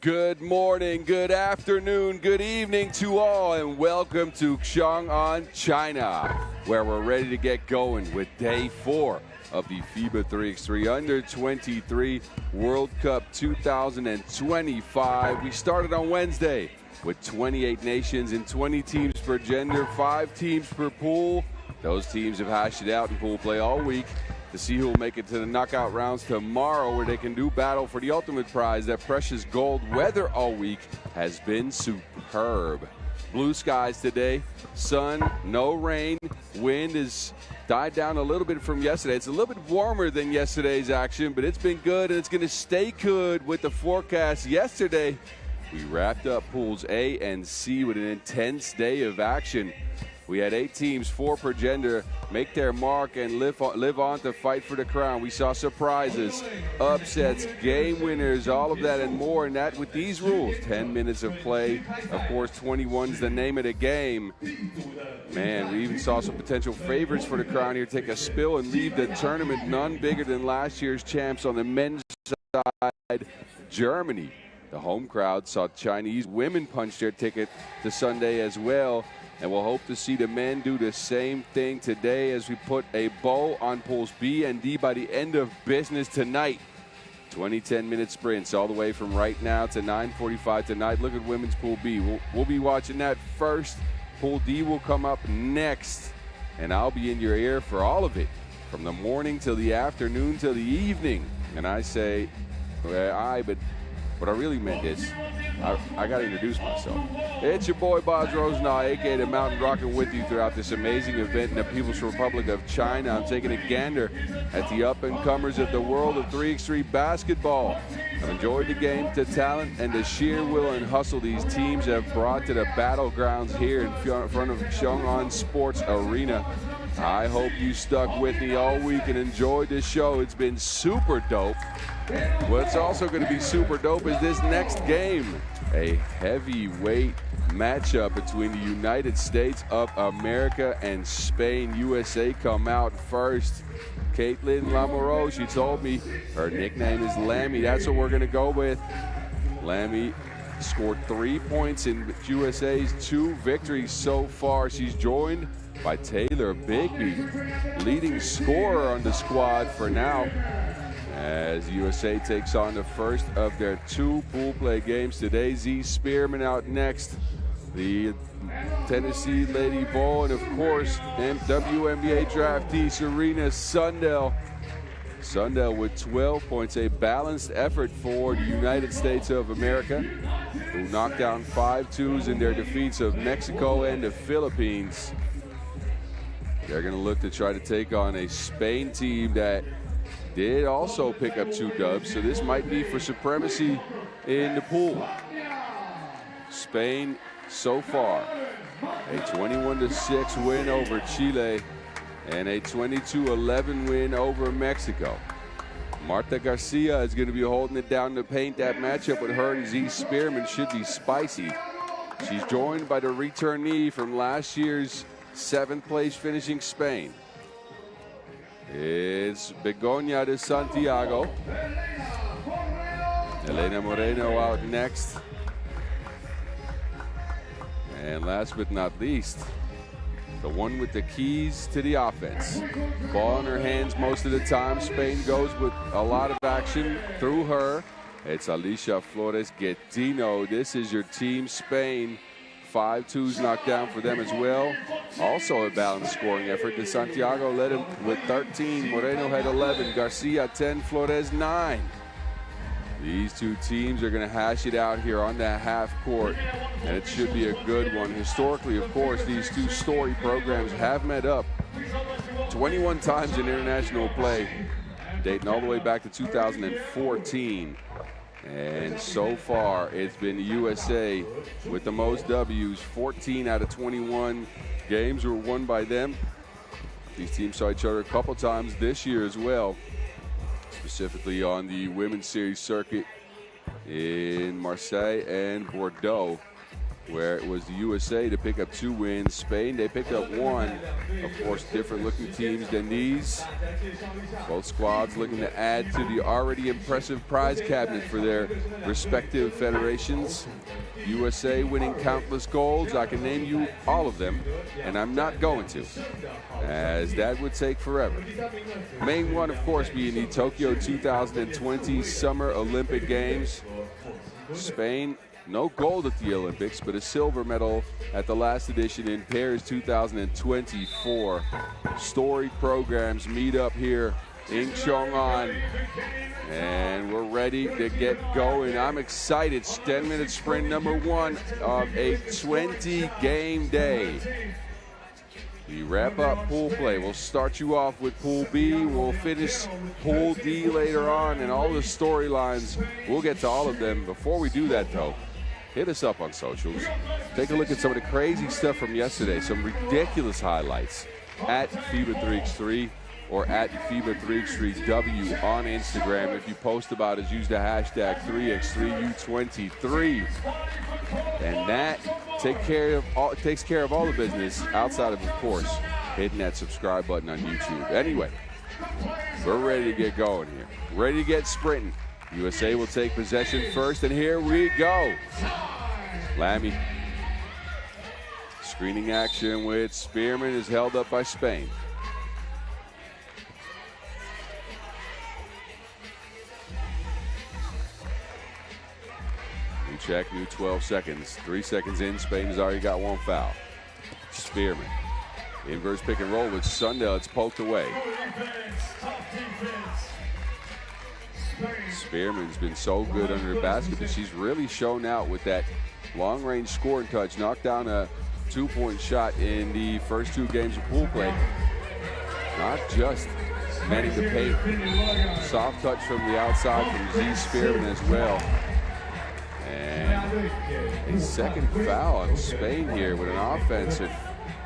Good morning, good afternoon, good evening to all, and welcome to Chang'an, China, where we're ready to get going with day 4 of the FIBA 3x3 Under-23 World Cup 2025. We started on Wednesday with 28 nations and 20 teams per gender, 5 teams per pool. Those teams have hashed it out in pool play all week to see who will make it to the knockout rounds tomorrow, where they can do battle for the ultimate prize, that precious gold. Weather all week has been superb. Blue skies today, sun, no rain. Wind has died down a little bit from yesterday. It's a little bit warmer than yesterday's action, but it's been good, and it's going to stay good with the forecast. Yesterday, we wrapped up pools A and C with an intense day of action. We had 8 teams, 4 per gender, make their mark and live on to fight for the crown. We saw surprises, upsets, game winners, all of that and more. And that with these rules, 10 minutes of play. Of course, 21's the name of the game. Man, we even saw some potential favorites for the crown here take a spill and leave the tournament. None bigger than last year's champs on the men's side, Germany. The home crowd saw Chinese women punch their ticket to Sunday as well. And we'll hope to see the men do the same thing today as we put a bow on pools B and D by the end of business tonight. 20 10-minute sprints all the way from right now to 9:45 tonight. Look at women's pool B. We'll be watching that first. Pool D will come up next. And I'll be in your ear for all of it, from the morning till the afternoon till the evening. And I say, but what I really meant is, I got to introduce myself. It's your boy, Boz Rosenau, a.k.a. the Mountain Rockin' with you throughout this amazing event in the People's Republic of China. I'm taking a gander at the up-and-comers of the world of 3x3 basketball. I've enjoyed the game, the talent, and the sheer will and hustle these teams have brought to the battlegrounds here in front of Chang'an Sports Arena. I hope you stuck with me all week and enjoyed this show. It's been super dope. What's also going to be super dope is this next game. A heavyweight matchup between the United States of America and Spain. USA come out first. Caitlin Lamoureux, she told me her nickname is Lammy. That's what we're going to go with. Lammy scored 3 points in USA's 2 victories so far. She's joined by Taylor Bigby, leading scorer on the squad for now, as USA takes on the first of their 2 pool play games today. Z Spearman out next, the Tennessee Lady Bull, and of course WNBA draftee Serena Sundell. Sundell with 12 points, a balanced effort for the United States of America, who knocked down 5-2s in their defeats of Mexico and the Philippines. They're going to look to try to take on a Spain team that did also pick up 2 dubs, so this might be for supremacy in the pool. Spain so far, a 21-6 win over Chile and a 22-11 win over Mexico. Marta Garcia is going to be holding it down to paint. That matchup with her and Z Spearman should be spicy. She's joined by the returnee from last year's 7th place finishing Spain. It's Begoña de Santiago. Elena Moreno out next. And last but not least, the one with the keys to the offense. Ball in her hands most of the time. Spain goes with a lot of action through her. It's Alicia Flores Guetino. This is your team, Spain. 5-2s knocked down for them as well. Also a balanced scoring effort. De Santiago led him with 13. Moreno had 11. Garcia 10. Flores 9. These 2 teams are going to hash it out here on the half court, and it should be a good one. Historically, of course, these 2 story programs have met up 21 times in international play, dating all the way back to 2014. And so far, it's been the USA with the most W's. 14 out of 21 games were won by them. These teams saw each other a couple times this year as well, specifically on the Women's Series circuit in Marseille and Bordeaux. where it was the USA to pick up 2 wins. Spain, they picked up 1. Of course, different looking teams than these. Both squads looking to add to the already impressive prize cabinet for their respective federations. USA winning countless golds. I can name you all of them, and I'm not going to, as that would take forever. Main one, of course, being the Tokyo 2020 Summer Olympic Games. Spain, no gold at the Olympics, but a silver medal at the last edition in Paris 2024. Storied programs meet up here in Chong'an, and we're ready to get going. I'm excited. 10-minute sprint number 1 of a 20-game day. We wrap up pool play. We'll start you off with Pool B. We'll finish Pool D later on, and all the storylines. We'll get to all of them. Before we do that, though, hit us up on socials. Take a look at some of the crazy stuff from yesterday, some ridiculous highlights at FIBA3x3 or at FIBA3x3W on Instagram. If you post about us, use the hashtag 3x3U23. And that takes care of all the business outside of course, hitting that subscribe button on YouTube. Anyway, we're ready to get going here. Ready to get sprinting. USA will take possession first, and here we go. Lammy. Screening action with Spearman is held up by Spain. New check, new 12 seconds. 3 seconds in, Spain has already got 1 foul. Spearman. Inverse pick and roll with Sundell. It's poked away. Spearman's been so good under the basket, but she's really shown out with that long-range scoring touch. Knocked down a 2-point shot in the first 2 games of pool play. Not just manning the paint. Soft touch from the outside from Z Spearman as well. And a second foul on Spain here with an offensive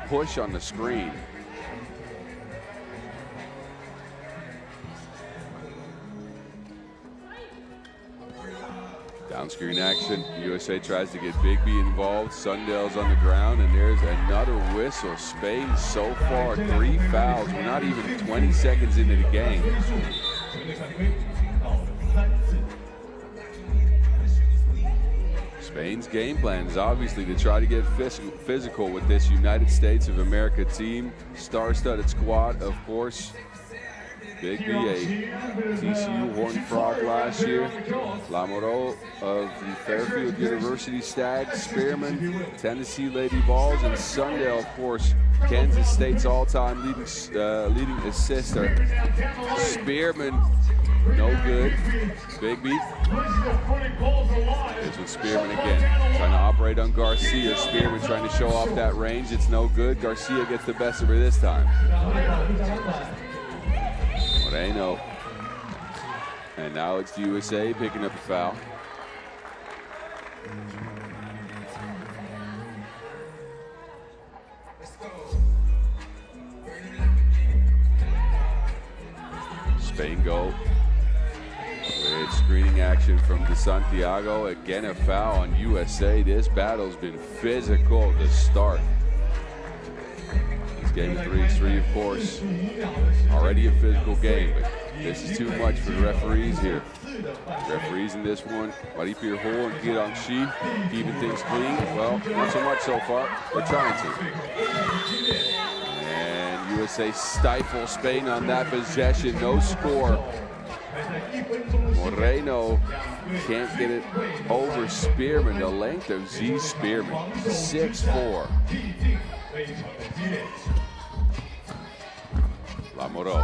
push on the screen. Down screen action. USA tries to get Bigby involved. Sundell's on the ground, and there's another whistle. Spain so far 3 fouls. We're not even 20 seconds into the game. Spain's game plan is obviously to try to get physical with this United States of America team. Star-studded squad, of course. Bigby, a TCU Horned Frog last year. Lamoureux of the Fairfield University Stags. Spearman, Tennessee Lady Vols, and Sundell, of course, Kansas State's all-time leading assister. Spearman, no good. Bigby. It's with Spearman again. Trying to operate on Garcia. Spearman trying to show off that range. It's no good. Garcia gets the best of her this time. Moreno. And now it's the USA picking up a foul. Spain go with screening action from De Santiago. Again, a foul on USA. This battle's been physical to start. This game of 3x3, of course, already a physical game, but this is too much for the referees here. Referees in this one, Maripir Ho and Kirang Shi, keeping things clean. Well, not so much so far. They're trying to. And USA stifle Spain on that possession. No score. Moreno can't get it over Spearman. The length of Z Spearman, 6'4". Lamoureux.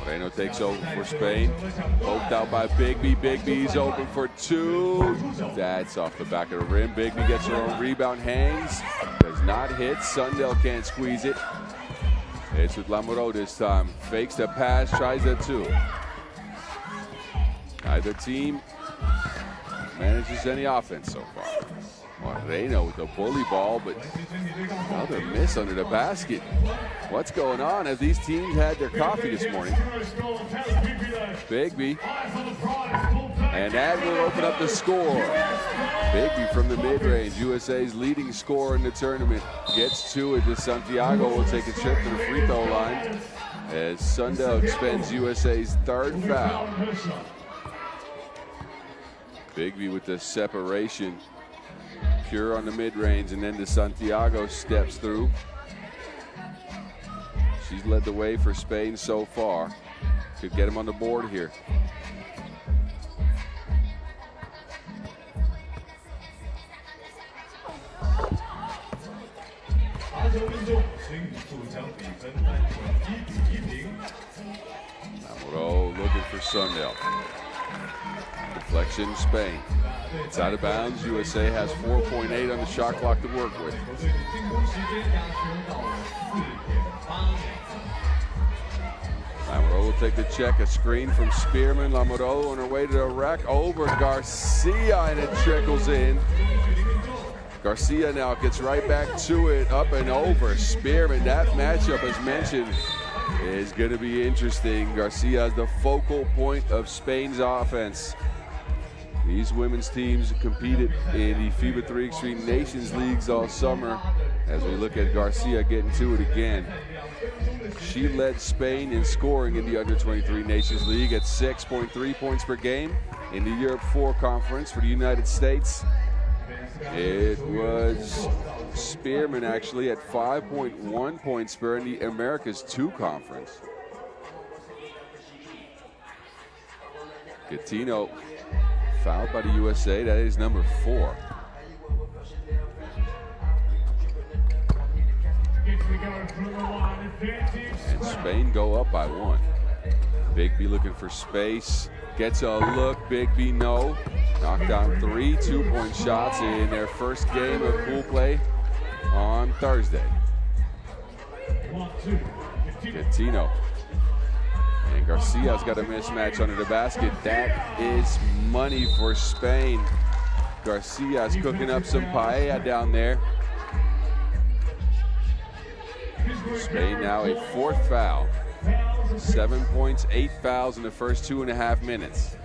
Moreno takes over for Spain. Poked out by Bigby. Bigby's open for 2. That's off the back of the rim. Bigby gets her own rebound, hangs. Does not hit. Sundell can't squeeze it. It's with Lamoureux this time. Fakes the pass, tries that 2. Neither team manages any offense so far. Moreno with the bully ball, but another miss under the basket. What's going on? Have these teams had their coffee this morning? Bigby And that will open up the score. Bigby from the mid-range, USA's leading scorer in the tournament, gets to it. Santiago will take a trip to the free throw line as Sundell expends USA's third foul. Bigby with the separation. Pure on the mid-range, and then Santiago steps through. She's led the way for Spain so far. Could get him on the board here. Lamoureux looking for Sundell. Deflection, Spain. It's out of bounds. USA has 4.8 on the shot clock to work with. Lamoureux will take the check. A screen from Spearman. Lamoureux on her way to the rack. Over Garcia, and it trickles in. Garcia now gets right back to it. Up and over. Spearman. That matchup, as mentioned, is going to be interesting. Garcia is the focal point of Spain's offense. These women's teams competed in the FIBA 3 Extreme Nations Leagues all summer. As we look at Garcia getting to it again. She led Spain in scoring in the Under-23 Nations League at 6.3 points per game. In the Europe 4 Conference for the United States, it was Spearman actually at 5.1 points per in the Americas 2 Conference. Gattino fouled by the USA. That is number 4. And Spain go up by 1. Bigby looking for space. Gets a look. Bigby no. Knocked down 3 two-point shots in their first game of pool play on Thursday. Gattino. And Garcia's got a mismatch under the basket. That is money for Spain. Garcia's cooking up some paella down there. Spain now a 4th foul. 7 points, 8 fouls in the first 2.5 minutes.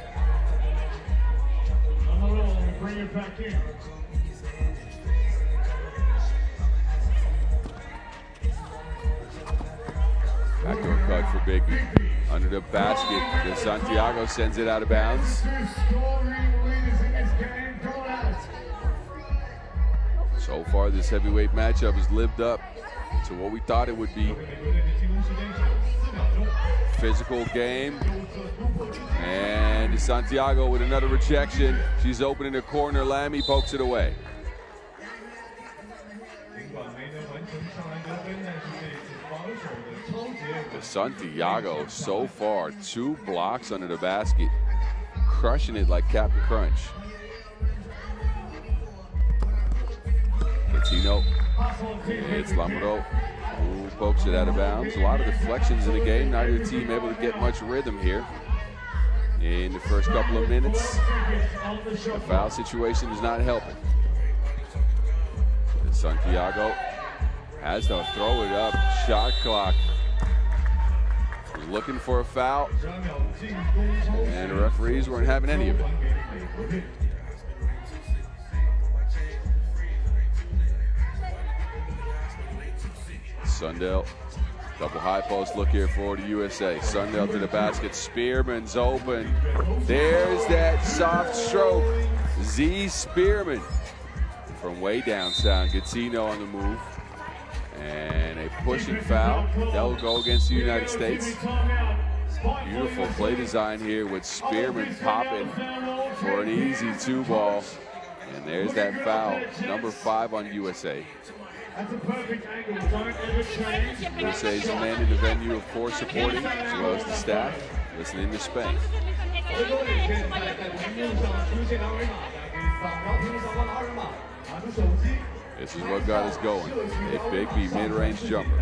Backdoor cut for Bigby. Under the basket, Santiago sends it out of bounds. So far, this heavyweight matchup has lived up to what we thought it would be. Physical game. And Santiago with another rejection. She's open in the corner. Lamy pokes it away. Santiago so far 2 blocks under the basket, crushing it like Captain Crunch. Gattino, it's Lamoureux who pokes it out of bounds. A lot of deflections in the game. Neither team able to get much rhythm here in the first couple of minutes. The foul situation is not helping. And Santiago has to throw it up. Shot clock. Looking for a foul, and the referees weren't having any of it. Sundell, double high post look here for the USA. Sundell to the basket, Spearman's open. There's that soft stroke. Z Spearman from way downtown. Gattino on the move. And a pushing foul. That'll go against the United States. Beautiful play design here with Spearman popping for an easy 2-ball. And there's that foul, number 5 on USA. USA's men in the venue, of course, supporting, as well as the staff, listening to Spain. This is what got us going. A Bigby mid-range jumper.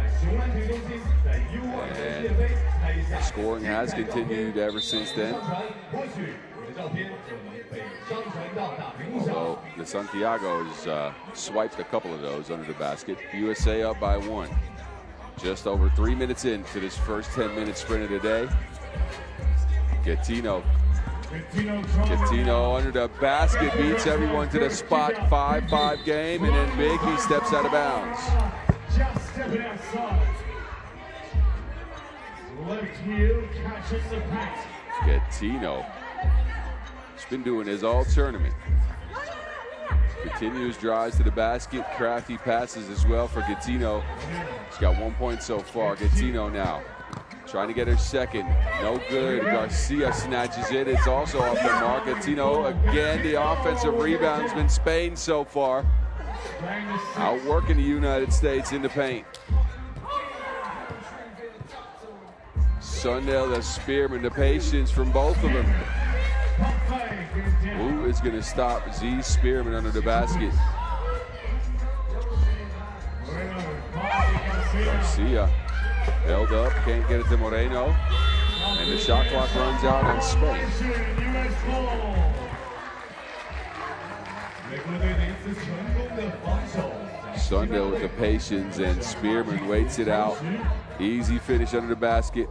And the scoring has continued ever since then. Although the Santiago has swiped a couple of those under the basket. USA up by 1. Just over 3 minutes into this first 10-minute sprint of the day. Gattino Coutinho under the basket, beats everyone to the spot. 5-5 game, and then Biggie steps out of bounds. Just stepping outside. Left heel catching the pass. Coutinho. He's been doing his all tournament. Continues drives to the basket. Crafty passes as well for Coutinho. He's got 1 point so far. Coutinho now trying to get her second. No good. Garcia snatches it. It's also off the mark. Coutinho again. The offensive rebound's been Spain so far. Outworking the United States in the paint. Sundell, the Spearman, the patience from both of them. Who is going to stop Z Spearman under the basket? Garcia held up, can't get it to Moreno. And the shot clock runs out on Spain. Sundell with the patience, and Spearman waits it out. Easy finish under the basket.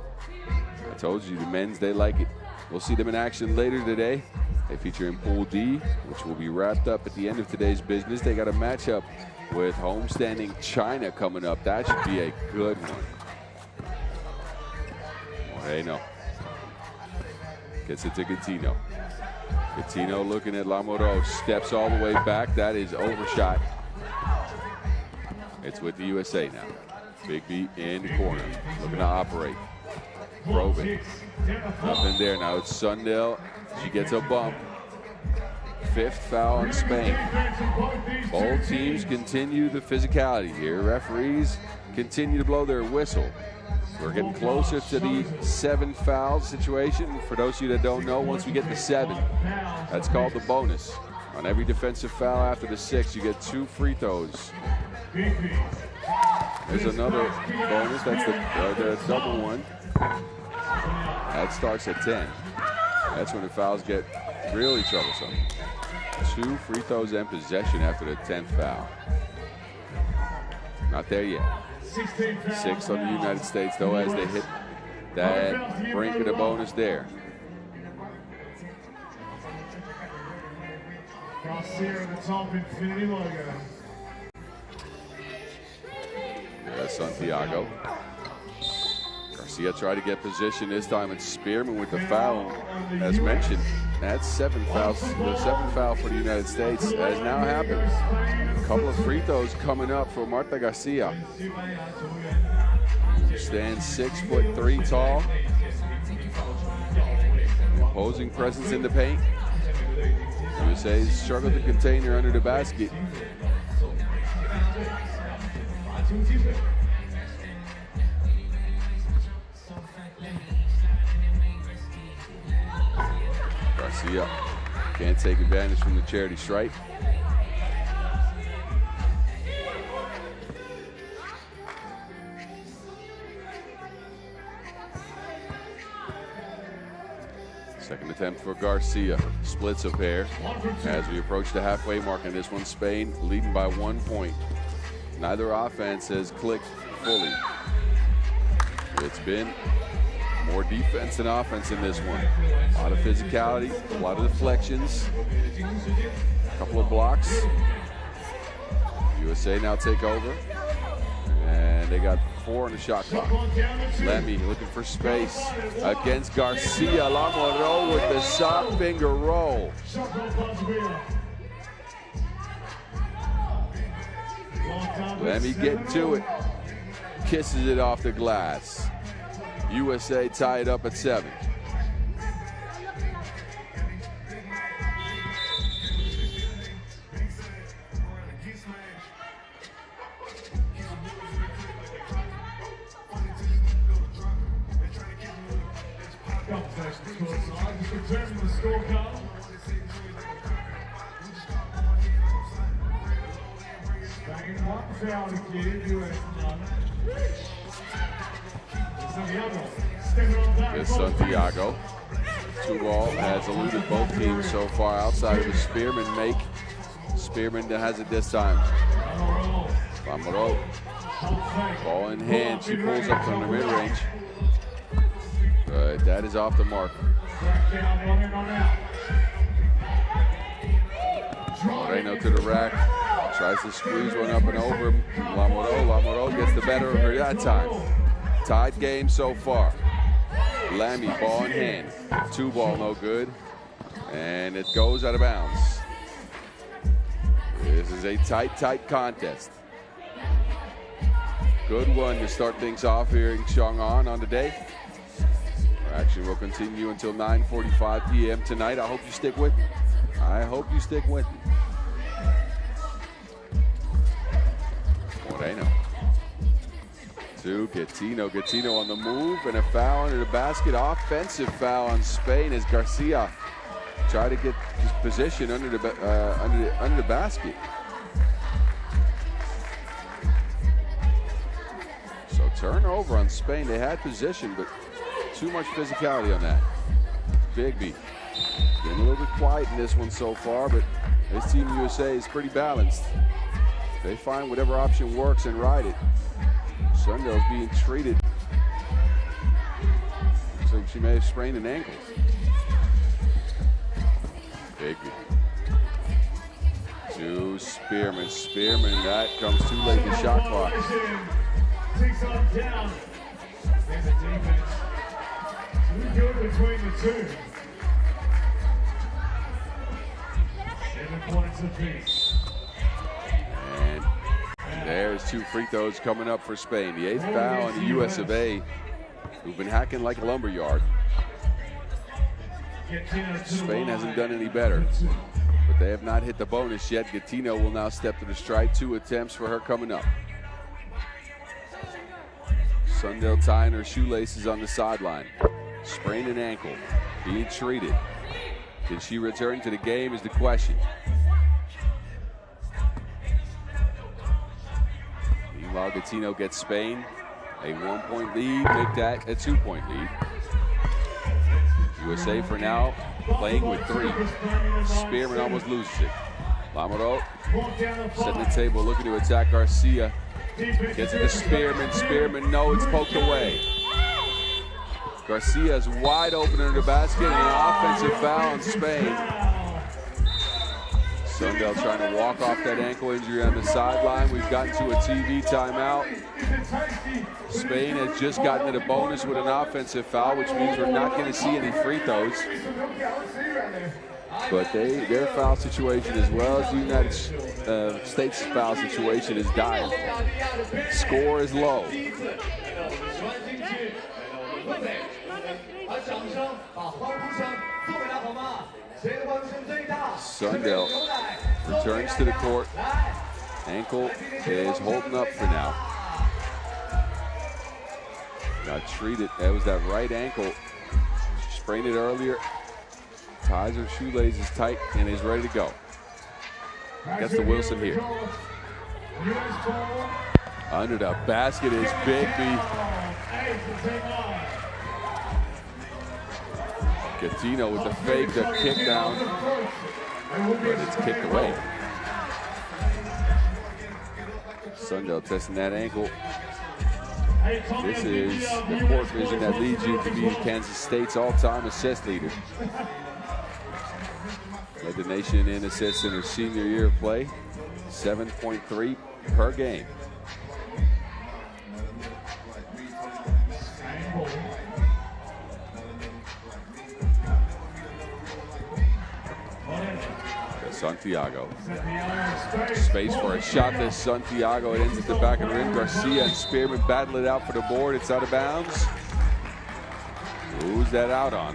I told you, the men's, they like it. We'll see them in action later today. They feature in Pool D, which will be wrapped up at the end of today's business. They got a matchup with homestanding China coming up. That should be a good one. Moreno gets it to Coutinho. Coutinho looking at Lamoureux, steps all the way back. That is overshot. It's with the USA now. Big B in the corner, looking to operate. Probing, nothing there. Now it's Sundell. She gets a bump. 5th foul on Spain. Both teams continue the physicality here. Referees continue to blow their whistle. We're getting closer to the 7 foul situation. For those of you that don't know, once we get to 7, that's called the bonus. On every defensive foul after the 6, you get 2 free throws. There's another bonus. That's the double one. That starts at 10. That's when the fouls get really troublesome. 2 free throws and possession after the 10th foul. Not there yet. 6 on the United States, though, as they hit that brink of the bonus there. Garcia at the top, Infinity logo. There's Santiago. Garcia tried to get position this time. It's Spearman with the foul. As mentioned, that's 7 fouls. The 7th foul for the United States has now happened. A couple of free throws coming up for Marta Garcia. She stands 6'3" tall. Imposing presence in the paint. USA struggled to contain her under the basket. Garcia can't take advantage from the charity stripe. Second attempt for Garcia. Splits a pair as we approach the halfway mark in this one. Spain leading by 1 point. Neither offense has clicked fully. It's been more defense than offense in this one. A lot of physicality, a lot of deflections, a couple of blocks. USA now take over. And they got 4 on the shot clock. Lemmy looking for space against Garcia. Lamoureux with the soft finger roll. Lemmy getting to it. Kisses it off the glass. USA tied up at 7. Here's Santiago. 2-ball has eluded both teams so far outside of the Spearman make. Spearman has it this time. Lamoureux. Ball in hand. She pulls up from the mid-range. But that is off the mark. Moreno to the rack. Tries to squeeze one up and over. Lamoureux gets the better of her that time. Tied game so far. Lamy, ball in hand. 2-ball, no good. And it goes out of bounds. This is a tight contest. Good one to start things off here in Chang'an on the day. Our action will continue until 9:45 p.m. tonight. I hope you stick with me. I hope you stick with me. Moreno to Gattino. Gattino on the move and a foul under the basket. Offensive foul on Spain as Garcia tried to get his position under the basket. So turnover on Spain. They had position, but too much physicality on that. Bigby getting a little bit quiet in this one so far, but this Team USA is pretty balanced. They find whatever option works and ride it. Sundell's being treated. Looks like she may have sprained an ankle. Bigby to Spearman. Spearman, that comes too late in the shot clock. Takes on down. There's a defense. Too good between the two. 7 points apiece. And there's 2 free throws coming up for Spain. The 8th foul on the US of A, who've been hacking like a lumberyard. Spain hasn't done any better, but they have not hit the bonus yet. Gattino will now step to the strike. 2 attempts for her coming up. Sundell tying her shoelaces on the sideline. Sprained an ankle, being treated. Can she return to the game is the question. Meanwhile, Gattino gets Spain a 1-point lead, make that a 2-point lead. USA for now playing with 3. Spearman almost loses it. Lamoureux setting the table, looking to attack Garcia. Gets it to Spearman. Spearman, no, it's poked away. Garcia's wide open under the basket and an offensive foul on Spain. Sundell trying to walk off that ankle injury on the sideline. We've gotten to a TV timeout. Spain has just gotten to the bonus with an offensive foul, which means we're not going to see any free throws. But their foul situation, as well as the United States foul situation, is dire. Score is low. Sundell returns to the court. Ankle is holding up for now. Got treated. That was that right ankle. She sprained it earlier. Ties her shoelaces tight and is ready to go. Gets to Wilson here. Under the basket is Bigby. Gattino with the fake, the kick down, but it's kicked away. Sundell testing that ankle. This is the court vision that leads you to be Kansas State's all-time assist leader. Led the nation in assists in her senior year of play, 7.3 per game. Santiago. Space for a shot to Santiago. It ends at the back of the rim. Garcia and Spearman battle it out for the board. It's out of bounds. Who's that out on?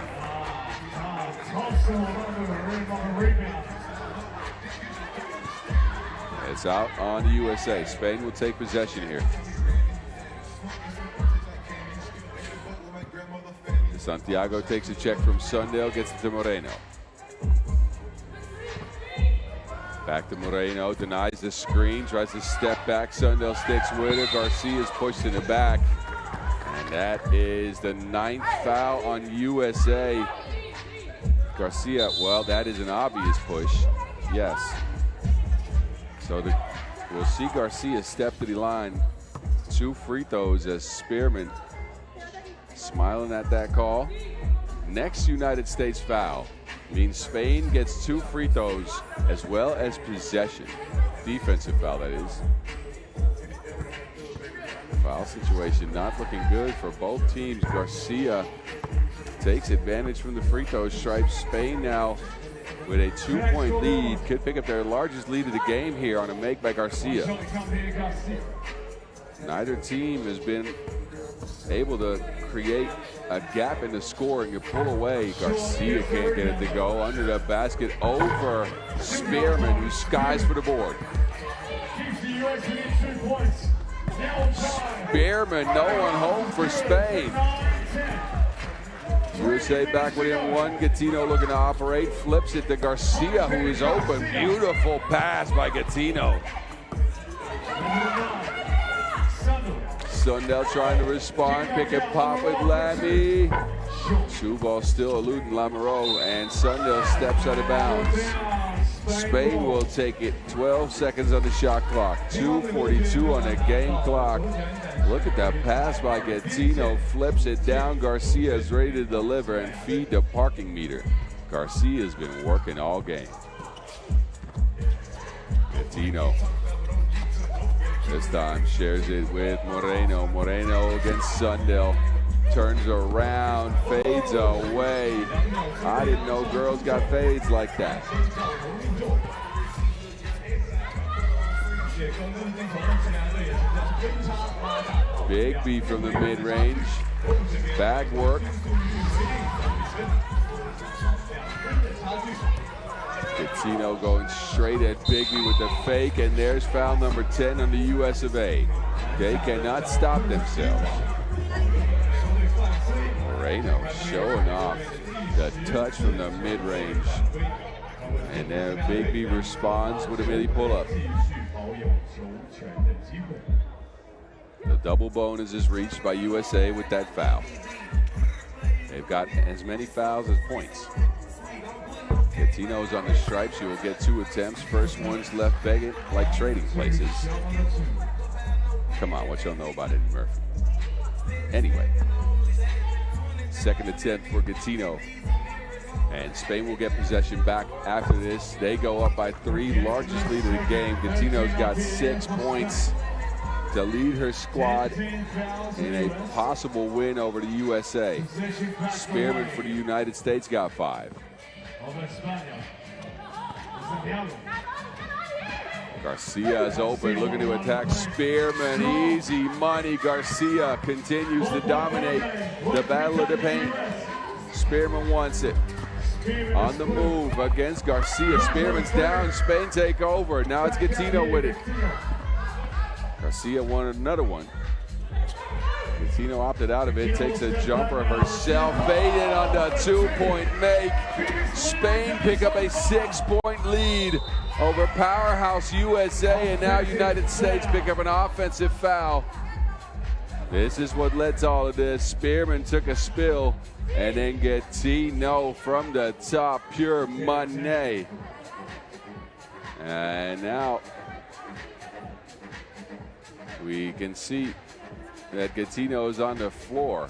It's out on the USA. Spain will take possession here. Santiago takes a check from Sundell, gets it to Moreno. Back to Moreno, denies the screen, tries to step back. Sundell sticks with it. Garcia is pushed in the back. And that is the 9th foul on USA. Garcia, well, that is an obvious push. Yes. So we'll see Garcia step to the line. 2 free throws as Spearman smiling at that call. Next United States foul means Spain gets 2 free throws as well as possession. Defensive foul, that is. Foul situation not looking good for both teams. Garcia takes advantage from the free throw stripe. Spain now with a 2-point lead, could pick up their largest lead of the game here on a make by Garcia. Neither team has been able to create a gap in the scoring. You pull away, Garcia can't get it to go. Under the basket, over Spearman, who skies for the board. Spearman, no one home for Spain. USA back within 1. Gattino looking to operate, flips it to Garcia, who is open. Beautiful pass by Gattino. Sundell trying to respond, pick and pop with Lammy. 2 ball still eluding Lamoureux, and Sundell steps out of bounds. Spain will take it. 12 seconds on the shot clock, 2:42 on the game clock. Look at that pass by Gattino, flips it down. Garcia is ready to deliver and feed the parking meter. Garcia has been working all game. Gattino this time shares it with Moreno. Moreno against Sundell. Turns around, fades away. I didn't know girls got fades like that. Big B from the mid-range. Bag work. Gattino going straight at Bigby with the fake, and there's foul number 10 on the US of A. They cannot stop themselves. Moreno showing off the touch from the mid-range. And then Bigby responds with a midi pull-up. The double bonus is reached by USA with that foul. They've got as many fouls as points. Gattino's on the stripes. He will get 2 attempts. First one's left begging like trading places. Come on, what y'all know about Eddie Murphy? Anyway, second attempt for Gattino. And Spain will get possession back after this. They go up by 3, largest lead of the game. Gattino's got 6 points to lead her squad in a possible win over the USA. Spearman for the United States got 5. Garcia is open, looking to attack Spearman. Easy money. Garcia continues to dominate the battle of the paint. Spearman wants it. On the move against Garcia. Spearman's down. Spain take over. Now it's Gattino with it. Garcia wanted another one. Gattino opted out of it, takes a jumper herself, faded on the 2-point make. Spain pick up a 6-point lead over powerhouse USA, and now United States pick up an offensive foul. This is what led to all of this. Spearman took a spill, and then Gattino from the top, pure money. And now we can see that Gattino is on the floor.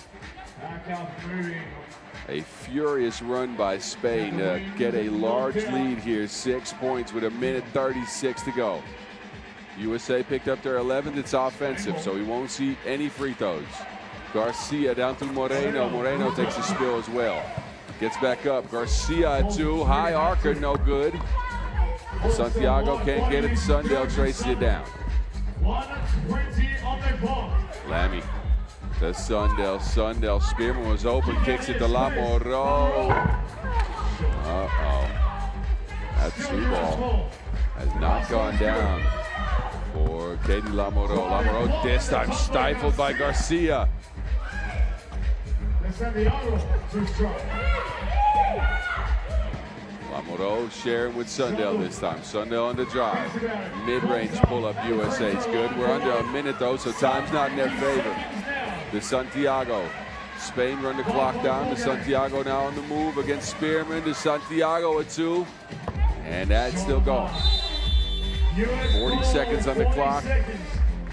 A furious run by Spain to get a large lead here. 6 points with 1:36 to go. USA picked up their 11th. It's offensive, so we won't see any free throws. Garcia down to Moreno. Moreno takes a spill as well. Gets back up. Garcia at 2. High arcer, no good. Santiago can't get it. Sundell traces it down. 1:20 on the clock. Lammy to Sundell. Sundell. Spearman was open. Kicks it to Lamoureux. Uh-oh. That 2 ball has not gone down for Katie Lamoureux. Lamoureux this time stifled by Garcia. Lamoureux sharing with Sundell this time. Sundell on the drive. Mid-range pull-up USA. It's good. We're under a minute though, so time's not in their favor. To Santiago. Spain run the clock down. To Santiago now on the move against Spearman. To Santiago at 2. And that's still going. 40 seconds on the clock.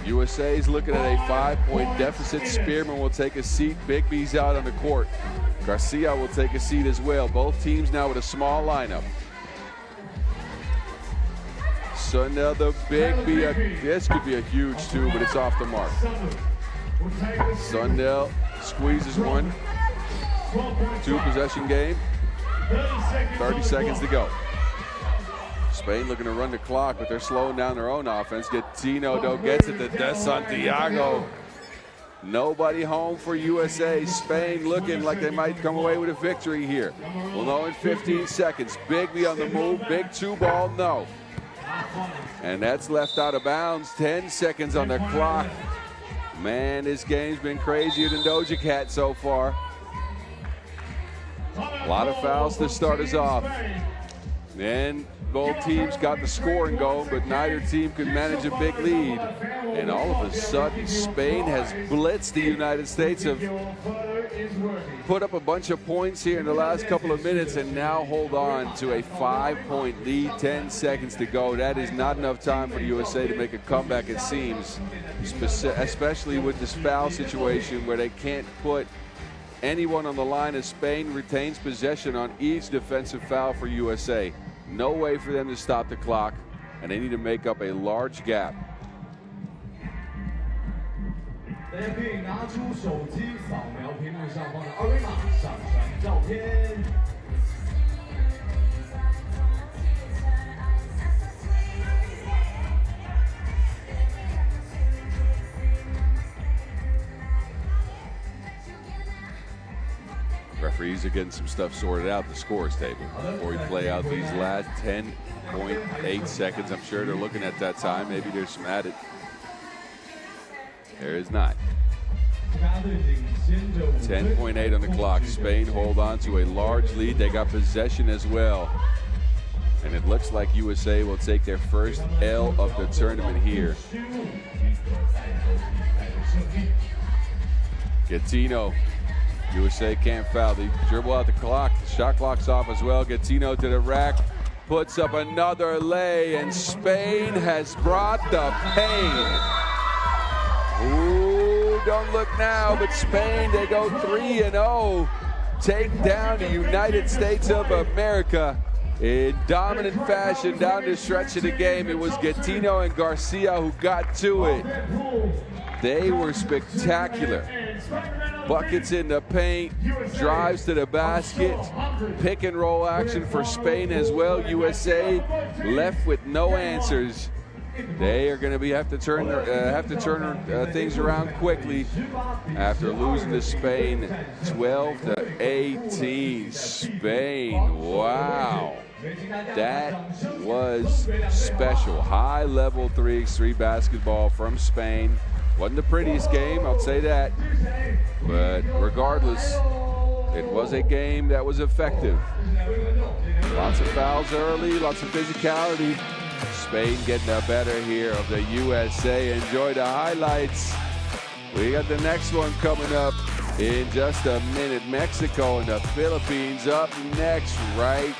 USA's looking at a 5-point deficit. Spearman will take a seat. Bigby's out on the court. Garcia will take a seat as well. Both teams now with a small lineup. Sundell, the Bigby, this could be a huge two, but it's off the mark. Sundell squeezes one. 2-possession game. 30 seconds to go. Spain looking to run the clock, but they're slowing down their own offense. Gattino, though, gets it to De Santiago. Nobody home for USA. Spain looking like they might come away with a victory here. We'll know in 15 seconds. Bigby on the move. Big 2-ball, no. And that's left out of bounds. 10 seconds on the clock. Man, this game's been crazier than Doja Cat so far. A lot of fouls to start us off. And both teams got the scoring going, but neither team could manage a big lead. And all of a sudden, Spain has blitzed the United States, have put up a bunch of points here in the last couple of minutes, and now hold on to a 5-point lead, 10 seconds to go. That is not enough time for the USA to make a comeback, it seems, especially with this foul situation where they can't put anyone on the line as Spain retains possession on each defensive foul for USA. No way for them to stop the clock, and they need to make up a large gap. Referees are getting some stuff sorted out at the scores table before we play out these last 10.8 seconds. I'm sure they're looking at that time. Maybe there's some added. There is not. 10.8 on the clock. Spain hold on to a large lead. They got possession as well. And it looks like USA will take their first L of the tournament here. Gattino. USA can't foul. They dribble out the clock. The shot clock's off as well. Gattino to the rack. Puts up another lay, and Spain has brought the pain. Ooh, don't look now, but Spain, they go 3-0. Take down the United States of America in dominant fashion down the stretch of the game. It was Gattino and Garcia who got to it. They were spectacular. Buckets in the paint, drives to the basket, pick and roll action for Spain as well. USA left with no answers. They are going to have to turn things around quickly after losing to Spain 12-18. Spain, wow. That was special. High-level 3x3 basketball from Spain. Wasn't the prettiest game, I'll say that. But regardless, it was a game that was effective. Lots of fouls early, lots of physicality. Spain getting the better here of the USA. Enjoy the highlights. We got the next one coming up in just a minute. Mexico and the Philippines up next right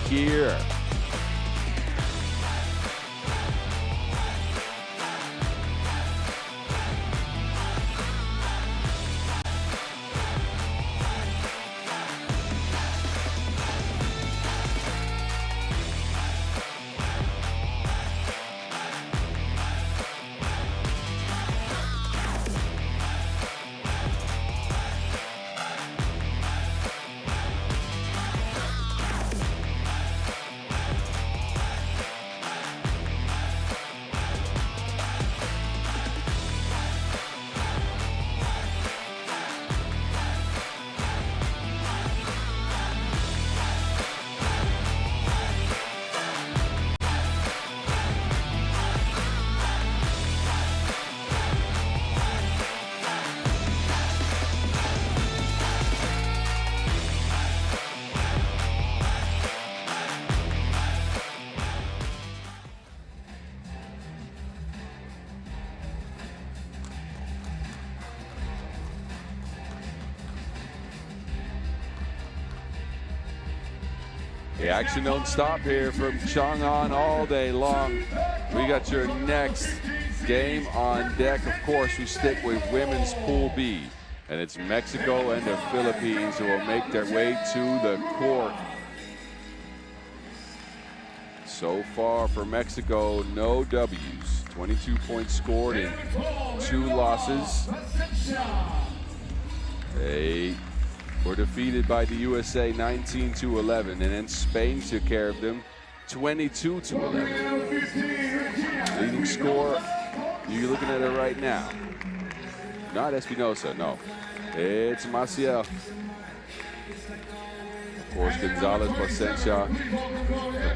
here. The action don't stop here from Chang'an all day long. We got your next game on deck. Of course, we stick with women's Pool B. And it's Mexico and the Philippines who will make their way to the court. So far for Mexico, no W's. 22 points scored in 2 losses. They were defeated by the USA 19-11, and then Spain took care of them 22-11. Leading score, you're looking at it right now. Not Espinosa, no. It's Maciel. Of course, Gonzalez, Plasencia,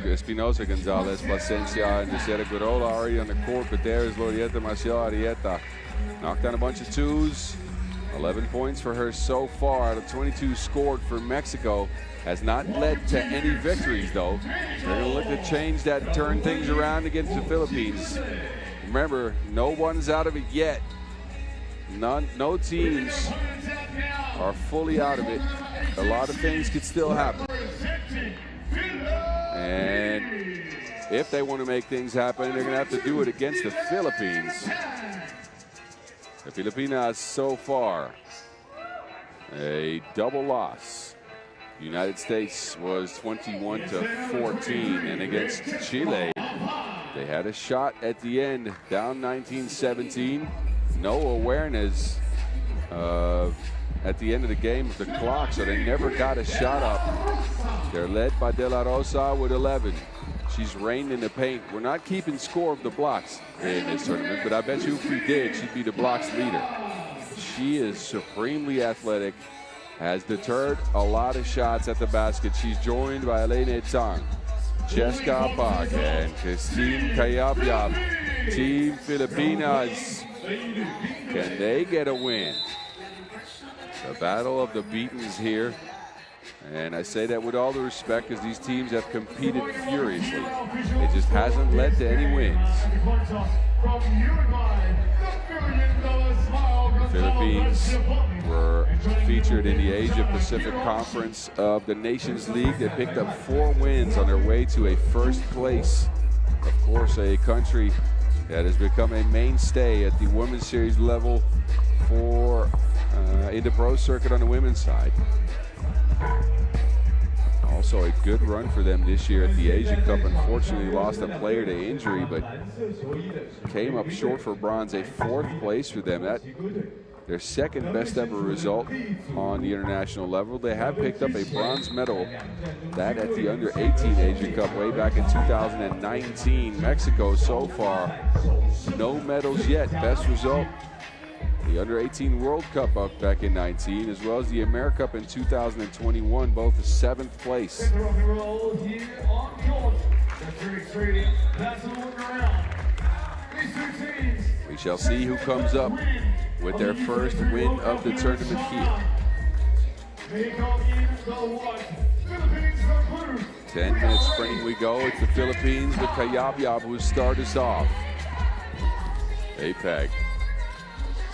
Espinosa, Gonzalez, Plasencia, and Gisela Guerola already on the court, but there is Lorieta Maciel Arieta. Knocked down a bunch of 2s. 11 points for her so far out of 22 scored for Mexico. Has not led to any victories, though. They're going to look to change that and turn things around against the Philippines. Remember, no one's out of it yet. No teams are fully out of it. A lot of things could still happen. And if they want to make things happen, they're going to have to do it against the Philippines. The Filipinas so far, a double loss. The United States was 21-14, and against Chile, they had a shot at the end, down 19-17. No awareness at the end of the game of the clock, so they never got a shot up. They're led by De La Rosa with 11. She's reigned in the paint. We're not keeping score of the blocks in this tournament, but I bet you if we did, she'd be the blocks leader. She is supremely athletic, has deterred a lot of shots at the basket. She's joined by Elena Tang, Jessica Bach, and Christine Cayabyab. Team Filipinas, can they get a win? The battle of the beatens here. And I say that with all the respect because these teams have competed furiously. It just hasn't led to any wins. The Philippines were featured in the Asia Pacific Conference of the Nations League. They picked up 4 wins on their way to a first place. Of course, a country that has become a mainstay at the women's series level for in the pro circuit on the women's side. Also a good run for them this year at the Asia Cup. Unfortunately lost a player to injury, but came up short for bronze. A 4th place for them. That their 2nd best ever result on the international level. They have picked up a bronze medal, that at the under-18 Asia Cup way back in 2019. Mexico so far, no medals yet. Best result, the under-18 World Cup back in 19, as well as the AmeriCup in 2021, both a 7th place. We shall see who comes up with their first win of the tournament here. 10-minute sprint we go. It's the Philippines with Cayabyab who start us off. APEG.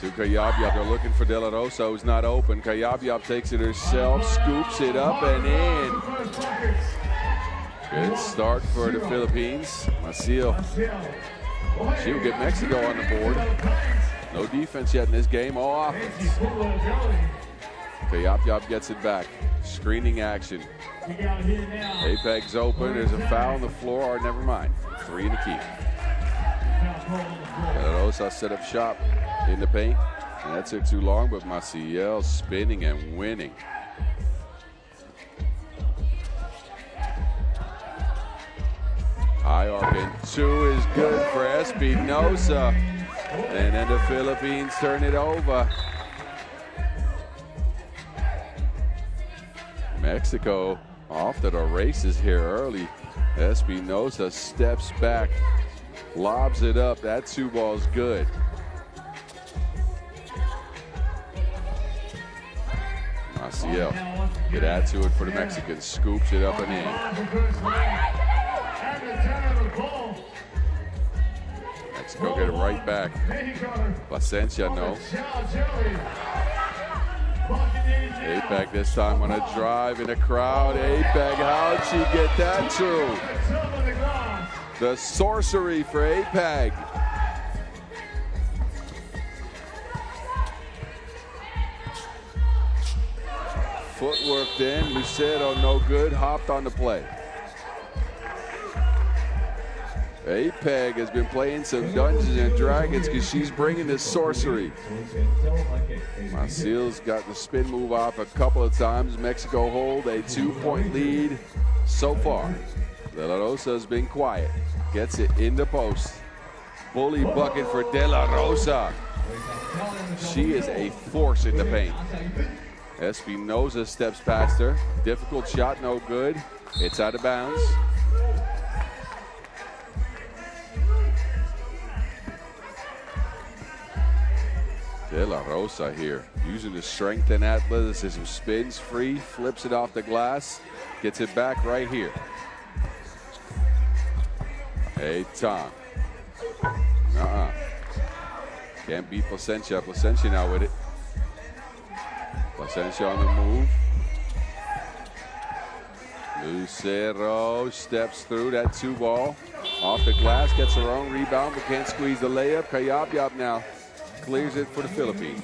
To Cayabyab, they're looking for De La Rosa, who's not open. Cayabyab takes it herself, scoops it up and in. Good start for the Philippines. Maciel, she'll get Mexico on the board. No defense yet in this game, all offense. Cayabyab gets it back. Screening action. APEG's open, there's a foul on the floor, or never mind. 3 in the key. De La Rosa set up shop in the paint, and that took too long, but Maciel spinning and winning. High arc and 2 is good for Espinosa, and then the Philippines turn it over. Mexico off to the races here early. Espinosa steps back, lobs it up. That 2 ball's good. Maciel, good add to it for the Mexicans. Scoops it up and in. Mexico get it right back. Plasencia, no. APEG this time on a drive in a crowd. APEG, how'd she get that through? The sorcery for APEG. Footwork then, Lucero no good, hopped on the play. Apeg has been playing some Dungeons and Dragons because she's bringing the sorcery. Maciel's got the spin move off a couple of times. Mexico hold a 2-point lead so far. De La Rosa has been quiet. Gets it in the post. Bully bucket for De La Rosa. She is a force in the paint. Espinosa steps past her. Difficult shot, no good. It's out of bounds. De La Rosa here, using the strength and athleticism. Spins free, flips it off the glass, gets it back right here. Hey, Tom. Can't beat Placencia. Placencia now with it. Placencia on the move. Lucero steps through that 2-ball. Off the glass, gets her own rebound, but can't squeeze the layup. Kayabyab now clears it for the Philippines.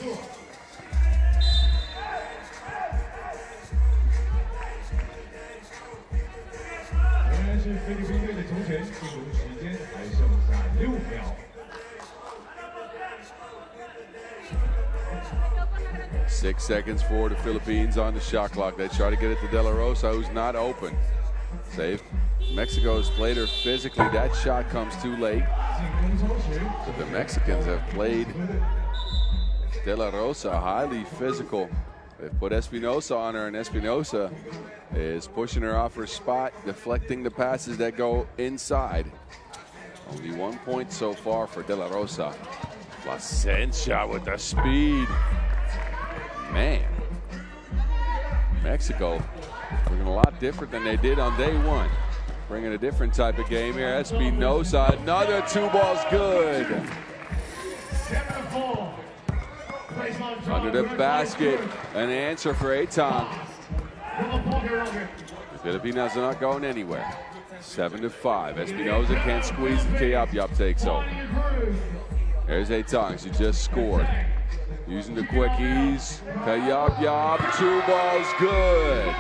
Six seconds for the Philippines on the shot clock. They try to get it to De La Rosa, who's not open. Save. Mexico's played her physically. That shot comes too late. But the Mexicans have played De La Rosa highly physical. They've put Espinosa on her, and Espinosa is pushing her off her spot, deflecting the passes that go inside. Only 1 point so far for De La Rosa. Placencia with the speed. Man, Mexico looking a lot different than they did on day one. Bringing a different type of game here. Espinosa, another 2 balls good. Under the basket, an answer for Aton. The Filipinos are not going anywhere. 7-5. Espinosa can't squeeze, and Kayabyab takes over. There's Aton, she just scored. Using the quickies. Kayabyab, 2 balls good.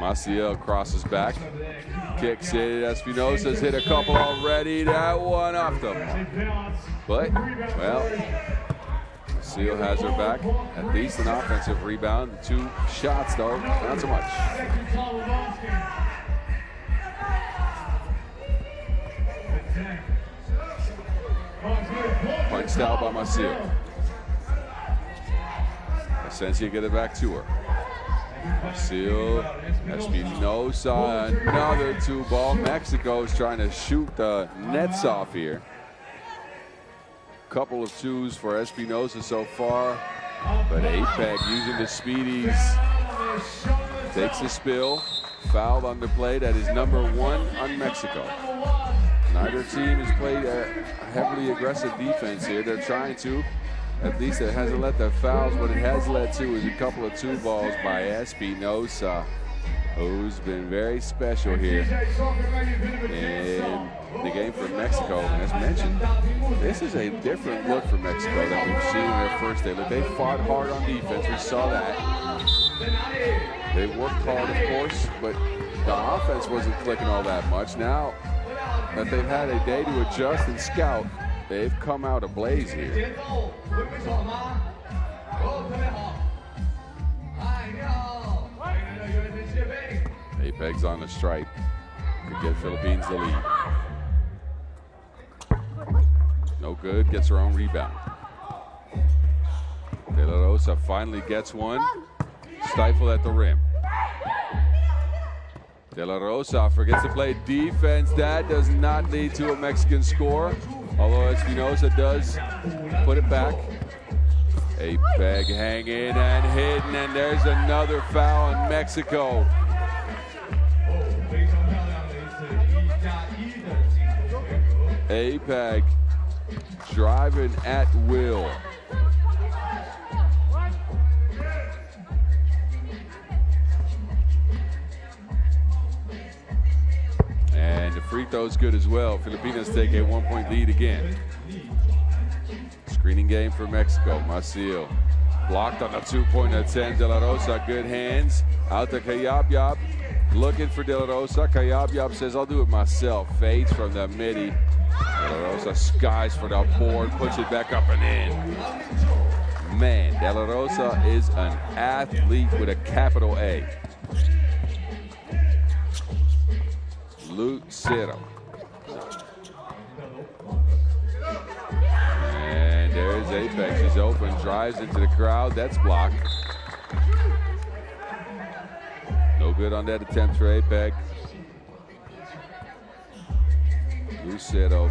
Maciel crosses back, kicks it. Espinosa's hit a couple already. That one off them. But, well, Maciel has her back. At least an offensive rebound. 2 shots, though, not so much. Punched out by Maciel. Placencia get it back to her. Maciel, Espinosa, another 2 ball. Mexico is trying to shoot the nets off here. Couple of 2s for Espinosa so far, but Apeg using the speedies. Takes a spill, fouled on the play. That is number 1 on Mexico. Neither team has played a heavily aggressive defense here. They're trying to. At least it hasn't led to fouls. What it has led to is a couple of 2 balls by Espinosa, who's been very special here in the game for Mexico. And as mentioned, this is a different look for Mexico that we've seen in their first day. Look, they fought hard on defense. We saw that. They worked hard, of course, but the offense wasn't clicking all that much. Now that they've had a day to adjust and scout, they've come out ablaze here. Apeg's on the stripe. Could get Philippines the lead. No good, gets her own rebound. De La Rosa finally gets one. Stifled at the rim. De La Rosa forgets to play defense. That does not lead to a Mexican score, although Espinosa does put it back. Apeg hanging and hidden, and there's another foul in Mexico. Apeg driving at will. And the free throw's good as well. Filipinos take a 1-point lead again. Screening game for Mexico. Maciel blocked on the two-point attempt. De La Rosa, good hands. Out to Qayabyab. Looking for De La Rosa. Qayabyab says, I'll do it myself. Fades from the midi. De La Rosa skies for the board. Puts it back up and in. Man, De La Rosa is an athlete with a capital A. Lucero. And there's Apex. He's open, drives into the crowd. That's blocked. No good on that attempt for Apex. Lucero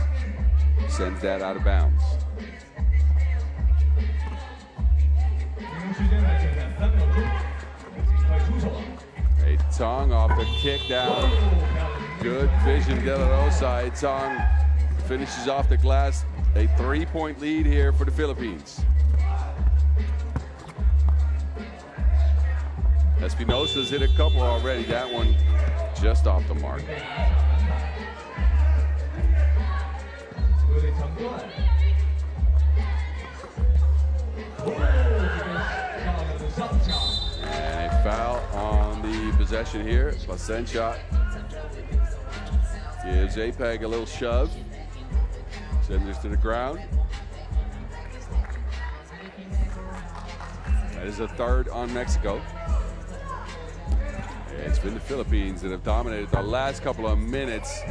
sends that out of bounds. A Tong off the kick down. Good vision, De La Rosa. A Tong finishes off the glass. A 3-point lead here for the Philippines. Espinosa's hit a couple already. That one just off the mark. And a foul on the possession here. Placencia gives APEG a little shove. Sends this to the ground. That is a third on Mexico. It's been the Philippines that have dominated the last couple of minutes.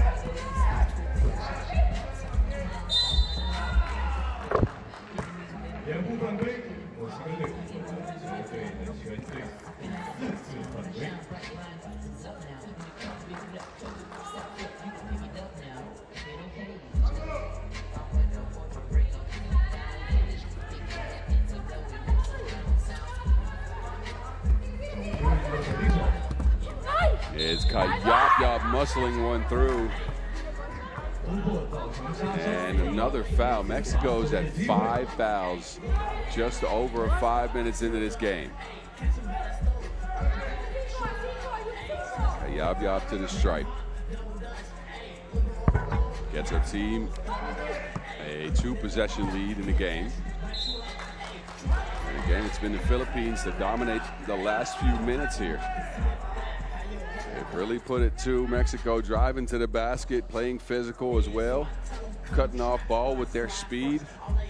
It's Qayabyab muscling one through. And another foul. Mexico's at 5 fouls, just over 5 minutes into this game. Qayabyab to the stripe. Gets her team a 2-possession lead in the game. And again, it's been the Philippines that dominate the last few minutes here. They've really put it to Mexico, driving to the basket, playing physical as well, cutting off ball with their speed.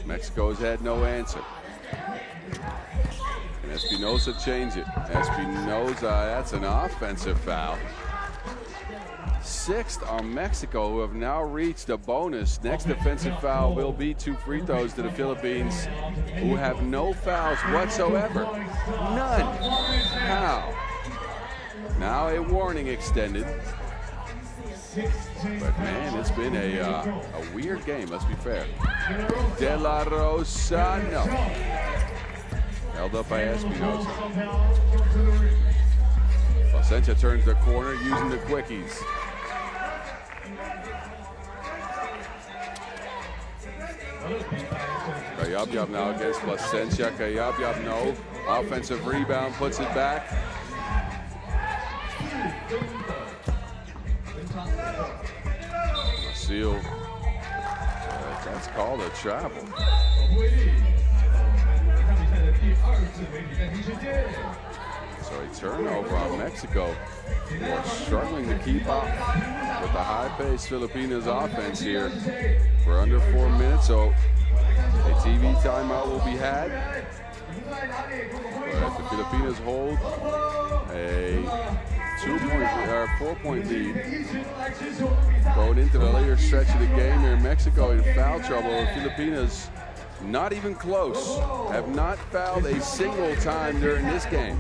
Mexico's had no answer. And Espinosa changed it. Espinosa, that's an offensive foul. 6th on Mexico, who have now reached a bonus. Next offensive foul will be 2 free throws to the Philippines, who have no fouls whatsoever. None. How? Now a warning extended. But man, it's been a weird game, let's be fair. De La Rosa, no. Held up by Espinosa. Placencia turns the corner using the quickies. Qayabyab now against Placencia. Qayabyab, no. Offensive rebound, puts it back. Maciel, that's called a travel. So a turnover on Mexico. They're struggling to keep up with the high-paced Filipinos offense here. We're under 4 minutes, so a TV timeout will be had. But the Filipinos hold a 4-point lead. Going into the later stretch of the game here, Mexico in foul trouble. The Filipinos not even close. Have not fouled a single time during this game.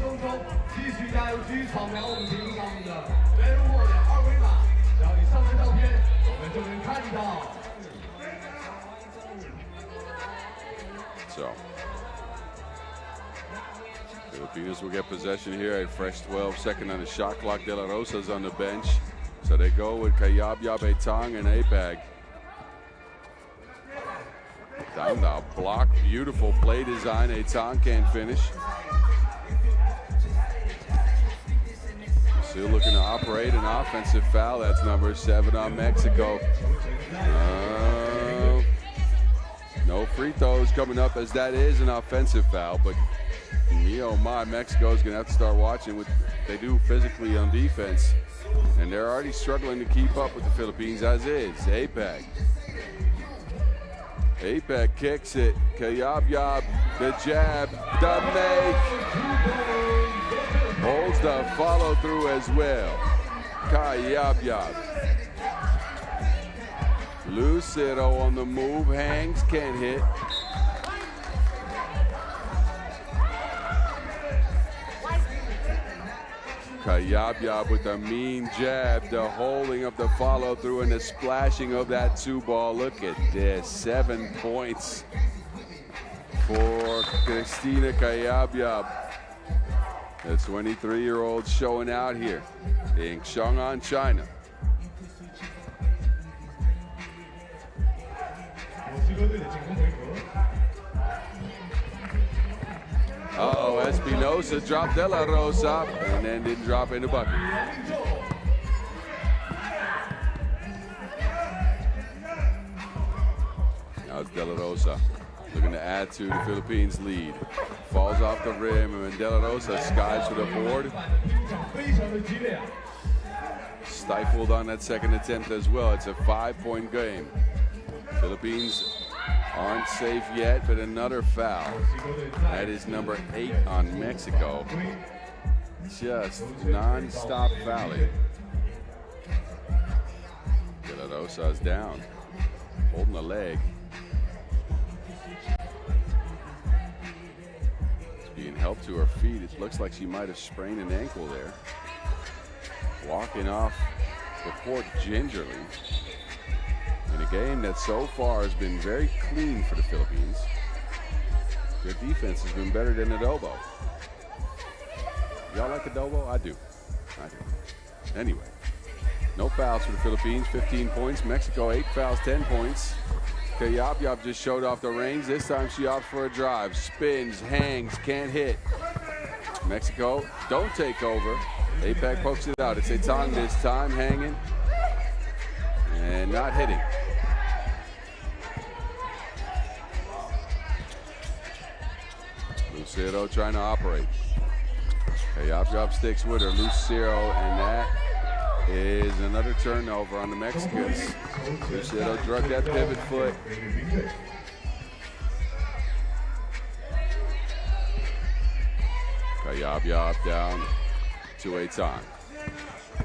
So Filipinos will get possession here. A fresh 12, second on the shot clock. De La Rosa's on the bench. So they go with Qayabyab, A Tong, and APEG. Down the block, beautiful play design. A Tong can't finish. Still looking to operate an offensive foul. That's number 7 on Mexico. No free throws coming up, as that is an offensive foul, but oh my, Mexico's gonna have to start watching what they do physically on defense. And they're already struggling to keep up with the Philippines as is. APEC. APEC kicks it. Kayabyab, the jab, the make. Holds the follow through as well. Kayabyab. Lucero on the move, hangs, can't hit. Kayabyab with a mean jab, the holding of the follow through and the splashing of that 2-ball. Look at this, 7 points for Cristina Kayabyab. The 23-year-old showing out here in Chang'an, China. Uh-oh, Espinosa dropped De La Rosa and then didn't drop in the bucket. Now it's De La Rosa looking to add to the Philippines' lead. Falls off the rim and De La Rosa skies for the board. Stifled on that second attempt as well. It's a 5-point game. Philippines aren't safe yet, but another foul. That is number 8 on Mexico. Just non-stop fouling. De La Rosa's down, holding the leg. She's being helped to her feet. It looks like she might have sprained an ankle there. Walking off the court gingerly. In a game that so far has been very clean for the Philippines. Their defense has been better than Adobo. Y'all like Adobo? I do. Anyway, no fouls for the Philippines, 15 points. Mexico, 8 fouls, 10 points. Kayabyab just showed off the range. This time she opts for a drive. Spins, hangs, can't hit. Mexico, don't take over. APEC pokes it out. It's Etang this time, hanging and not hitting. Lucero trying to operate. Kayabyab sticks with her. Lucero, and that is another turnover on the Mexicans. Lucero drug that pivot foot. Kayabyab down to Etang.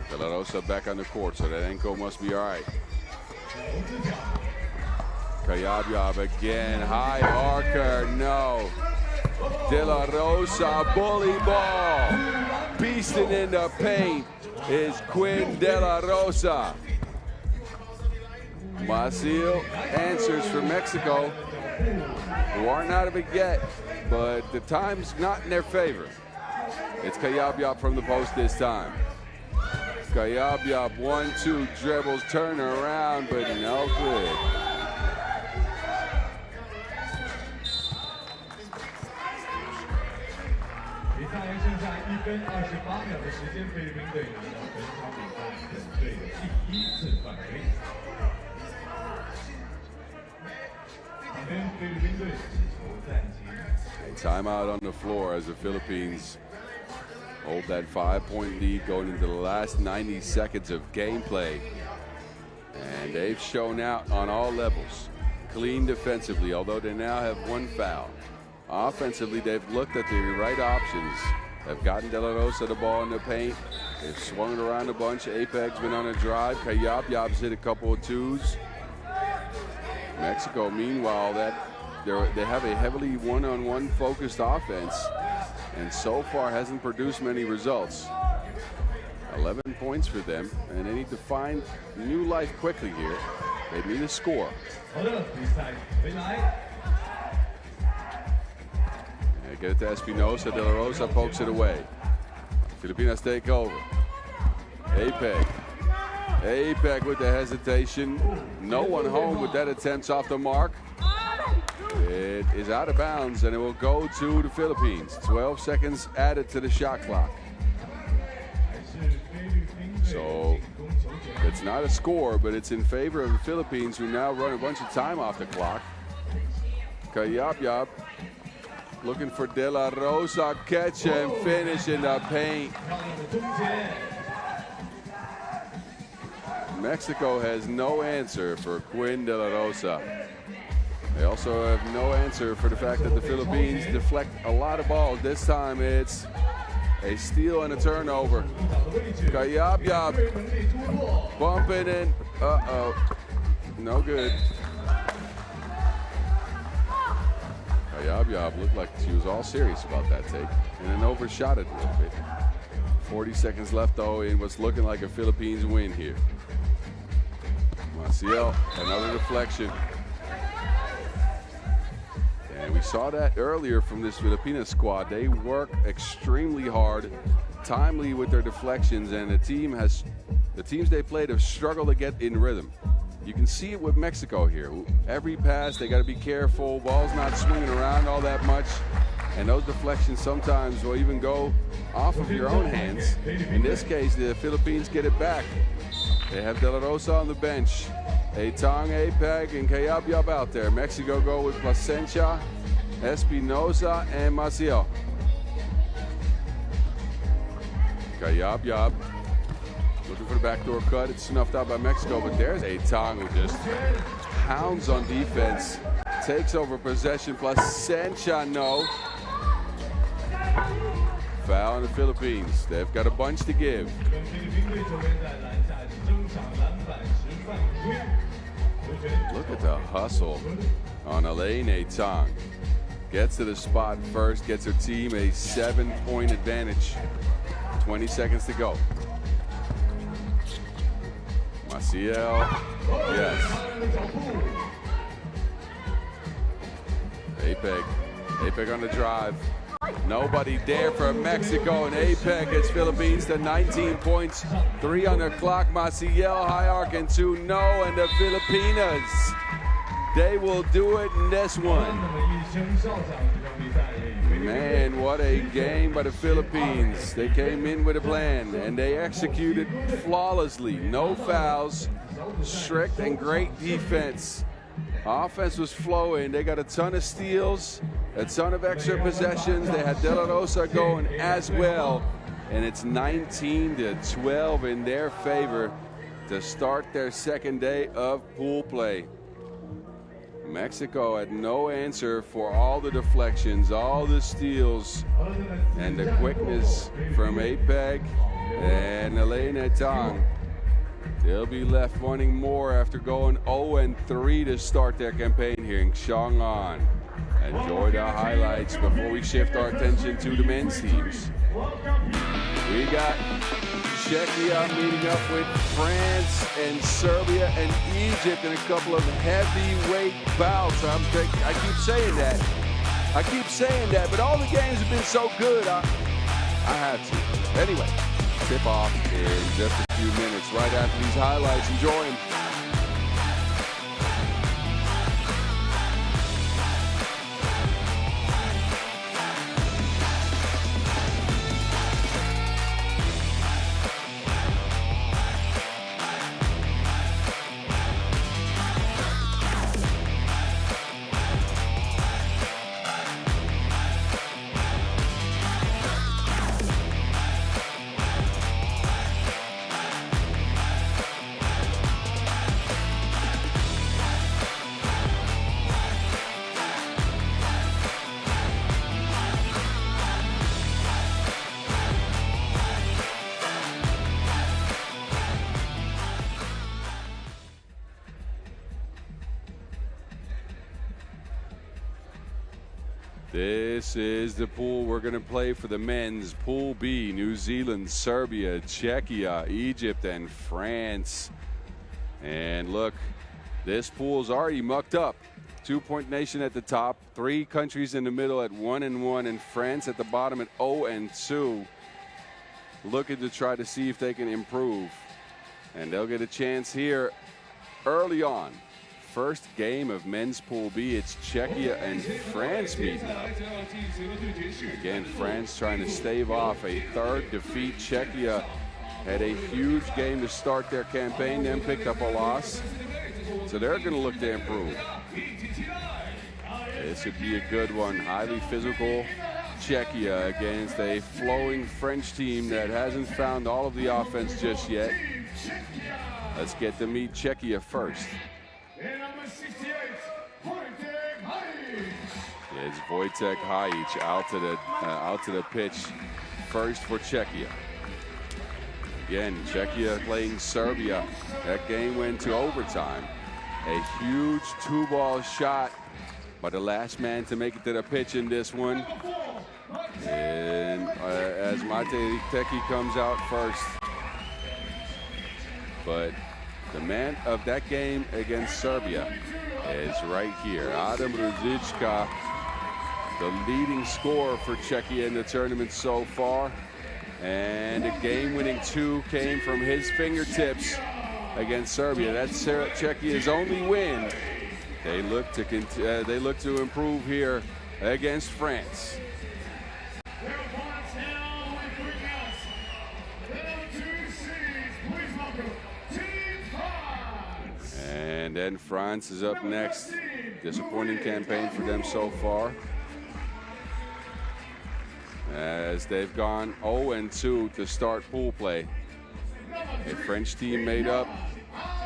De La Rosa back on the court, so that ankle must be all right. Kayabyab again, high archer, no. De La Rosa, bully ball. Beasting in the paint is Quinn De La Rosa. Maciel answers for Mexico, who aren't out of it yet, but the time's not in their favor. It's Kayabyab from the post this time. Kayabyab 1-2 dribbles, turn around, but no good. Timeout on the floor as the Philippines hold that 5-point lead going into the last 90 seconds of gameplay. And they've shown out on all levels. Clean defensively, although they now have 1 foul. Offensively, they've looked at the right options. They've gotten De La Rosa the ball in the paint. They've swung it around a bunch. APEC's been on a drive. Kayabyab's hit a couple of 2s. Mexico, meanwhile, they have a heavily one-on-one focused offense, and so far hasn't produced many results. 11 points for them, and they need to find new life quickly here. They need a score. Get it to Espinosa. De La Rosa pokes it away. Filipinas take over. APEC with the hesitation. No one home with that attempt off the mark. It is out of bounds, and it will go to the Philippines. 12 seconds added to the shot clock. So it's not a score, but it's in favor of the Philippines, who now run a bunch of time off the clock. Qatar looking for De La Rosa, catch and finish in the paint. Mexico has no answer for Quinn De La Rosa. They also have no answer for the fact that the Philippines deflect a lot of balls. This time it's a steal and a turnover. Qatar bumping in. No good. Qatar looked like she was all serious about that take and then overshot it a little bit. 40 seconds left though in what's looking like a Philippines win here. Maciel, another deflection. And we saw that earlier from this Filipina squad. They work extremely hard, timely with their deflections, and the teams they played have struggled to get in rhythm. You can see it with Mexico here. Every pass, they got to be careful. Ball's not swinging around all that much. And those deflections sometimes will even go off of your own hands. In this case, the Philippines get it back. They have De La Rosa on the bench. Atong, Apeg, and Qatar out there. Mexico go with Plasencia, Espinosa, and Maciel. Qatar looking for the backdoor cut. It's snuffed out by Mexico, but there's Atong who just pounds on defense. Takes over possession. Plasencia, no. Foul in the Philippines. They've got a bunch to give. Look at the hustle on Elaine Atong. Gets to the spot first, gets her team a 7-point advantage. 20 seconds to go. Maciel, yes. Apeg on the drive. Nobody there for Mexico, and Apeg gets Philippines to 19 points. 3 on the clock. Maciel, high arc, and 2 no, and the Filipinas, they will do it in this one. Man, what a game by the Philippines. They came in with a plan, and they executed flawlessly. No fouls, strict and great defense. Offense was flowing. They got a ton of steals, a ton of extra possessions. They had De La Rosa going as well. And it's 19-12 in their favor to start their second day of pool play. Mexico had no answer for all the deflections, all the steals, and the quickness from Apeg and Elaine Atong. They'll be left wanting more after going 0-3 to start their campaign here in Chang'an. Enjoy the highlights before we shift our attention to the men's teams. We got Czechia meeting up with France and Serbia and Egypt in a couple of heavyweight bouts. I keep saying that, but all the games have been so good, I have to. Anyway, tip off in just a few minutes right after these highlights. Enjoy them. This is the pool we're going to play for the men's. Pool B, New Zealand, Serbia, Czechia, Egypt, and France. And look, this pool is already mucked up. 2-point nation at the top, 3 countries in the middle at 1-1, and France at the bottom at 0-2. Looking to try to see if they can improve. And they'll get a chance here early on. First game of men's Pool B, it's Czechia and France meeting up. Again, France trying to stave off a 3rd defeat. Czechia had a huge game to start their campaign, then picked up a loss. So they're going to look to improve. This would be a good one. Highly physical Czechia against a flowing French team that hasn't found all of the offense just yet. Let's get to meet Czechia first. It's Wojtek Hajic out to the pitch first for Czechia. Again, Czechia playing Serbia. That game went to overtime. A huge 2-ball shot by the last man to make it to the pitch in this one. And as Mate Teki comes out first. But the man of that game against Serbia is right here. Adam Ružička, the leading scorer for Czechia in the tournament so far. And a game-winning 2 came from his fingertips against Serbia. That's Czechia's only win. They look to improve here against France. And then France is up next. Disappointing campaign for them so far, as they've gone 0-2 to start pool play. A French team made up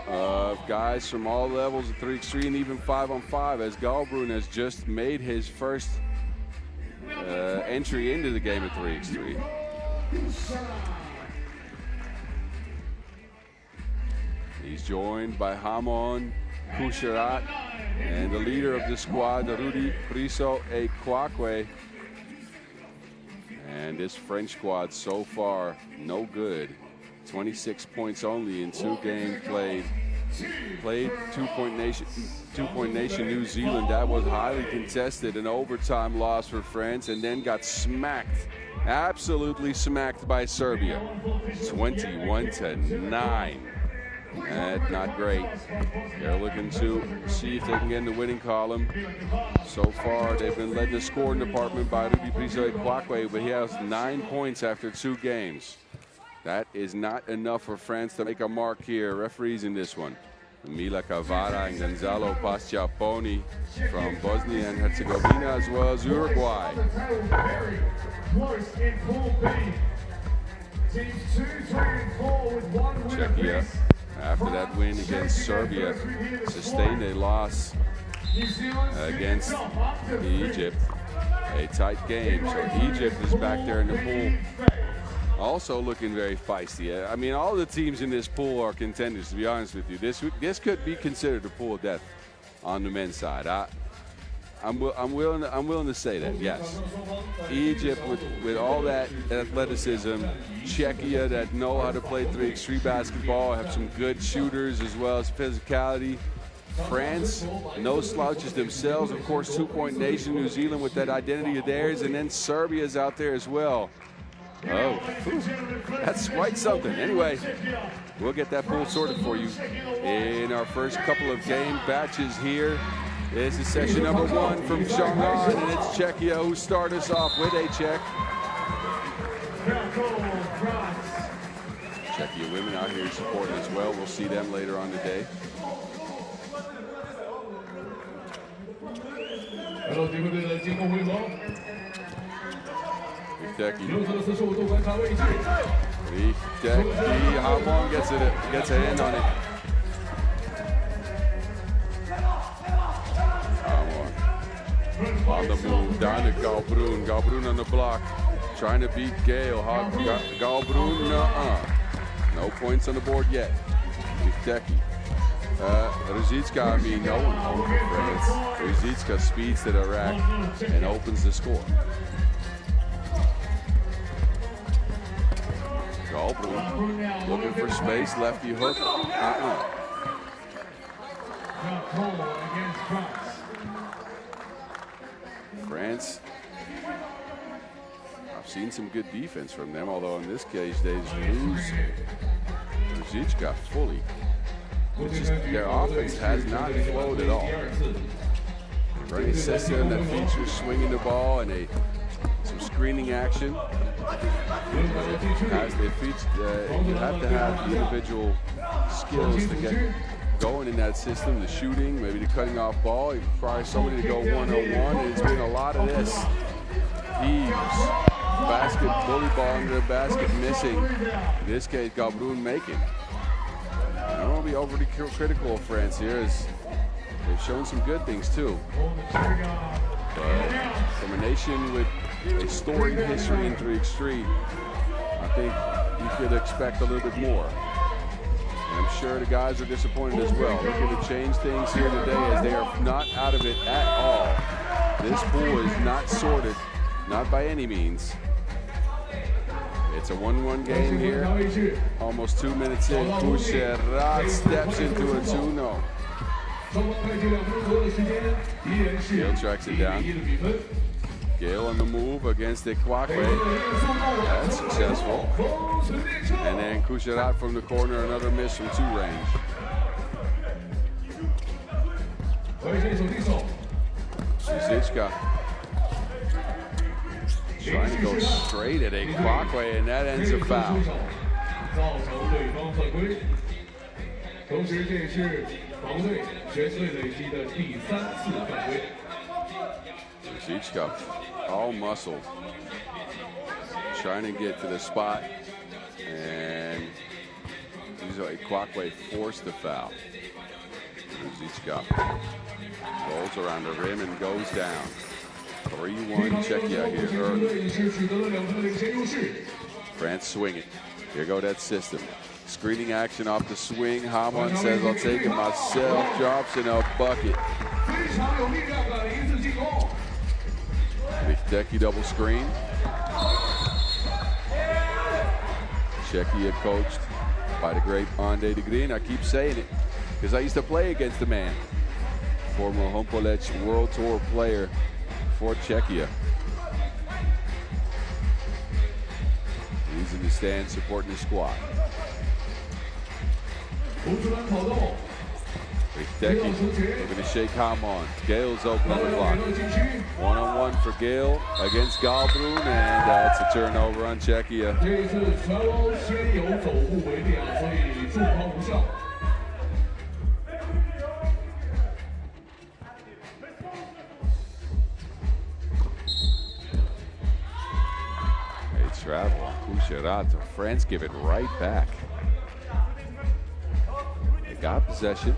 of guys from all levels of 3x3 and even 5-on-5, as Galbrun has just made his first entry into the game of 3x3. He's joined by Hamon Kusharat and the leader of the squad, Rudi Priso Ekwakwe. And this French squad so far, no good. 26 points only in 2 games played. Played two-point nation New Zealand. That was highly contested, an overtime loss for France, and then got smacked, absolutely smacked by Serbia, 21-9. That's not great. They're looking to see if they can get in the winning column. So far, they've been led in the scoring department by Rudi Priso Ekwakwe, but he has 9 points after 2 games. That is not enough for France to make a mark here. Referees in this one: Mila Kavara and Gonzalo Pasciaponi from Bosnia and Herzegovina, as well as Uruguay. Czechia, after that win against Serbia, sustained a loss against Egypt. A tight game. So Egypt is back there in the pool, also looking very feisty. I mean, all the teams in this pool are contenders, to be honest with you. This could be considered a pool of death on the men's side. I'm willing to say that, yes. Egypt with all that athleticism, Czechia that know how to play 3x3 basketball, have some good shooters as well as physicality. France, no slouches themselves, of course, 2-point nation, New Zealand with that identity of theirs, and then Serbia's out there as well. Oh, that's quite something. Anyway, we'll get that pool sorted for you in our first couple of game batches here. This is session number 1 from Chang'an, and it's Czechia who start us off with a check. Czechia women out here supporting as well. We'll see them later on today. Hamon gets a hand on it. On the move, down to Galbrun. Galbrun on the block, trying to beat Gale. Galbrun, no points on the board yet. Ružička, I mean, no one home for France. Ružička speeds to the rack and opens the score. Galbrun looking for space, lefty hook. France, I've seen some good defense from them, although in this case they lose Ružička fully. Their offense has not flowed at all. Running system that features swinging the ball and some screening action. You have to have the individual skills to going in that system, the shooting, maybe the cutting off ball. It requires somebody to go one-on-one. It's been a lot of this. Heaves, basket, bully ball under the basket, missing. In this case, Galbrun making. I don't want to be overly critical of France here, as they've shown some good things too. But from a nation with a storied history in 3x3, I think you could expect a little bit more. And I'm sure the guys are disappointed as well. Looking to change things here today, as they are not out of it at all. This pool is not sorted, not by any means. It's a 1-1 game here. Almost 2 minutes in. Kucherat steps into a 2-0. Gale tracks it down. Gale on the move against Ikwakwe. That's successful. And then Kucherat from the corner, another miss from 2 range. Zichka trying to go straight at Ikwakwe, and that ends a foul. Zichka, all muscle, trying to get to the spot, and Ikwakwe forced the foul. Zichka rolls around the rim and goes down. 3-1 Czechia here early. France swing it. Here go that system. Screening action off the swing. Hamon says, I'll take it myself. Drops in a bucket. Vikteki double screen. Czechia coached by the great Ande de Green. I keep saying it because I used to play against the man. Former Hompolec World Tour player for Czechia. He's in the stand supporting the squad. Vikteki looking to shake Hamon. Gale's open on the block. 1-on-1 for Gale against Galbrun, and that's a turnover on Czechia. Travel. Kucherat. France give it right back. They got possession,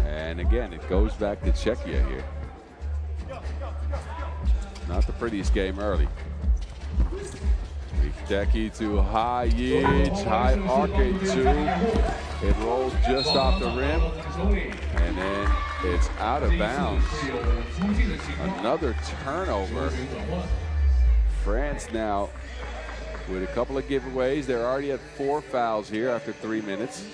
and again, it goes back to Czechia here. Not the prettiest game early. Vikteki to Hajic, high arcade 2. It rolls just off the rim, and then it's out of bounds. Another turnover. France now with a couple of giveaways. They're already at 4 fouls here after 3 minutes.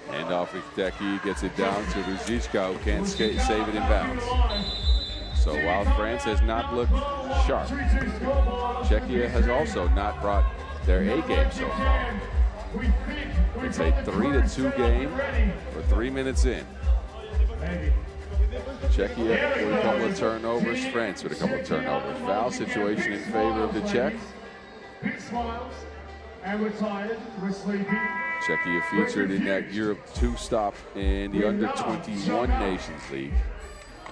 And off Vikteki gets it down to Ruzichka, who can't save it in bounds. So while France has not looked sharp, Czechia has also not brought their A game so far. It's a 3-2 game. We're 3 minutes in. Czechia with a couple of turnovers, France with a couple of turnovers. Foul situation in favor of the Czech. Czechia featured in that Europe 2 stop in the Under-21 Nations League.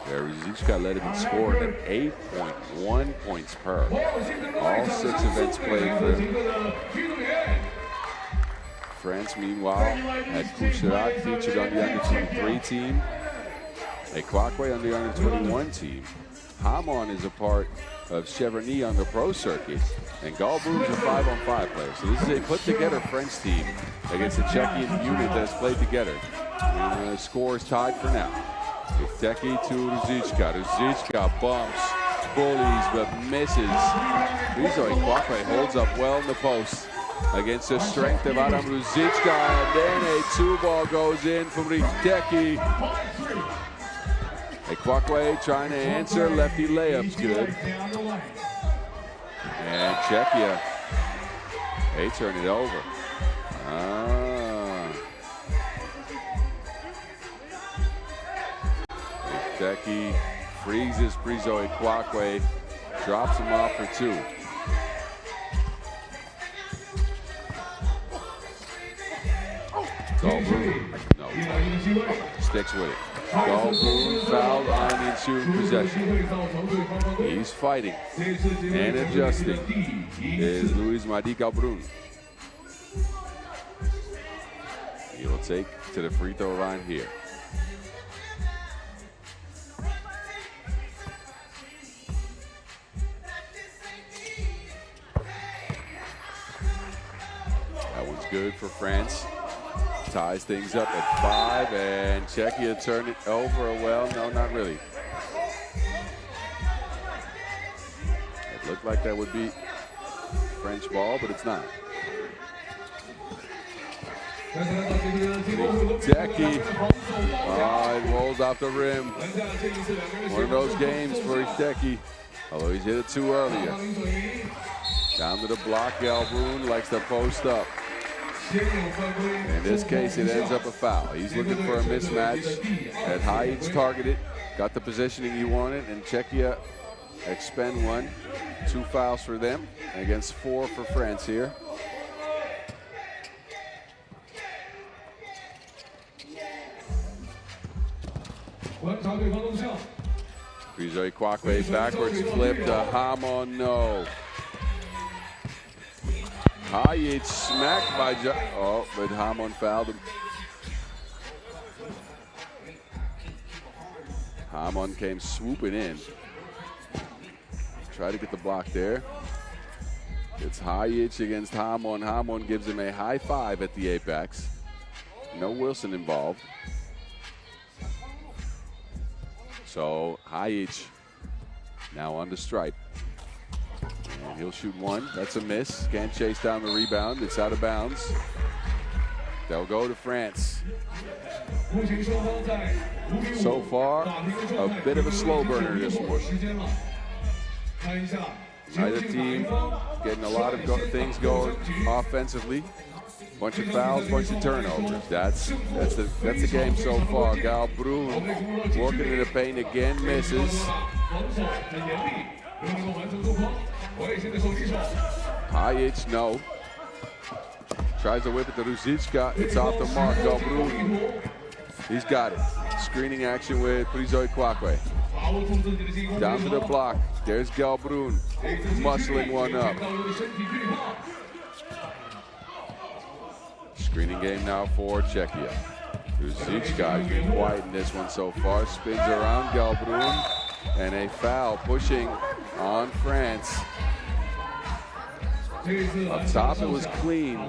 There, Zichka led him in scoring at 8.1 points per. All 6 events played for France, meanwhile, had Kucherat featured on the Under-23 team. Ikwakwe on the Under-21 team. Hamon is a part of Cheverny on the pro circuit. And Galbrun's a 5-on-5 player. So this is a put-together French team against a Czechian unit that's played together. And the score is tied for now. Vikteki to Ruzichka. Ruzichka bumps, bullies, but misses. Rizo Ikwakwe holds up well in the post against the strength of Adam Ruzichka. And then a 2-ball goes in from Vikteki. Ikwakwe trying to answer, lefty layup's good. And Czechia, they turn it over. Vikteki freezes Brizo Ikwakwe, drops him off for 2. Galbroon, no, sticks with it. Galbroon fouled on the ensuing possession. He's fighting and adjusting. Is Luis Madi Galbroon. He will take to the free throw line here. That one's good for France. Ties things up at 5, and Czechia turned it over. Well, no, not really. It looked like that would be French ball, but it's not. Hideki. Oh, it rolls off the rim. One of those games for Hideki. Although he's hit it too earlier. Down to the block, Galbroon likes to post up. In this case, it ends up a foul. He's looking for a mismatch. At Haic targeted, got the positioning he wanted, and Czechia expend one. 2 fouls for them against 4 for France here. Frizoy Kwakwe backwards flip to Hamon, no. Haic smacked by but Hamon fouled him. Hamon came swooping in. Try to get the block there. It's Haic against Hamon. Hamon gives him a high 5 at the apex. No Wilson involved. So Haic now on the stripe. And he'll shoot one. That's a miss. Can't chase down the rebound. It's out of bounds. They'll go to France. So far, a bit of a slow burner this one. Either team getting a lot of things going offensively. Bunch of fouls, bunch of turnovers. That's the game so far. Galbroon working in the paint again, misses. Haic, no. Tries to whip it to Ruzicka. It's off the mark. Galbroon, he's got it. Screening action with Frizoy Kwakwe. Down to the block. There's Galbroon, muscling one up. Screening game now for Czechia. Ruzicka has been quiet in this one so far. Spins around Galbroon, and a foul pushing on France. Up top, it was clean,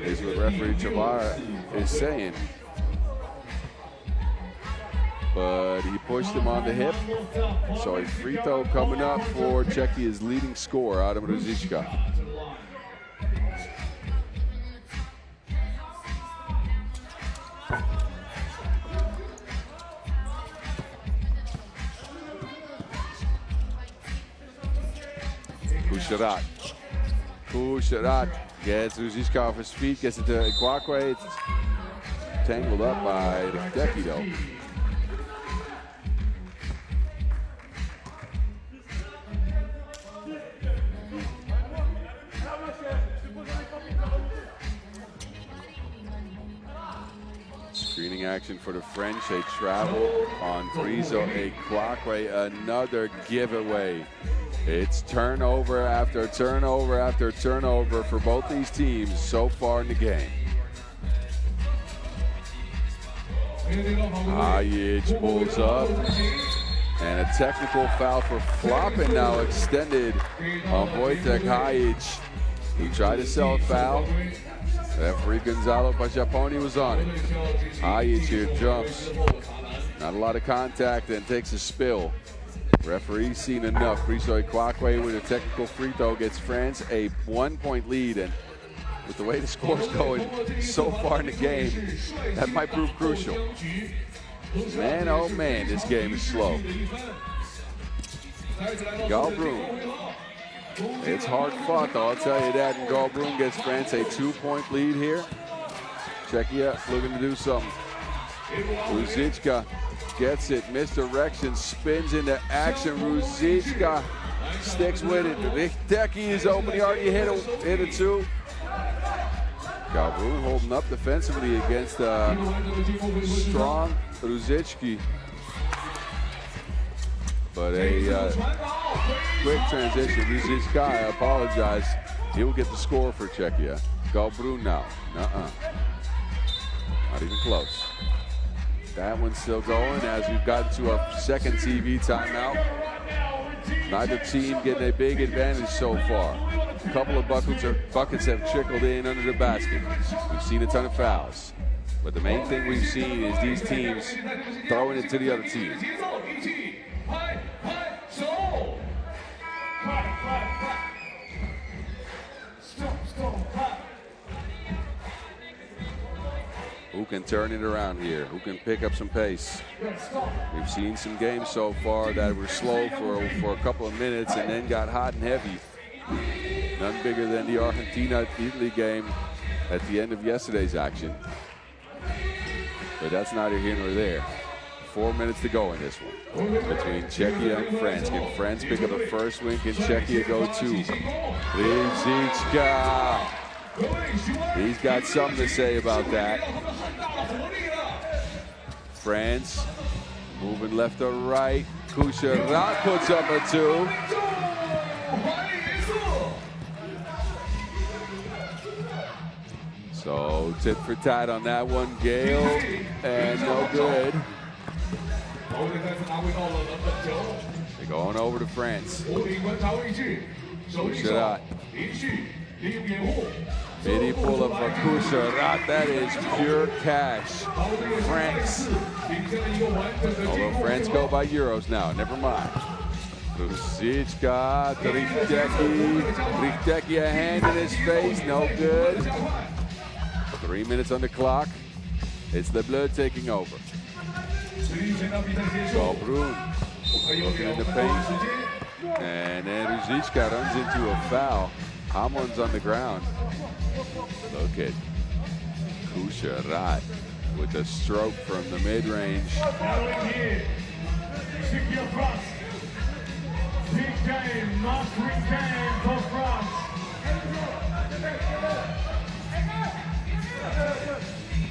is what referee Chavar is saying. But he pushed him on the hip. So a free throw coming up for Czechia's leading scorer, Adam Ruzicka. Kusharat gets Ruzicka off his feet, gets it to Kwakwe. It's tangled up by Hideki though. Screening action for the French. They travel on Frizoy Kwakwe. Another giveaway. It's turnover after turnover after turnover for both these teams so far in the game. Haic pulls up, and a technical foul for flopping now extended on Wojtek Haic. He tried to sell a foul. Referee Gonzalo Pachaponi was on it. Haic here jumps. Not a lot of contact and takes a spill. Referee's seen enough. Frizoy Kwakwe with a technical free throw gets France a 1-point lead, and with the way the score's going so far in the game, that might prove crucial. Man, oh man, this game is slow. Galbroon. It's hard fought though, I'll tell you that, and Galbroon gets France a 2-point lead here. Czechia looking to do something. Ruzicka gets it, misdirection, spins into action. Ruzicka sticks with it. Hideki is open, he already hit it too. Galbrun holding up defensively against strong Ruzicki. But a quick transition. Ruzicka, I apologize. He will get the score for Czechia. Galbrun now. Not even close. That one's still going as we've gotten to our second TV timeout. Neither team getting a big advantage so far. A couple of buckets have trickled in under the basket. We've seen a ton of fouls. But the main thing we've seen is these teams throwing it to the other team. Who can turn it around here? Who can pick up some pace? We've seen some games so far that were slow for a couple of minutes and then got hot and heavy. None bigger than the Argentina-Italy game at the end of yesterday's action. But that's neither here nor there. 4 minutes to go in this one between Czechia and France. Can France pick up the first win? Can Czechia go two? Ruzicka. He's got something to say about that. France moving left or right. Kucherat puts up a two. So tit for tat on that one, Gale, and no good. They're going over to France. Kucherat. Midi pull up for Kucherat. That is pure cash. France. Although France go by euros now, never mind. Ruzicka, Richteki, a hand in his face, no good. 3 minutes on the clock. It's the Bleu taking over. Galbrun looking in the paint. And then Ruzicka runs into a foul. Hamon's on the ground. Look at Kucherat with a stroke from the mid-range.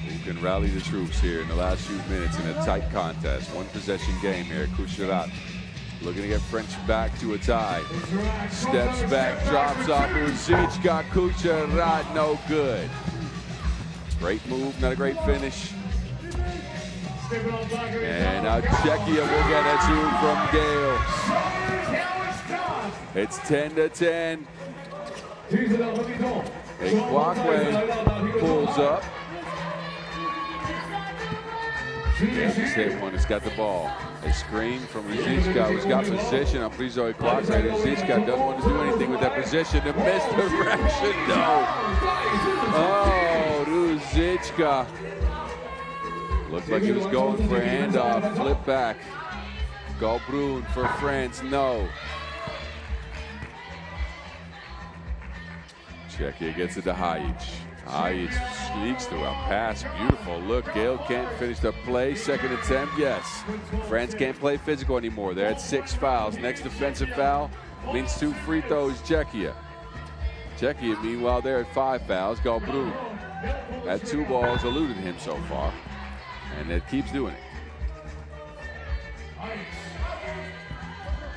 Who can rally the troops here in the last few minutes in a tight contest? One possession game here. Kucherat looking to get French back to a tie. Steps back, drops off Ruzicka. Kucherat, no good. Great move, not a great finish. And now Czechia will get a two from Gale. It's 10-10. Kwakwe pulls up. Yeah, just hit one, it's got the ball. A screen from Ruzicka, who's got position on Prizo Kwakwe. Ruzicka doesn't want to do anything with that position. The misdirection, no. Oh, Ruzicka. Looked like he was going for a handoff, flip back. Galbrun for France, no. Czechia gets it to Hajic. Hajic sneaks through a pass, beautiful look. Gale can't finish the play, second attempt, yes. France can't play physical anymore. They're at 6 fouls. Next defensive foul means 2 free throws, Czechia. Czechia, meanwhile, they're at 5 fouls. Galbrun had 2 balls, eluded him so far. And it keeps doing it.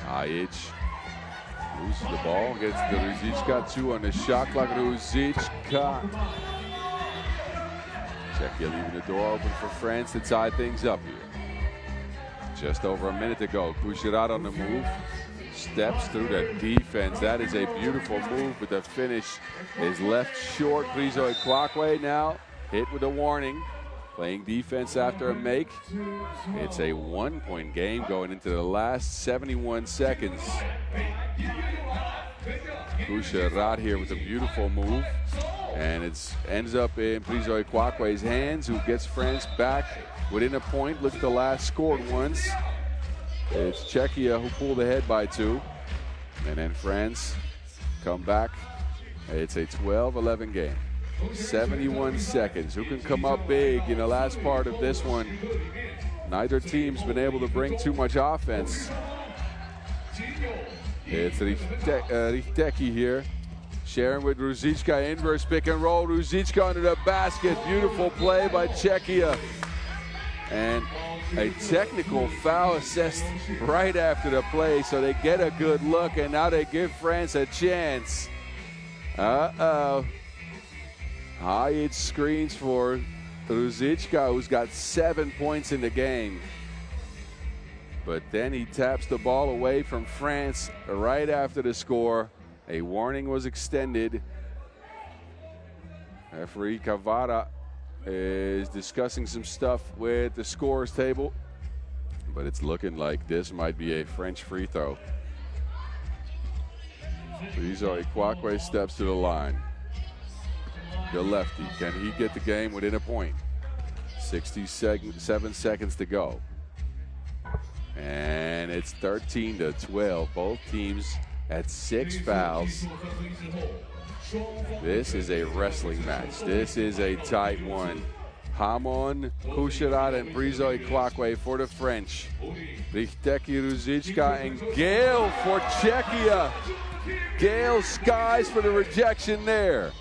Hajic loses the ball, gets the Ruzicka 2 on the shot clock. Ruzicka. Czechia leaving the door open for France to tie things up here. Just over a minute to go. Kucherat on the move. Steps through the defense. That is a beautiful move, but the finish is left short. Prizo Kwakwe now hit with a warning. Playing defense after a make. It's a 1-point game going into the last 71 seconds. Kucherat here with a beautiful move. And it ends up in Prizo Kwakwe's hands, who gets France back within a point. Look at the last scored ones. It's Czechia who pulled ahead by 2. And then France come back. It's a 12-11 game. 71 seconds. Who can come up big in the last part of this one? Neither team's been able to bring too much offense. It's Richteki here. Sharing with Ruzicka, inverse pick and roll. Ruzicka under the basket. Beautiful play by Czechia. And a technical foul assessed right after the play, so they get a good look, and now they give France a chance. Uh-oh. Hayek screens for Ruzicka, who's got 7 points in the game. But then he taps the ball away from France right after the score. A warning was extended. Referee Cavada is discussing some stuff with the scorer's table, but it's looking like this might be a French free throw. Brizo Ikwakwe steps to the line. The lefty, can he get the game within a point? 67 seconds to go. And it's 13-12. Both teams at 6 fouls. This is a wrestling match. This is a tight one. Hamon, Kusharat, and Brizo Ikwakwe for the French. Richteki, Ruzicka, and Gale for Czechia. Gale skies for the rejection there.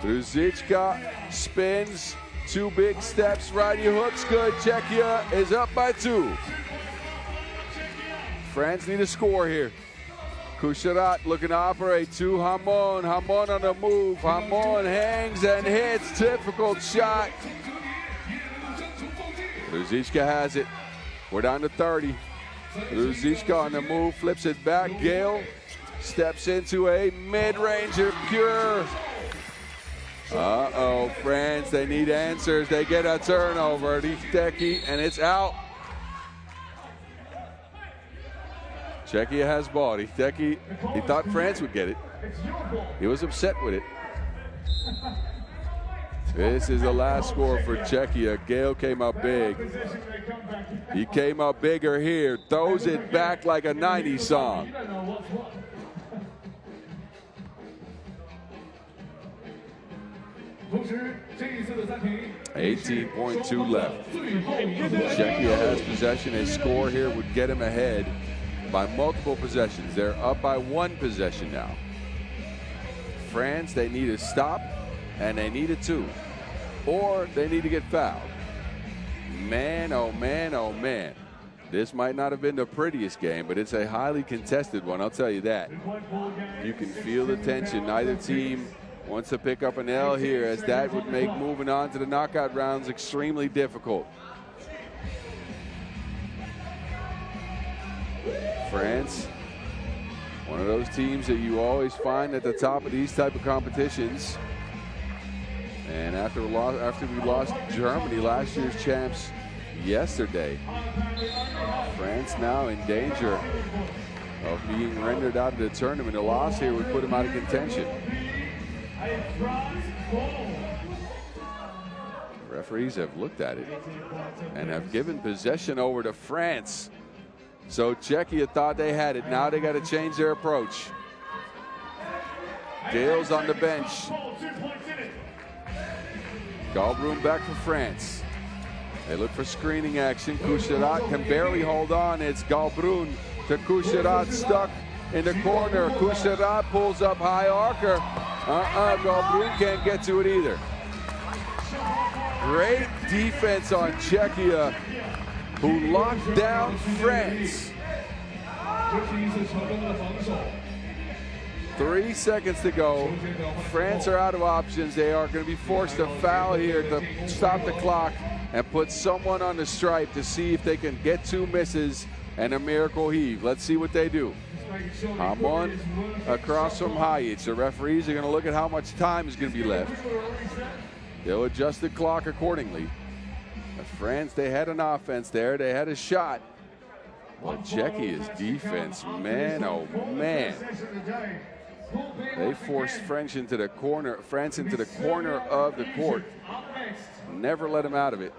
Ruzicka spins, 2 big steps, righty hook's good. Czechia is up by 2. France need a score here. Kusharat looking to operate to Hamon. Hamon on the move. Hamon hangs and hits. Difficult shot. Ruzicka has it. We're down to 30. Ruzicka on the move. Flips it back. Gale steps into a mid-ranger. Pure. Uh-oh, France. They need answers. They get a turnover. Richteki, and it's out. Czechia has ball. Richteki, he thought France would get it. He was upset with it. This is the last score for Czechia. Gale came up big. He came up bigger here. Throws it back like a 90s song. .2 left. Czechia has possession. A score here would get him ahead by multiple possessions. They're up by 1 possession now. France, they need a stop, and they need a 2. Or they need to get fouled. Man, oh man, oh man. This might not have been the prettiest game, but it's a highly contested one, I'll tell you that. You can feel the tension. Neither team wants to pick up an L here, as that would make moving on to the knockout rounds extremely difficult. France, one of those teams that you always find at the top of these type of competitions. And after we lost Germany, last year's champs, yesterday, France now in danger of being rendered out of the tournament. A loss here would put them out of contention. Referees have looked at it and have given possession over to France. So Czechia thought they had it. Now they got to change their approach. Gale's on the bench. Galbrun back for France. They look for screening action. Kusharat can barely hold on. It's Galbrun to Kusharat, stuck in the corner. Kusharat pulls up high archer. Galbrun can't get to it either. Great defense on Czechia, who locked down France. 3 seconds to go. France are out of options. They are going to be forced to foul here to stop the clock and put someone on the stripe to see if they can get 2 misses and a miracle heave. Let's see what they do. Hamon across from Hayek. The referees are going to look at how much time is going to be left. They'll adjust the clock accordingly. France, they had an offense there. They had a shot. But Czechia's defense, man, oh man. They forced France into the corner of the court. Never let them out of it.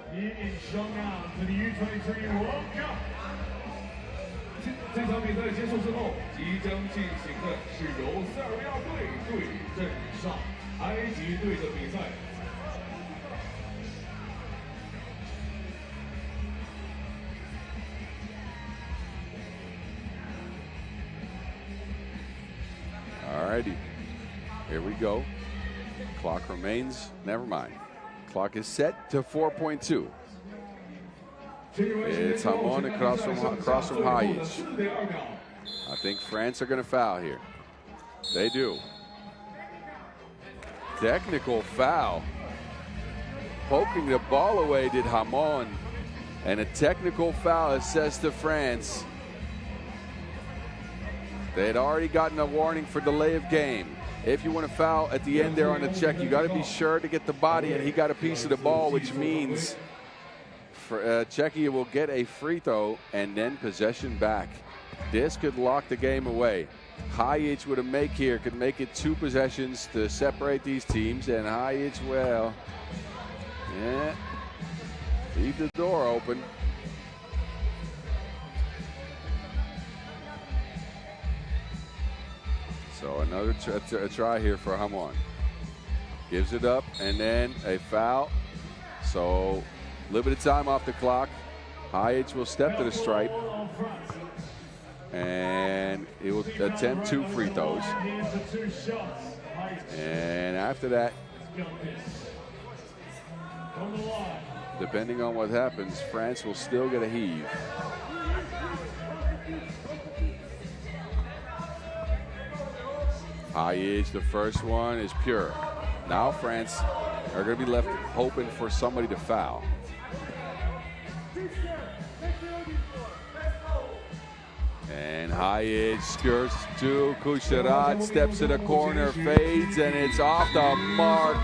这场比赛结束之后，即将进行的是由塞尔维亚队对阵上埃及队的比赛。 All Alrighty, here we go. Clock remains, never mind. Clock is set to 4.2. It's Hamon across from Hajic. I think France are going to foul here. They do. Technical foul. Poking the ball away did Hamon. And a technical foul assessed to France. They had already gotten a warning for delay of game. If you want to foul at the end there on the check, you got to be sure to get the body, and he got a piece of the ball, which means Czechia will get a free throw and then possession back. This could lock the game away. Hajic with a make here could make it 2 possessions to separate these teams, and Hajic, well, yeah, leave the door open. So another try here for Hamon. Gives it up, and then a foul. So a little bit of time off the clock. Hajic will step to the stripe, and he will attempt 2 free throws. And after that, depending on what happens, France will still get a heave. Hajic, the first one is pure. Now France are going to be left hoping for somebody to foul. And Hajic skirts to Kucherat, steps to the corner, fades, and it's off the mark.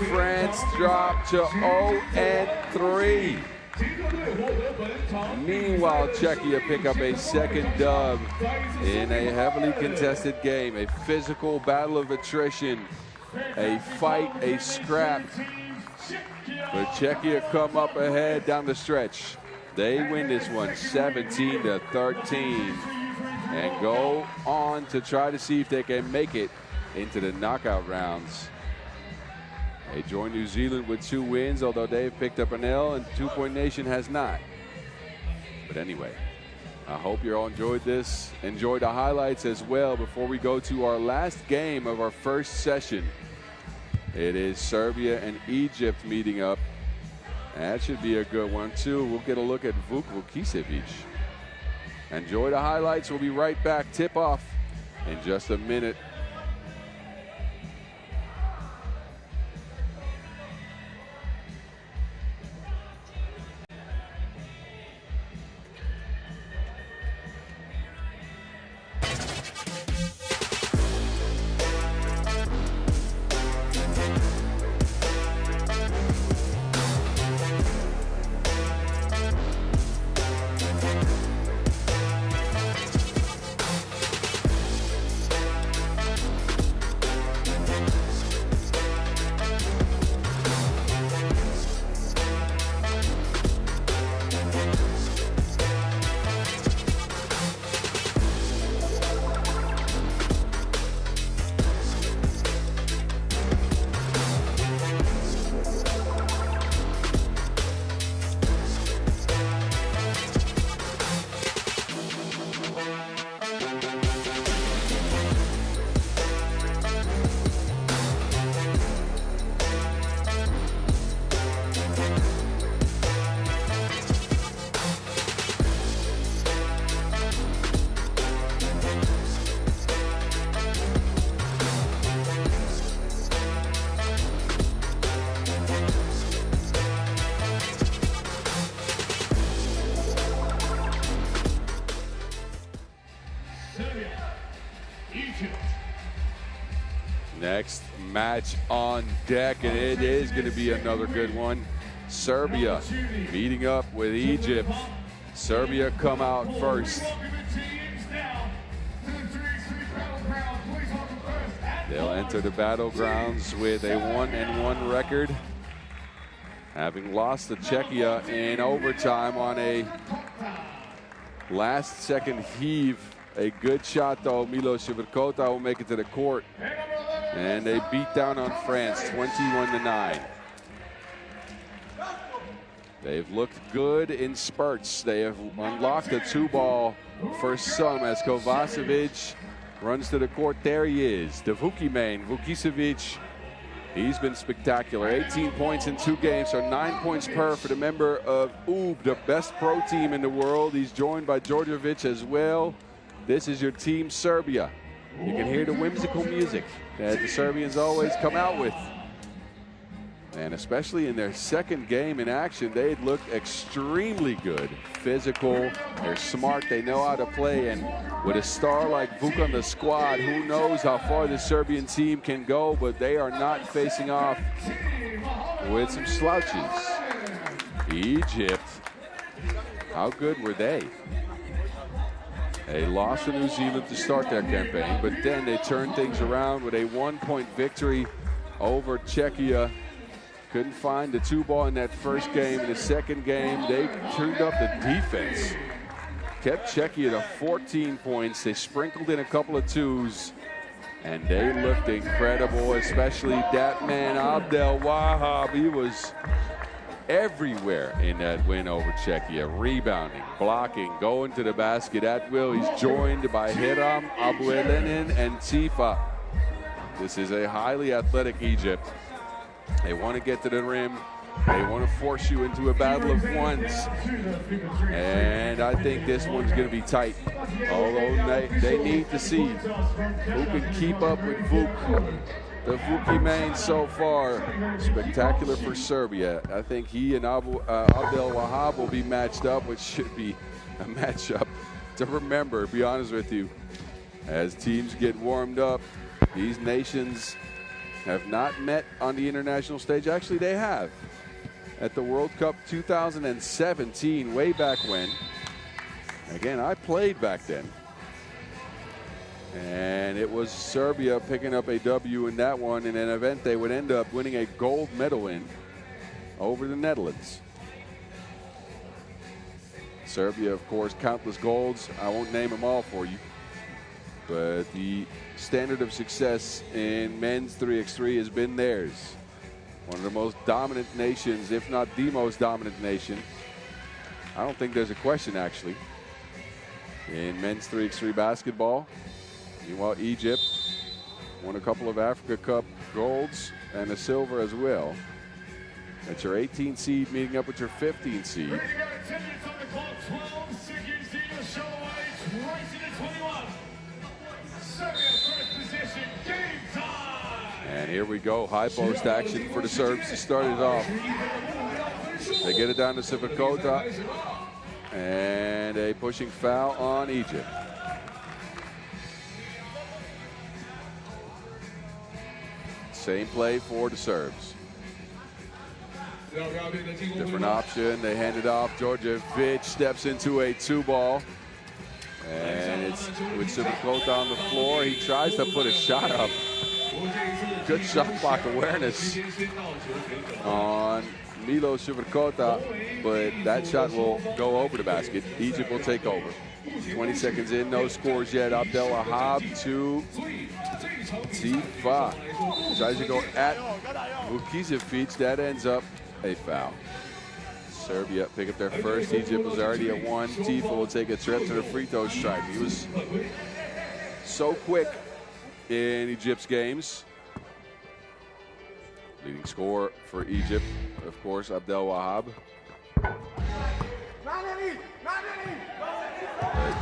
France drop to 0-3. Meanwhile, Czechia pick up a second dub in a heavily contested game, a physical battle of attrition, a fight, a scrap. But Czechia come up ahead down the stretch. They win this one 17-13 and go on to try to see if they can make it into the knockout rounds. They join New Zealand with 2 wins, although they've picked up an L, and 2 Point Nation has not. But anyway, I hope you all enjoyed this. Enjoy the highlights as well before we go to our last game of our first session. It is Serbia and Egypt meeting up. That should be a good one, too. We'll get a look at Vuk Vukicevic. Enjoy the highlights. We'll be right back. Tip off in just a minute. Next match on deck, and it is going to be another good one. Serbia meeting up with Egypt. Serbia come out first. They'll enter the battlegrounds with a 1-1 record, having lost to Czechia in overtime on a last-second heave. A good shot, though. Milos Šivrkota will make it to the court. And they beat down on France 21-9. They've looked good in spurts. They have unlocked a 2-ball for some, as Kovacevic runs to the court. There he is, the Vuki main, Vukicevic. He's been spectacular. 18 points in 2 games, so 9 points per for the member of UB, the best pro team in the world. He's joined by Djordjevic as well. This is your team, Serbia. You can hear the whimsical music that the Serbians always come out with. And especially in their second game in action, they looked extremely good. Physical, they're smart, they know how to play. And with a star like Vuk on the squad, who knows how far the Serbian team can go, but they are not facing off with some slouches. Egypt, how good were they? They lost to New Zealand to start their campaign, but then they turned things around with a 1-point victory over Czechia. Couldn't find the 2-ball in that first game. In the second game, they turned up the defense. Kept Czechia to 14 points. They sprinkled in a couple of 2s, and they looked incredible, especially that man, Abdel Wahab. He was everywhere in that win over Czechia. Rebounding, blocking, going to the basket at will. He's joined by Hiram, Abuelenin, and Tifa. This is a highly athletic Egypt. They want to get to the rim. They want to force you into a battle of ones. And I think this one's going to be tight. Although they need to see who can keep up with Vuk. The Vuki main so far, spectacular for Serbia. I think he and Abdel Wahab will be matched up, which should be a matchup to remember, to be honest with you. As teams get warmed up, these nations have not met on the international stage. Actually, they have. At the World Cup 2017, way back when. Again, I played back then. And it was Serbia picking up a W in that one, in an event they would end up winning a gold medal in over the Netherlands. Serbia, of course, countless golds. I won't name them all for you. But the standard of success in men's 3x3 has been theirs. One of the most dominant nations, if not the most dominant nation. I don't think there's a question, actually, in men's 3x3 basketball. Meanwhile, Egypt won a couple of Africa Cup golds and a silver as well. That's your 18 seed meeting up with your 15 seed. And here we go, high post action for the Serbs to start it off. They get it down to Sivakota, and a pushing foul on Egypt. Same play for the Serbs. Different option, they hand it off. Djordjevic steps into a 2-ball. And it's with Sivakota on the floor. He tries to put a shot up. Good shot clock awareness on Milo Sivakota, but that shot will go over the basket. Egypt will take over. 20 seconds in, no scores yet. Abdel Wahab to Tifa. Tries to go at Vukicevic. That ends up a foul. Serbia pick up their first. Egypt was already at 1. Tifa will take a trip to the free throw stripe. He was so quick in Egypt's games. Leading scorer for Egypt, of course, Abdel Wahab.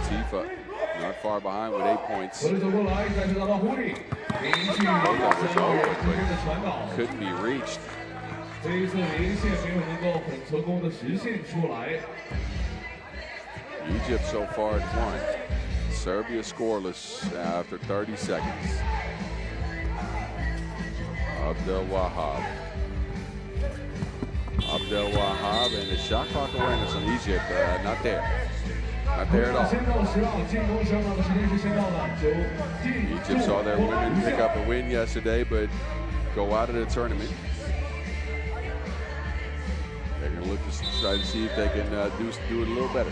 Tifa not far behind with 8 points. Couldn't be reached. Egypt so far at 1. Serbia scoreless after 30 seconds. Abdel Wahab. Abdel Wahab, and the shot clock awareness on Egypt, not there. Not there at all. Egypt saw their women pick up a win yesterday, but go out of the tournament. They're going to look to try to see if they can do it a little better.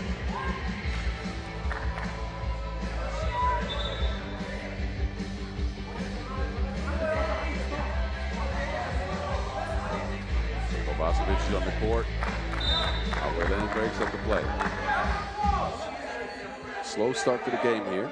Kovacevic is on the court. Then breaks up the play. Slow start to the game here.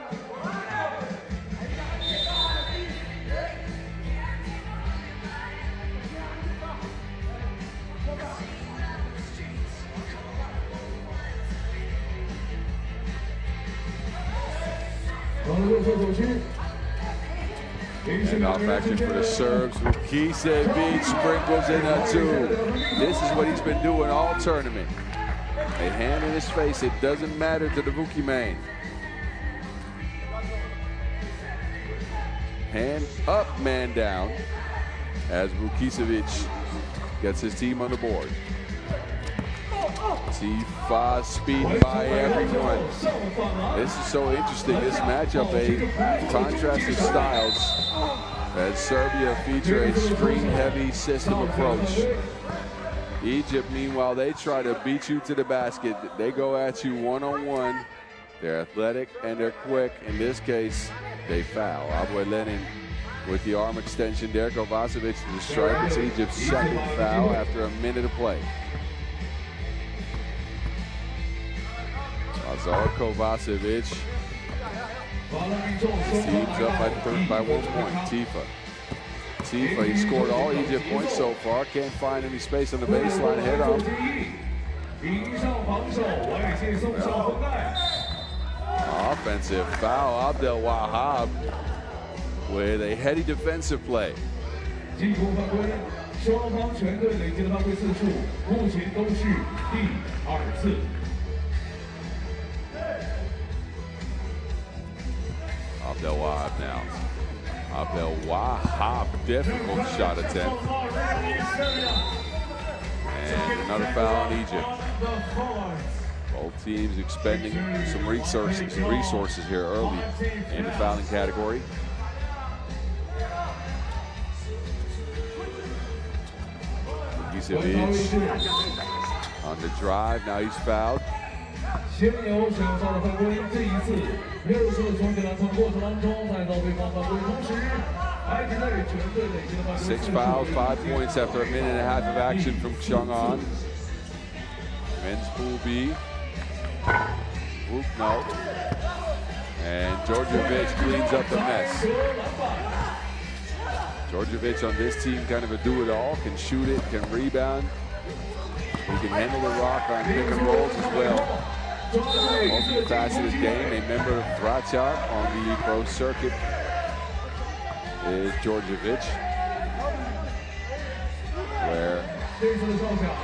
And off action for the Serbs. Vukicevic sprinkles in a two. This is what he's been doing all tournament. A hand in his face, it doesn't matter to the Vuki man. Hand up, man down, as Vukicevic gets his team on the board. Tifa speed by everyone. This is so interesting, this matchup, a contrast of styles as Serbia feature a screen-heavy system approach. Egypt, meanwhile, they try to beat you to the basket. They go at you one-on-one. They're athletic and they're quick. In this case, they foul. Aboy Lenin with the arm extension. Derek Kovacevic to the stripe. It's Egypt's second foul after a minute of play. Azar Kovacevic teams up by 1 point. Tifa, he scored all Egypt points so far. Can't find any space on the baseline. Head up. Offensive foul. Abdel Wahab with a heady defensive play. Abdel Wahab now. Abdel Wahab, difficult shot attempt. And another foul on Egypt. Both teams expending some resources here early in the fouling category. Vukicevic on the drive, now he's fouled. 先由选手的犯规，这一次6次从这两场过程当中，在遭对方犯规同时，埃及队全队累计的犯规次数。 6 fouls, 5 points after a minute and a half of action from Chang'an. Men's Pool B. No. And Djordjevic cleans up the mess. Djordjevic on this team, kind of a do-it-all, can shoot it, can rebound. He can handle the rock on pick and rolls as well. Multifaceted game. A member of Vraća on the pro circuit is Djordjevic, where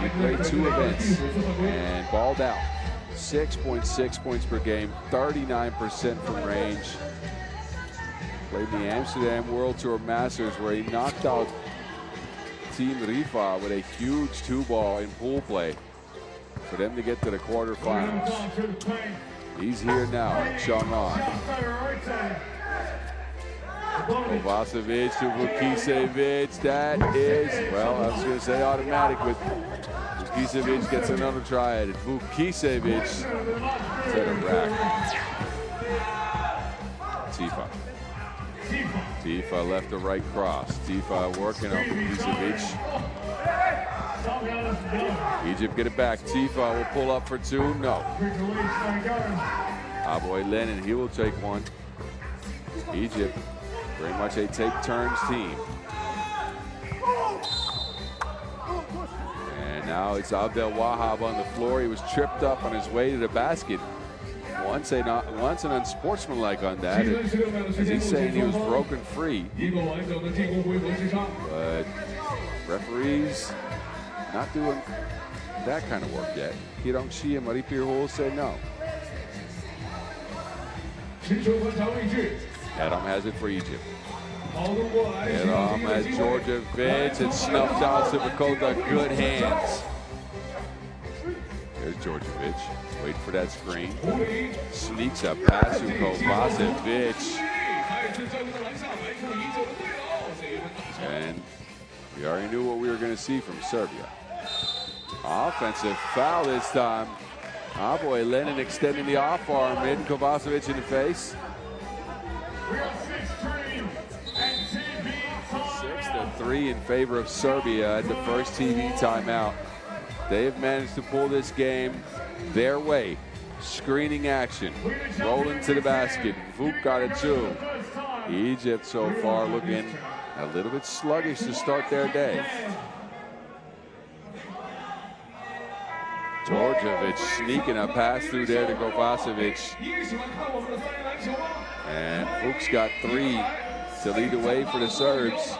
he played 2 events and balled out. 6.6 points per game, 39% from range. Played the Amsterdam World Tour Masters where he knocked out Team Rifa with a huge 2-ball in pool play for them to get to the quarterfinals. He's here now at Chang'an. Kovacevic to Vukicevic. That is, well, I was going to say automatic, but Vukicevic gets another try at it. Vukicevic to the rack. Tifa left to right cross. Tifa working on Vukicevic. Egypt get it back. Tifa will pull up for 2. No. Aboy Lenin, he will take one. Egypt, very much a take turns team. And now it's Abdel Wahab on the floor. He was tripped up on his way to the basket. Once an unsportsmanlike on that, as he's saying he was broken free. But referees not doing that kind of work yet. Kirongshi and Maripirhul say no. Adam has it for Egypt. Adam has Djordjevic and snuffed out Sivakota. Good hands. There's Djordjevic. Wait for that screen. Sneaks up past Kovacevic. And we already knew what we were going to see from Serbia. Offensive foul this time. Aboy Lenin extending the off arm, hitting Kovacevic in the face. 6-3 in favor of Serbia at the first TV timeout. They have managed to pull this game their way. Screening action, rolling to the basket. Vuk got it too. Egypt so far looking a little bit sluggish to start their day. Djordjevic sneaking a pass through there to Kovacevic. And Fuchs got 3 to lead the way for the Serbs.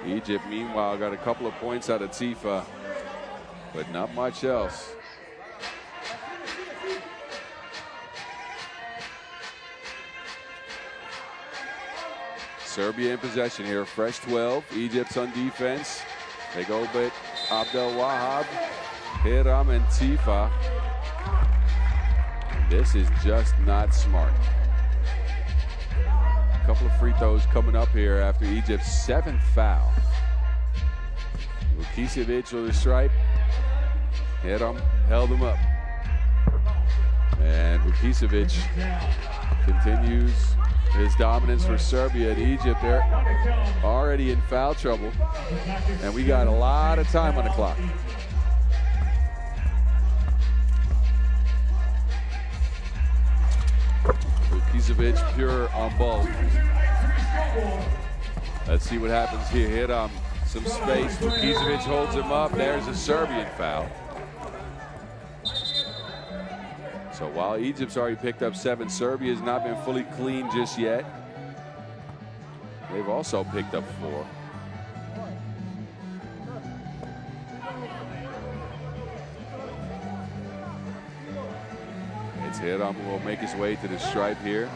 Egypt, meanwhile, got a couple of points out of Tifa, but not much else. Serbia in possession here, fresh 12. Egypt's on defense. They go bit Abdel Wahab, Hiram, and Tifa. This is just not smart. A couple of free throws coming up here after Egypt's 7th foul. Vukicevic with a stripe. Hiram held him up. And Vukicevic continues his dominance for Serbia and Egypt. They're already in foul trouble, and we got a lot of time on the clock. Vukicevic pure on both. Let's see what happens here. Hit some space. Vukicevic holds him up. There's a Serbian foul. So while Egypt's already picked up 7, Serbia has not been fully clean just yet. They've also picked up 4. It's Hiram who will make his way to the stripe here.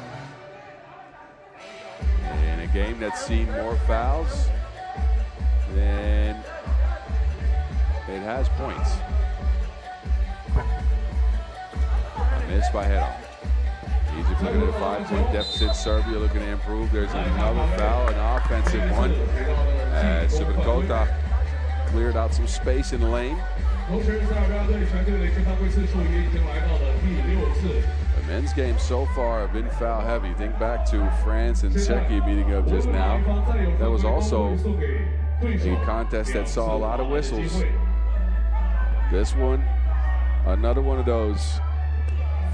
In a game that's seen more fouls than it has points. Missed by Hiram. Egypt looking at a 5-point deficit. Serbia looking to improve. There's another foul, an offensive one. As Subakota cleared out some space in the lane. The men's games so far have been foul heavy. Think back to France and Czechia meeting up just now. That was also a contest that saw a lot of whistles. This one, another one of those.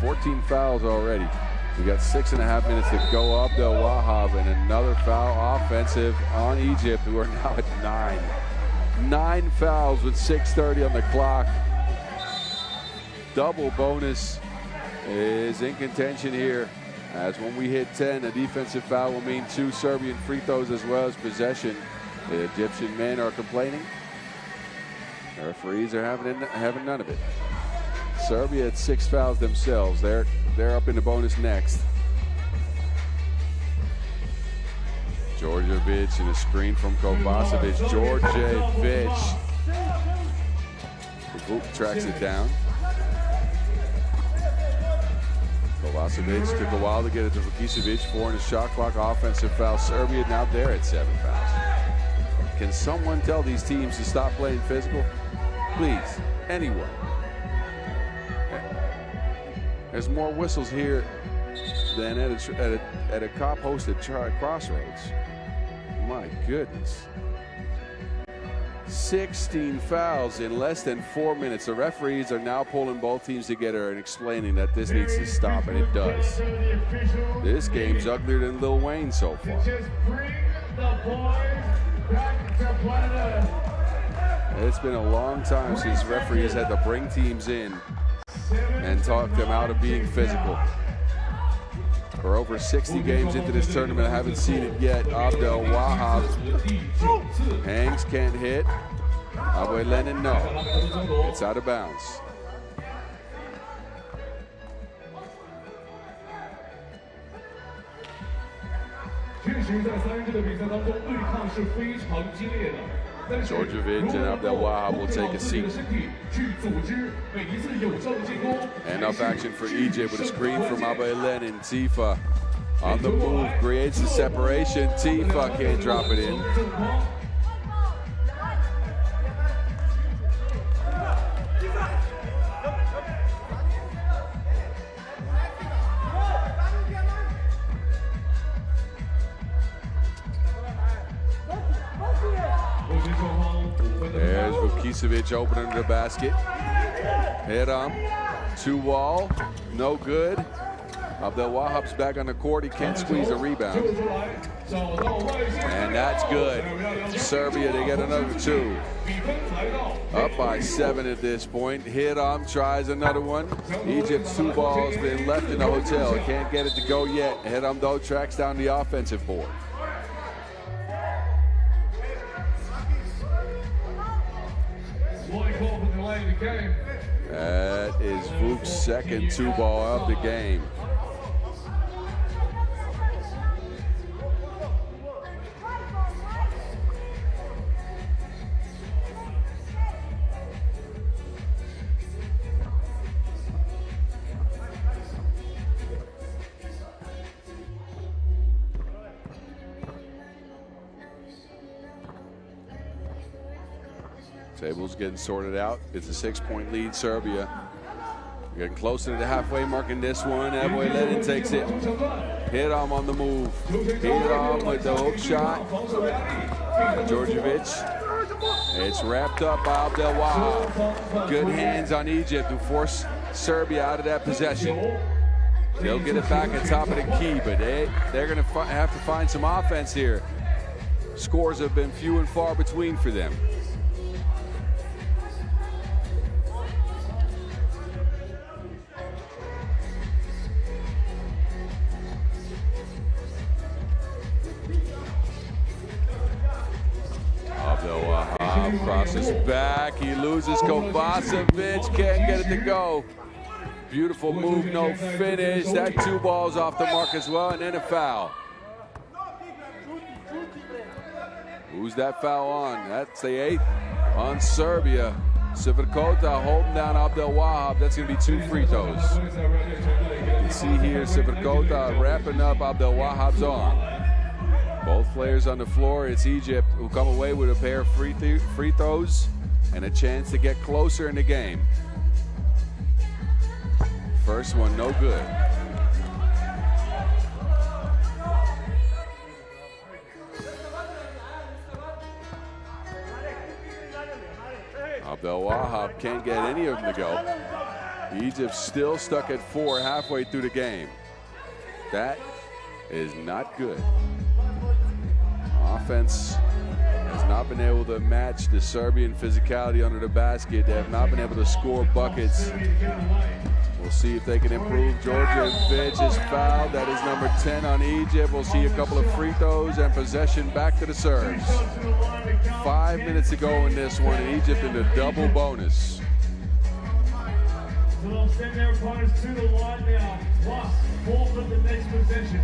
14 fouls already. We got 6.5 minutes to go. Abdel Wahab and another foul offensive on Egypt, who are now at 9. 9 fouls with 6:30 on the clock. Double bonus is in contention here, as when we hit 10, a defensive foul will mean 2 Serbian free throws as well as possession. The Egyptian men are complaining. The referees are having none of it. Serbia at 6 fouls themselves. They're up in the bonus next. Djordjevic and a screen from Kovacevic. Djordjevic. The boot tracks it down. Kovacevic took a while to get it to Vukicevic. 4 in the shot clock. Offensive foul. Serbia now they're at 7 fouls. Can someone tell these teams to stop playing physical? Please, anyone. There's more whistles here than at a cop-hosted crossroads. My goodness. 16 fouls in less than 4 minutes. The referees are now pulling both teams together and explaining that this needs to stop, and it does. This game's uglier than Lil Wayne so far. It's been a long time since referees had to bring teams in and talk them out of being physical. We're over 60 games into this tournament. I haven't seen it yet. Abdel Wahab hangs, can't hit. Abue Lenin, no. It's out of bounds. Djordjevic and Abdel Wahab will take a seat. Enough action for Egypt with a screen from Abue Lenin. Tifa on the move, creates the separation. Tifa can't drop it in. There's Vukicevic opening the basket. Hiram, 2 wall, no good. Abdelwahab's back on the court. He can't squeeze a rebound. And that's good. Serbia, they get another 2. Up by 7 at this point. Hiram tries another one. Egypt's 2 balls been left in the hotel. Can't get it to go yet. Hiram, though, tracks down the offensive board. That is Vuk's second 2 ball of the game. Tables getting sorted out. It's a 6-point lead, Serbia. We're getting closer to the halfway mark in this one. Aboy Lenin takes it. Hiram on the move. Hiram with the hook shot. Djordjevic. It's wrapped up by Abdelwahab. Good hands on Egypt who force Serbia out of that possession. They'll get it back on top of the key, but they're going to have to find some offense here. Scores have been few and far between for them. Abdelwahab crosses back. He loses Kovacevic. Can't get it to go. Beautiful move, no finish. That 2 balls off the mark as well, and then a foul. Who's that foul on? That's the 8th on Serbia. Sivakota holding down Abdelwahab. That's going to be 2 free throws. You can see here Sivakota wrapping up Abdelwahab's arm. Both players on the floor. It's Egypt who come away with a pair of free throws and a chance to get closer in the game. First one, no good. Abdelwahab can't get any of them to go. Egypt still stuck at 4 halfway through the game. That is not good. Offense has not been able to match the Serbian physicality under the basket. They have not been able to score buckets. We'll see if they can improve. Djordjevic is fouled. That is number 10 on Egypt. We'll see a couple of free throws and possession back to the Serbs. 5 minutes to go in this one, and Egypt in the double bonus. So they'll send their opponents to the line now. Plus, ball for the next possession.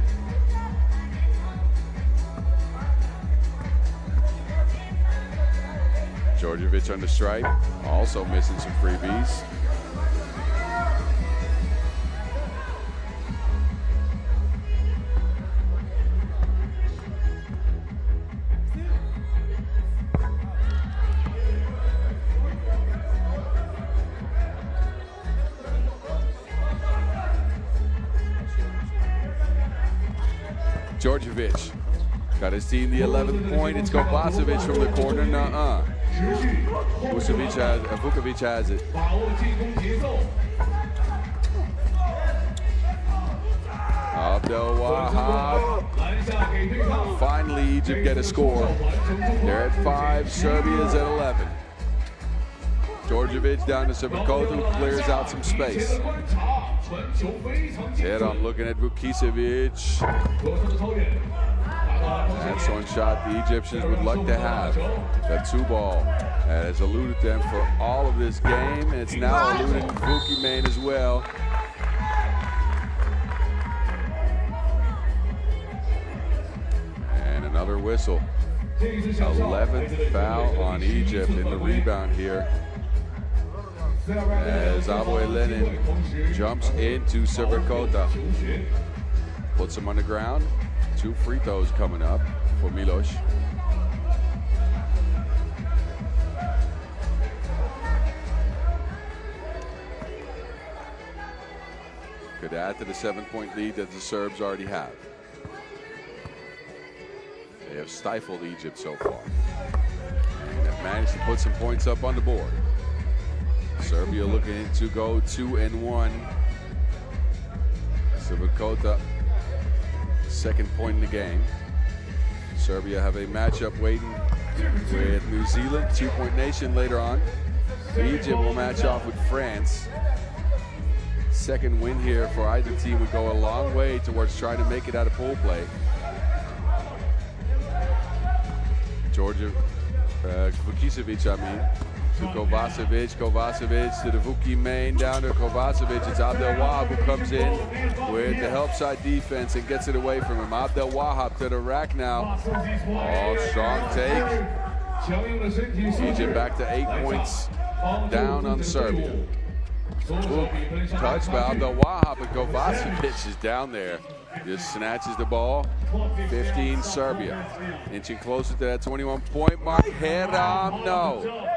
Djordjevic on the stripe, also missing some freebies. Djordjevic got his team the 11th point. It's Kovacevic from the corner. Vukovic has it. Abdelwahab. Finally, Egypt get a score. They're at 5. Serbia's at 11. Djordjevic down to Sivakota, who clears out some space. Yet I'm looking at Vukicevic. That's one shot the Egyptians would like to have. That 2 ball has eluded them for all of this game, and it's now eluded Vuki Main as well. And another whistle. 11th foul on Egypt in the rebound here. As Aboy Lenin jumps into Sivakota. Puts him on the ground. 2 free throws coming up for Milos. Could add to the 7-point lead that the Serbs already have. They have stifled Egypt so far and have managed to put some points up on the board. Serbia looking to go 2-1 Sivakota, second point in the game. Serbia have a matchup waiting with New Zealand, 2-point nation later on. Egypt will match off with France. Second win here for either team would go a long way towards trying to make it out of pool play. Georgia, Vukicevic, to Kovacevic. Kovacevic to the Vuki main, down to Kovacevic. It's Abdel Wahab who comes in with the help side defense and gets it away from him. Abdel Wahab to the rack now. Oh, strong take. Egypt back to 8 points down on Serbia. Touch by Abdel Wahab, and Kovacevic is down there. Just snatches the ball. 15 Serbia. Inching closer to that 21-point mark. Heram, no.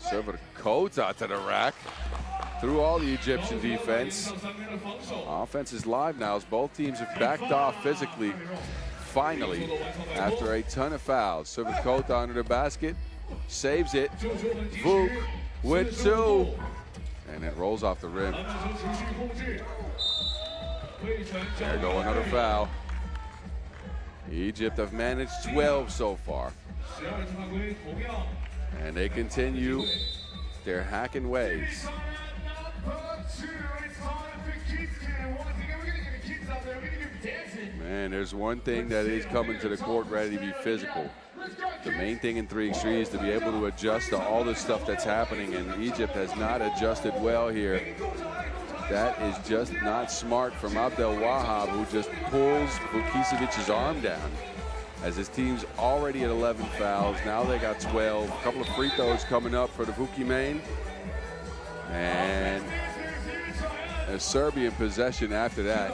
Sivakota to the rack. Through all the Egyptian defense. Offense is live now as both teams have backed off physically. Finally, after a ton of fouls. Sivakota under the basket. Saves it. Vuk with 2. And it rolls off the rim. There go another foul. Egypt have managed 12 so far. And they continue their hacking ways. Man, there's one thing that is coming to the court ready to be physical. The main thing in 3x3 is to be able to adjust to all the stuff that's happening, and Egypt has not adjusted well here. That is just not smart from Abdel Wahab, who just pulls Vukicevic's arm down. As his team's already at 11 fouls, now they got 12. A couple of free throws coming up for the Vuki main. And a Serbian possession after that.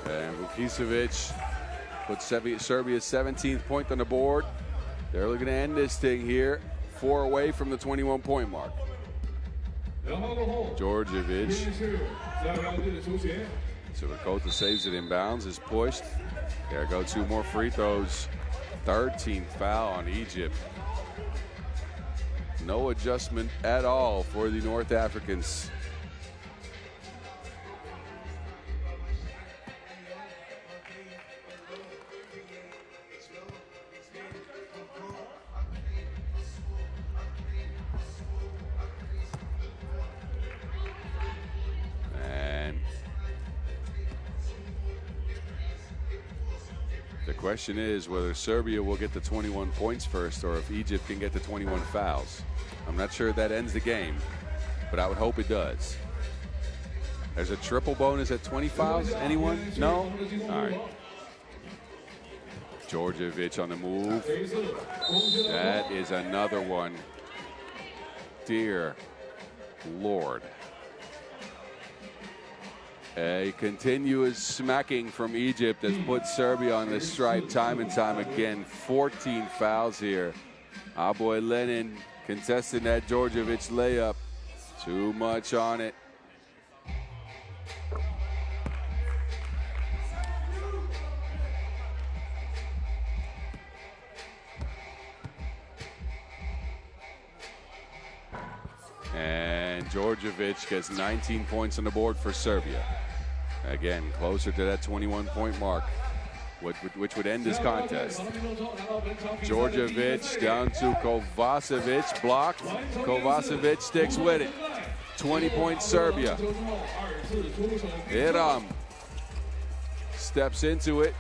And Vukicevic puts Serbia's 17th point on the board. They're looking to end this thing here, 4 away from the 21-point mark. Djordjevic. Sivakota saves it inbounds, is pushed. There go 2 more free throws. 13th foul on Egypt. No adjustment at all for the North Africans. The question is whether Serbia will get the 21 points first or if Egypt can get the 21 fouls. I'm not sure that ends the game, but I would hope it does. There's a triple bonus at 20 fouls. Anyone? No? All right. Djordjevic on the move. That is another one. Dear Lord. A continuous smacking from Egypt has put Serbia on the stripe time and time again. 14 fouls here. Aboy Lenin contesting that Djordjevic layup. Too much on it. And Djordjevic gets 19 points on the board for Serbia. Again, closer to that 21-point mark, which would end this contest. Djordjevic down to Kovacevic, blocked. Kovacevic sticks with it. 20-point Serbia. Iram steps into it,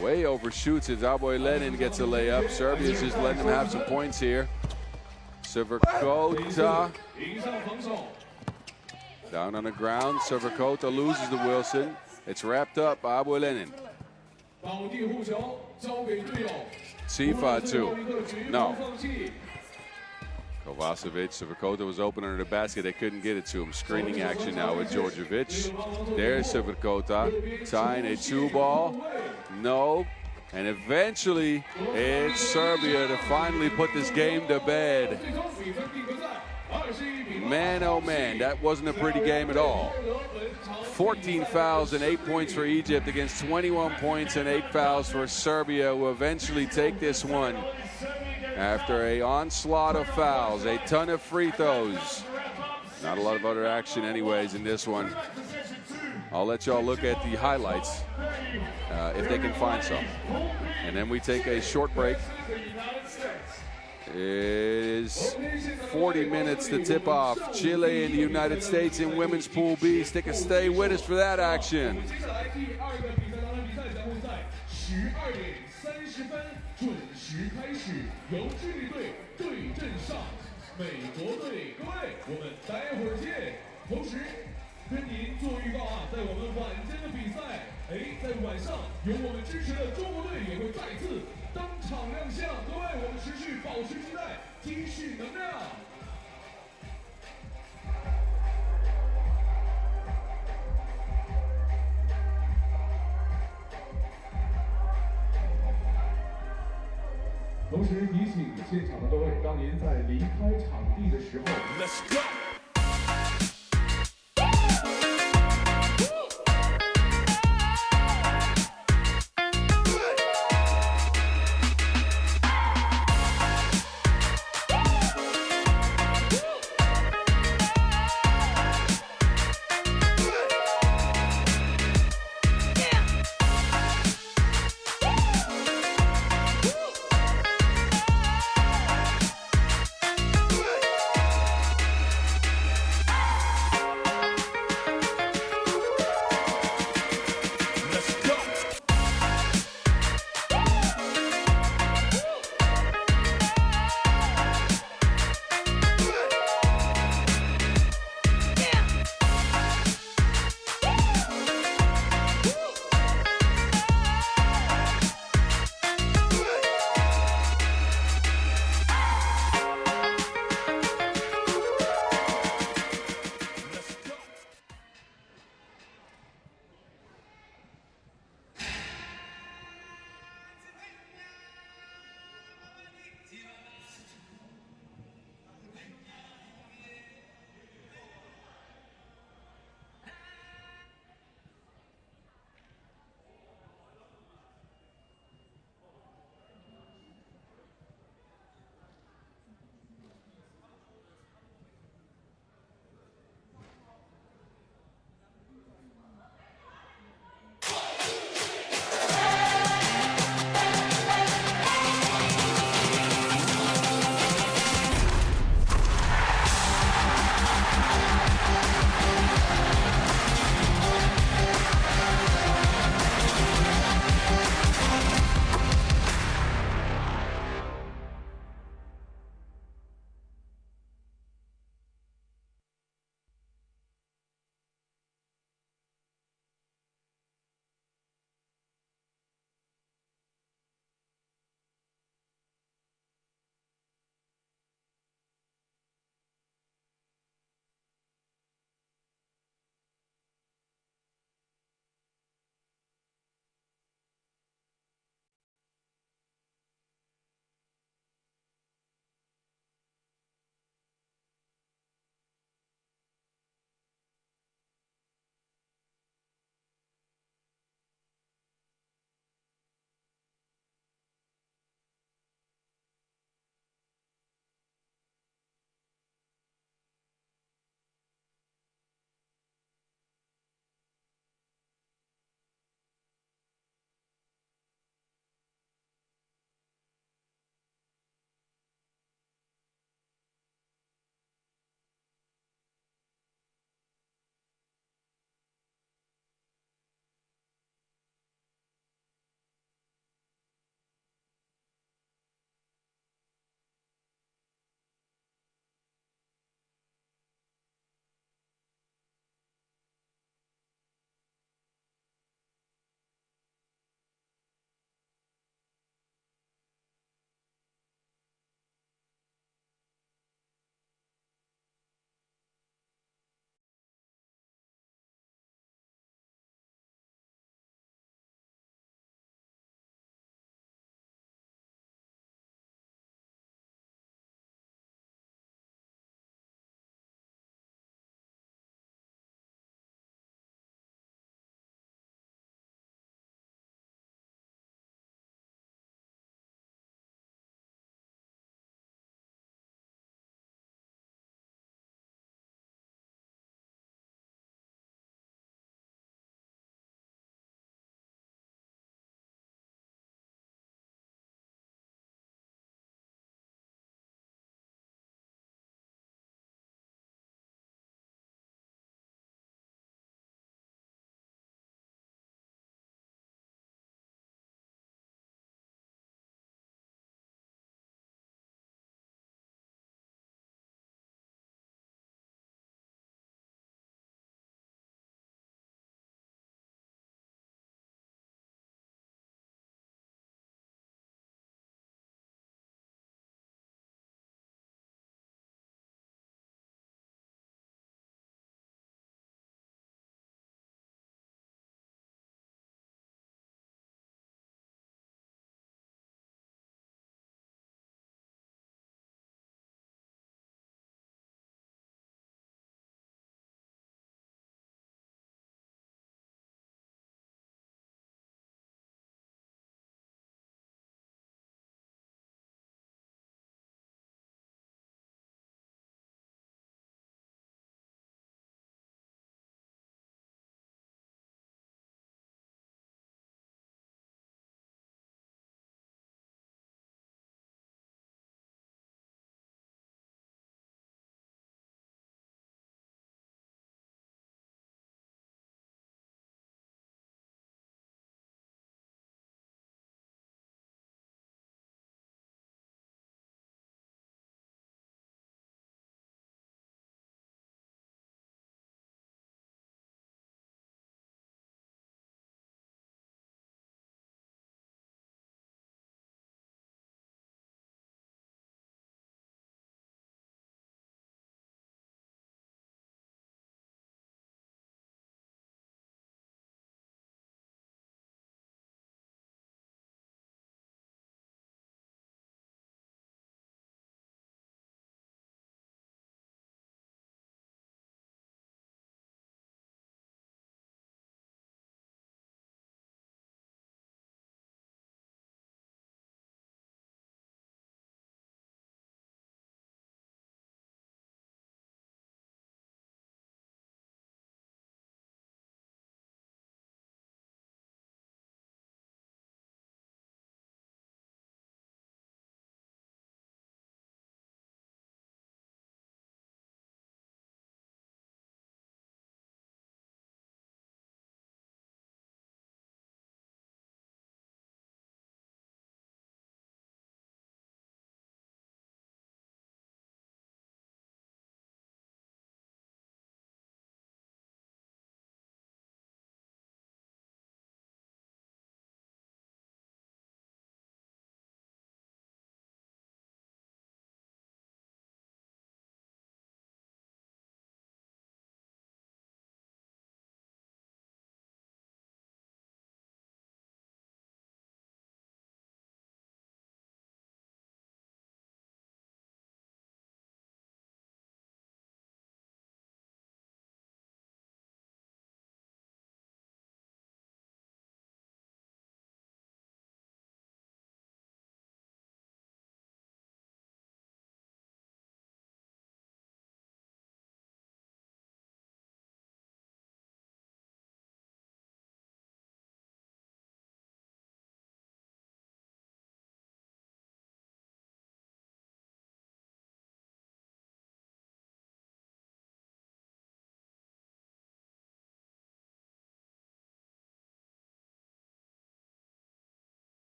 way overshoots it. Aboy Lenin gets a layup. Serbia's just letting them have some points here. Sivakota down on the ground. Sivakota loses to Wilson. It's wrapped up by Aboy Lenin. Sifa too. No. Vasovic, Svrkota was open under the basket. They couldn't get it to him. Screening action now with Djordjevic. There's Svrkota tying a 2-ball. No. And eventually, it's Serbia to finally put this game to bed. Man, oh man, that wasn't a pretty game at all. 14 fouls and 8 points for Egypt against 21 points and 8 fouls for Serbia, who eventually take this one after an onslaught of fouls, a ton of free throws. Not a lot of other action anyways in this one. I'll let y'all look at the highlights if they can find some. And then we take a short break. It is 40 minutes to tip off. Chile and the United States in Women's Pool B. Stick and stay with us for that action. Let's go.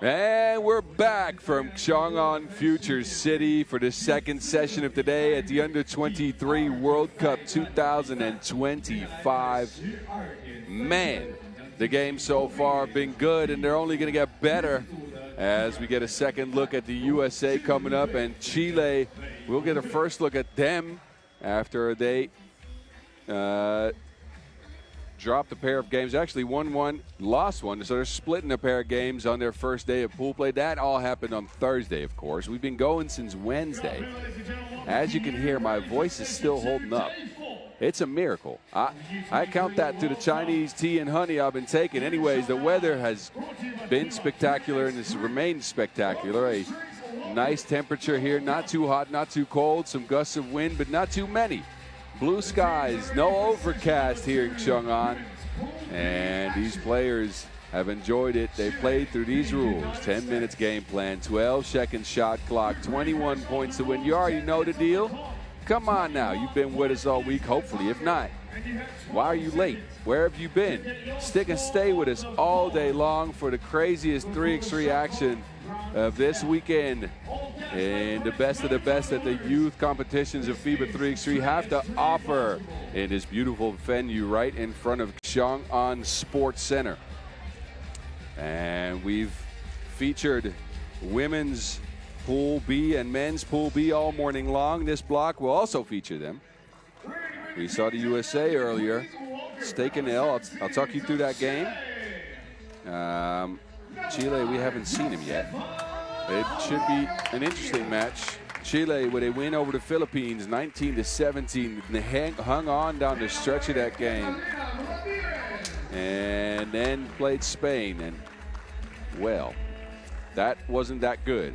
And we're back from Chang'an Future City for the second session of today at the Under-23 World Cup 2025. Man, the game so far been good, and they're only going to get better as we get a second look at the USA coming up, and Chile. We'll get a first look at them after they dropped a pair of games. Actually won one, lost one, so they're splitting a pair of games on their first day of pool play. That all happened on Thursday, of course. We've been going since Wednesday. As you can hear, my voice is still holding up. It's a miracle. I count that to the Chinese tea and honey I've been taking. Anyways, the weather has been spectacular, and it's remained spectacular. A nice temperature here, not too hot, not too cold, some gusts of wind, but not too many. Blue skies, no overcast here in Chang'an, and these players have enjoyed it. They played through these rules: 10 minutes game plan, 12-second shot clock, 21 points to win. You already know the deal. Come on now, you've been with us all week, hopefully. If not, why are you late? Where have you been? Stick and stay with us all day long for the craziest 3x3 action of this weekend, and the best of the best that the youth competitions of FIBA 3x3 have to offer in this beautiful venue right in front of Chang'an Sports Center. And we've featured women's Pool B and men's Pool B all morning long. This block will also feature them. We saw the USA earlier. Stake an L. I'll talk you through that game. Chile, we haven't seen him yet. It should be an interesting match. Chile with a win over the Philippines, 19-17. They hung on down the stretch of that game. And then played Spain. And, well, that wasn't that good.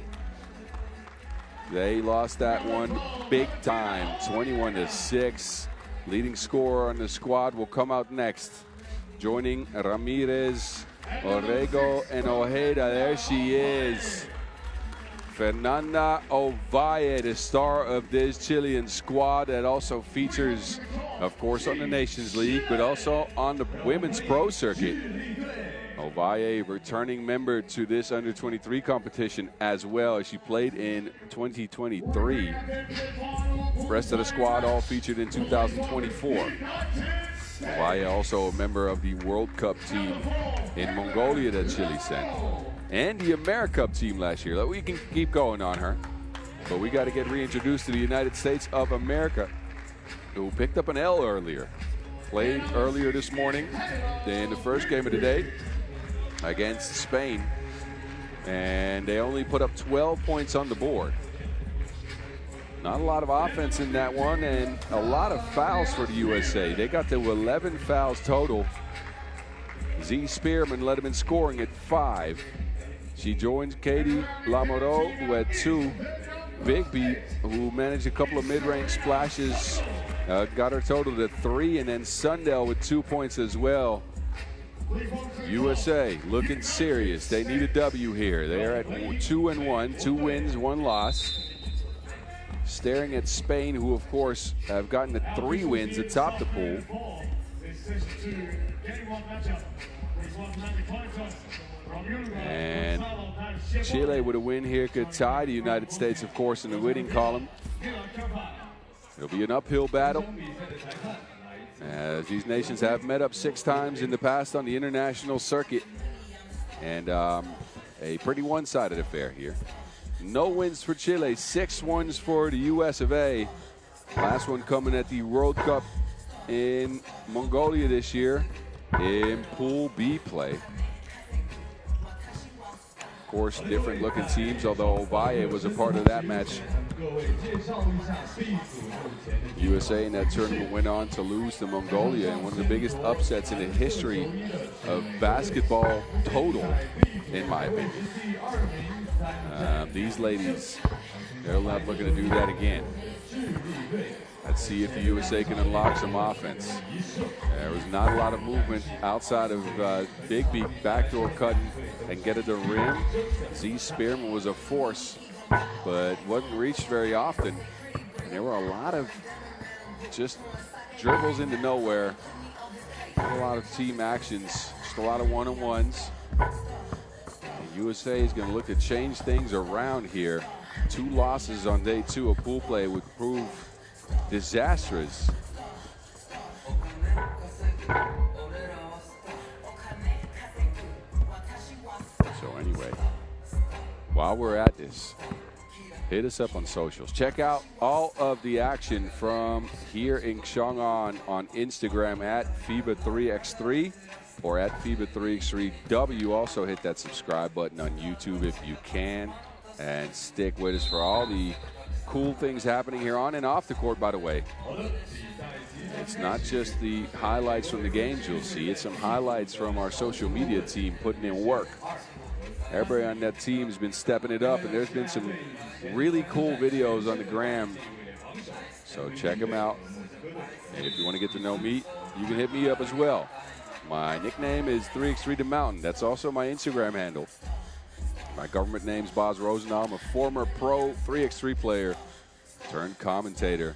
They lost that one big time, 21-6. Leading scorer on the squad will come out next. Joining Ramirez, Orrego, and Ojeda. There she is. Fernanda Ovalle, the star of this Chilean squad that also features, of course, on the Nations League, but also on the Women's Pro Circuit. Ovalle, returning member to this under-23 competition as well, as she played in 2023. The rest of the squad all featured in 2024. Ovalle also a member of the World Cup team in Mongolia that Chile sent, and the AmeriCup team last year. We can keep going on her, but we got to get reintroduced to the United States of America, who picked up an L earlier. Played earlier this morning in the first game of the day against Spain, and they only put up 12 points on the board. Not a lot of offense in that one, and a lot of fouls for the USA. They got to 11 fouls total. Z Spearman led them in scoring at 5. She joins Katie Lamoureux, who had 2. Bigby, who managed a couple of mid-range splashes, got her total to 3, and then Sundell with 2 points as well. USA looking serious. They need a W here. They're at 2-1, 2 wins, 1 loss. Staring at Spain, who of course have gotten to 3 wins atop the pool. And Chile with a win here could tie the United States, of course, in the winning column. It'll be an uphill battle, as these nations have met up 6 times in the past on the international circuit. And a pretty one-sided affair here. No wins for Chile, 6 wins for the US of A. Last one coming at the World Cup in Mongolia this year in Pool B play. Of course, different looking teams, although Ovalle was a part of that match. USA in that tournament went on to lose to Mongolia in one of the biggest upsets in the history of basketball total, in my opinion. These ladies, they're not looking to do that again. Let's see if the USA can unlock some offense. There was not a lot of movement outside of Bigby backdoor cutting and get at the rim. Z Spearman was a force, but wasn't reached very often. And there were a lot of just dribbles into nowhere. Not a lot of team actions, just a lot of one-on-ones. The USA is going to look to change things around here. 2 losses on day 2 of pool play would prove disastrous. So anyway, while we're at this, hit us up on socials. Check out all of the action from here in Chang'an on Instagram at FIBA3x3 or at FIBA3x3W. Also hit that subscribe button on YouTube if you can, and stick with us for all the cool things happening here on and off the court, by the way. It's not just the highlights from the games you'll see, it's some highlights from our social media team putting in work. Everybody on that team has been stepping it up, and there's been some really cool videos on the gram. So check them out. And if you want to get to know me, you can hit me up as well. My nickname is 3x3 The Mountain. That's also my Instagram handle. My government name's Boz Rosendahl. I'm a former pro 3x3 player turned commentator,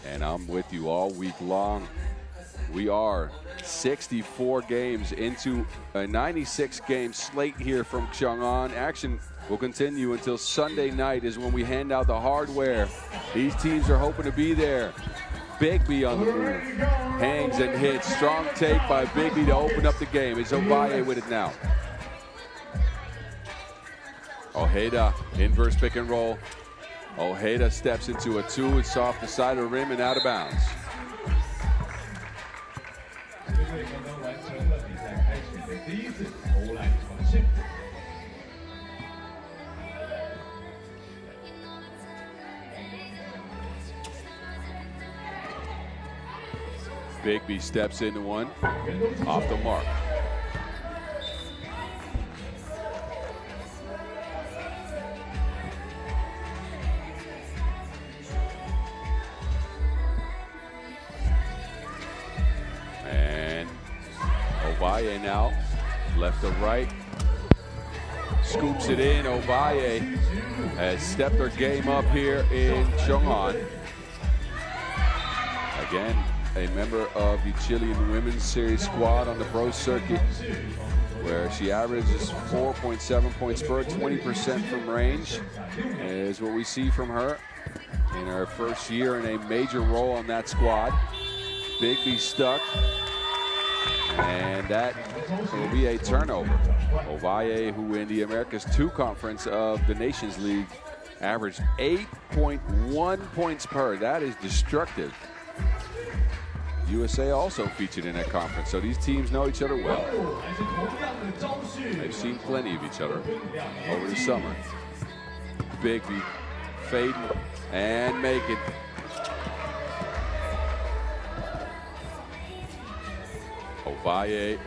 and I'm with you all week long. We are 64 games into a 96-game slate here from Chang'an. Action will continue until Sunday night is when we hand out the hardware. These teams are hoping to be there. Bigby on the move. Hangs and hits. Strong take by Bigby to open up the game. It's Ovalle with it now. Ojeda, inverse pick and roll. Ojeda steps into a 2. It's off the side of the rim and out of bounds. Bigby steps into one, off the mark. And Ovalle now, left to right, scoops it in. Ovalle has stepped her game up here in Chang'an. Again, a member of the Chilean Women's Series squad on the pro circuit, where she averages 4.7 points per, 20% from range is what we see from her in her first year in a major role on that squad. Bigby stuck, and that will be a turnover. Ovalle, who in the Americas 2 conference of the Nations League averaged 8.1 points per. That is destructive. USA also featured in that conference, so these teams know each other well. They've seen plenty of each other over the summer. Bigby fading and making. Ovalle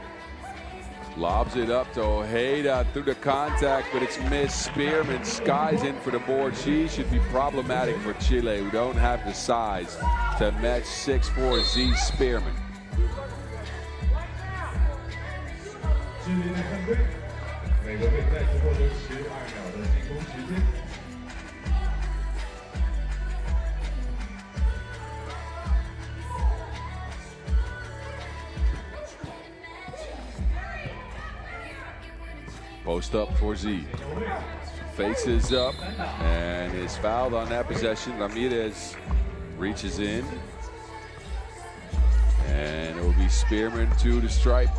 lobs it up to Ojeda through the contact, but it's missed. Spearman skies in for the board. She should be problematic for Chile, who don't have the size to match 6'4" Z Spearman. Post up for Z. Faces up and is fouled on that possession. Ramirez reaches in. And it will be Spearman to the stripe.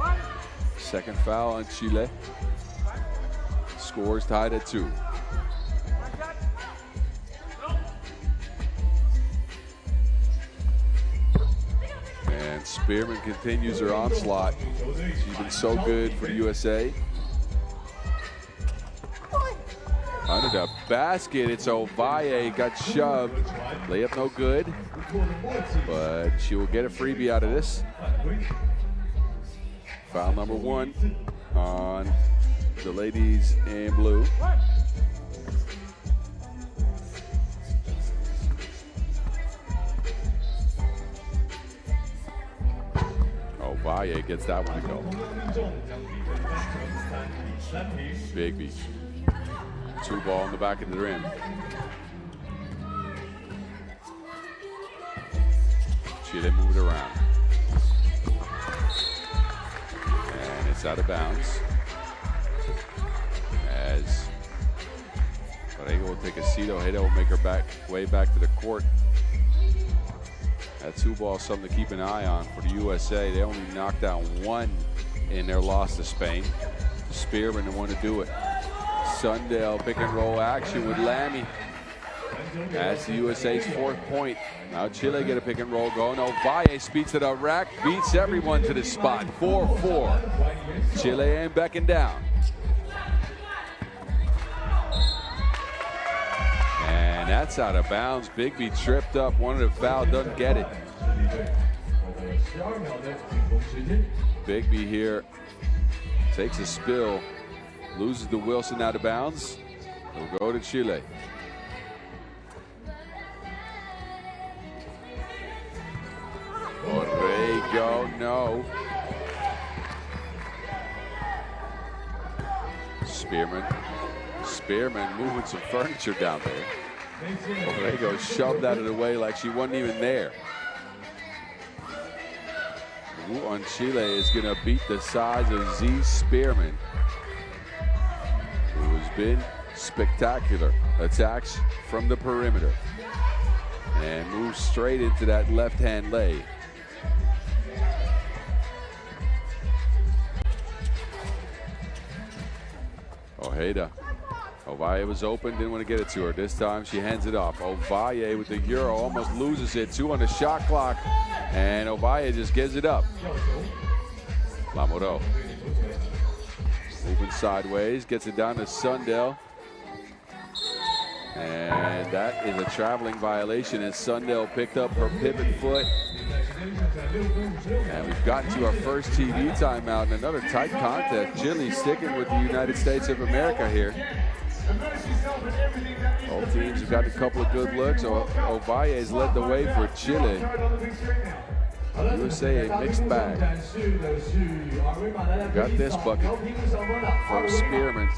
Second foul on Chile. Scores tied at 2. And Spearman continues her onslaught. She's been so good for the USA. Under the basket, it's Ovalle, got shoved. Layup no good, but she will get a freebie out of this. Foul number 1 on the ladies in blue. Ovalle gets that one to go. Bigby. 2 ball in the back of the rim. Chile move it around. And it's out of bounds. As Ojeda will take a seat. Ojeda will make her way back to the court. That 2 ball is something to keep an eye on for the USA. They only knocked out 1 in their loss to Spain. Spearman the one to do it. Sundell pick and roll action with Lammy. That's the USA's 4th point. Now Chile get a pick and roll going. Ovalle speeds to the rack, beats everyone to the spot. 4-4. Chile ain't backing down. And that's out of bounds. Bigby tripped up, wanted a foul, doesn't get it. Bigby here takes a spill, loses to Wilson out of bounds. We'll go to Chile. Borrego, no. Spearman moving some furniture down there. Borrego shoved out of the way like she wasn't even there. Who on Chile is going to beat the size of Z Spearman, who has been spectacular. Attacks from the perimeter and moves straight into that left-hand lay. Ojeda. Ovalle was open, didn't want to get it to her. This time she hands it off. Ovalle with the Euro almost loses it. 2 on the shot clock, and Ovalle just gives it up. Lamoureux moving sideways, gets it down to Sundell. And that is a traveling violation as Sundell picked up her pivot foot. And we've gotten to our first TV timeout in another tight contest. Chile sticking with the United States of America here. Both teams have got a couple of good looks. Ovalle has led the way for Chile. USA a mixed bag. Got this bucket from Spearman.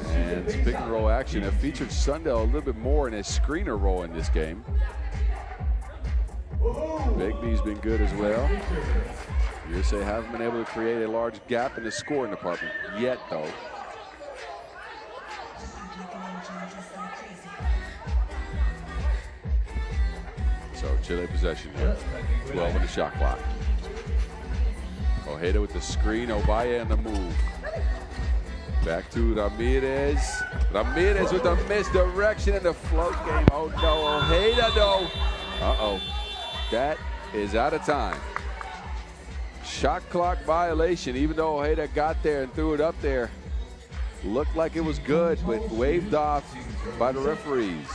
And it's pick and roll action. It featured Sundell a little bit more in his screener role in this game. Bigby's been good as well. USA haven't been able to create a large gap in the scoring department yet, though. So Chile possession here. 12 on the shot clock. Ojeda with the screen. Ovalle on the move. Back to Ramirez. Ramirez with the misdirection in the float game. Oh no, Ojeda though. Uh-oh. That is out of time. Shot clock violation, even though Ojeda got there and threw it up there. Looked like it was good, but waved off by the referees.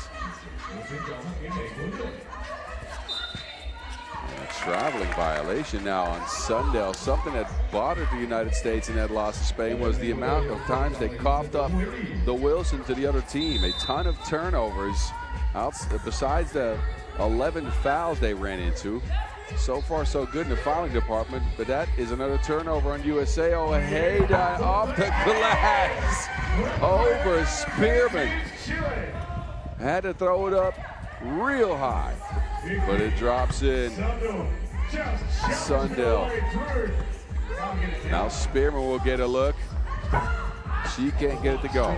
Traveling violation now on Sundell. Something that bothered the United States in that loss to Spain was the amount of times they coughed up the Wilson to the other team. A ton of turnovers besides the 11 fouls they ran into. So far so good in the fouling department, but that is another turnover on USA. Ojeda off the glass over Spearman. Had to throw it up real high, but it drops in. Sundell. Now Spearman will get a look. She can't get it to go.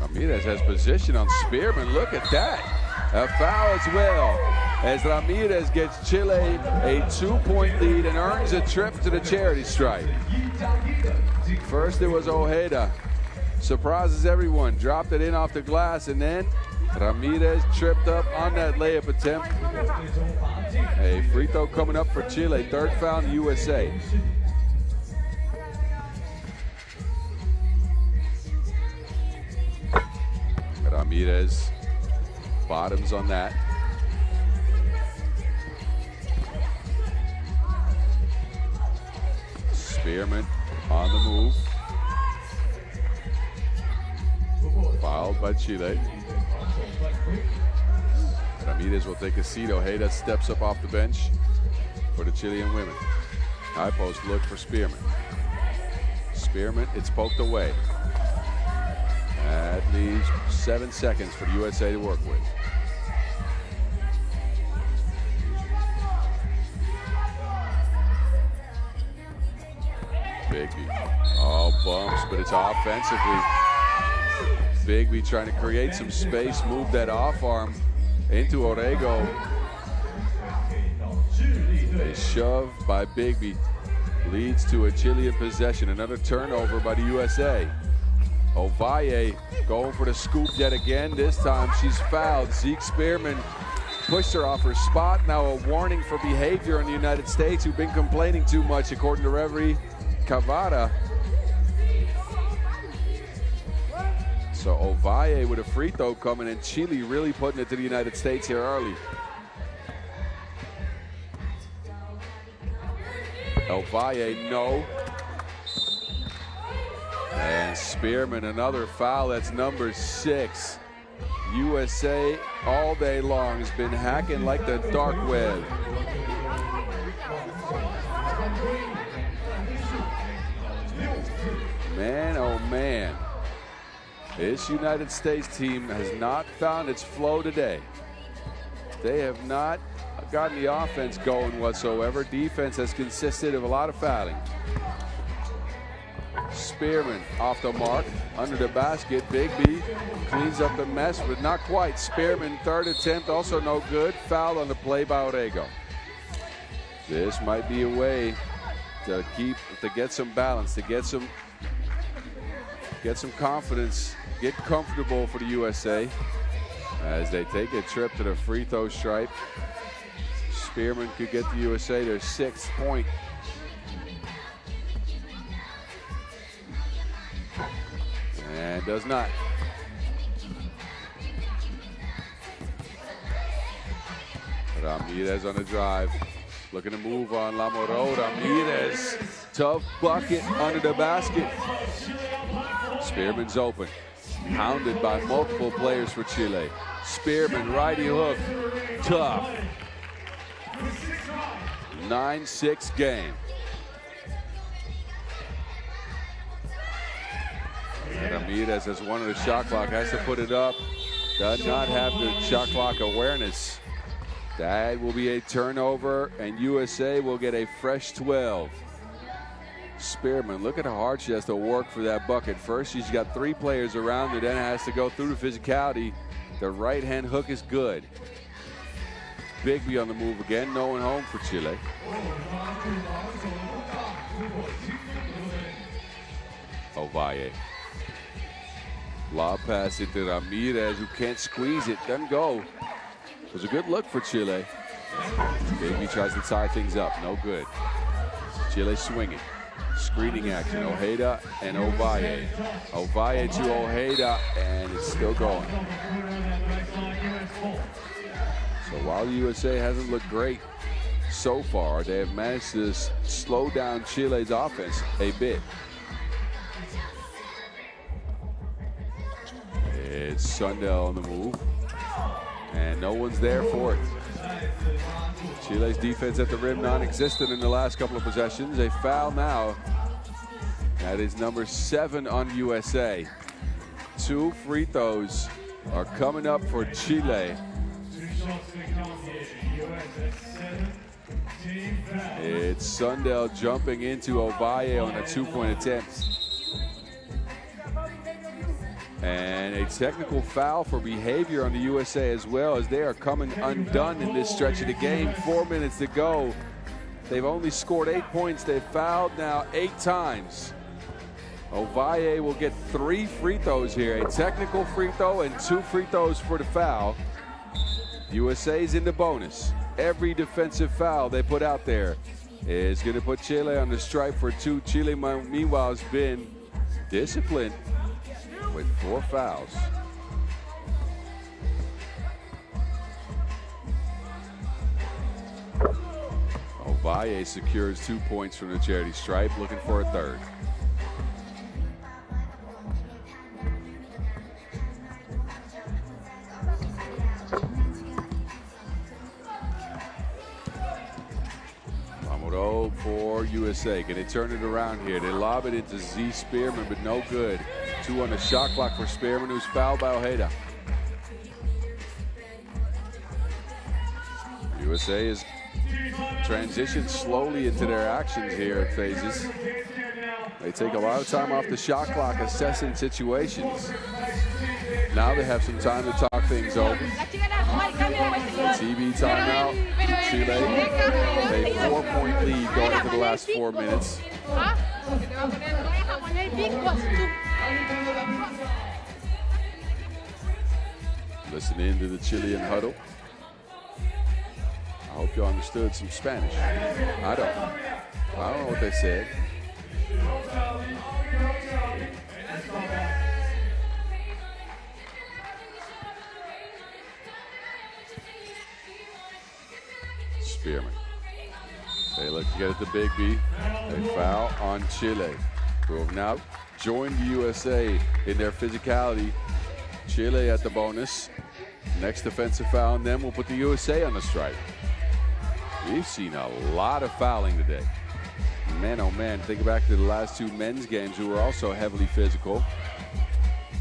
Ramirez has position on Spearman. Look at that. A foul as well, as Ramirez gets Chile a 2-point lead and earns a trip to the charity stripe. First it was Ojeda. Surprises everyone, dropped it in off the glass, and then Ramirez tripped up on that layup attempt. A free throw coming up for Chile, 3rd foul in the USA. Ramirez bottoms on that. Spearman on the move. Fouled by Chile. Ramirez will take a seat. Ojeda steps up off the bench for the Chilean women. High post look for Spearman. Spearman, it's poked away. That leaves 7 seconds for the USA to work with. Bigby. Oh, bumps, but it's offensively. Bigby trying to create some space, move that off arm into Orego. A shove by Bigby leads to a Chilean possession. Another turnover by the USA. Ovalle going for the scoop yet again. This time she's fouled. Zeke Spearman pushed her off her spot. Now a warning for behavior in the United States, who've been complaining too much, according to referee Cavada. So Ovalle with a free throw coming, and Chile really putting it to the United States here early. Ovalle, no. And Spearman, another foul. That's number 6. USA all day long has been hacking like the dark web. Man, oh man. This United States team has not found its flow today. They have not gotten the offense going whatsoever. Defense has consisted of a lot of fouling. Spearman off the mark, under the basket. Bigby cleans up the mess, but not quite. Spearman, third attempt, also no good. Foul on the play by Orego. This might be a way to get some balance, to get some confidence, get comfortable for the USA as they take a trip to the free throw stripe. Spearman could get the USA their 6th point. And does not. Ramirez on the drive. Looking to move on Lamoro. Ramirez, tough bucket under the basket. Spearman's open. Pounded by multiple players for Chile. Spearman, righty hook, tough. 9-6 game. Ramirez has one of the shot clock, has to put it up. Does not have the shot clock awareness. That will be a turnover, and USA will get a fresh 12. Spearman, look at how hard she has to work for that bucket. First, she's got 3 players around her, then has to go through the physicality. The right-hand hook is good. Bigby on the move again, no one home for Chile. Ovalle. Lob pass into Ramirez, who can't squeeze it, doesn't go. It was a good look for Chile. Bigby tries to tie things up, no good. Chile swinging. Screening action, Ojeda and Ovalle. Ovalle to Ojeda, and it's still going. So while the USA hasn't looked great so far, they have managed to slow down Chile's offense a bit. It's Sundell on the move, and no one's there for it. Chile's defense at the rim non-existent in the last couple of possessions. A foul now. That is number 7 on USA. 2 free throws are coming up for Chile. It's Sundell jumping into Ovalle on a 2-point attempt. And a technical foul for behavior on the USA as well, as they are coming undone in this stretch of the game. 4 minutes to go. They've only scored 8 points. They've fouled now 8 times. Ovalle will get 3 free throws here. A technical free throw and 2 free throws for the foul. USA's in the bonus. Every defensive foul they put out there is going to put Chile on the stripe for 2. Chile, meanwhile, has been disciplined with 4 fouls. Ovalle secures 2 points from the charity stripe, looking for a 3rd. Lamoro for USA. Can they turn it around here? They lob it into Z Spearman, but no good. 2 on the shot clock for Spearman, who's fouled by Ojeda. USA is transitioned slowly into their actions here at phases. They take a lot of time off the shot clock assessing situations. Now they have some time to talk things over. TV timeout. Chile, a 4-point lead going into the last 4 minutes. Listen in to the Chilean huddle. I hope you understood some Spanish. I don't know what they said. Spearman. They look to get at the big B. They foul on Chile, who have now joined the USA in their physicality. Chile at the bonus. Next defensive foul, and then we'll put the USA on the strike. We've seen a lot of fouling today. Man, oh man, think back to the last 2 men's games who were also heavily physical.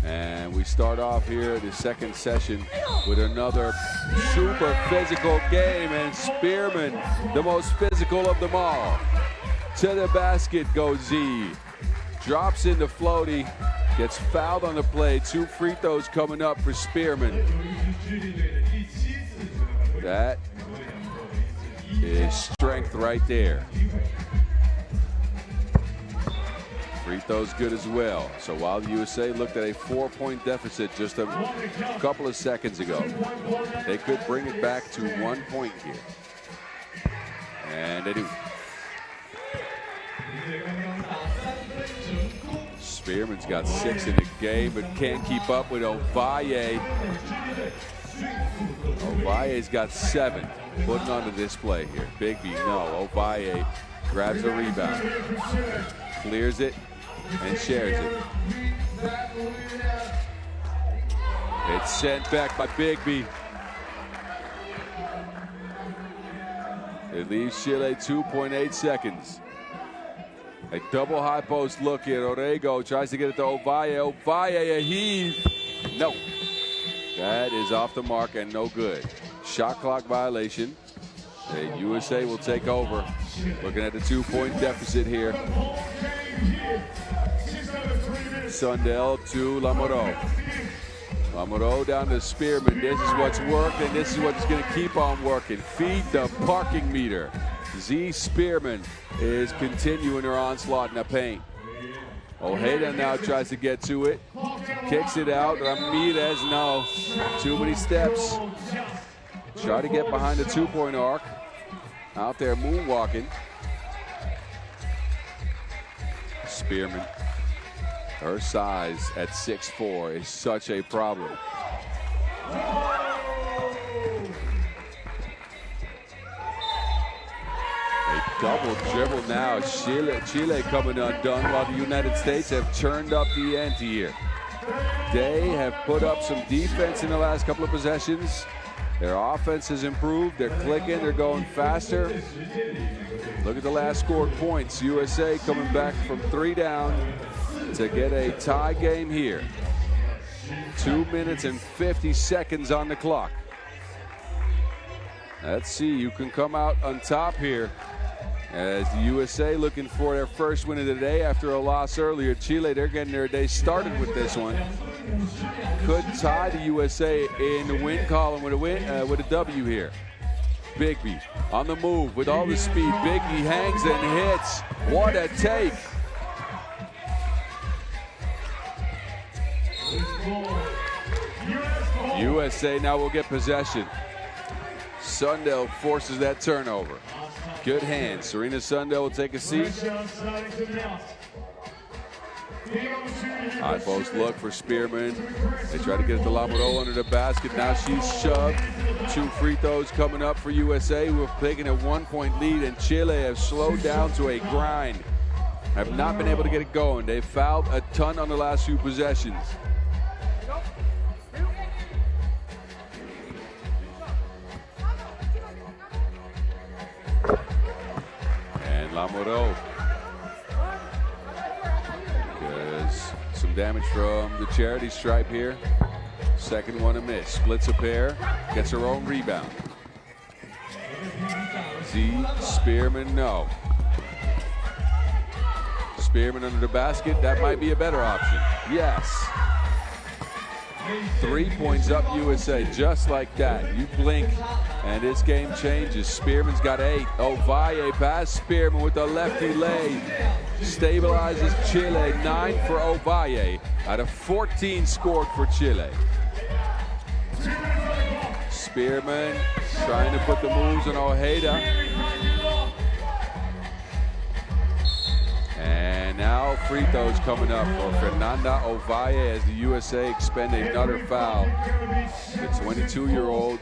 And we start off here the second session with another super physical game, and Spearman, the most physical of them all. To the basket goes Z. Drops into floaty, gets fouled on the play. 2 free throws coming up for Spearman. That is strength right there. Free throws good as well. So while the USA looked at a 4-point deficit just a couple of seconds ago, they could bring it back to 1 point here. And they do. Spearman's got 6 in the game, but can't keep up with Ovalle. Ovalle's got 7. Putting on the display here. Big B, no. Ovalle grabs the rebound, clears it, and shares it. It's sent back by Big B. It leaves Chile 2.8 seconds. A double high post look here. Orrego tries to get it to Ovalle. Ovalle, a heave. No. That is off the mark and no good. Shot clock violation. The USA will take over. Looking at the 2-point deficit here. Sundell to Lamoureux. Lamoureux down to Spearman. This is what's worked, and this is what's going to keep on working. Feed the parking meter. Z Spearman is continuing her onslaught in the paint. Ojeda now tries to get to it. Kicks it out. Ramirez, no. Too many steps. Try to get behind the 2-point arc. Out there moonwalking. Spearman. Her size at 6'4" is such a problem. A double dribble now. Chile coming undone while the United States have turned up the ante here. They have put up some defense in the last couple of possessions. Their offense has improved. They're clicking. They're going faster. Look at the last scored points. USA coming back from 3 down to get a tie game here. 2 minutes and 50 seconds on the clock. Let's see who can come out on top here. As the USA looking for their first win of the day after a loss earlier. Chile, they're getting their day started with this one. Could tie the USA in the win column with a W here. Bigby on the move with all the speed. Bigby hangs and hits. What a take. USA now will get possession. Sundell forces that turnover. Good hands. Serena Sundell will take a seat. High post look for Spearman. They try to get it to Lamoureux under the basket. Now she's shoved. 2 free throws coming up for USA, who have taken a 1-point lead, and Chile have slowed down to a grind. Have not been able to get it going. They've fouled a ton on the last few possessions. And Lamoureux. Because some damage from the charity stripe here. Second one a miss. Splits a pair. Gets her own rebound. Z Spearman, no. Spearman under the basket. That might be a better option. Yes. 3 points up USA, just like that. You blink, and this game changes. Spearman's got 8. Ovalle past Spearman with the lefty lay. Stabilizes Chile. 9 for Ovalle out of 14 scored for Chile. Spearman trying to put the moves on Ojeda. And now free throws coming up for Fernanda Ovalle as the USA expend another foul. The 22-year-old,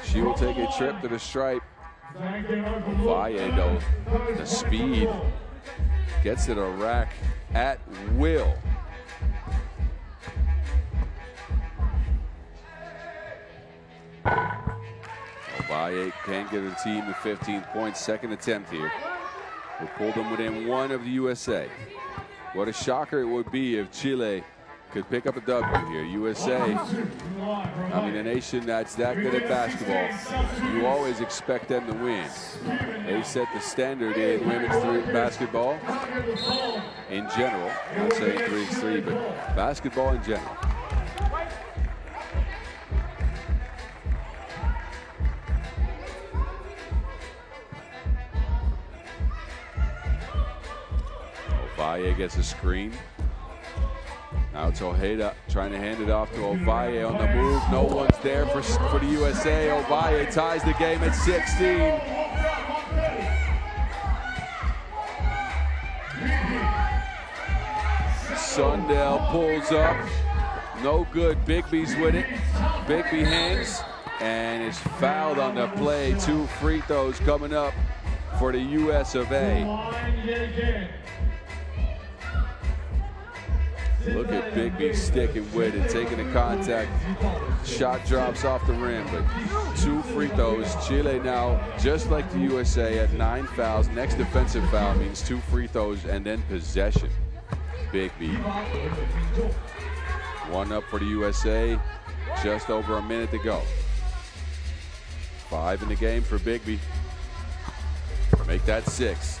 she will take a trip to the stripe. Ovalle, though, the speed, gets to the rack at will. Ovalle can't get the team to 15 points. Second attempt here. Will pull them within 1 of the USA. What a shocker it would be if Chile could pick up a W here. USA, I mean, a nation that's that good at basketball, you always expect them to win. They set the standard in women's basketball in general. I'm not saying 3x3, but basketball in general. Ovalle gets a screen. Now it's Ojeda trying to hand it off to Ovalle on the move. No one's there for the USA. Ovalle ties the game at 16. Sundell pulls up. No good. Bigby's with it. Bigby hangs and is fouled on the play. 2 free throws coming up for the US of A. Look at Bigby sticking with it, taking the contact. Shot drops off the rim, but 2 free throws. Chile now, just like the USA, at 9 fouls. Next defensive foul means 2 free throws and then possession. Bigby. 1 up for the USA. Just over a minute to go. 5 in the game for Bigby. Make that 6.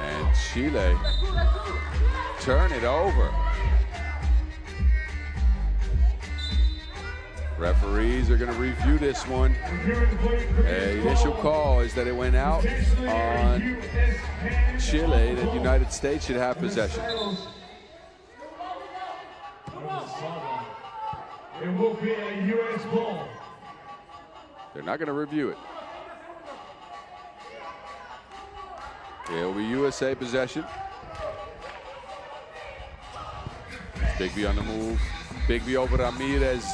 And Chile turn it over. Referees are going to review this one. The initial call is that it went out on Chile, that the United States should have possession. It will be a US ball. They're not going to review it. It'll be USA possession. Bigby on the move. Bigby over Ramirez.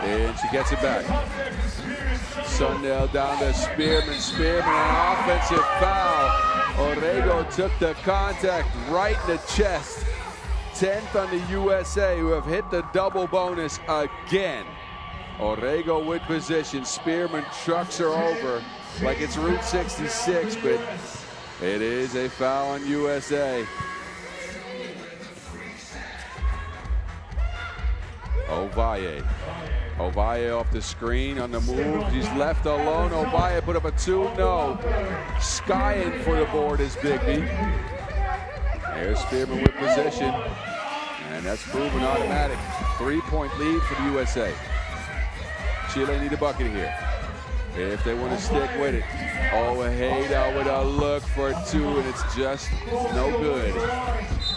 And she gets it back. Sundell down to Spearman. Spearman, an offensive foul. Orrego took the contact right in the chest. 10th on the USA, who have hit the double bonus again. Orrego with position. Spearman trucks her over like it's Route 66, but it is a foul on USA. Ovalle. Ovalle off the screen on the move. He's left alone. Ovalle put up a 2. No. Skying for the board is Bigby. There's Spearman with position. And that's proven automatic. 3-point lead for the USA. Chile need a bucket here if they want to stick with it. Ojeda with a look for 2, and it's just no good.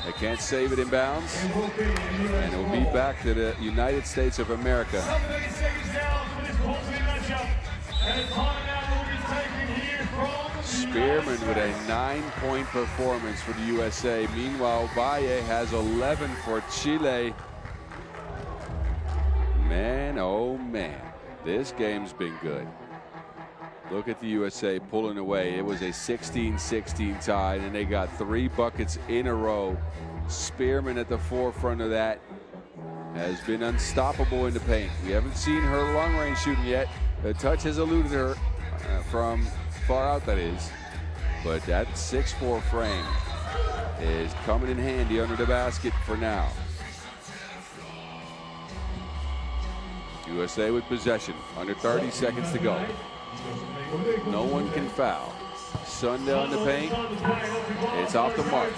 They can't save it in bounds, and it will be back to the United States of America. Spearman with a 9-point performance for the USA. Meanwhile, Valle has 11 for Chile. Man, oh man, this game's been good. Look at the USA pulling away. It was a 16-16 tie, and they got 3 buckets in a row. Spearman at the forefront of that has been unstoppable in the paint. We haven't seen her long-range shooting yet. The touch has eluded her from far out, that is. But that 6'4" frame is coming in handy under the basket for now. USA with possession, under 30 seconds to go. No one can foul. Sunday on the paint. It's off the mark.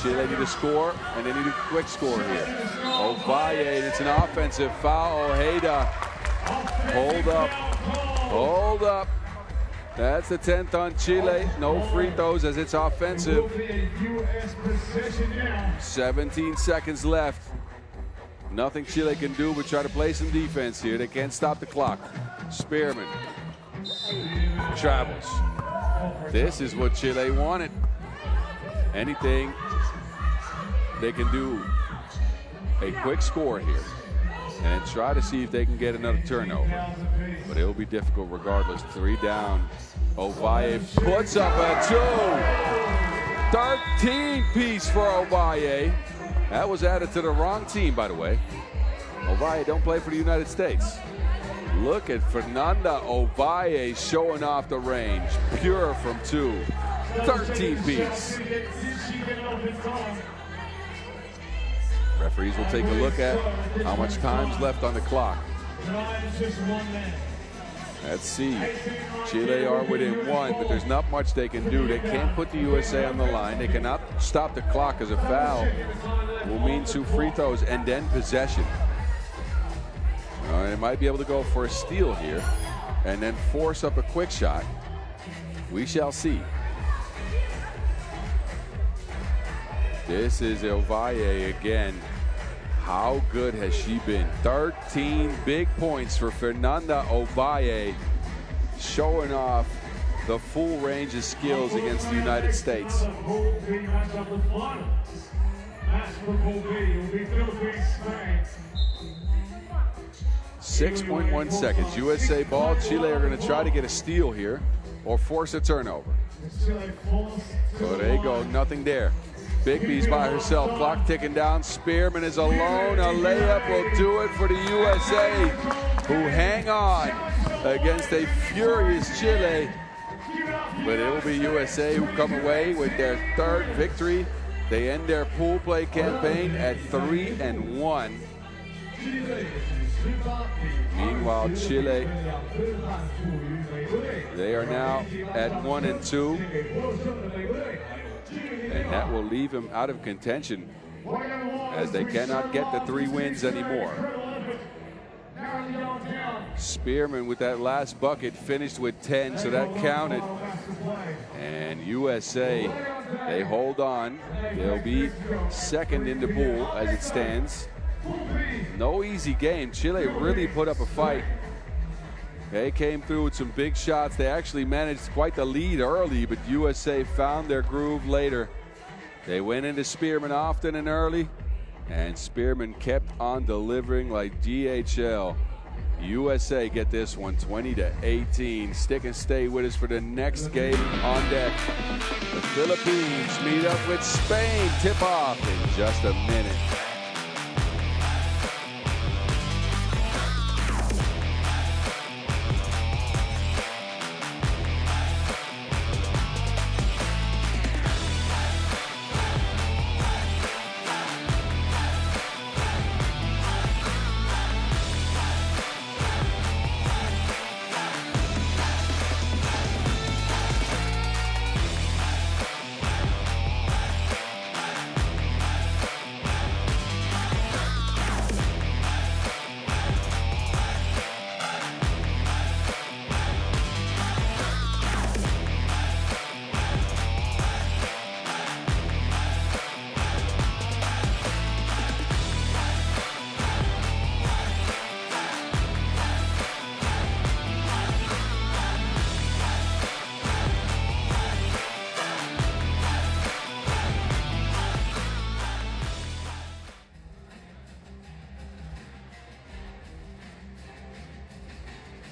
Chile need to score, and they need a quick score here. Ovalle, it's an offensive foul. Ojeda, hold up. Hold up. That's the 10th on Chile. No free throws as it's offensive. 17 seconds left. Nothing Chile can do but try to play some defense here. They can't stop the clock. Spearman travels. This is what Chile wanted. Anything they can do, a quick score here, and try to see if they can get another turnover. But it'll be difficult regardless. 3 down. Ovalle puts up a 2. 13-piece for Ovalle. That was added to the wrong team, by the way. Ovalle don't play for the United States. Look at Fernanda Ovalle showing off the range. Pure from 2. 13-piece. Referees will take a look at how much time's left on the clock. Let's see. Chile are within 1, but there's not much they can do. They can't put the USA on the line. They cannot stop the clock, as a foul will mean 2 free throws and then possession. They might be able to go for a steal here and then force up a quick shot. We shall see. This is Ovalle again. How good has she been? 13 big points for Fernanda Ovalle, showing off the full range of skills against the United States. 6.1 seconds. USA ball. Chile are going to try to get a steal here or force a turnover. So there you go. Nothing there. Bigby's by herself. Clock ticking down. Spearman is alone. A layup will do it for the USA, who hang on against a furious Chile. But it will be USA who come away with their 3rd victory. They end their pool play campaign at 3-1. Meanwhile, Chile, they are now at 1-2. And that will leave him out of contention, as they cannot get the 3 wins anymore. Spearman with that last bucket finished with 10, so that counted. And USA, they hold on. They'll be 2nd in the pool as it stands. No easy game. Chile really put up a fight. They came through with some big shots. They actually managed quite the lead early, but USA found their groove later. They went into Spearman often and early, and Spearman kept on delivering like DHL. USA get this one 20-18. Stick and stay with us for the next game on deck. The Philippines meet up with Spain. Tip off in just a minute.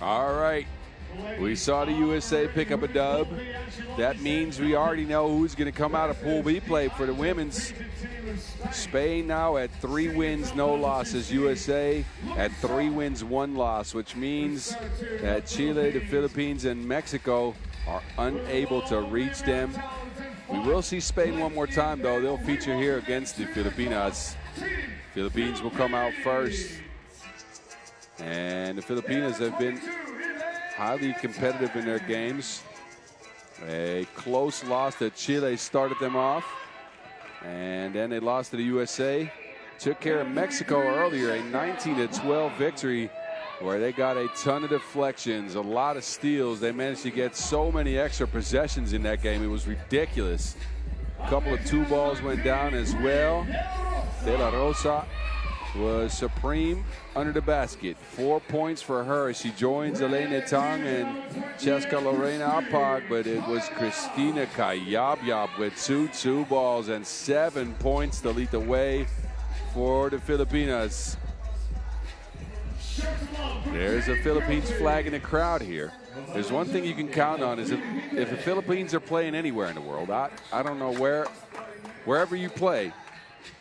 All right, we saw the USA pick up a dub. That means we already know who's going to come out of Pool B play for the women's. Spain now at 3 wins, no losses. USA at 3 wins, 1 loss, which means that Chile, the Philippines, and Mexico are unable to reach them. We will see Spain one more time, though. They'll feature here against the Filipinas. Philippines will come out first. And the Filipinas have been highly competitive in their games. A close loss to Chile started them off, and then they lost to the USA. Took care of Mexico earlier, a 19-12 victory where they got a ton of deflections, a lot of steals. They managed to get so many extra possessions in that game. It was ridiculous. A couple of 2 balls went down as well. De La Rosa was supreme under the basket. 4 points for her. She joins Elena Tang and Cheska Lorena Apag, but it was Christina Kayabyab with 2 balls and 7 points to lead the way for the Filipinas. There's a Philippines flag in the crowd here. There's one thing you can count on is if the Philippines are playing anywhere in the world, I don't know wherever you play,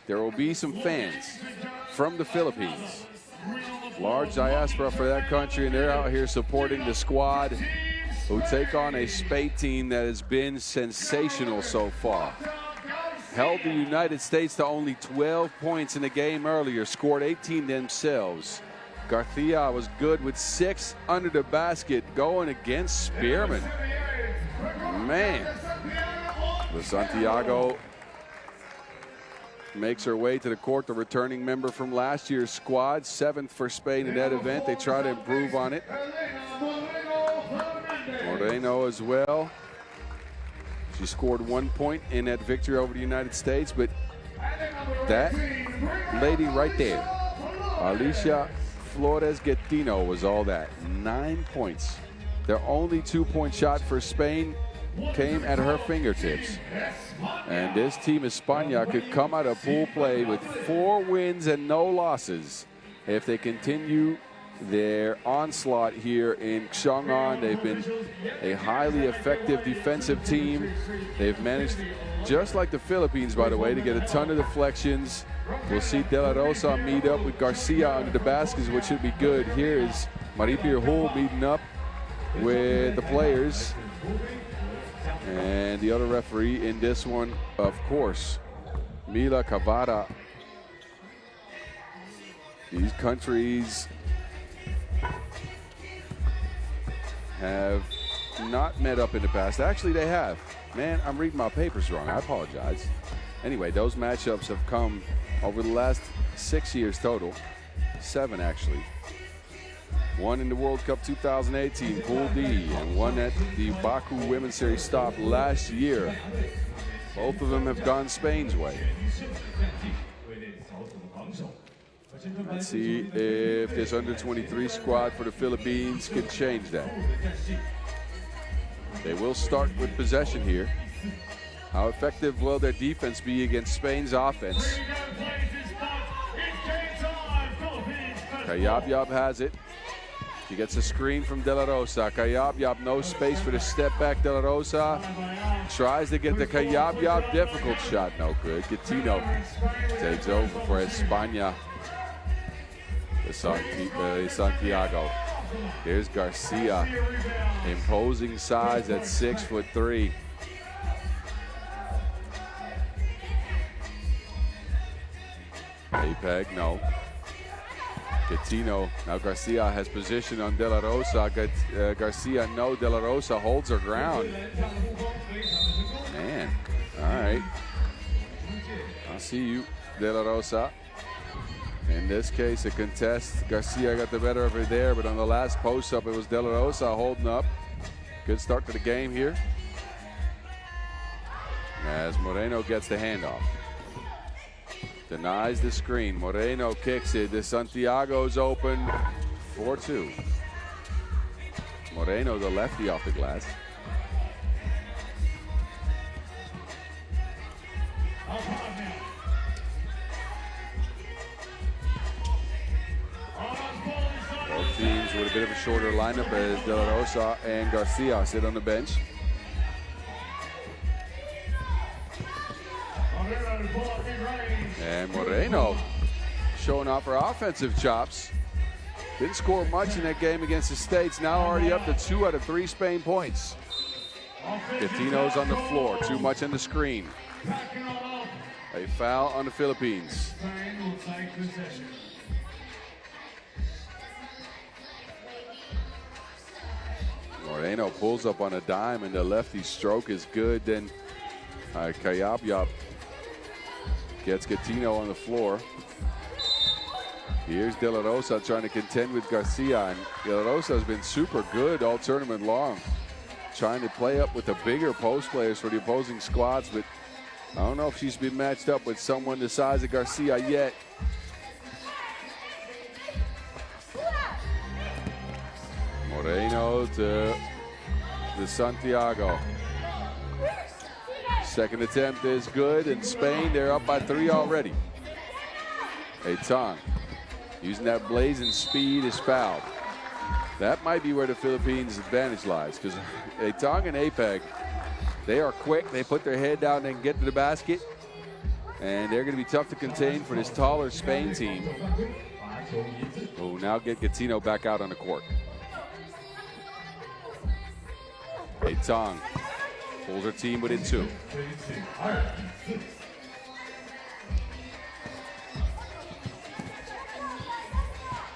there will be some fans from the Philippines. Large diaspora for that country, and they're out here supporting the squad who take on a Spain team that has been sensational so far. Held the United States to only 12 points in the game earlier, scored 18 themselves. Garcia was good with 6 under the basket going against Spearman. Man, the Santiago makes her way to the court, the returning member from last year's squad, 7th for Spain in that event. They try to improve on it. Moreno as well. She scored 1 point in that victory over the United States, but that lady right there, Alicia Flores Getino, was all that. 9 points. Their only 2-point shot for Spain came at her fingertips. And this team, España, could come out of pool play with 4 wins and no losses if they continue their onslaught here in Chang'an. They've been a highly effective defensive team. They've managed, just like the Philippines, by the way, to get a ton of deflections. We'll see De La Rosa meet up with Garcia under the baskets, which should be good. Here is Maripir Hull meeting up with the players. And the other referee in this one, of course, Mila Cavada. These countries have not met up in the past. Actually, they have. Man, I'm reading my papers wrong. I apologize. Anyway, those matchups have come over the last 6 years total. 7, actually. 1 in the World Cup 2018, Pool D, and 1 at the Baku Women's Series stop last year. Both of them have gone Spain's way. Let's see if this under-23 squad for the Philippines can change that. They will start with possession here. How effective will their defense be against Spain's offense? Kayabyab has it. She gets a screen from De La Rosa. Kayabyab, no space for the step back. De La Rosa tries to get the Kayabyab, difficult shot, no good. Getino takes over for España. Santiago. Here's Garcia, imposing size at 6'3". Apeg, no. Getino, now Garcia has position on De La Rosa. Garcia, no. De La Rosa holds her ground. Man, all right. I'll see you, De La Rosa. In this case, a contest. Garcia got the better of her there, but on the last post-up, it was De La Rosa holding up. Good start to the game here. As Moreno gets the handoff. Denies the screen. Moreno kicks it. The Santiago's open. 4-2. Moreno, the lefty, off the glass. Both teams with a bit of a shorter lineup as De La Rosa and Garcia sit on the bench. And Moreno showing off her offensive chops. Didn't score much in that game against the States. Now already up to 2 out of 3 Spain points. Getino's on the floor. Too much on the screen. A foul on the Philippines. Moreno pulls up on a dime, and the lefty stroke is good. Then Kayapyap gets Gatino on the floor. Here's De La Rosa trying to contend with Garcia, and De La Rosa has been super good all tournament long, trying to play up with the bigger post players for the opposing squads, but I don't know if she's been matched up with someone the size of Garcia yet. Moreno to Santiago. Second attempt is good, and Spain, they're up by 3 already. Tong using that blazing speed is fouled. That might be where the Philippines' advantage lies, because Tong and APEG, they are quick. They put their head down and get to the basket, and they're going to be tough to contain for this taller Spain team, who now get Gatino back out on the court. Tong pulls her team within 2.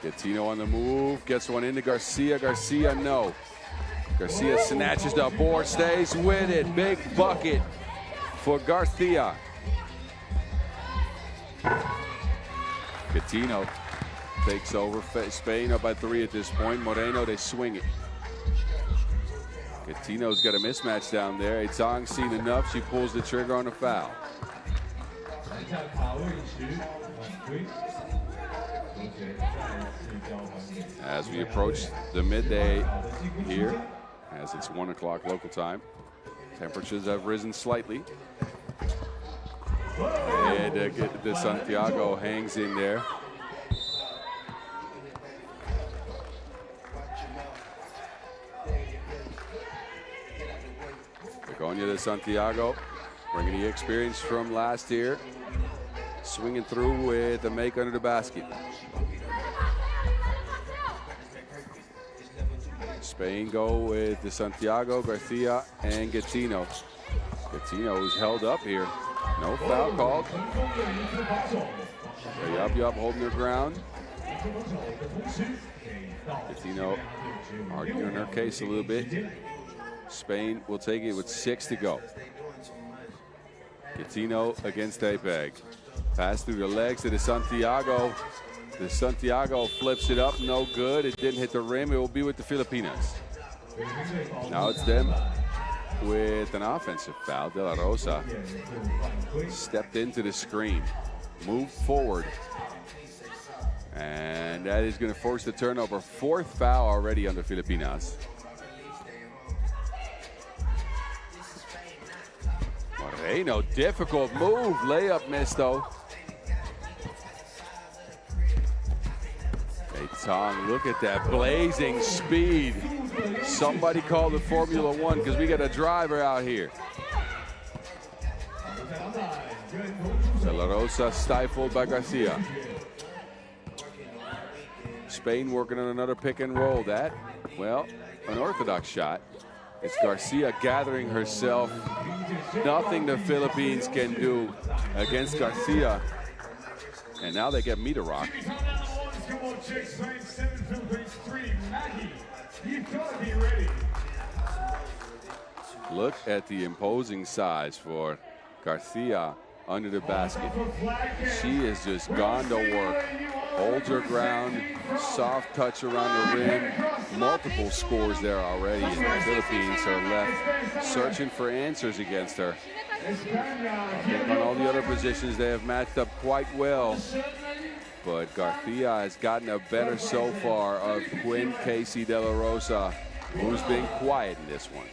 Gatino on the move, gets one into Garcia. Garcia, no. Garcia snatches the board, stays with it. Big bucket for Garcia. Gatino takes over. Spain up by 3 at this point. Moreno, they swing it. Gatino's got a mismatch down there. Tong's seen enough. She pulls the trigger on a foul. As we approach the midday here, as it's 1 o'clock local time, temperatures have risen slightly. And the Santiago hangs in there. Begonia de Santiago, bringing the experience from last year, swinging through with a make under the basket. Spain go with De Santiago, Garcia, and Gatino. Gatino is held up here. No foul called. Yup holding her ground. Gatino arguing her case a little bit. Spain will take it with 6 to go. Gatino against APEG. Pass through the legs to De Santiago. De Santiago flips it up, no good. It didn't hit the rim. It will be with the Filipinas. Now it's them with an offensive foul. De La Rosa stepped into the screen, moved forward, and that is going to force the turnover. 4th foul already on the Filipinas. Moreno, difficult move. Layup missed though. Tong, look at that blazing speed. Somebody call the Formula 1 because we got a driver out here. De La Rosa stifled by Garcia. Spain working on another pick and roll. That, well, an orthodox shot. It's Garcia gathering herself. Nothing the Philippines can do against Garcia. And now they get me to rock. Look at the imposing size for Garcia under the basket. She has just gone to work. Holds her ground, soft touch around the rim. Multiple scores there already, and the Philippines are left searching for answers against her. I think on all the other positions they have matched up quite well. But Garcia has gotten a better so far of Quinn Casey De La Rosa, who's been quiet in this one.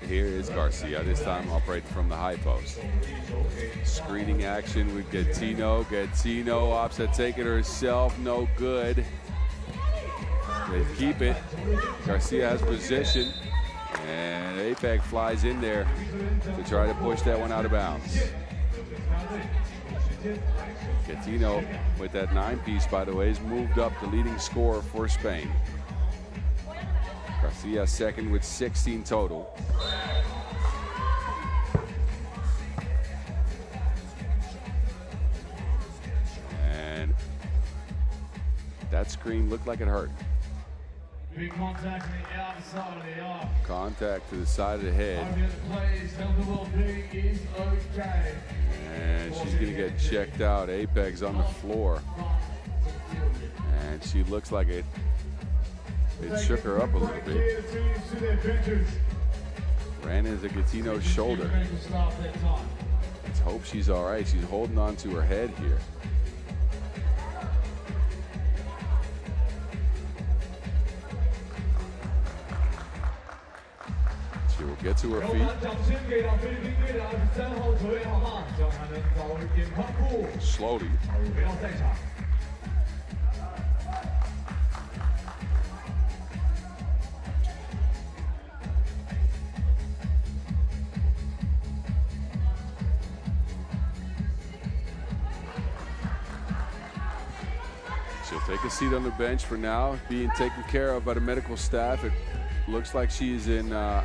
Here is Garcia, this time operating from the high post. Screening action with Gatino. Gatino opts to take it herself, no good. They keep it. Garcia has position, and APEG flies in there to try to push that one out of bounds. Gatino, with that 9-piece, by the way, has moved up the leading scorer for Spain. Garcia second with 16 total. That screen looked like it hurt. Big contact on the outside of the arm. Contact to the side of the head. Is okay. And she's going to get checked out. Apex on the floor. And she looks like it shook her up a little bit. Ran into Gattino's shoulder. Let's hope she's all right. She's holding on to her head here. She will get to her feet. Slowly. She'll take a seat on the bench for now, being taken care of by the medical staff. It looks like she's in a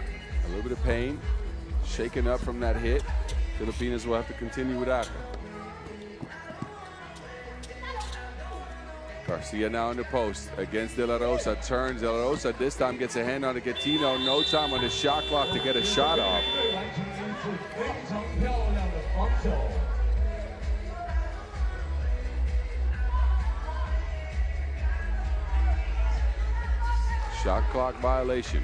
little bit of pain, shaken up from that hit. Filipinas will have to continue without her. Garcia now in the post against De La Rosa. Turns. De La Rosa this time gets a hand on the Gattino. No time on the shot clock to get a shot off. Shot clock violation.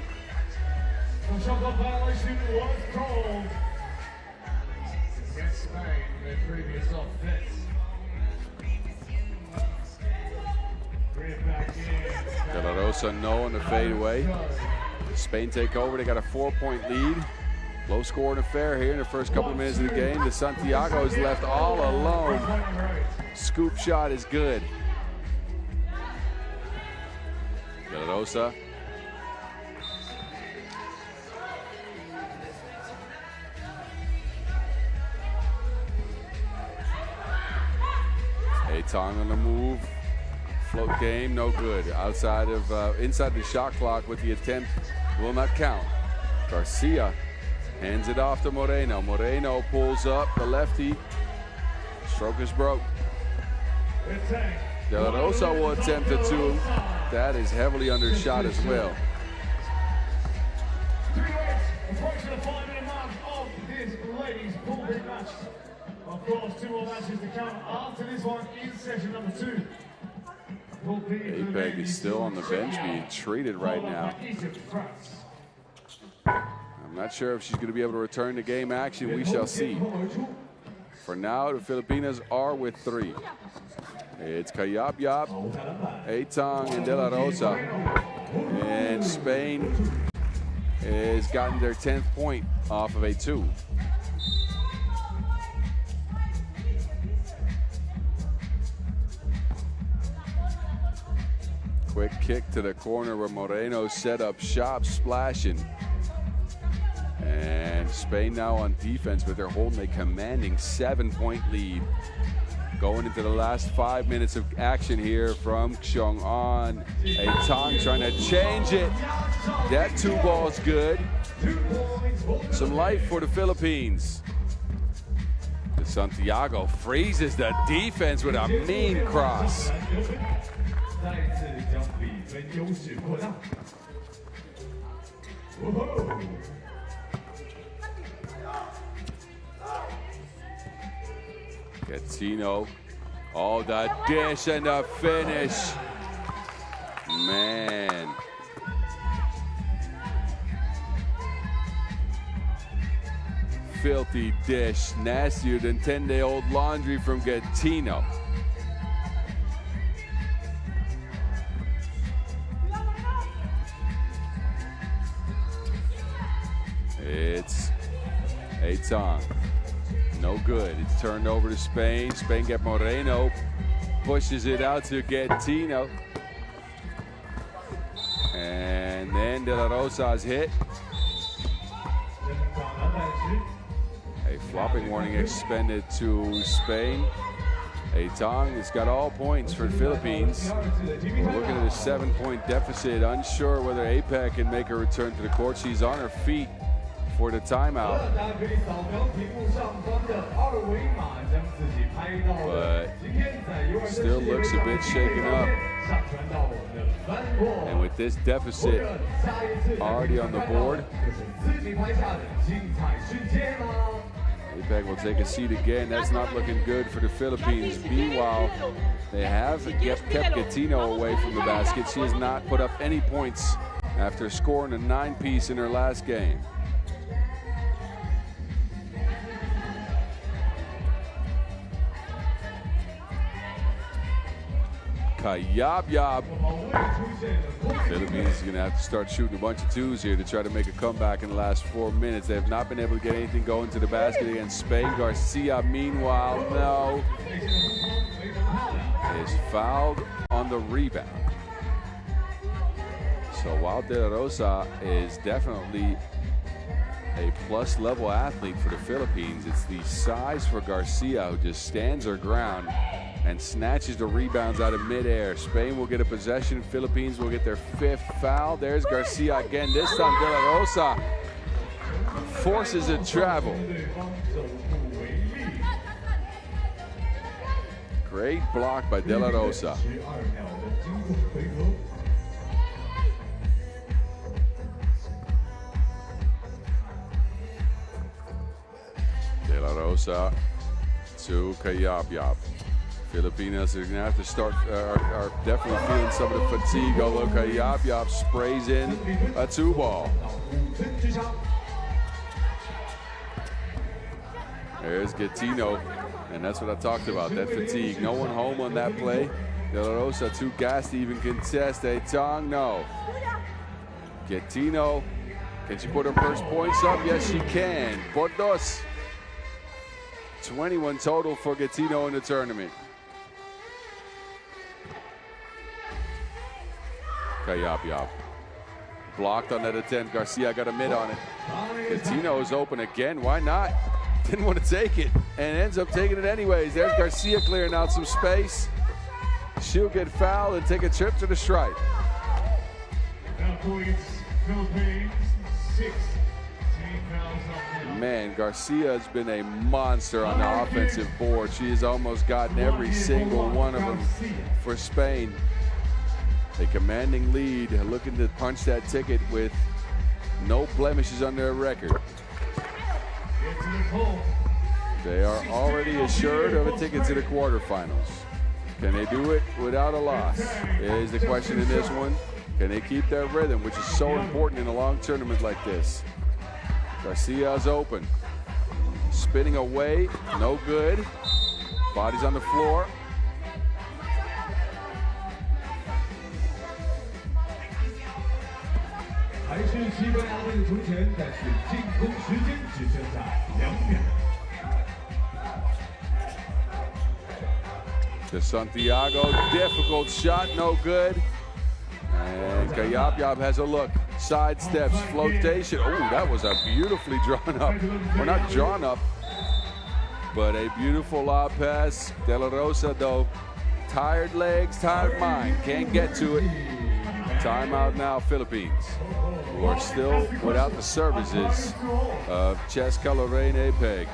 The shot clock violation was called against Spain in their previous offense. Bring it back in. De La Rosa no on the fadeaway. Spain take over. They got a 4-point lead. Low scoring affair here in the first couple of minutes of the game. De Santiago is left all alone. Scoop shot is good. De La Rosa. Tong on the move. Float game, no good. Outside of, inside the shot clock with the attempt will not count. Garcia hands it off to Moreno. Moreno pulls up the lefty. Stroke is broke. De La Rosa will attempt a two. That is heavily undershot as well. Approaching the 5-minute mark of this ladies' pool big match. Of course, 2 more matches to come after this one in session number 2. Apeg is still on the bench being treated right now. I'm not sure if she's going to be able to return to game action. We shall see. For now, the Filipinas are with 3. It's Kayap Yap, Atong, and De La Rosa. And Spain has gotten their 10th point off of a 2. Quick kick to the corner where Moreno set up shop, splashing. And Spain now on defense, but they're holding a commanding 7-point lead. Going into the last 5 minutes of action here from Xiong On. Tong trying to change it. That 2 ball's good. Some life for the Philippines. De Santiago freezes the defense with a mean cross. Gattino, oh, the dish and the finish. Man. Filthy dish, nastier than 10-day-old laundry from Gattino. It's Atong. No good. It's turned over to Spain. Spain get Moreno. Pushes it out to Gattino. And then De La Rosa's hit. A flopping warning expended to Spain. Atong has got all points for the Philippines. We're looking at a 7-point deficit. Unsure whether APEC can make a return to the court. She's on her feet for the timeout. But still looks a bit shaken up. And with this deficit already on the board, APEC will take a seat again. That's not looking good for the Philippines. Meanwhile, they have kept Gatino away from the basket. She has not put up any points after scoring a 9-piece in her last game. Kayabyab. Philippines is going to have to start shooting a bunch of twos here to try to make a comeback in the last 4 minutes. They have not been able to get anything going to the basket against Spain. Garcia, meanwhile, no, is fouled on the rebound. So while De La Rosa is definitely a plus-level athlete for the Philippines, it's the size for Garcia who just stands her ground and snatches the rebounds out of midair. Spain will get a possession. Philippines will get their 5th foul. There's Garcia again. This time De La Rosa forces a travel. Great block by De La Rosa. De La Rosa to Kayabyab. Filipinos are going to have to start, are definitely feeling some of the fatigue, although Kayabyab sprays in a 2-ball. There's Gatino, and that's what I talked about, that fatigue. No one home on that play. De La Rosa too gassed to even contest a tongue, no. Gatino, can she put her first points up? Yes, she can. Por dos. 21 total for Gatino in the tournament. Kayabyab blocked on that attempt. Garcia got a mid on it. Gatino is open again. Why not? Didn't want to take it and ends up taking it anyways. There's Garcia clearing out some space. She'll get fouled and take a trip to the stripe. Man, Garcia has been a monster on the offensive board. She has almost gotten every single one of them for Spain. A commanding lead, looking to punch that ticket with no blemishes on their record. They are already assured of a ticket to the quarterfinals. Can they do it without a loss? Is the question in this one. Can they keep their rhythm, which is so important in a long tournament like this? Garcia's open. Spinning away, no good. Body's on the floor. To Santiago, difficult shot, no good. And Kayabyab has a look, side steps, flotation. Oh, that was a beautifully drawn up, or not drawn up, but a beautiful lob pass. De La Rosa though, tired legs, tired mind, can't get to it. Timeout now, Philippines, who are still without the services of Cheska Lorraine Apeg.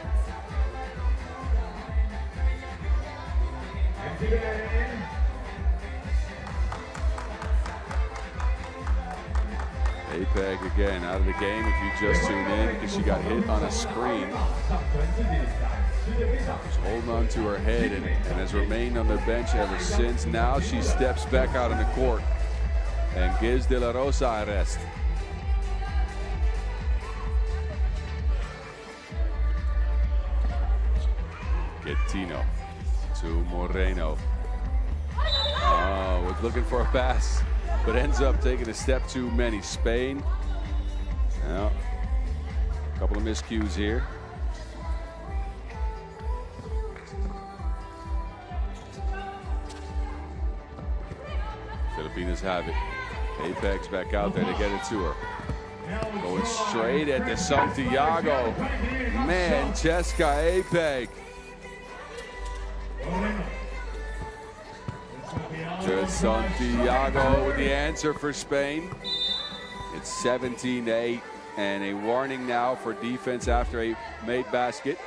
Apeg again out of the game if you just tune in, because she got hit on a screen. She's holding on to her head and has remained on the bench ever since. Now she steps back out on the court and gives De La Rosa a rest. Gatino to Moreno. Oh, was looking for a pass, but ends up taking a step too many. Spain, now, a couple of miscues here. Filipinos have it. Apex back out there to get it to her. Going straight at the Santiago. Man, Cheska Apeg. To Santiago with the answer for Spain. It's 17-8. And a warning now for defense after a made basket.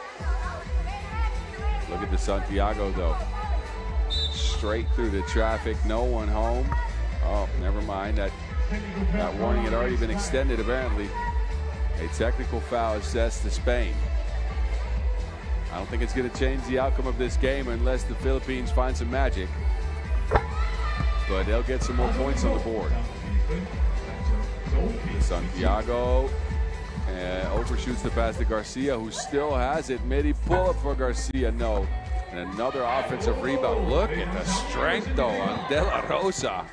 Look at the Santiago though. Straight through the traffic, no one home. Oh, never mind, that warning had already been extended apparently. A technical foul assessed to Spain. I don't think it's going to change the outcome of this game unless the Philippines find some magic. But they'll get some more points on the board. Santiago overshoots the pass to Garcia, who still has it. Midi pull up for Garcia, no. And another offensive rebound. Look at the strength though on De La Rosa.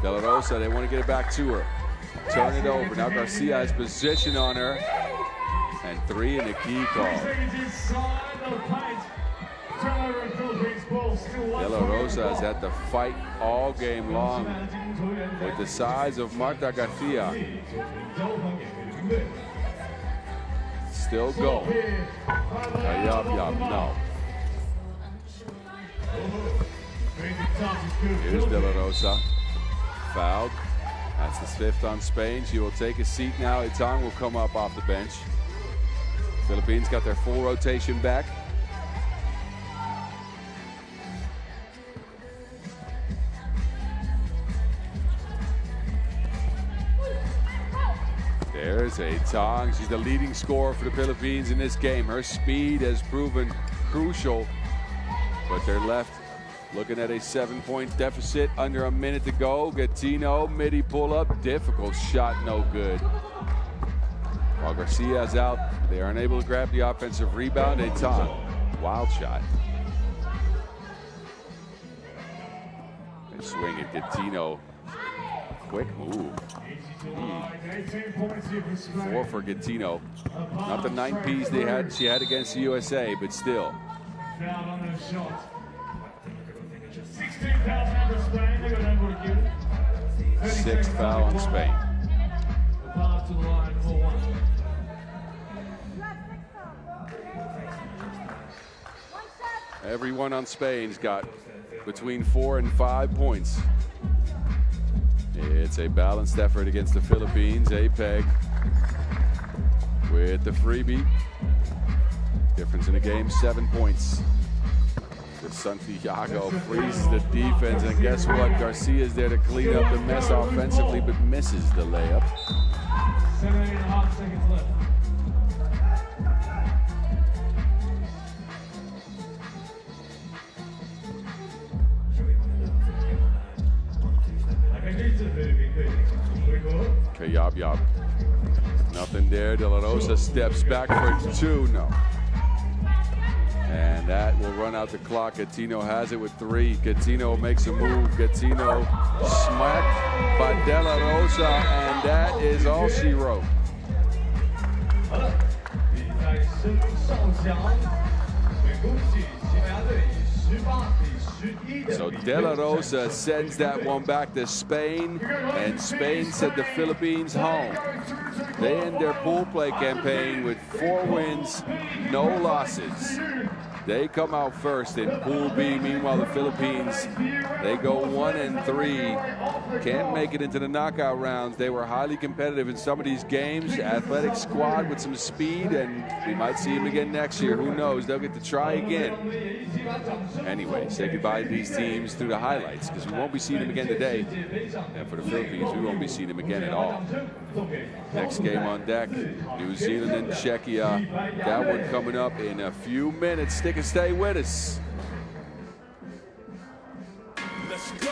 De La Rosa, they want to get it back to her. Turn it over. Now Garcia has position on her. And 3 in the key call. De La Rosa has had to fight all game long with the size of Marta Garcia. Still going. No. Here's De La Rosa. Fouled. That's the 5th on Spain. She will take a seat now. Itang will come up off the bench. Philippines got their full rotation back. There's Itang. She's the leading scorer for the Philippines in this game. Her speed has proven crucial, but they're left looking at a 7-point deficit. Under a minute to go. Gattino, midi pull-up, difficult shot, no good. While Garcia's out, they are unable to grab the offensive rebound. Itang, wild shot. They swing at Gattino. Quick move. 4 for Gattino. Not the 9 Ps she had against the USA, but still. 6th foul on Spain. Everyone on Spain's got between 4 and 5 points. It's a balanced effort against the Philippines. Apeg with the freebie. Difference in the game, 7 points. The Santiago freezes the defense, and guess what? Garcia's there to clean up the mess offensively, but misses the layup. 7.5 seconds left. Yab. Nothing there. De La Rosa steps back for 2. No. And that will run out the clock. Gattino has it with 3. Gattino makes a move. Gattino smacked by De La Rosa, and that is all she wrote. So De La Rosa sends that one back to Spain, and Spain sent the Philippines home. They end their pool play campaign with 4 wins, no losses. They come out first in Pool B. Meanwhile, the Philippines, they go 1-3. Can't make it into the knockout rounds. They were highly competitive in some of these games. Athletic squad with some speed, and we might see them again next year. Who knows? They'll get to try again. Anyway, say goodbye to these teams through the highlights, because we won't be seeing them again today. And for the Philippines, we won't be seeing them again at all. Next game on deck, New Zealand and Czechia. That one coming up in a few minutes. Stick and stay with us. Let's go.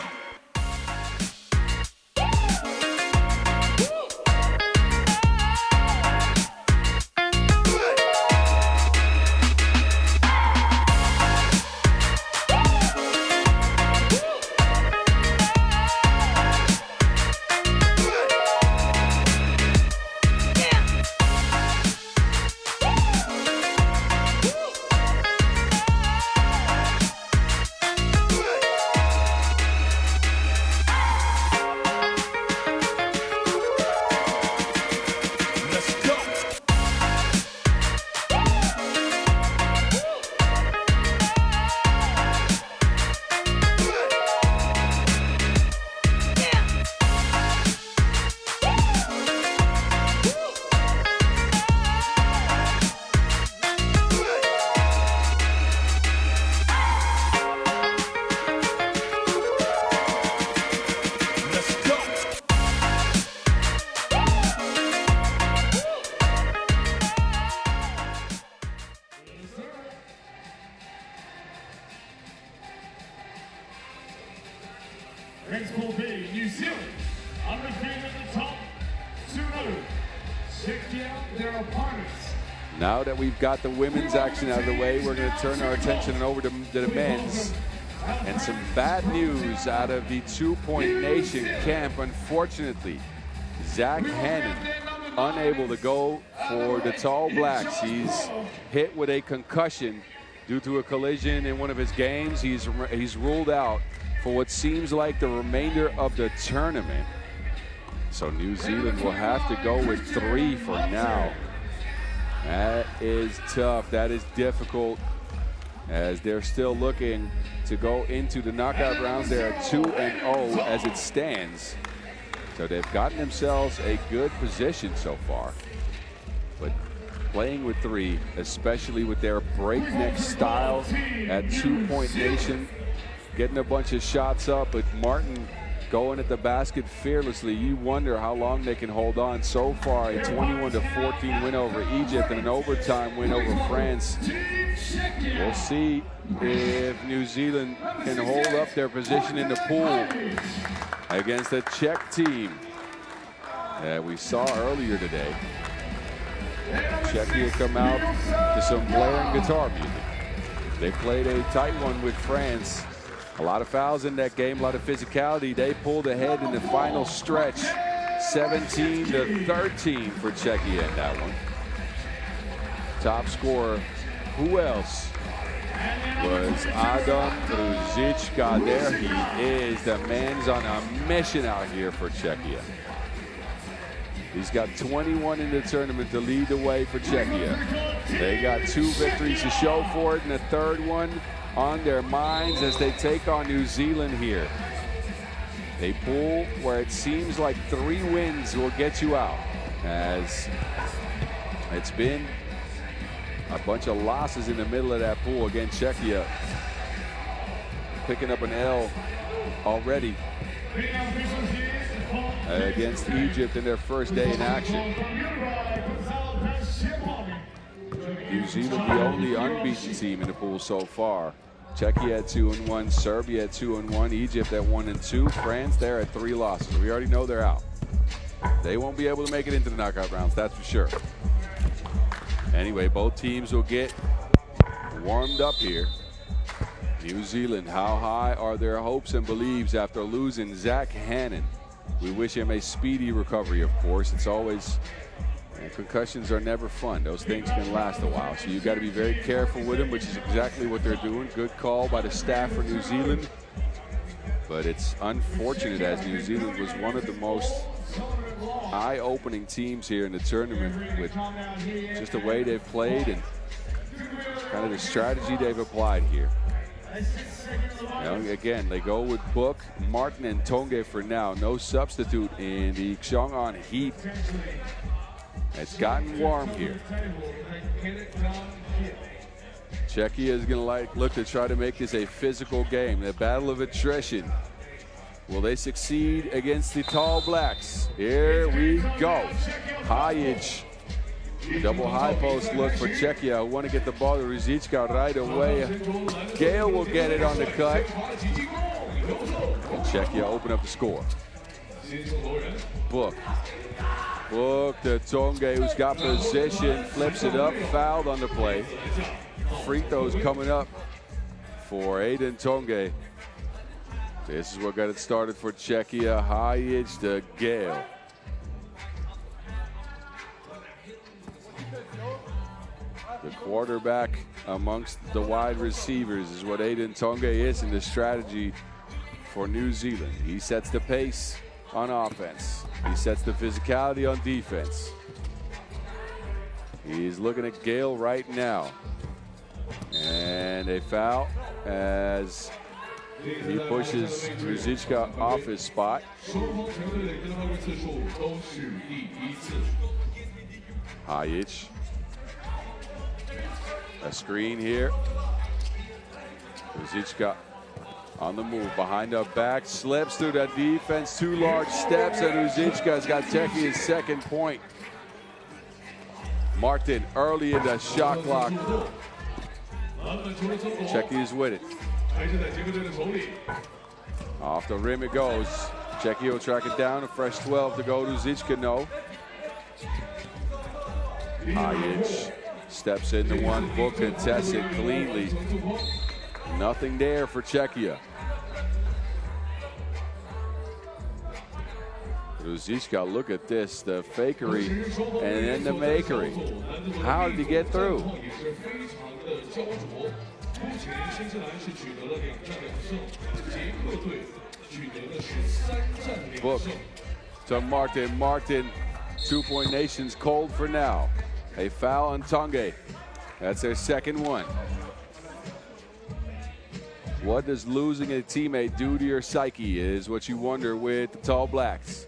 Now that we've got the women's action out of the way, we're going to turn our attention over to the men's. And some bad news out of the 2-point nation camp. Unfortunately, Zach Hannon unable to go for the Tall Blacks. He's hit with a concussion due to a collision in one of his games. He's ruled out for what seems like the remainder of the tournament. So New Zealand will have to go with 3 for now. That is tough. That is difficult, as they're still looking to go into the knockout rounds. They're at 2-0 as it stands. So they've gotten themselves a good position so far. But playing with 3, especially with their breakneck style at 2-point nation, getting a bunch of shots up, but Martin going at the basket fearlessly. You wonder how long they can hold on. So far, a 21-14 win over Egypt and an overtime win over France. We'll see if New Zealand can hold up their position in the pool against the Czech team that we saw earlier today. Czechia come out to some blaring guitar music. They played a tight one with France. A lot of fouls in that game, a lot of physicality. They pulled ahead in the final stretch, 17-13 for Czechia in that one. Top scorer, who else? Was Adam Ruzicka. There he is. The man's on a mission out here for Czechia. He's got 21 in the tournament to lead the way for Czechia. They got 2 victories to show for it, and a third one on their minds as they take on New Zealand here. A pool where it seems like 3 wins will get you out, as it's been a bunch of losses in the middle of that pool. Again, Czechia picking up an L already against Egypt in their first day in action. New Zealand, the only unbeaten team in the pool so far. Czechia at 2-1, Serbia at 2-1, Egypt at 1-2, France there at 3 losses. We already know they're out. They won't be able to make it into the knockout rounds, that's for sure. Anyway, both teams will get warmed up here. New Zealand, how high are their hopes and beliefs after losing Zach Hannon? We wish him a speedy recovery, of course. It's always, concussions are never fun. Those things can last a while. So you've got to be very careful with him, which is exactly what they're doing. Good call by the staff for New Zealand. But it's unfortunate, as New Zealand was one of the most eye-opening teams here in the tournament with just the way they've played and kind of the strategy they've applied here. Again, they go with Book, Martin, and Tonge for now. No substitute in the Xiong'an Heat. It's gotten warm here. Czechia is going to look to try to make this a physical game. The battle of attrition. Will they succeed against the Tall Blacks? Here we go. Hajic. Double high post look for Czechia. Want to get the ball to Ruzicka right away. Gale will get it on the cut. And Czechia open up the score. Book to Tonge, who's got position, flips it up, fouled on the play. Free throws coming up for Aiden Tonge. This is what got it started for Czechia. Hajic to Gale. The quarterback amongst the wide receivers is what Aiden Tonge is in the strategy for New Zealand. He sets the pace on offense. He sets the physicality on defense. He's looking at Gale right now. And a foul as he pushes Ruzicka off his spot. Hajic. A screen here. Ruzicka on the move, behind her back, slips through the defense, 2 large steps, and Ruzicka's got Czechia's second point. Martin early in the shot clock. Czechia's with it. Off the rim it goes. Czechia will track it down, a fresh 12 to go. Ruzicka, no. Hajic steps into one, Book contests it cleanly. Nothing there for Czechia. Ruzicka, look at this, the fakery and then the makery. How did he get through? Book to Martin. Martin, 2-point nation's cold for now. A foul on Tongue. That's their second one. What does losing a teammate do to your psyche is what you wonder with the Tall Blacks.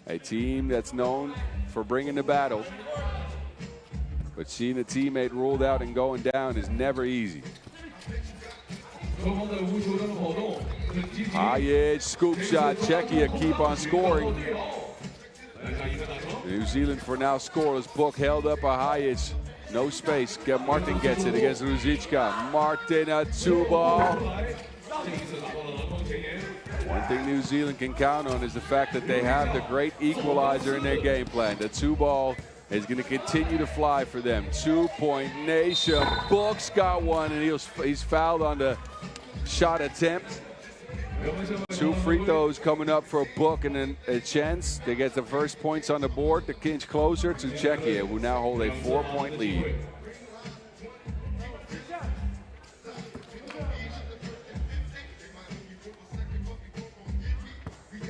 A team that's known for bringing the battle, but seeing a teammate ruled out and going down is never easy. Hajic, scoop shot. Czechia keep on scoring. New Zealand for now scoreless. Book held up a Hajic. No space. Martin gets it against Ruzicka. Martin, a 2-ball. One thing New Zealand can count on is the fact that they have the great equalizer in their game plan. The 2-ball is going to continue to fly for them. 2-point nation. Book's got one, and he's fouled on the shot attempt. 2 free throws coming up for Book, and then a chance to get the first points on the board to inch closer to Czechia, who now hold a 4-point lead.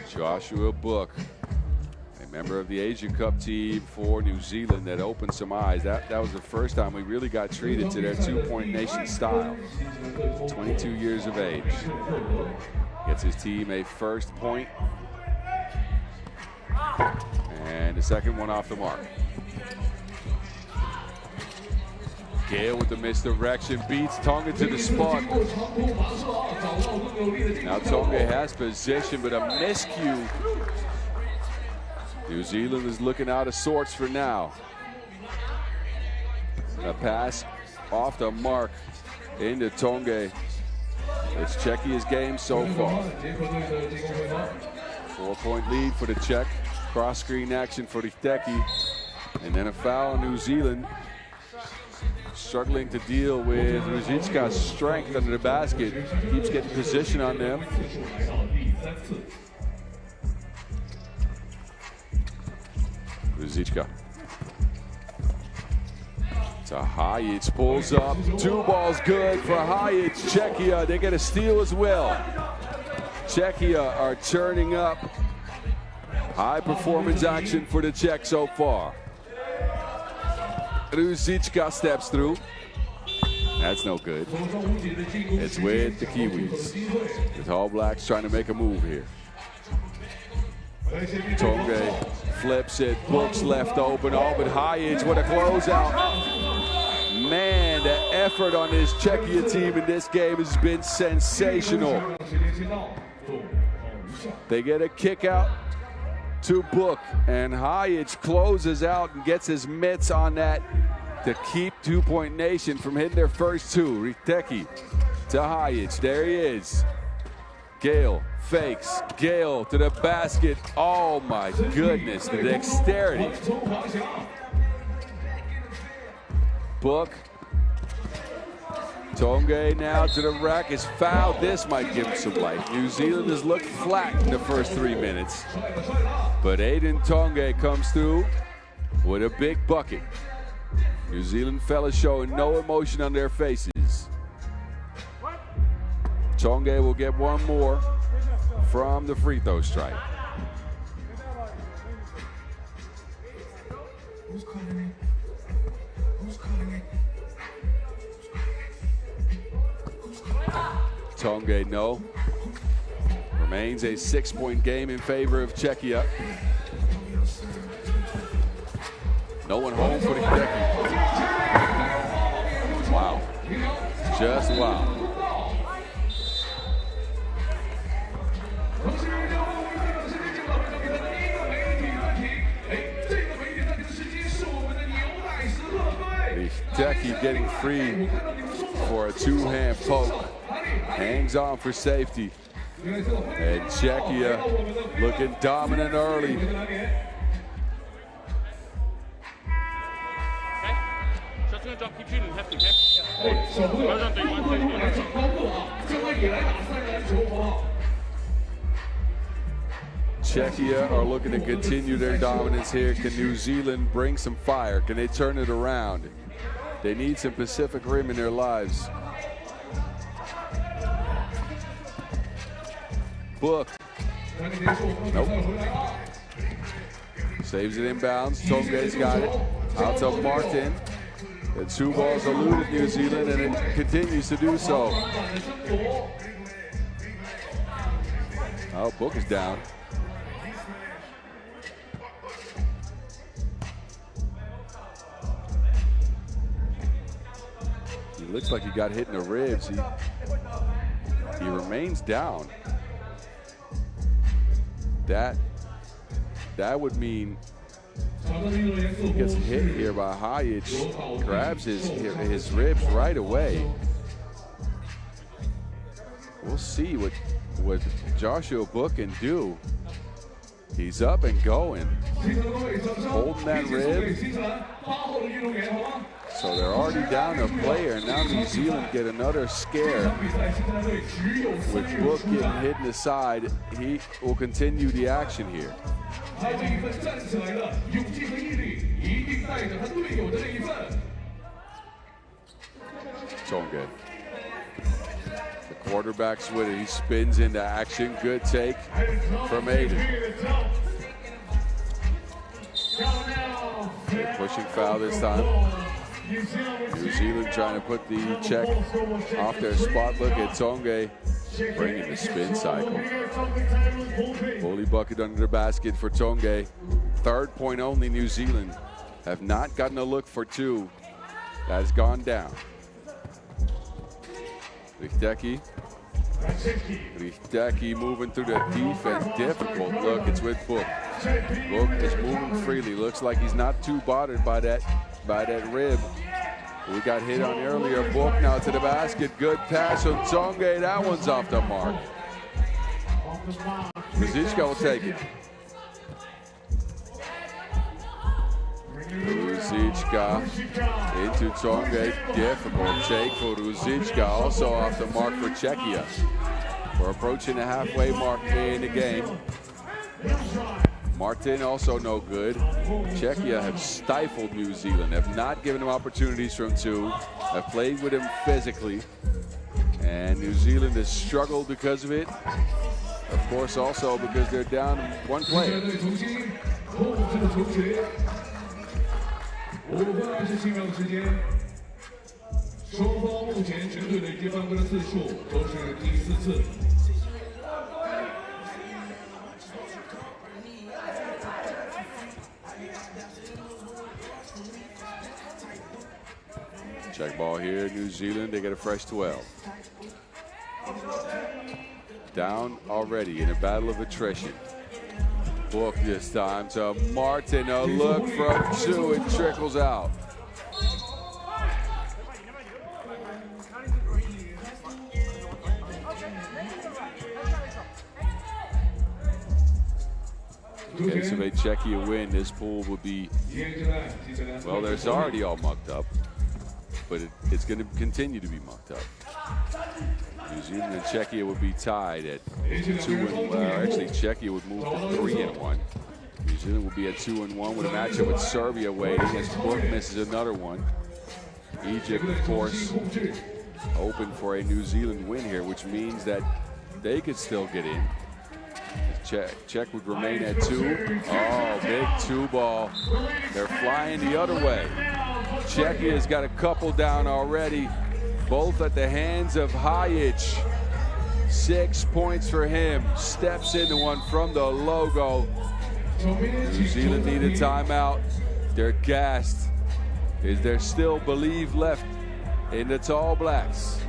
Joshua Book, a member of the Asia Cup team for New Zealand, that opened some eyes. That was the first time we really got treated to their 2-point nation style. 22 years of age. Gets his team a first point. And the second one off the mark. Gale with the misdirection, beats Tonga to the spot. Now Tonga has position, but a miscue. New Zealand is looking out of sorts for now. A pass off the mark into Tonga. It's Czechia's game so far. 4-point lead for the Czech. Cross-screen action for Riteki. And then a foul on New Zealand. Struggling to deal with Ruzicka's strength under the basket. Keeps getting position on them. Ruzicka. To Hajic, pulls up. 2 balls good for Hajic. Czechia, they get a steal as well. Czechia are turning up. High performance action for the Czech so far. Ruzicka steps through. That's no good. It's with the Kiwis. The Tall Blacks trying to make a move here. Tonga flips it. Book's left open. Oh, but Hajic, what a closeout. Man, the effort on this Czechia team in this game has been sensational. They get a kick out to Book, and Hajic closes out and gets his mitts on that to keep 2-point nation from hitting their first 2. Riteki to Hajic. There he is. Gale fakes. Gale to the basket. Oh my goodness, the dexterity. Book. Tonga now to the rack is fouled. This might give him some life. New Zealand has looked flat in the first 3 minutes. But Aiden Tonga comes through with a big bucket. New Zealand fellas showing no emotion on their faces. Tonga will get one more from the free throw strike. Who's calling it? Who's calling it? Tonga, no. Remains a 6-point game in favor of Czechia. No one home for the Czechia. Wow. Just wow. Riteki getting free for a 2-hand poke. Hangs on for safety. And Czechia looking dominant early. 个 job keep shooting hefty, okay? 小朋友，不可以来抢高个啊！现在也来打3人篮球，好不好？ Czechia are looking to continue their dominance here. Can New Zealand bring some fire? Can they turn it around? They need some Pacific Rim in their lives. Book. Nope. Saves it inbounds. Tonge's got it. Out to Martin. The 2 balls eluded New Zealand, and it continues to do so. Oh, Book is down. He looks like he got hit in the ribs. He remains down. That would mean he gets hit here by Hayich, grabs his ribs right away. We'll see what Joshua Book can do. He's up and going, holding that rib. So they're already down a player, and now New Zealand get another scare. With Book getting hit in the side, he will continue the action here. Tonge. The quarterback's with it. He spins into action. Good take from Aiden. Pushing foul this time. New Zealand trying to put the Czech off their spot. Look at Tonge bringing the spin cycle. Bully bucket under the basket for Tonge. 3rd point only. New Zealand have not gotten a look for 2. That has gone down. Richteki moving through the defense. Difficult look. It's with Book. Book is moving freely. Looks like he's not too bothered by that rib. We got hit on earlier. Book now to the basket. Good pass from Tonge. That one's off the mark. Ruzicka will take it. Ruzicka into Tonge. Difficult take for Ruzicka. Also off the mark for Czechia. We're approaching the halfway mark in the game. Martin also no good. Czechia have stifled New Zealand, have not given them opportunities from 2, have played with him physically. And New Zealand has struggled because of it. Of course, also because they're down 1 player. 5分27秒之间，双方目前全队累计犯规的次数都是第4次。Check ball here, New Zealand, they get a fresh 12. Down already in a battle of attrition. Book this time to Martin, a look from 2, it trickles out. In case of a Czechia win, this pool would be, well, there's already all mucked up, but it's going to continue to be mucked up. New Zealand and Czechia would be tied at 2-1. Actually, Czechia would move to 3-1. New Zealand would be at 2-1 with a matchup with Serbia waiting as Book misses another one. Egypt, of course, open for a New Zealand win here, which means that they could still get in. Czech would remain at 2. Oh, big 2 ball. They're flying the other way. Czechia's got a couple down already, both at the hands of Hayich. 6 points for him. Steps into one from the logo. New Zealand need a timeout. They're gassed. Is there still belief left in the Tall Blacks?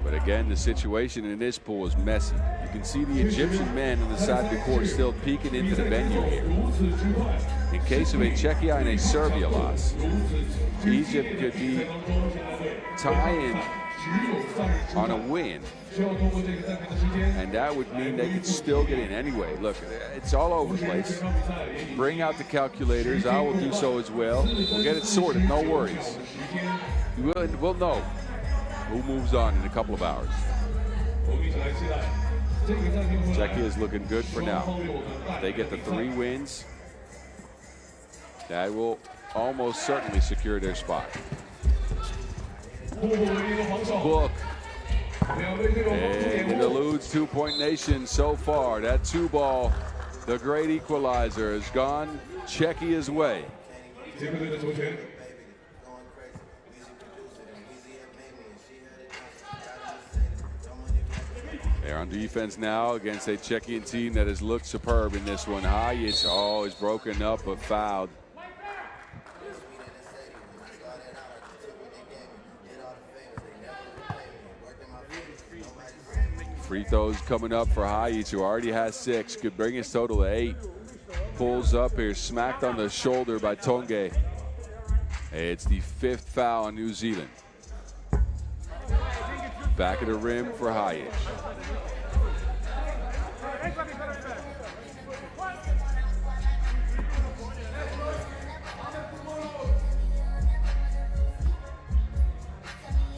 But again, the situation in this pool is messy. You can see the Egyptian man on the side of the court still peeking into the venue here. In case of a Czechia and a Serbia loss, Egypt could be tying on a win. And that would mean they could still get in anyway. Look, it's all over the place. Bring out the calculators. I will do so as well. We'll get it sorted, no worries. We'll know who moves on in a couple of hours. Czechia is looking good for now. They get the 3 wins. That will almost certainly secure their spot. Book. And it eludes 2-point nation so far. That 2-ball, the great equalizer, has gone Czechia's way. They're on defense now against a Czechian team that has looked superb in this one. Hajic, oh, is broken up but fouled. Free throws coming up for Hajic, who already has 6. Could bring his total to 8. Pulls up here, smacked on the shoulder by Tonge. It's the 5th foul on New Zealand. Back of the rim for Hajic.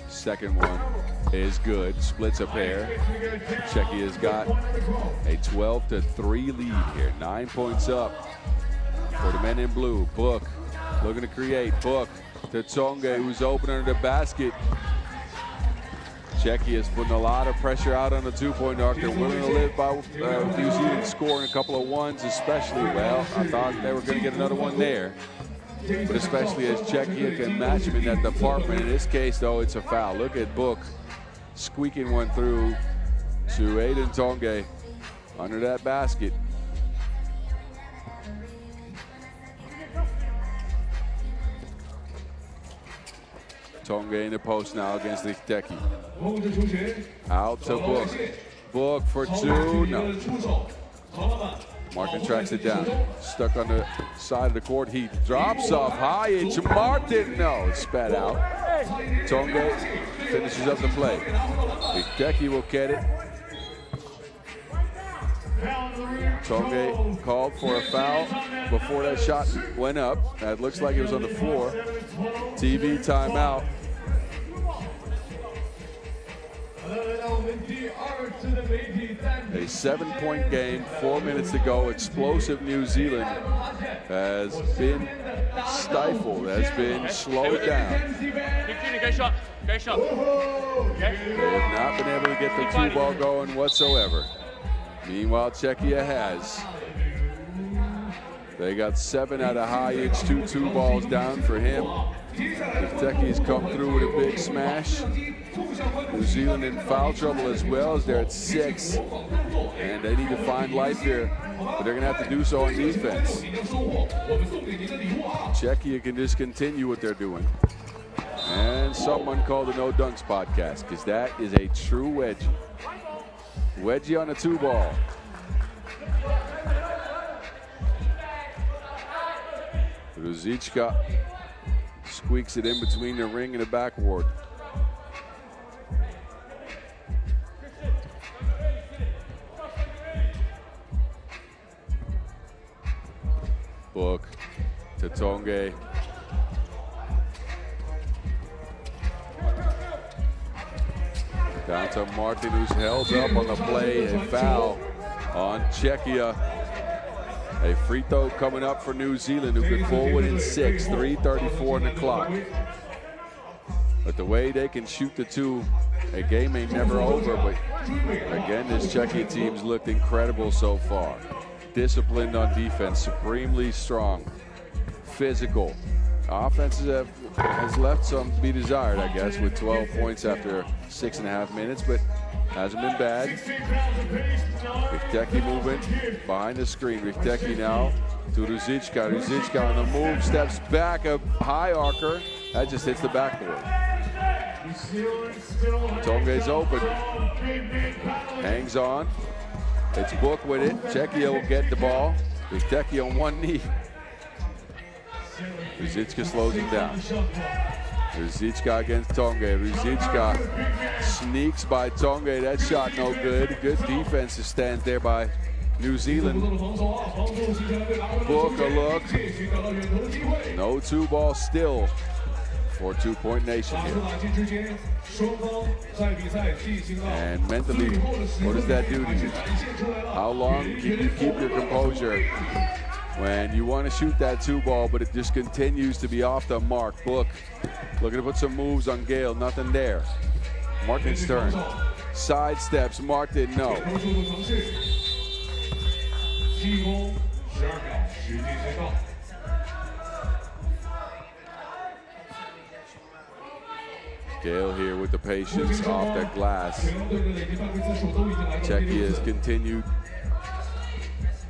Second one is good, splits a pair. Czechia's got a 12-3 lead here. 9 points up for the men in blue. Book looking to create. Book to Tonge, who's open under the basket. Czechia's putting a lot of pressure out on the 2-point arc. They're willing to live by New Zealand scoring a couple of ones, especially. Well, I thought they were going to get another one there. But especially as Czechia can match him in that department. In this case, though, it's a foul. Look at Book squeaking one through to Aiden Tonge under that basket. Tonge in the post now against Lichteki. Out to Book. Book for 2. No. Martin tracks it down. Stuck on the side of the court. He drops off Hajic. Martin, no, it's spat out. Tonge finishes up the play. Lichteki will get it. Tonge called for a foul before that shot went up. That looks like it was on the floor. TV timeout. A 7-point game, 4 minutes to go. Explosive New Zealand has been stifled, has been slowed down. They have not been able to get the 2-ball going whatsoever. Meanwhile, Czechia has. They got 7 out of Hajic, 2 2-balls down for him. Tichteki's come through with a big smash. New Zealand in foul trouble as well, as they're at 6. And they need to find life here, but they're gonna have to do so on defense. Czechia can just continue what they're doing. And someone called the No Dunks podcast, because that is a true wedgie. Wedgie on a 2-ball. Ruzicka squeaks it in between the ring and the backboard. Book to Tonge. Down to Martin, who's held up on the play. A foul on Czechia. A free throw coming up for New Zealand, who could pull within 6. 3:34 on the clock. But the way they can shoot the 2, a game ain't never over. But again, this Czechia team's looked incredible so far. Disciplined on defense, supremely strong, physical. Offense has left some to be desired, I guess, with 12 points after 6.5 minutes, but hasn't been bad. Lichteki moving behind the screen. Lichteki now to Ruzicka. Ruzicka on the move, steps back, a high arcer. That just hits the backboard. Tonge's open. Hangs on. It's Book with it. Czechia will get the ball. Lichteki on one knee. Ruzicka slows him down. Ruzicka against Tonge. Ruzicka sneaks by Tonge. That shot no good. Good defensive stand there by New Zealand. Book a look. No 2-ball still for 2-point nation here. And mentally, what does that do to you? How long can you keep your composure when you want to shoot that 2-ball, but it just continues to be off the mark? Book looking to put some moves on Gale, nothing there. Martin's turn. Side steps, Martin, no. Gale here with the patience off that glass. Czechia has continued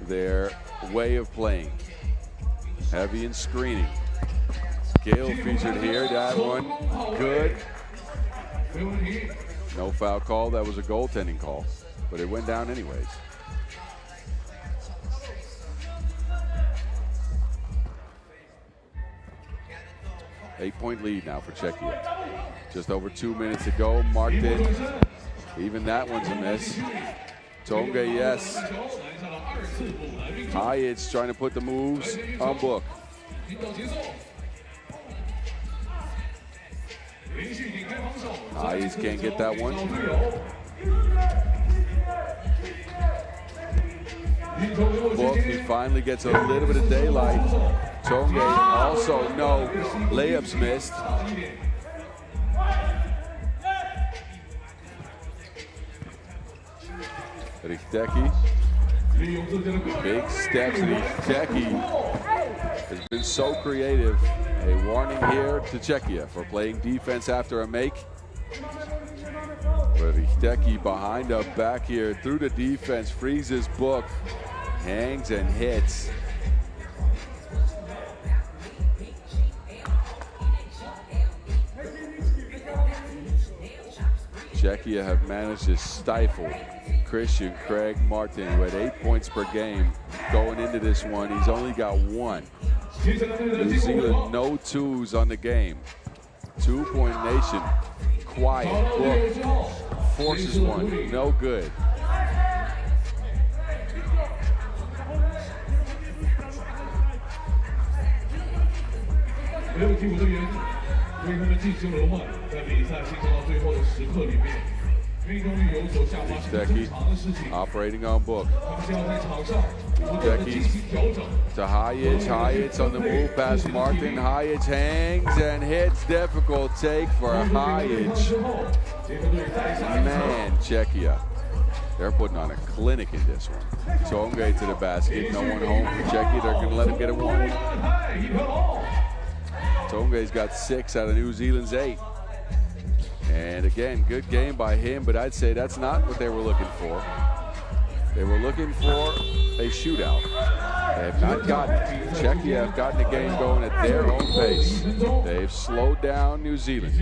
their way of playing. Heavy and screening. Gale featured here, that one good. No foul call, that was a goaltending call, but it went down anyways. Eight-point lead now for Czechia. Just over 2 minutes to go. Martin, even that one's a miss. Tonge, yes. Hayes trying to put the moves on Book. Hayes can't get that one. Book, he finally gets a little bit of daylight. Tonge also no. Layups missed. Richteki. Big steps. Richteki has been so creative. A warning here to Czechia for playing defense after a make. But Richteki behind up back here through the defense, freezes Book, hangs and hits. Czechia have managed to stifle Christian Craig Martin, who had 8 points per game going into this one. He's only got 1. New Zealand, no 2s on the game. 2-point nation, quiet. Book forces one, no good. Richteki operating on Book. Richteki to Hayes. Hayes on the move past Martin. Hayes hangs and hits. Difficult take for Hayes. Man, Czechia. They're putting on a clinic in this one. Tonge to the basket. No one home for Czechia. They're going to let him get a 1. Tonge's got 6 out of New Zealand's 8. And again, good game by him, but I'd say that's not what they were looking for. They were looking for a shootout. They have not gotten it. Czechia have gotten the game going at their own pace. They've slowed down New Zealand.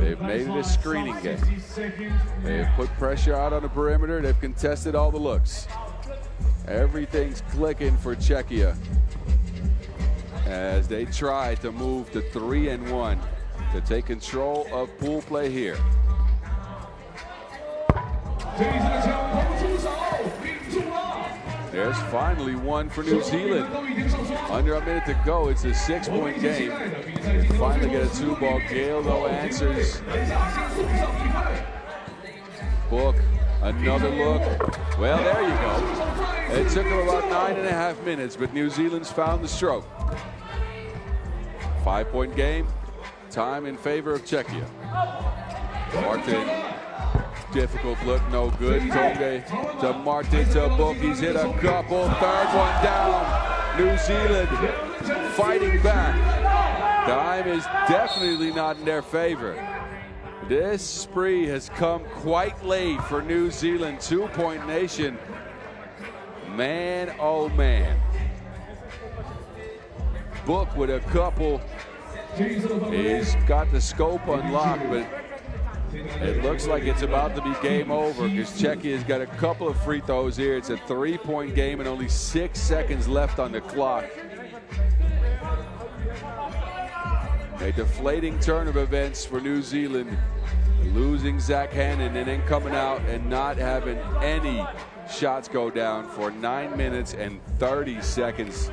They've made it a screening game. They've put pressure out on the perimeter. They've contested all the looks. Everything's clicking for Czechia as they try to move to 3-1 to take control of pool play here. There's finally one for New Zealand. Under a minute to go, it's a 6-point game. They finally get a 2-ball. Gale though answers. Book, another look. Well, there you go. It took them about 9.5 minutes, but New Zealand's found the stroke. 5-point game. Time in favor of Czechia. Martin, difficult look, no good. Tonge to Martin to Book. He's hit a couple. Third one down. New Zealand fighting back. Time is definitely not in their favor. This spree has come quite late for New Zealand. 2-point nation. Man, oh man. Book with a couple. He's got the scope unlocked, but it looks like it's about to be game over because Czechia's got a couple of free throws here. It's a 3-point game and only 6 seconds left on the clock. A deflating turn of events for New Zealand, losing Zach Hannon and then coming out and not having any shots go down for 9 minutes and 30 seconds.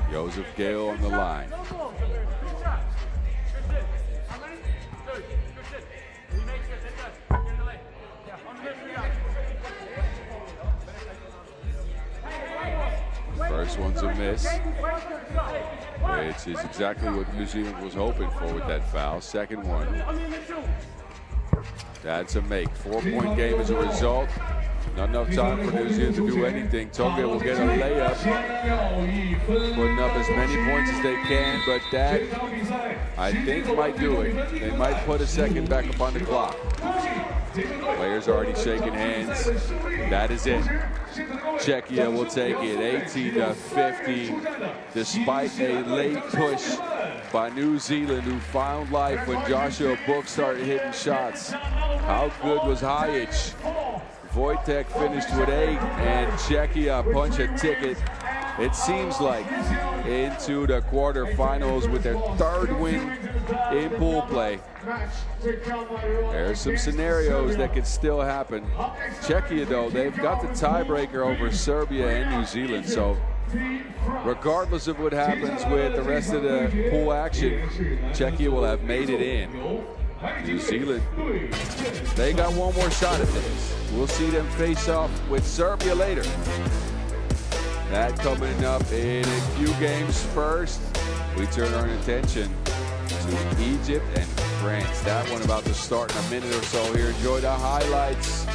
Joseph Gale on the line. First one's a miss, which is exactly what New Zealand was hoping for with that foul. Second one, that's a make. 4-point game as a result. Not enough time for New Zealand to do anything. Toge will get a layup, putting up as many points as they can, but that, I think, might do it. They might put a second back up on the clock. Players already shaking hands. That is it. Czechia will take it 18-15, despite a late push by New Zealand, who found life when Joshua Book started hitting shots. How good was Hajic? Wojtek finished with 8, and Czechia punch a ticket, it seems like, into the quarterfinals with their 3rd win in pool play. There's some scenarios that could still happen. Czechia, though, they've got the tiebreaker over Serbia and New Zealand, so regardless of what happens with the rest of the pool action, Czechia will have made it in. New Zealand, they got one more shot at this. We'll see them face off with Serbia later. That coming up in a few games. First, we turn our attention to Egypt and France. That one about to start in a minute or so here. Enjoy the highlights.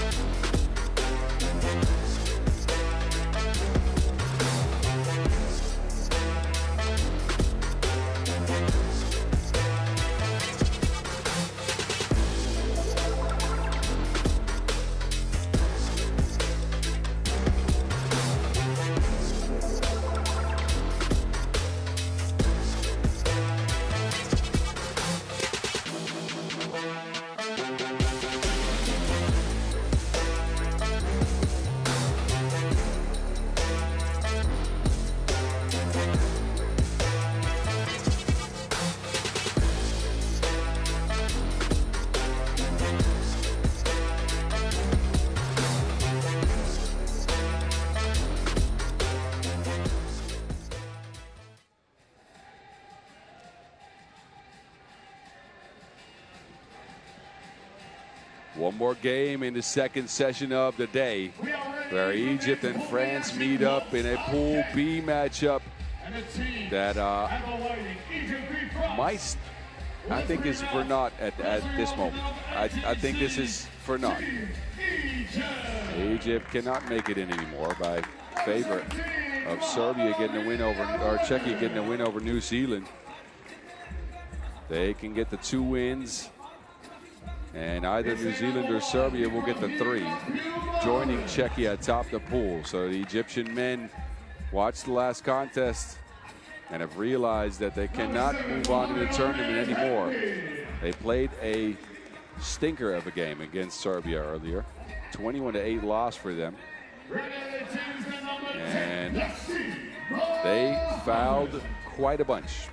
One more game in the second session of the day, where Egypt and France meet up in a Pool B matchup that might, I think, is for naught at this moment. I think this is for naught. Egypt cannot make it in anymore by favor of Serbia getting a win over, or Czechia getting a win over New Zealand. They can get the 2 wins, and either New Zealand or Serbia will get the 3, joining Czechia atop the pool. So the Egyptian men watched the last contest and have realized that they cannot move on in the tournament anymore. They played a stinker of a game against Serbia earlier. 21-8 loss for them. And they fouled quite a bunch.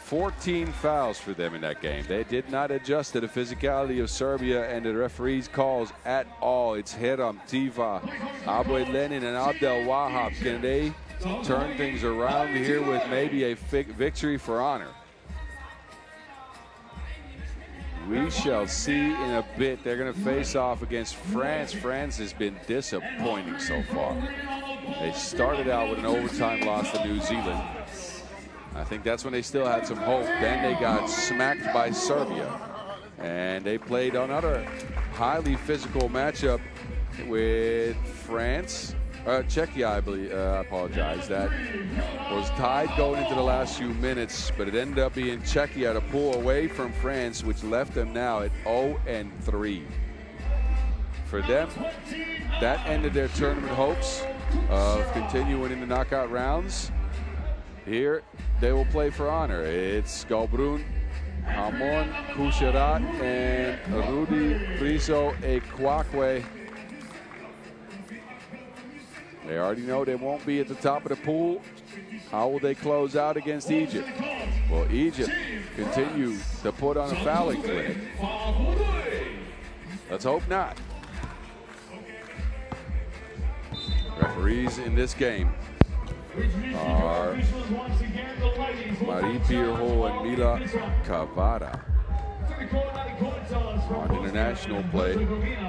14 fouls for them in that game. They did not adjust to the physicality of Serbia and the referee's calls at all. It's Hiram, Tiva, Aboued Lenin, and Abdel Wahab. Can they turn things around here with maybe a victory for honor? We shall see in a bit. They're going to face off against France. France has been disappointing so far. They started out with an overtime loss to New Zealand. I think that's when they still had some hope. Then they got smacked by Serbia. And they played another highly physical matchup with France. Czechia, I believe, I apologize. That was tied going into the last few minutes, but it ended up being Czechia to pull away from France, which left them now at 0-3. For them, that ended their tournament hopes of continuing in the knockout rounds. Here, they will play for honor. It's Galbrun, Hamon Kusharat, and Rudi Briso Ekwakwe. They already know they won't be at the top of the pool. How will they close out against Egypt? Will Egypt continue to put on a fouling clinic? Let's hope not. Referees in this game are Marie Pirho and Mila Cavada. On international play,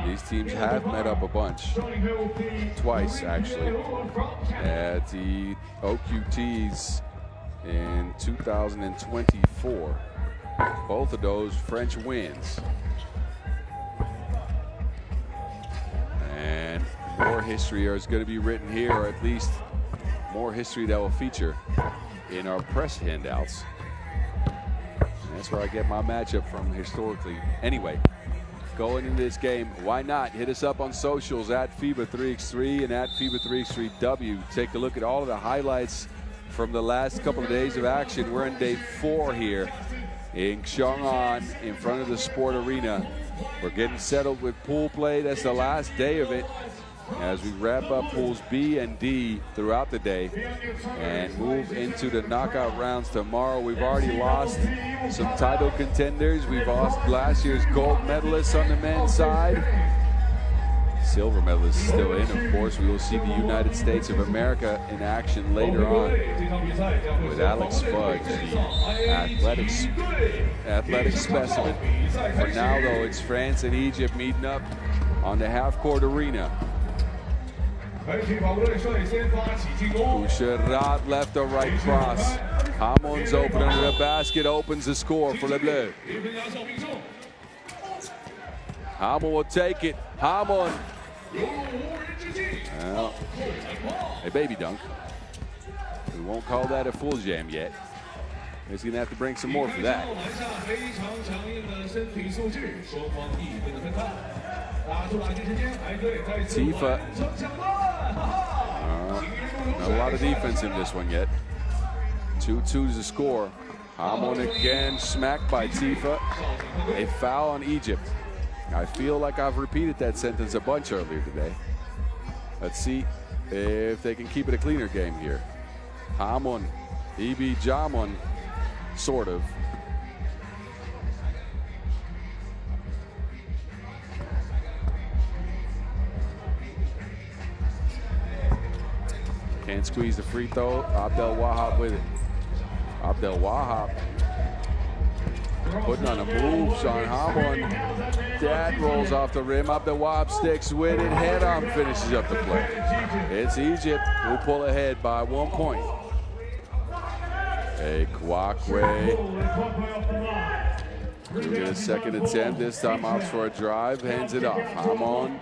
these teams have met up a bunch. Twice, actually. At the OQTs in 2024. Both of those French wins. And more history is going to be written here, or at least more history that will feature in our press handouts. And that's where I get my matchup from historically. Anyway, going into this game, why not? Hit us up on socials at FIBA3x3 and at FIBA3x3W. Take a look at all of the highlights from the last couple of days of action. We're in day 4 here in Chang'an in front of the Sport Arena. We're getting settled with pool play. That's the last day of it as we wrap up pools B and D throughout the day and move into the knockout rounds tomorrow. We've already lost some title contenders. We've lost last year's gold medalists on the men's side. Silver medalists still in, of course. We will see the United States of America in action later on with Alex Fudge, the athletic specimen. For now, though, it's France and Egypt meeting up on the half-court arena. Kucherat left or right cross. Hamon's open under the basket, opens the score for Les Bleus. Hamon will take it. Hamon. Well, a baby dunk. We won't call that a full jam yet. He's going to have to bring some more for that. Tifa. Not a lot of defense in this one yet. 2-2 is the score. Hamon again smacked by Tifa. A foul on Egypt. I feel like I've repeated that sentence a bunch earlier today. Let's see if they can keep it a cleaner game here. Hamon, Ibi Jamon, sort of. Can't squeeze the free throw. Abdel Wahab with it. Abdel Wahab putting on a move. Sean Hamon. That rolls off the rim. Abdel Wahab sticks with it. Head on finishes up the play. It's Egypt who pull ahead by 1 point. A Kwakwe. We'll get a second attempt. This time opts for a drive. Hands it off. Hamon.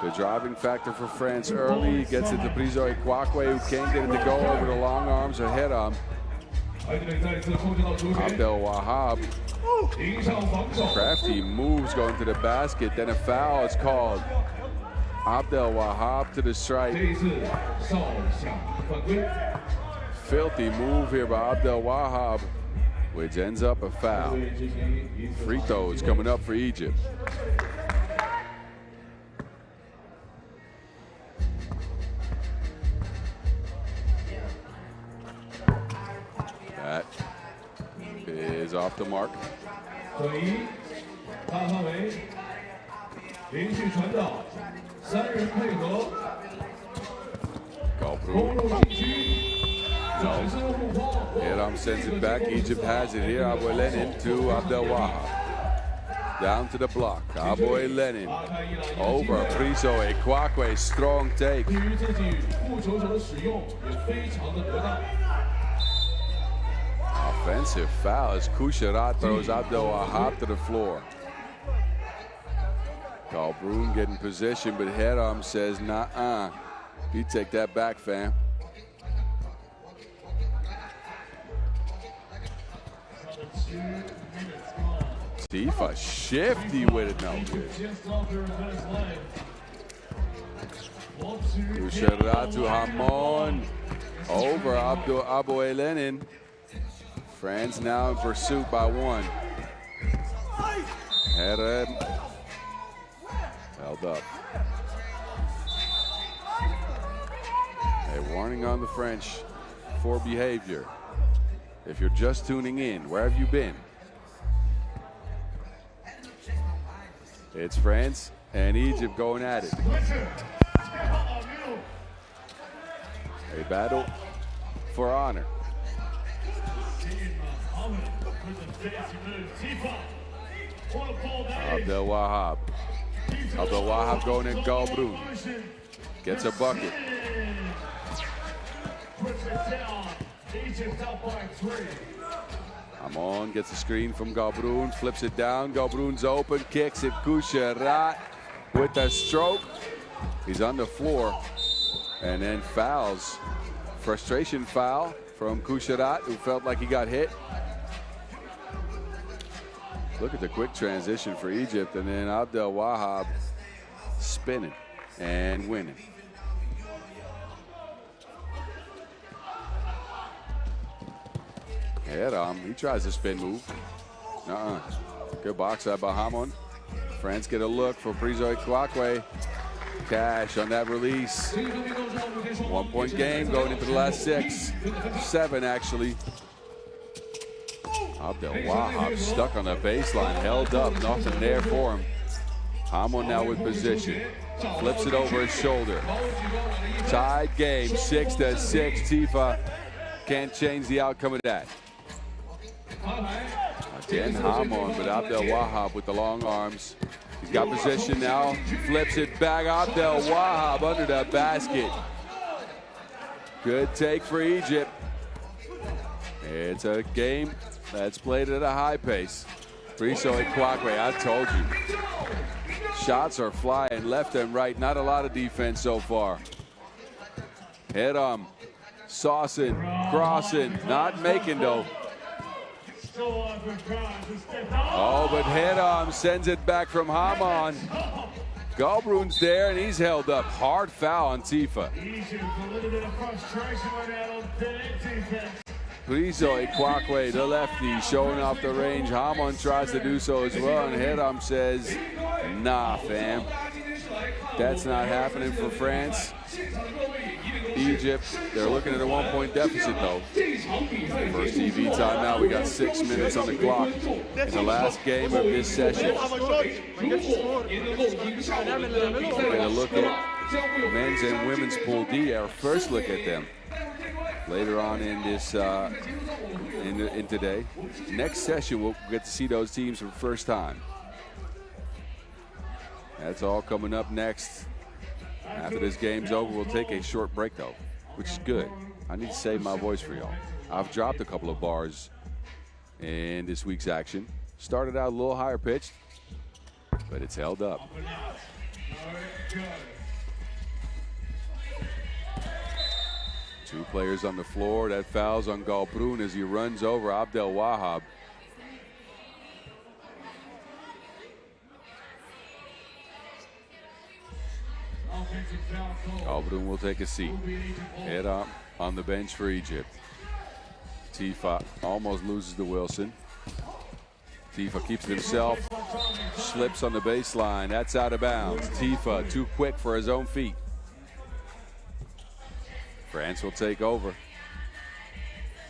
The driving factor for France early. Gets it to Prizo Kwakwe, who can't get it to go over the long arms of Heram. Abdel Wahab. Crafty moves going to the basket. Then a foul is called. Abdel Wahab to the stripe. Filthy move here by Abdel Wahab, which ends up a foul. Free throws coming up for Egypt. That is off the mark. No. Heram sends it back. Egypt has it here. Aboy Lenin to Abdel Wahab. Down to the block. Aboy Lenin. Over. Priso Kwakwe. Strong take. Offensive foul as Kucherat throws Abdel Wahab to the floor. Galbroon getting position, but Heram says, nah, you take that back, fam. Tifa shifty with it now. Kucherat to Hamon. Over Aboy Lenin. France now in pursuit by 1. Head held up. Warning on the French for behavior. If you're just tuning in, where have you been? It's France and Egypt going at it. A battle for honor. Abdel Wahab. Abdel Wahab going in Galbrun. Gets a bucket. Amon gets a screen from Galbrun, flips it down. Galbrun's open, kicks it. Kusharat with a stroke. He's on the floor and then fouls. Frustration foul from Kusharat, who felt like he got hit. Look at the quick transition for Egypt, and then Abdel Wahab spinning and winning. He tries the spin move. Good box out by Hamon. France get a look for Prizo Kwakwe. Cash on that release. 1 point game going into the last 6. 7 actually. Abdel Wahab stuck on the baseline, held up, nothing there for him. Hamon now with position. Flips it over his shoulder. Tied game, 6-6. Tifa can't change the outcome of that. Again, Hamon, but Abdel Wahab with the long arms. He's got position now. Flips it back. Abdel Wahab under the basket. Good take for Egypt. It's a game that's played at a high pace. Prizo Kwakwe, I told you. Shots are flying left and right. Not a lot of defense so far. Head saucing, crossing, not making though. Oh, but head sends it back from Hamon. Galbrun's there and he's held up. Hard foul on Tifa. Prizo Kwakwe, the lefty, showing off the range. Hamon tries to do so as well, and Hedam says, nah, fam. That's not happening for France. Egypt, they're looking at a 1 point deficit though. First TV timeout, we got 6 minutes on the clock in the last game of this session. We're gonna look at men's and women's Pool D, our first look at them later on in this in today. Next session, we'll get to see those teams for the first time. That's all coming up next. After this game's over, we'll take a short break though, which is good. I need to save my voice for y'all. I've dropped a couple of bars in this week's action. Started out a little higher pitched, but it's held up. Two players on the floor. That fouls on Galbrun as he runs over Abdel Wahab. Galbrun will take a seat. Head up on the bench for Egypt. Tifa almost loses to Wilson. Tifa keeps it himself. Slips on the baseline. That's out of bounds. Tifa too quick for his own feet. France will take over.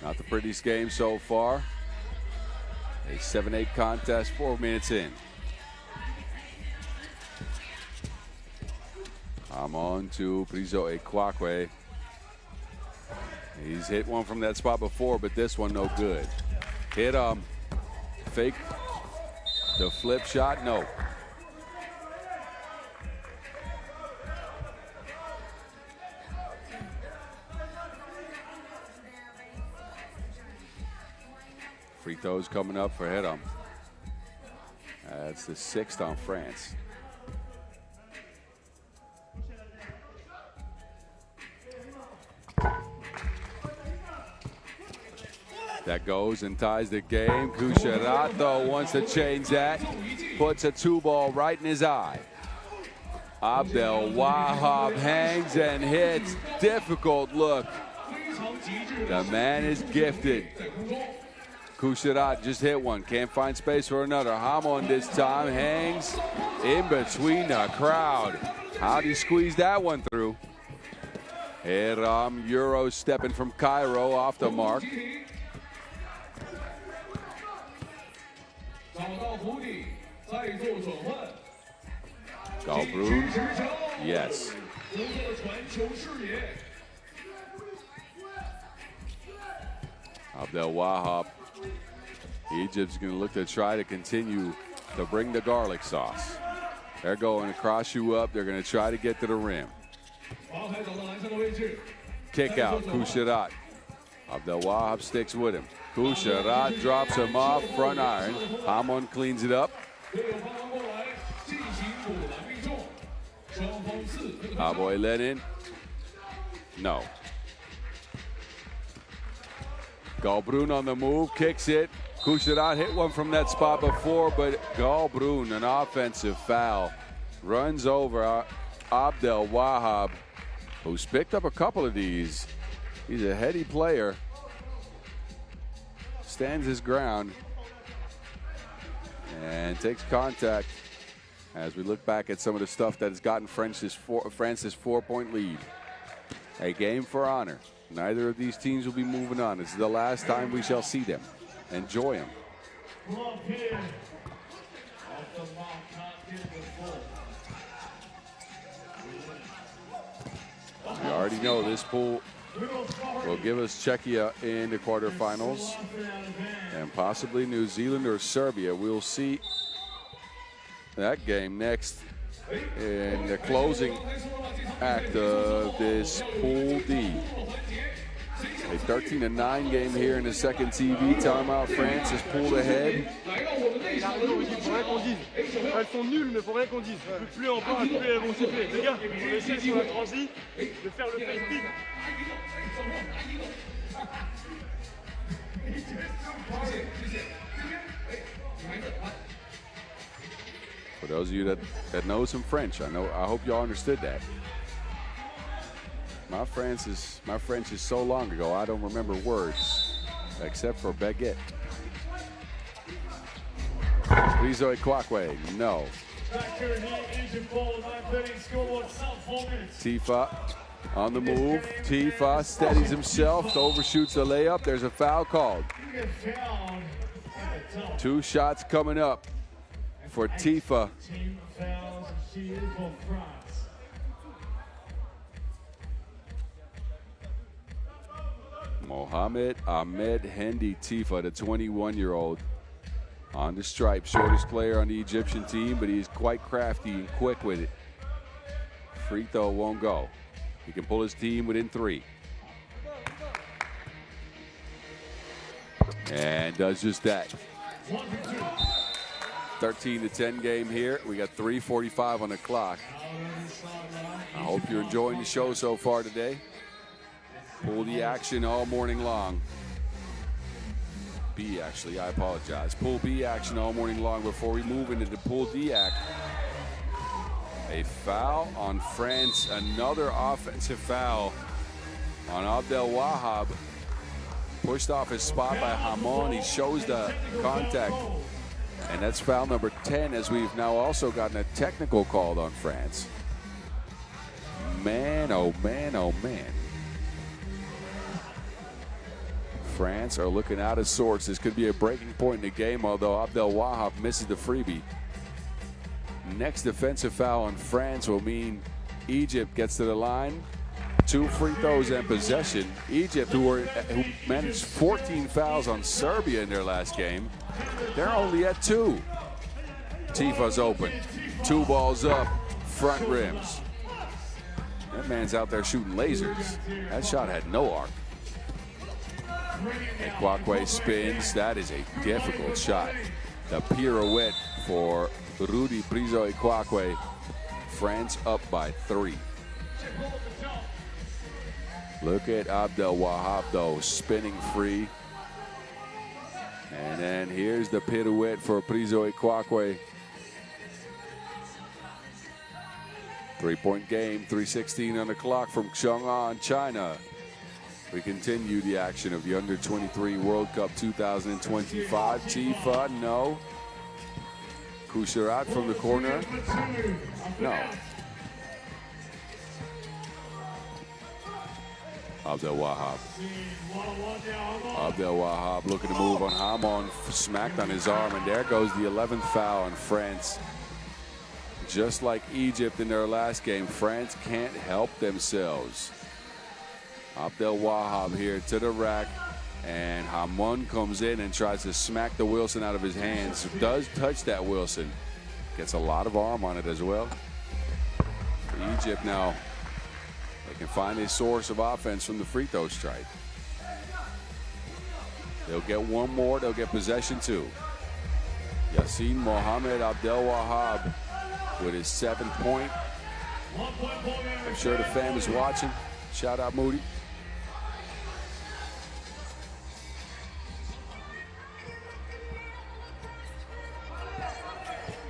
Not the prettiest game so far. A 7-8 contest, 4 minutes in. I'm on to Prizo Kwakwe. He's hit one from that spot before, but this one no good. Hit fake the flip shot, no. Free throws coming up for Hedam. That's the 6th on France. That goes and ties the game. Kusherato wants to change that. Puts a 2-ball right in his eye. Abdel Wahab hangs and hits. Difficult look. The man is gifted. Kusharat just hit one. Can't find space for another. Hamon this time hangs in between the crowd. How'd he squeeze that one through? Eram Euro stepping from Cairo off the mark. Galbrun, yes. Abdel Wahab. Egypt's going to look to try to continue to bring the garlic sauce. They're going to cross you up. They're going to try to get to the rim. Kick out, Kusharat. Abdel Wahab sticks with him. Kusharat drops him off, front iron. Hamon cleans it up. Aboy let in. No. Galbrun on the move, kicks it. Kusharat hit one from that spot before, but Galbrun, an offensive foul, runs over Abdel Wahab, who's picked up a couple of these. He's a heady player. Stands his ground and takes contact as we look back at some of the stuff that has gotten France's 4-point lead. A game for honor. Neither of these teams will be moving on. This is the last time we shall see them. Enjoy them. We already know this pool will give us Czechia in the quarterfinals and possibly New Zealand or Serbia. We'll see that game next in the closing act of this Pool D. A 13-9 game here in the second TV timeout. France is pulled ahead. Il a raison, il faut rien qu'on dise. Elles sont nulles, mais faut rien qu'on dise. Plus on parle, plus elles vont siffler. Les gars, on essaie sur la transi de faire le face-pick. For those of you that know some French, I hope y'all understood that. My French is so long ago, I don't remember words, except for baguette. Rizo Kwakwe, no. Tifa on the move. Tifa steadies himself, overshoots a layup. There's a foul called. 2 shots coming up for Tifa. Mohamed Ahmed Hendi Tifa, the 21-year-old, on the stripe, shortest player on the Egyptian team, but he's quite crafty and quick with it. Free throw won't go. He can pull his team within 3. And does just that. 13-10 game here. We got 3:45 on the clock. I hope you're enjoying the show so far today. Pool D action all morning long. B, actually, I apologize. Pool B action all morning long before we move into the Pool D act. A foul on France, another offensive foul on Abdel Wahab. Pushed off his spot by Hamon. He shows the contact. And that's foul number 10, as we've now also gotten a technical called on France. Man, oh man, oh man. France are looking out of sorts. This could be a breaking point in the game, although Abdel Wahab misses the freebie. Next defensive foul on France will mean Egypt gets to the line. 2 free throws and possession. Egypt, who managed 14 fouls on Serbia in their last game, they're only at 2. Tifa's open. 2 balls up, front rims. That man's out there shooting lasers. That shot had no arc. And Kwakwe spins. That is a difficult shot. The pirouette for Rudy Prizo Kwakwe. France up by 3. Look at Abdel Wahab, though, spinning free. And then here's the pirouette for Prizo Kwakwe. 3-point game, 3:16 on the clock from Chang'an, China. We continue the action of the Under-23 World Cup 2025. Tifa, no. Kusharat from the corner, no. Abdel Wahab. Abdel Wahab looking to move on Hamon, smacked on his arm, and there goes the 11th foul on France. Just like Egypt in their last game, France can't help themselves. Abdel Wahab here to the rack, and Hamon comes in and tries to smack the Wilson out of his hands. Does touch that Wilson. Gets a lot of arm on it as well. For Egypt now, they can find a source of offense from the free throw strike. They'll get one more, they'll get possession two. Yassin Mohammed Abdel Wahab with his 7th point. I'm sure the fam is watching. Shout out Moody.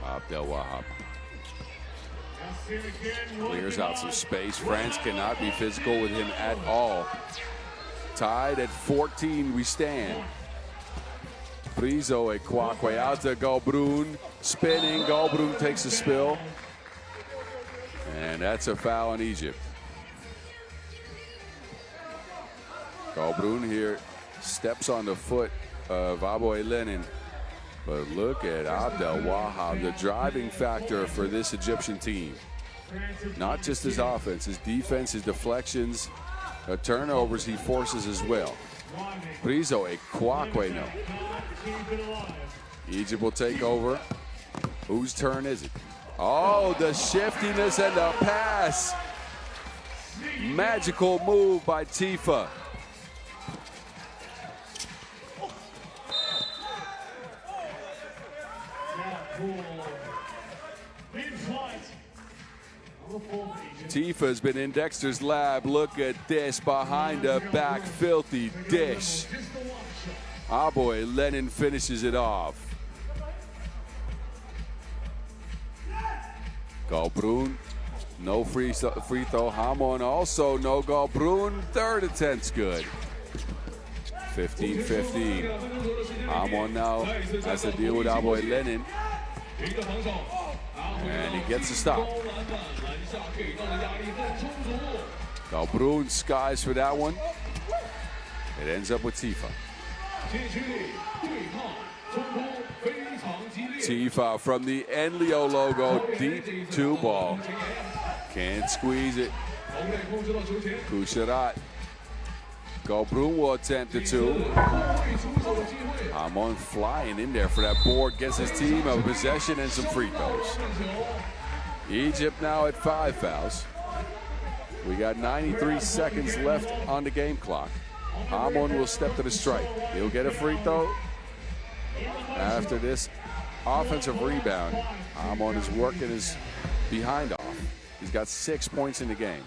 Abdel Wahab clears out some space. France cannot be physical with him at all. Tied at 14, we stand. Friso Ekwakwe out to Galbrun, spinning. Galbrun takes a spill, and that's a foul on Egypt. Galbrun here steps on the foot of Aboy Lenin. But look at Abdel Wahab, the driving factor for this Egyptian team. Not just his offense, his defense, his deflections, the turnovers he forces as well. Friso Ekwakwe now. Egypt will take over. Whose turn is it? Oh, the shiftiness and the pass. Magical move by Tifa. Tifa has been in Dexter's lab. Look at this behind the back, filthy dish. Aboy Lenin finishes it off. Galbrun, no free throw. Hamon also no Galbrun. 3rd attempt's good. 15-15. Hamon now has to deal with Aboy Lenin. And he gets a stop. Galbrun skies for that one. It ends up with Tifa. Tifa from the Enlio logo, deep 2 ball. Can't squeeze it. Kusharat. Galbrun will attempt the 2. Hamon flying in there for that board, gets his team a possession and some free throws. Egypt now at 5 fouls. We got 93 seconds left on the game clock. Hamon will step to the strike. He'll get a free throw. After this offensive rebound, Hamon is working his behind off. He's got 6 points in the game.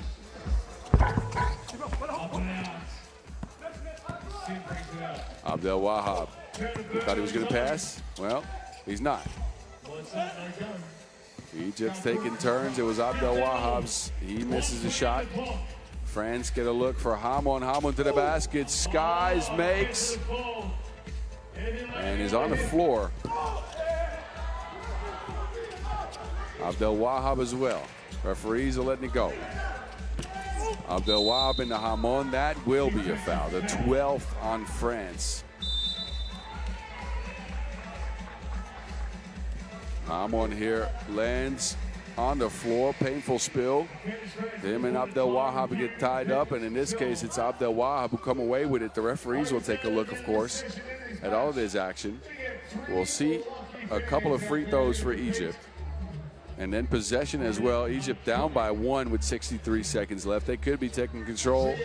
Abdel Wahab. He thought he was going to pass. Well, he's not. Egypt's taking turns. It was Abdel Wahab's. He misses the shot. France get a look for Hamon. Hamon to the basket. Skies, makes, and is on the floor. Abdel Wahab as well. Referees are letting it go. Abdel Wahab into Hamon. That will be a foul. The 12th on France. Hamon here lands on the floor. Painful spill. Him and Abdel Wahab get tied up, and in this case, it's Abdel Wahab who come away with it. The referees will take a look, of course, at all of this action. We'll see a couple of free throws for Egypt. And then possession as well. Egypt down by 1 with 63 seconds left. They could be taking control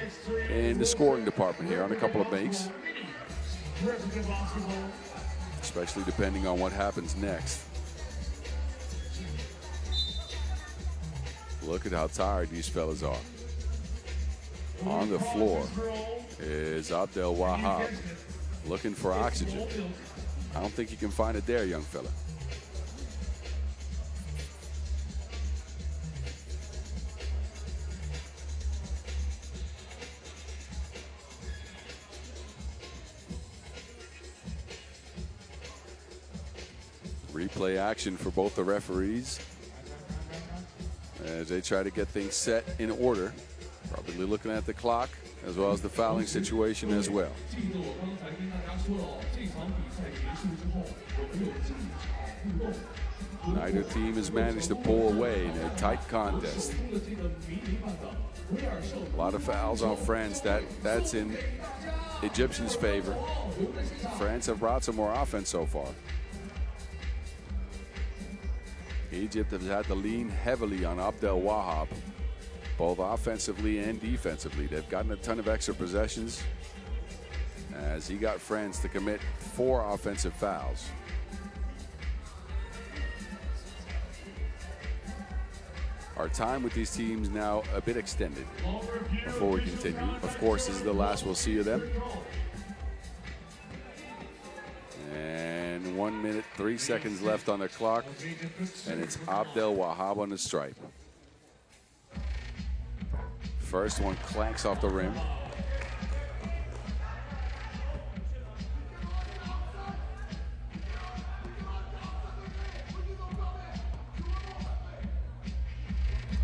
in the scoring department here on a couple of makes, especially depending on what happens next. Look at how tired these fellas are. On the floor is Abdel Wahab looking for oxygen. I don't think you can find it there, young fella. Replay action for both the referees as they try to get things set in order. Probably looking at the clock as well as the fouling situation as well. Neither team has managed to pull away in a tight contest. A lot of fouls on France. That's in Egyptians' favor. France have brought some more offense so far. Egypt has had to lean heavily on Abdel Wahab, both offensively and defensively. They've gotten a ton of extra possessions as he got France to commit 4 offensive fouls. Our time with these teams now a bit extended before we continue. Of course, this is the last we'll see of them. And 1 minute, 3 seconds left on the clock. And it's Abdel Wahab on the stripe. First one clanks off the rim.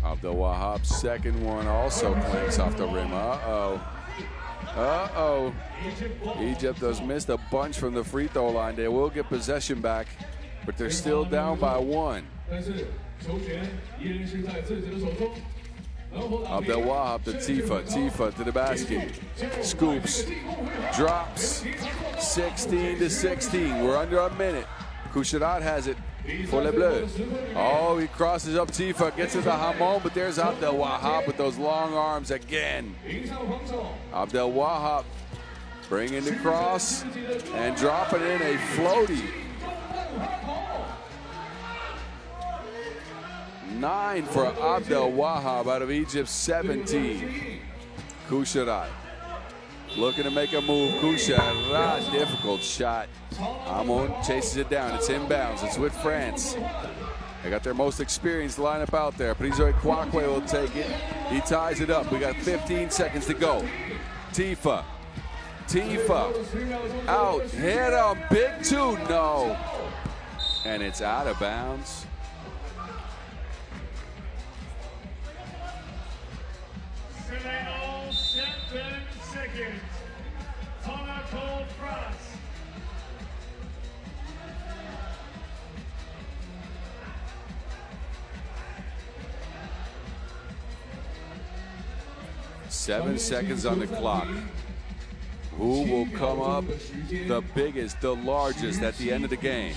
Abdel Wahab's second one also clanks off the rim. Uh-oh. Uh-oh. Egypt has missed a bunch from the free throw line. They will get possession back, but they're still down by 1. Abdel Wahab to Tifa. Tifa to the basket. Scoops. Drops. 16-16. We're under a minute. Kusharat has it for Les Bleus. Oh, he crosses up Tifa, gets to the Hamon, but there's Abdel Wahab with those long arms again. Abdel Wahab bringing the cross and dropping in a floaty. 9 for Abdel Wahab out of Egypt's 17. Kusharat looking to make a move. Kusharat, difficult shot. Hamon chases it down. It's inbounds. It's with France. They got their most experienced lineup out there. Prizo Kwakwe will take it. He ties it up. We got 15 seconds to go. Tifa. Tifa. Out. Hit him. Big 2. No. And it's out of bounds. Final 7 seconds. Monaco, France. Seven seconds on the clock. Who will come up the biggest, the largest at the end of the game?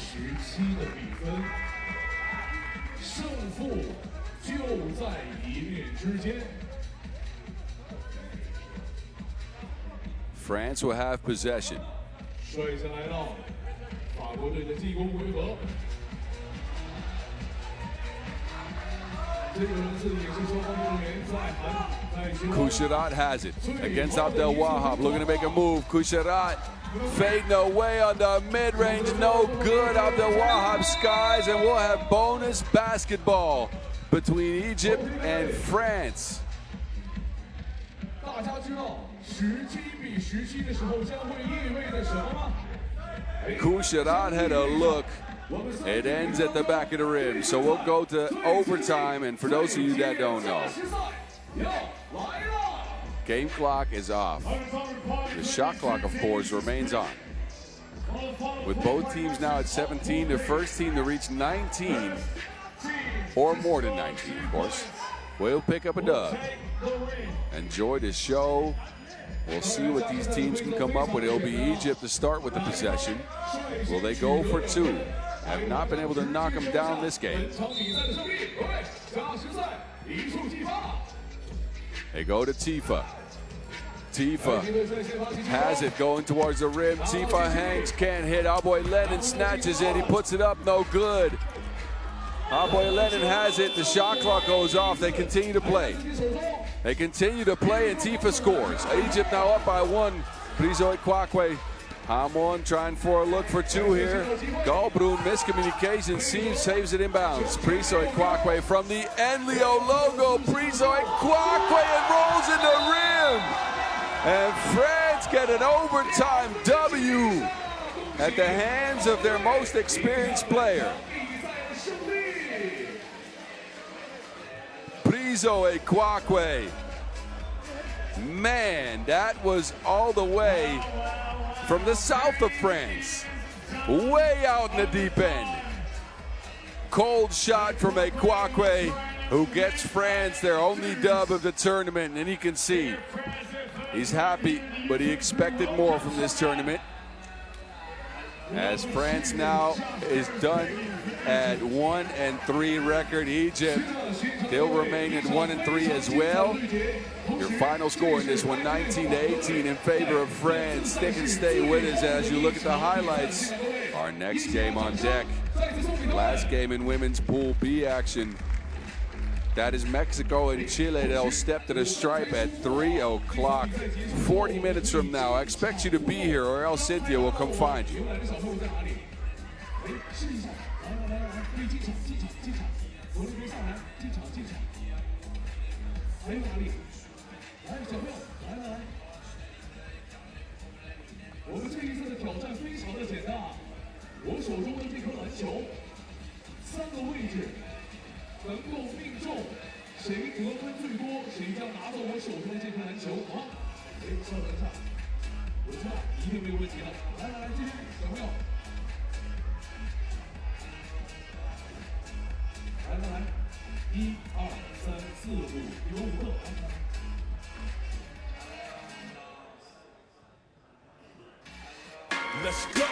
France will have possession. Kusharat has it against Abdel Wahab, looking to make a move. Kusharat fading away on the mid-range, no good. Abdel Wahab skies, and we'll have bonus basketball between Egypt and France. Kusharat had a look. It ends at the back of the rim, so we'll go to overtime. And for those of you that don't know, game clock is off. The shot clock, of course, remains on. With both teams now at 17, the first team to reach 19, or more than 19, of course, will pick up a dub. Enjoy the show. We'll see what these teams can come up with. It'll be Egypt to start with the possession. Will they go for 2? Have not been able to knock them down this game. They go to Tifa. Tifa has it going towards the rim. Tifa hangs, can't hit. Aboy Lennon snatches it. He puts it up, no good. Aboy Lennon has it. The shot clock goes off. They continue to play. They continue to play, and Tifa scores. Egypt now up by 1. Prizo Kwakwe. Hamon trying for a look for 2 here. Galbrun, miscommunication, saves it inbounds. Prizo Kwakwe from the Enlio logo. Prizo Kwakwe and rolls in the rim. And France get an overtime W at the hands of their most experienced player. Prizo Kwakwe Man, that was all the way from the south of France, way out in the deep end. Cold shot from a Kwakwe, who gets France their only dub of the tournament, and you can see he's happy, but he expected more from this tournament. As France now is done at 1-3 record. Egypt still remain at 1-3 as well. Your final score in this one, 19-18 in favor of France. Stick and stay with us as you look at the highlights. Our next game on deck. Last game in women's Pool B action. That is Mexico and Chile. They'll step to the stripe at 3 o'clock. 40 minutes from now. I expect you to be here or else Cynthia will come find you. Let's go.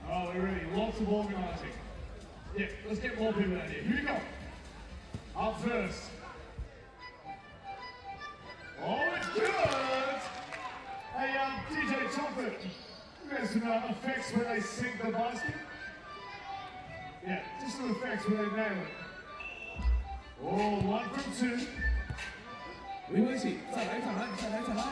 Oh, we're ready. Lots of organising. Yeah, let's get more people out here. Here we go. Up first. Oh, it's good! Hey, DJ Trumpet, you guys some effects when they sink the basket? Yeah, just some effects when they nail it. Oh, 1 from 2. 没关系，再来，再来，再来，再来。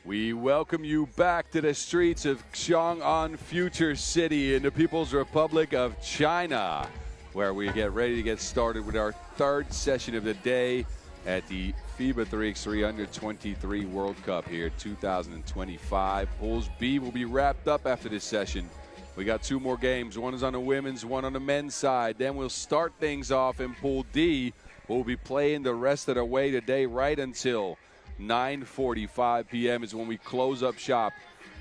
We welcome you back to the streets of Chang'an Future City in the People's Republic of China, where we get ready to get started with our third session of the day at the FIBA 3x3 Under-23 World Cup here 2025. Pools B will be wrapped up after this session. We got two more games. One is on the women's, one on the men's side. Then we'll start things off in Pool D. We'll be playing the rest of the way today right until 9:45 p.m. is when we close up shop.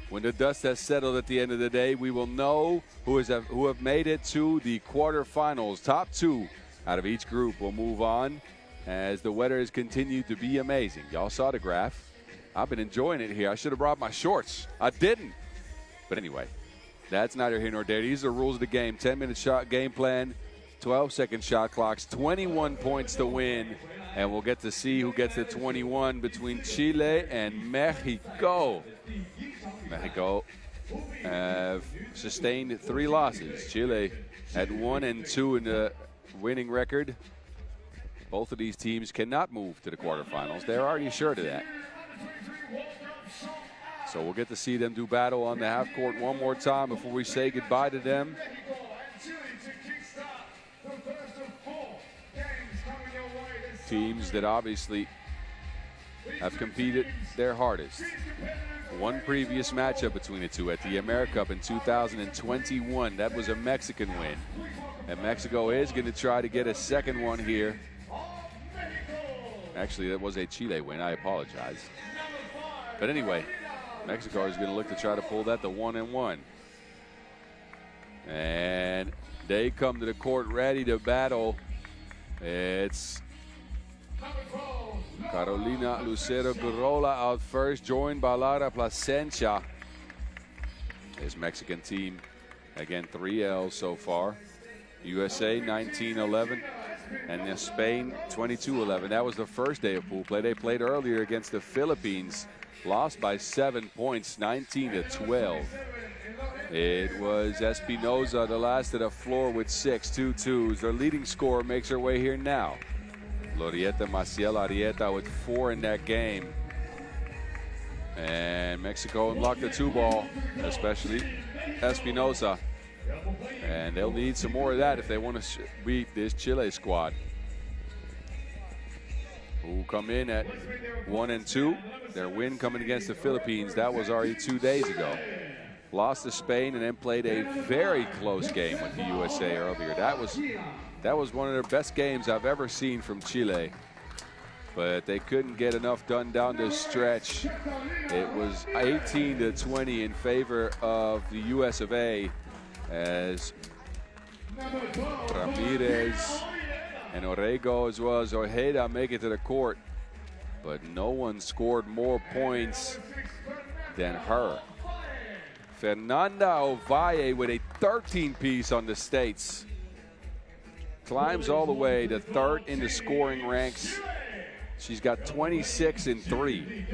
When the dust has settled at the end of the day, we will know who have made it to the quarterfinals. Top two out of each group will move on as the weather has continued to be amazing. Y'all saw the graph. I've been enjoying it here. I should have brought my shorts. I didn't. But anyway, that's neither here nor there. These are the rules of the game. 10-minute shot game plan, 12-second shot clocks, 21 points to win. And we'll get to see who gets the 21 between Chile and Mexico. Mexico have sustained 3 losses. Chile had 1 and 2 in the winning record. Both of these teams cannot move to the quarterfinals. They're already assured of that. So we'll get to see them do battle on the half court one more time before we say goodbye to them. Teams that obviously have competed their hardest. One previous matchup between the two at the AmeriCup in 2021. That was a Mexican win. And Mexico is going to try to get a second one here. Actually, that was a Chile win. I apologize. But anyway, Mexico is going to look to try to pull that to 1-1. And they come to the court ready to battle. It's Carolina Lucero Gurrola out first, joined by Lara Plasencia. This Mexican team, again, 3 L's so far. USA 19-11, and Spain 22-11. That was the first day of pool play. They played earlier against the Philippines, lost by 7 points, 19-12. It was Espinoza, the last of the floor, with 6 2-2s. Their leading scorer makes her way here now. Lorieta Maciel Arieta with 4 in that game. And Mexico unlocked the 2-ball, especially Espinoza. And they'll need some more of that if they want to beat this Chile squad, who come in at 1 and 2. Their win coming against the Philippines, that was already 2 days ago. Lost to Spain and then played a very close game with the USA earlier. That was one of their best games I've ever seen from Chile. But they couldn't get enough done down the stretch. It was 18-20 in favor of the US of A, as Ramirez and Orrego as well as Ojeda make it to the court. But no one scored more points than her. Fernanda Ovalle with a 13-piece on the States. Climbs all the way to 3rd in the scoring ranks. She's got 26 and 3.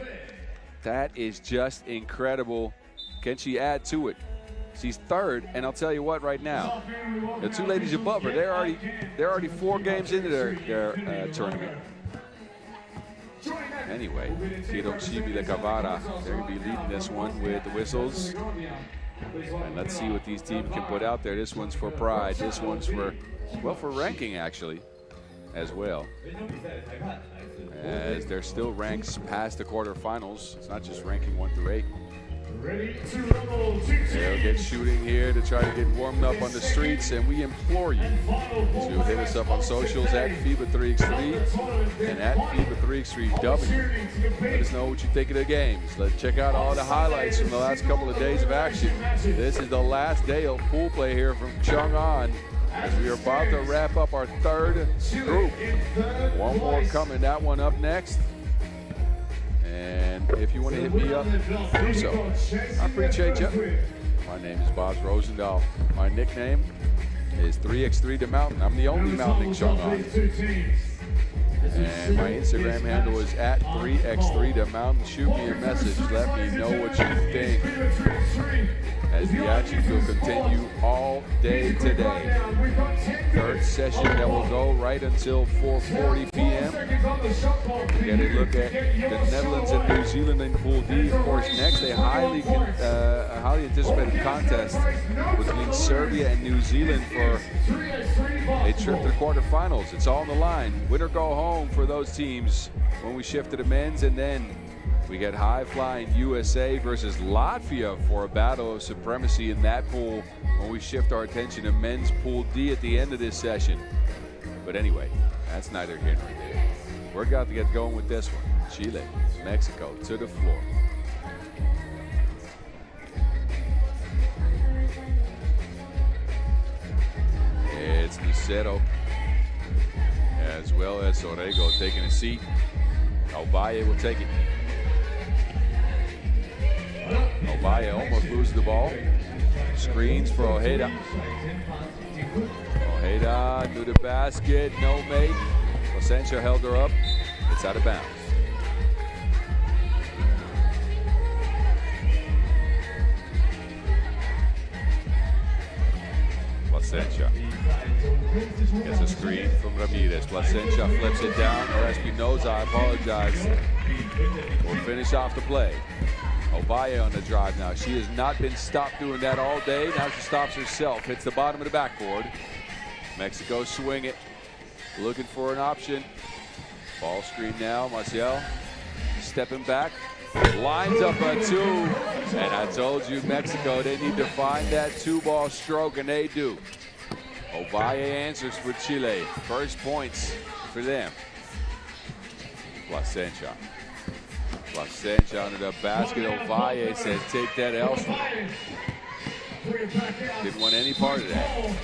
That is just incredible. Can she add to it? She's 3rd, and I'll tell you what right now, the 2 ladies above her, they're already 4 games into their tournament. Anyway, Hiroshima Cavara, they're going to be leading this one with the whistles. And let's see what these teams can put out there. This one's for pride. This one's for, well, for ranking actually as well. As there still ranks past the quarterfinals. It's not just ranking 1 through 8. They'll get shooting here to try to get warmed up on the streets, and we implore you to hit us up on socials at FIBA 3x3 and at FIBA 3x3W. Let us know what you think of the games. Let's check out all the highlights from the last couple of days of action. This is the last day of pool play here from Chang'an, as we are about to wrap up our 3rd group. One more coming, that one up next. And if you want to hit me up, do so. I appreciate you. My name is Bob Rosendahl. My nickname is 3x3 the Mountain. I'm the only mountain in Chang'an. And my Instagram handle is at 3x3 the Mountain. Shoot me a message. Let me know what you think, as the action will continue all day today. 3rd session that will go right until 4:40 p.m. Get a look at the Netherlands and New Zealand in Pool D. Of course, next a highly anticipated contest between Serbia and New Zealand for a trip to the quarterfinals. It's all on the line. Win or go home for those teams when we shift to the men's, and then we get high-flying USA versus Latvia for a battle of supremacy in that pool when we shift our attention to men's Pool D at the end of this session. But anyway, that's neither here nor there. We're got to get going with this one. Chile, Mexico to the floor. It's Lucero as well as Orrego taking a seat. Ovalle will take it. Ovalle almost loses the ball. Screens for Ojeda. Ojeda to the basket, no mate. Placentia held her up. It's out of bounds. Placentia gets a screen from Ramirez. Placentia flips it down. Or Espinoza, I apologize, will finish off the play. Ovalle on the drive now. She has not been stopped doing that all day. Now she stops herself. Hits the bottom of the backboard. Mexico swing it. Looking for an option. Ball screen now. Maciel stepping back. Lines up a two. And I told you, Mexico, they need to find that two-ball stroke, and they do. Ovalle answers for Chile. First points for them. Placentia. Placentia under the basket. Ovalle says, take that elsewhere. Didn't want any part of that.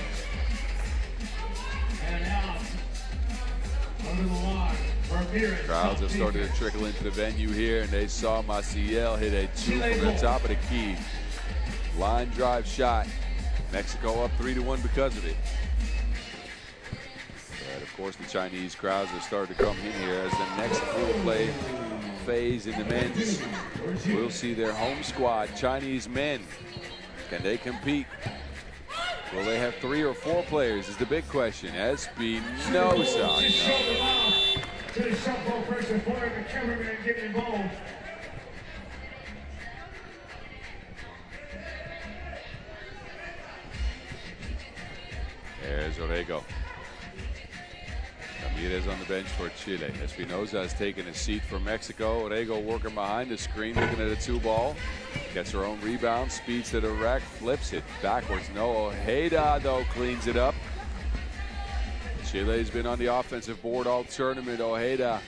Crowds have started to trickle into the venue here, and they saw Maciel hit a two from the top of the key. Line drive shot. Mexico up 3-1 because of it. But of course, the Chinese crowds have started to come in here as the next pool play phase in the men's. We'll see their home squad, Chinese men. Can they compete? Will they have 3 or 4 players is the big question. Espinoza. There's Orrego. Ramirez on the bench for Chile. Espinoza has taken a seat for Mexico. Orrego working behind the screen, looking at a two-ball. Gets her own rebound, speeds to the rack, flips it backwards. No, Ojeda, though, cleans it up. Chile's been on the offensive board all tournament. Ojeda,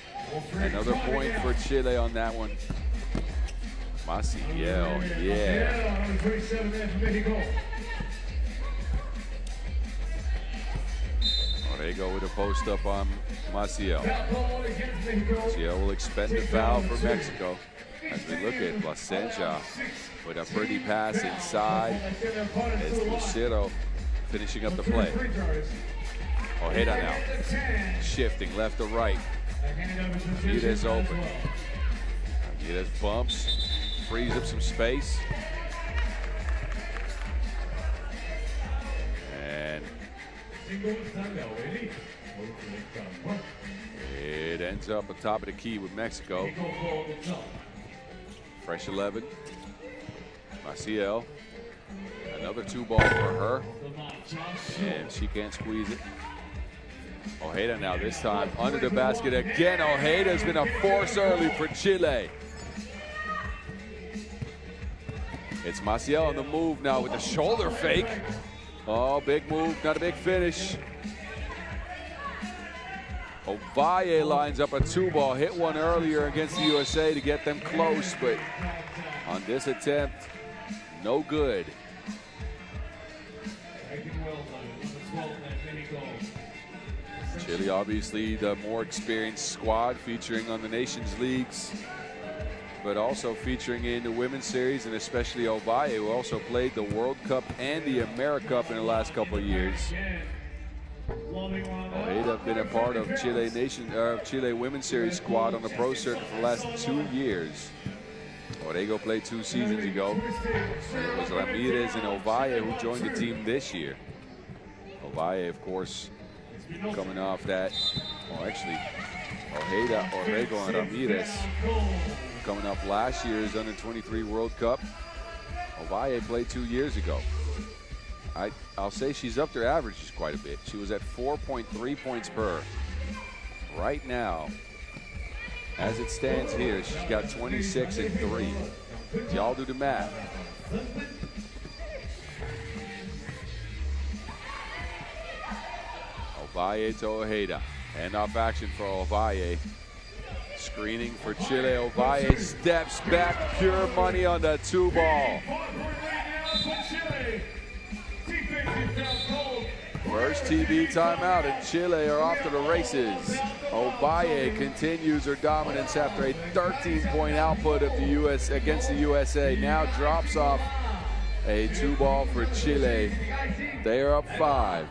another point for Chile on that one. Maciel, yeah. Orrego with a post up on Maciel. Maciel will expend a foul for Mexico. As we look at Placentia with a pretty pass inside. It's Lucero finishing up the play. Ojeda now shifting left to right. Ramirez open. Ramirez bumps, frees up some space. And it ends up on top of the key with Mexico. Fresh 11. Maciel. Another two-ball for her. And she can't squeeze it. Ojeda now this time under the basket again. Ojeda's been a force early for Chile. It's Maciel on the move now with the shoulder fake. Oh, big move, not a big finish. Ovalle lines up a two-ball, hit one earlier against the USA to get them close, but on this attempt, no good. Chile, obviously the more experienced squad, featuring on the Nations Leagues, but also featuring in the Women's Series, and especially Ovalle, who also played the World Cup and the America Cup in the last couple of years. Ojeda have been a part of Chile Women's Series squad on the pro circuit for the last 2 years. Orrego played 2 seasons ago. And it was Ramirez and Ovalle who joined the team this year. Ovalle, of course, coming off that, well, actually, Ojeda, Orrego, and Ramirez coming up last year's under-23 World Cup. Ovalle played 2 years ago. I'll say she's upped her averages quite a bit. She was at 4.3 points per. Right now, as it stands here, she's got 26 and 3. Y'all do the math. Ovalle to Ojeda. Hand-off action for Ovalle. Screening for Chile. Ovalle steps back. Pure money on the 2-ball. First TV timeout, and Chile are off to the races. Ovalle continues her dominance after a 13-point output of the US against the USA. Now drops off a 2-ball for Chile. They are up 5.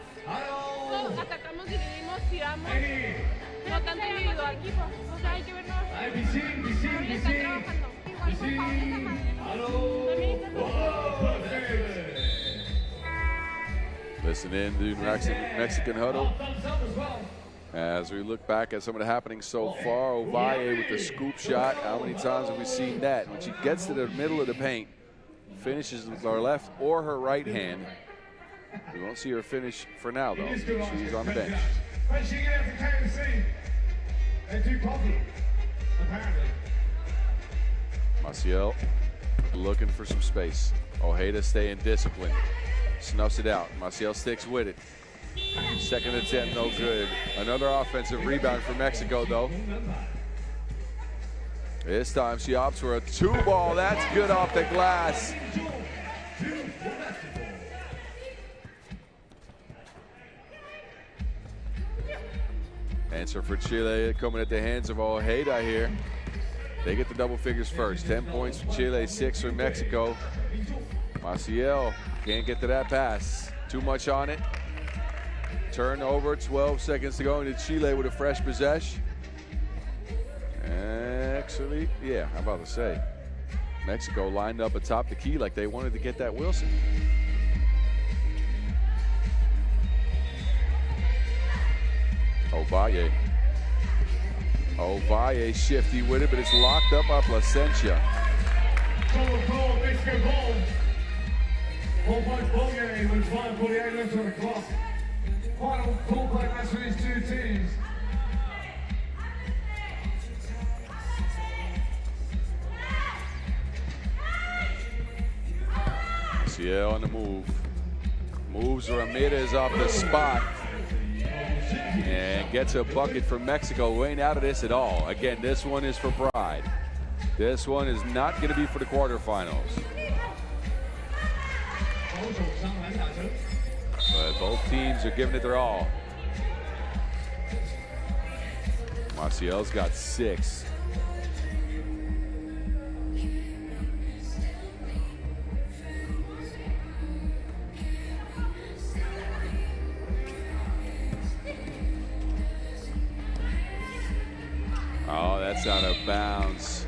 Listen in to Mexican huddle as we look back at some of the happenings so far. Ovalle with the scoop shot. How many times have we seen that? When she gets to the middle of the paint, finishes with her left or her right hand. We won't see her finish for now, though. She's on the bench. Maciel looking for some space. Ojeda staying disciplined. Snuffs it out. Maciel sticks with it. Second attempt, no good. Another offensive rebound for Mexico, though. This time she opts for a 2-ball. That's good off the glass. Answer for Chile coming at the hands of Ojeda here. They get the double figures first. 10 points for Chile, 6 for Mexico. Maciel can't get to that pass. Too much on it. Turnover, 12 seconds to go into Chile with a fresh possession. Actually, yeah, I'm about to say. Mexico lined up atop the key like they wanted to get that Wilson. Ovalle. Ovalle shifty with it, but it's locked up by Placencia. 4 points ball game with 5:48 left on the clock. Final call play match for these two teams. Ciel on the move. Moves Ramirez off the spot. And gets a bucket for Mexico. We ain't out of this at all. Again, this one is for pride. This one is not going to be for the quarterfinals. But both teams are giving it their all. Maciel's got 6. Oh, that's out of bounds.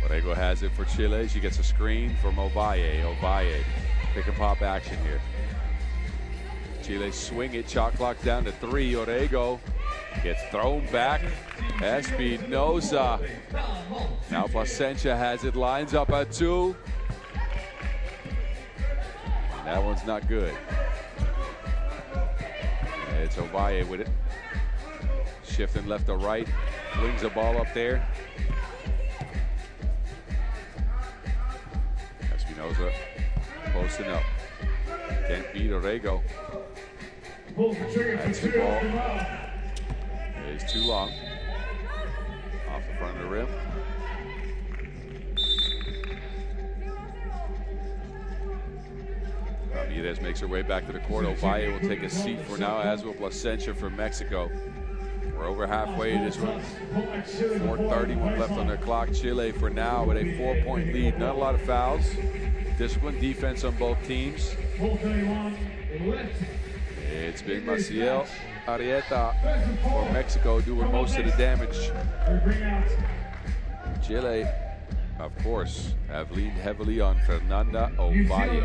Orrego has it for Chile. She gets a screen from Ovalle. Ovalle, pick and pop action here. Chile swing it, shot clock down to 3. Orrego gets thrown back. Espinosa. Now Placencia has it, lines up at 2. And that one's not good. It's Ovalle with it. Shifting left to right, flings a ball up there. Espinosa posting up. Can't beat Orrego. That's the ball. It's too long. Off the front of the rim. Ramirez makes her way back to the court. Ovalle will take a seat for now, as will Placencia for Mexico. We're over halfway in this one. 4:31 left on their clock. Chile for now with a 4-point lead. Not a lot of fouls. Disciplined defense on both teams. It's been Maciel Arrieta for Mexico doing most of the damage. Chile, of course, have leaned heavily on Fernanda Ovalle,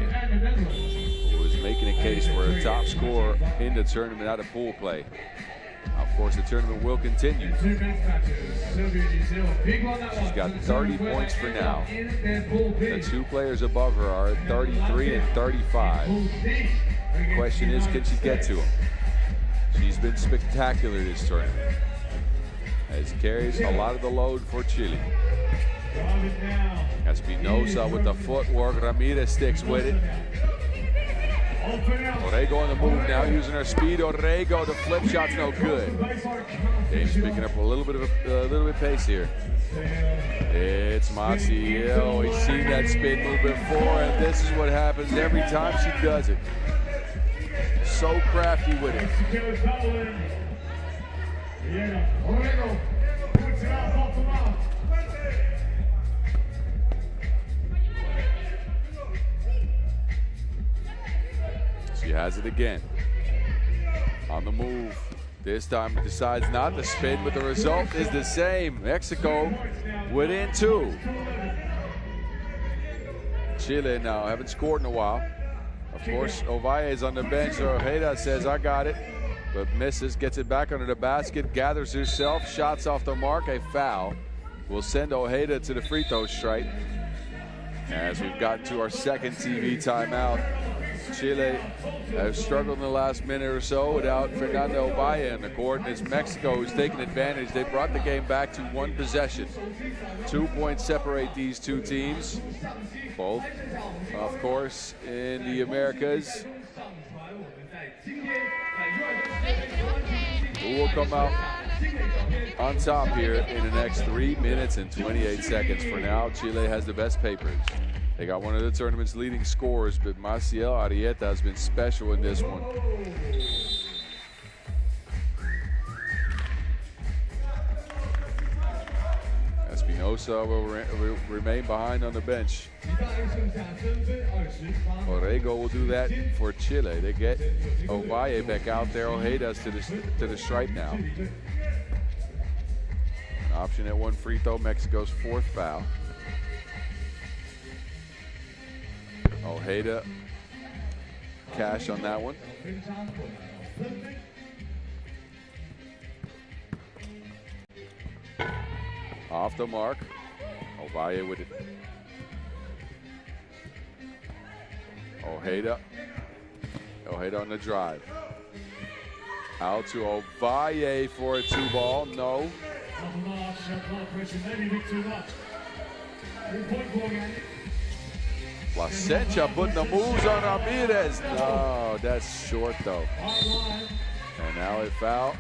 who is making a case for a top scorer in the tournament out of pool play. Of course, the tournament will continue. She's got 30 points for now. The two players above her are at 33 and 35. The question is, can she get to them? She's been spectacular this tournament, as carries a lot of the load for Chile. Espinosa with the footwork. Ramirez sticks with it. Orrego on the move now, using her speed. Orrego, the flip shot's no good. James picking up a little bit of pace here. It's Maciel. We've seen that spin move before, and this is what happens every time she does it. So crafty with it. She has it again. On the move. This time decides not to spin, but the result is the same. Mexico within 2. Chile now haven't scored in a while. Of course, Ovalle is on the bench. Ojeda says, I got it, but misses, gets it back under the basket, gathers herself, shots off the mark, a foul. Will send Ojeda to the free throw stripe. As we've gotten to our second TV timeout. Chile has struggled in the last minute or so without Fernanda Ovalle in the court, and it's Mexico who's taken advantage. They brought the game back to 1 possession. 2 points separate these two teams, both, of course, in the Americas. Who will come out on top here in the next 3 minutes and 28 seconds? For now, Chile has the best papers. They got one of the tournament's leading scorers, but Maciel Arrieta has been special in this one. Espinosa will remain behind on the bench. Orrego will do that for Chile. They get Ovalle back out there. Ojeda's to the stripe now. An option at 1 free throw, Mexico's 4th foul. Ojeda, cash on that one. Off the mark, Ovalle with it. Ojeda on the drive. Out to Ovalle for a 2-ball, no. Placencia putting the moves on Ramirez. No, that's short though. And now a foul.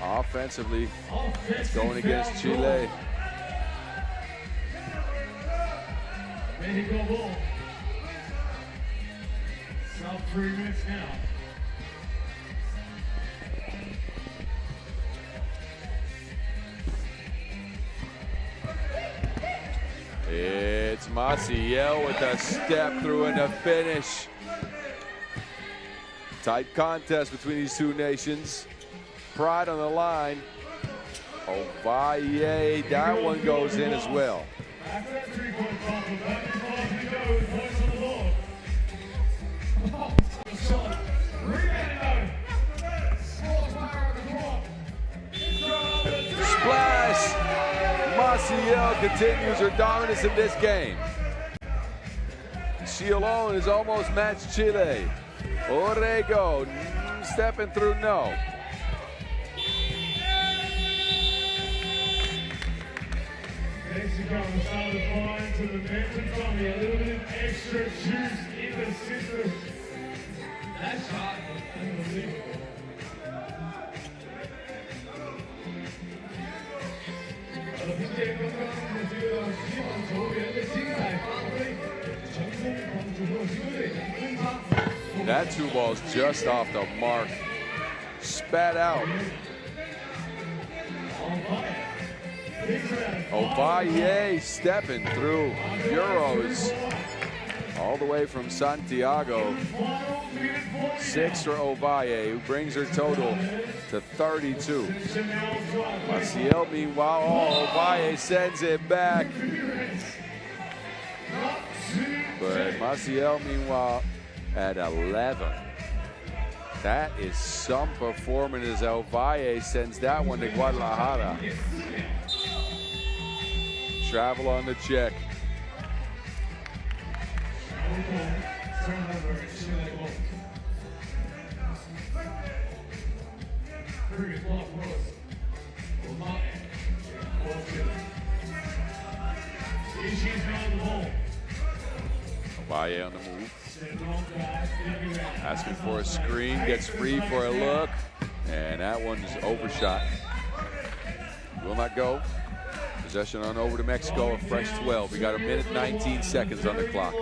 Offensively, it's going against Chile. Sub 3 minutes now. It's Maciel with a step through and a finish. Tight contest between these two nations. Pride on the line. Ovalle, that one goes in as well. After that 3-point bump, back and forth he goes, points on the board. Shot, rebound. Splash! Maciel continues her dominance in this game. She alone has almost matched Chile. Orrego stepping through, no. Mexico was out of line to the bench and Tommy, a little bit of extra juice in the system. That shot was unbelievable. That 2-ball's just off the mark. Spat out. Ovalle stepping through. Euros. all the way from Santiago. 6 for Ovalle, who brings her total to 32. Maciel, meanwhile, Ovalle sends it back. But Maciel, meanwhile, at 11. That is some performance as Ovalle sends that one to Guadalajara. Travel on the check. Ovalle on the move. Asking for a screen, gets free for a look, and that one's overshot. Will not go. Possession on over to Mexico, a fresh 12. We got 1:19 seconds on the clock.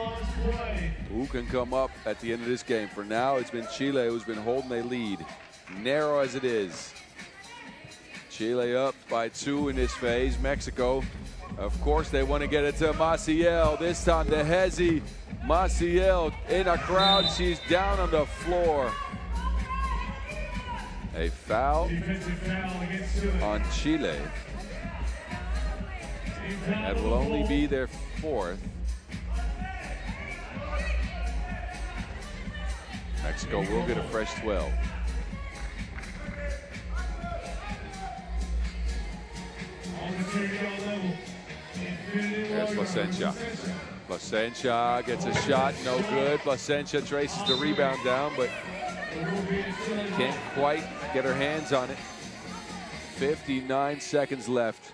Who can come up at the end of this game? For now, it's been Chile who's been holding a lead, narrow as it is. Chile up by 2 in this phase. Mexico, of course, they want to get it to Maciel. This time to Hezi. Maciel in a crowd. She's down on the floor. A foul on Chile. That will only be their 4th. Mexico will get a fresh 12. There's Plasencia. Plasencia gets a shot, no good. Plasencia traces the rebound down, but can't quite get her hands on it. 59 seconds left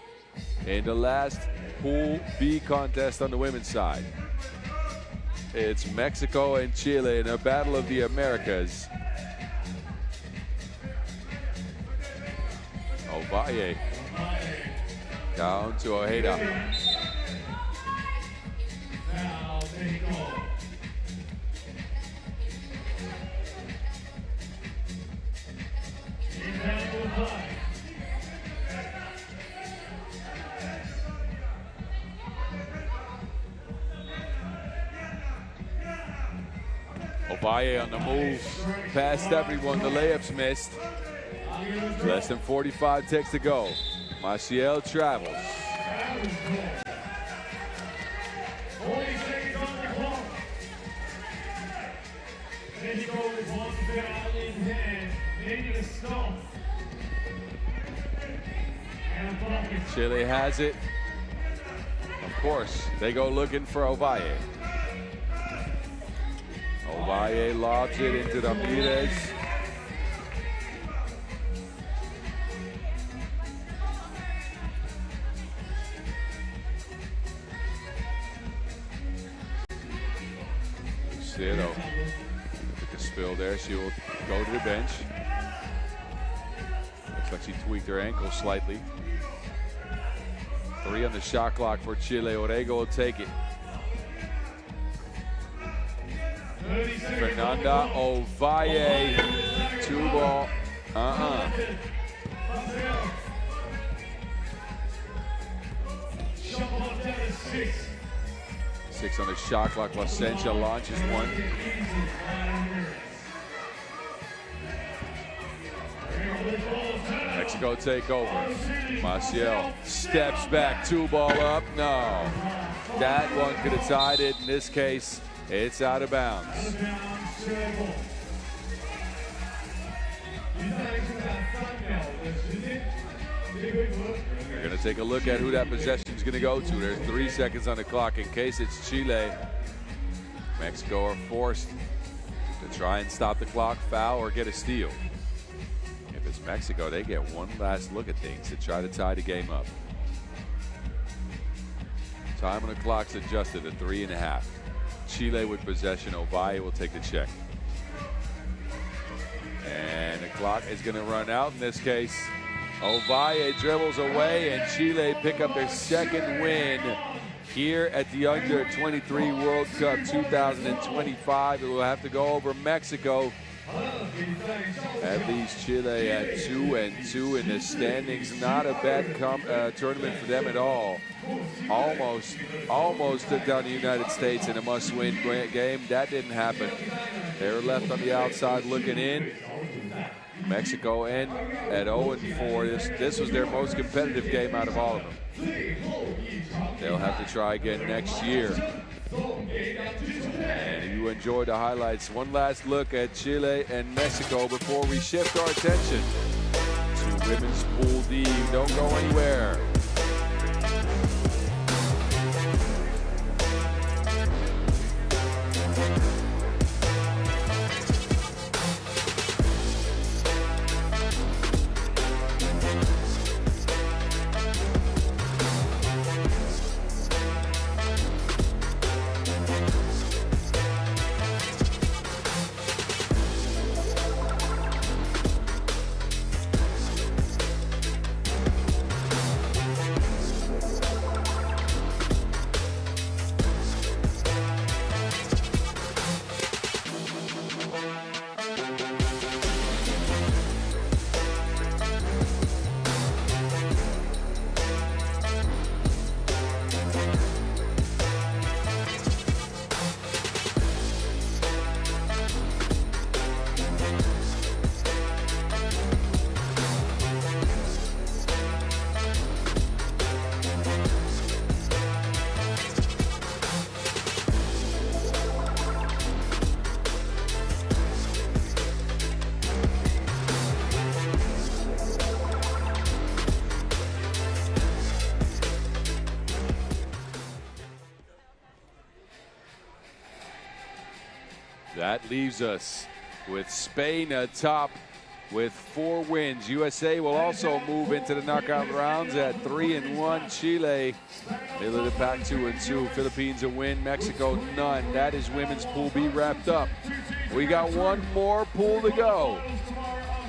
in the last Pool B contest on the women's side. It's Mexico and Chile in a battle of the Americas. Ovalle down to Ojeda. Ovalle on the move, past everyone, the layups missed. Less than 45 ticks to go. Maciel travels. Chile has it. Of course, they go looking for Ovalle. Ovalle lobs it into Ramirez. Lucero with the spill there. She will go to the bench. Looks like she tweaked her ankle slightly. 3 on the shot clock for Chile. Orrego will take it. Fernanda Ovalle, 2 ball. 6 on the shot clock. Plasencia launches one. Mexico take over. Maciel steps back, 2 ball up. No, that one could have tied it. In this case, it's out of bounds. We're going to take a look at who that possession is going to go to. There's 3 seconds on the clock in case it's Chile. Mexico are forced to try and stop the clock, foul, or get a steal. If it's Mexico, they get one last look at things to try to tie the game up. Time on the clock's adjusted to 3.5. Chile with possession. Ovalle will take the check. And the clock is going to run out in this case. Ovalle dribbles away, and Chile pick up their 2nd win here at the Under-23 World Cup 2025. It will have to go over Mexico At least Chile at 2-2 in the standings. Not a bad tournament for them at all. Almost took down the United States in a must-win game. That didn't happen. They were left on the outside looking in. Mexico in at 0-4. This was their most competitive game out of all of them. They'll have to try again next year. And if you enjoyed the highlights, one last look at Chile and Mexico before we shift our attention to Women's Pool D. Don't go anywhere. That leaves us with Spain atop with 4 wins. USA will also move into the knockout rounds at 3-1. Chile, middle of the pack, 2-2. Philippines a win. Mexico none. That is Women's Pool B wrapped up. We got one more pool to go.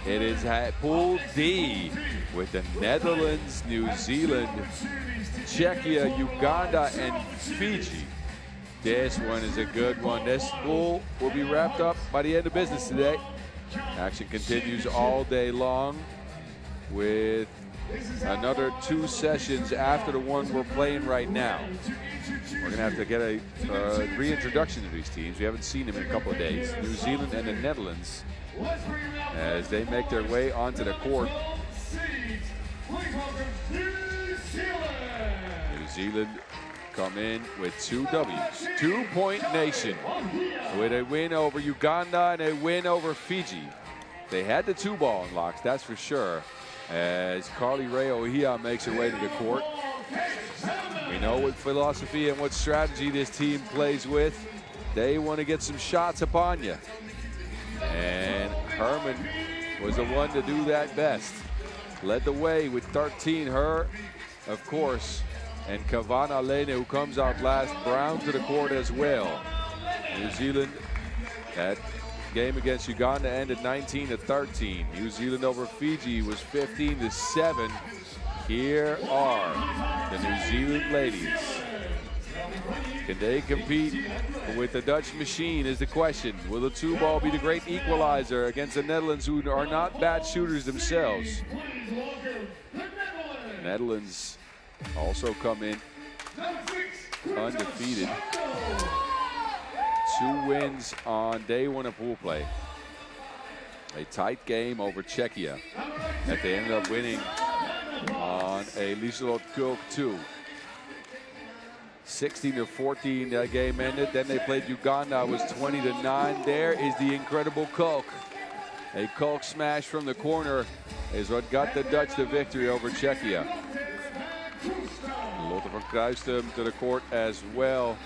It is Pool D with the Netherlands, New Zealand, Czechia, Uganda, and Fiji. This one is a good one. This pool will be wrapped up by the end of business today. Action continues all day long with another 2 sessions after the one we're playing right now. We're going to have to get a reintroduction to these teams. We haven't seen them in a couple of days. New Zealand and the Netherlands as they make their way onto the court. New Zealand come in with 2 W's. 2-point nation with a win over Uganda and a win over Fiji. They had the 2-ball unlocks, that's for sure, as Carly Ray Ohia makes her way to the court. We know what philosophy and what strategy this team plays with. They want to get some shots upon you. And Herman was the one to do that best. Led the way with 13, her, of course, and Kavana Lene, who comes out last. Brown to the court as well. New Zealand, that game against Uganda ended 19-13. New Zealand over Fiji was 15-7. Here are the New Zealand ladies. Can they compete with the Dutch machine is the question. Will the 2-ball be the great equalizer against the Netherlands, who are not bad shooters themselves? Netherlands also come in undefeated. 2 wins on day 1 of pool play. A tight game over Czechia that they ended up winning on a Lieselot Kulk 2. 16-14 that game ended. Then they played Uganda. It was 20-9. There is the incredible Kulk. A Kulk smash from the corner is what got the Dutch the victory over Czechia. Lotte van Kruistum to the court as well.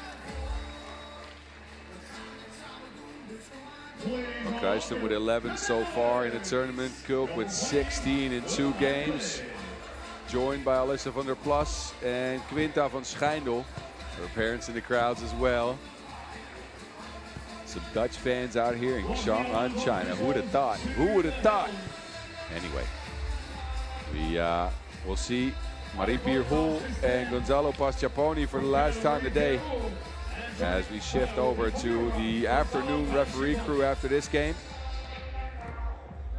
Van Kruistum with 11 so far in the tournament. Kulk with 16 in 2 games. Joined by Alissa van der Plas and Quinta van Schijndel. Her parents in the crowds as well. Some Dutch fans out here in Shanghai, China. Who would have thought? Who would have thought? Anyway, we'll see Marie-Pierre Hoel and Gonzalo Pasciaponi for the last time today as we shift over to the afternoon referee crew after this game.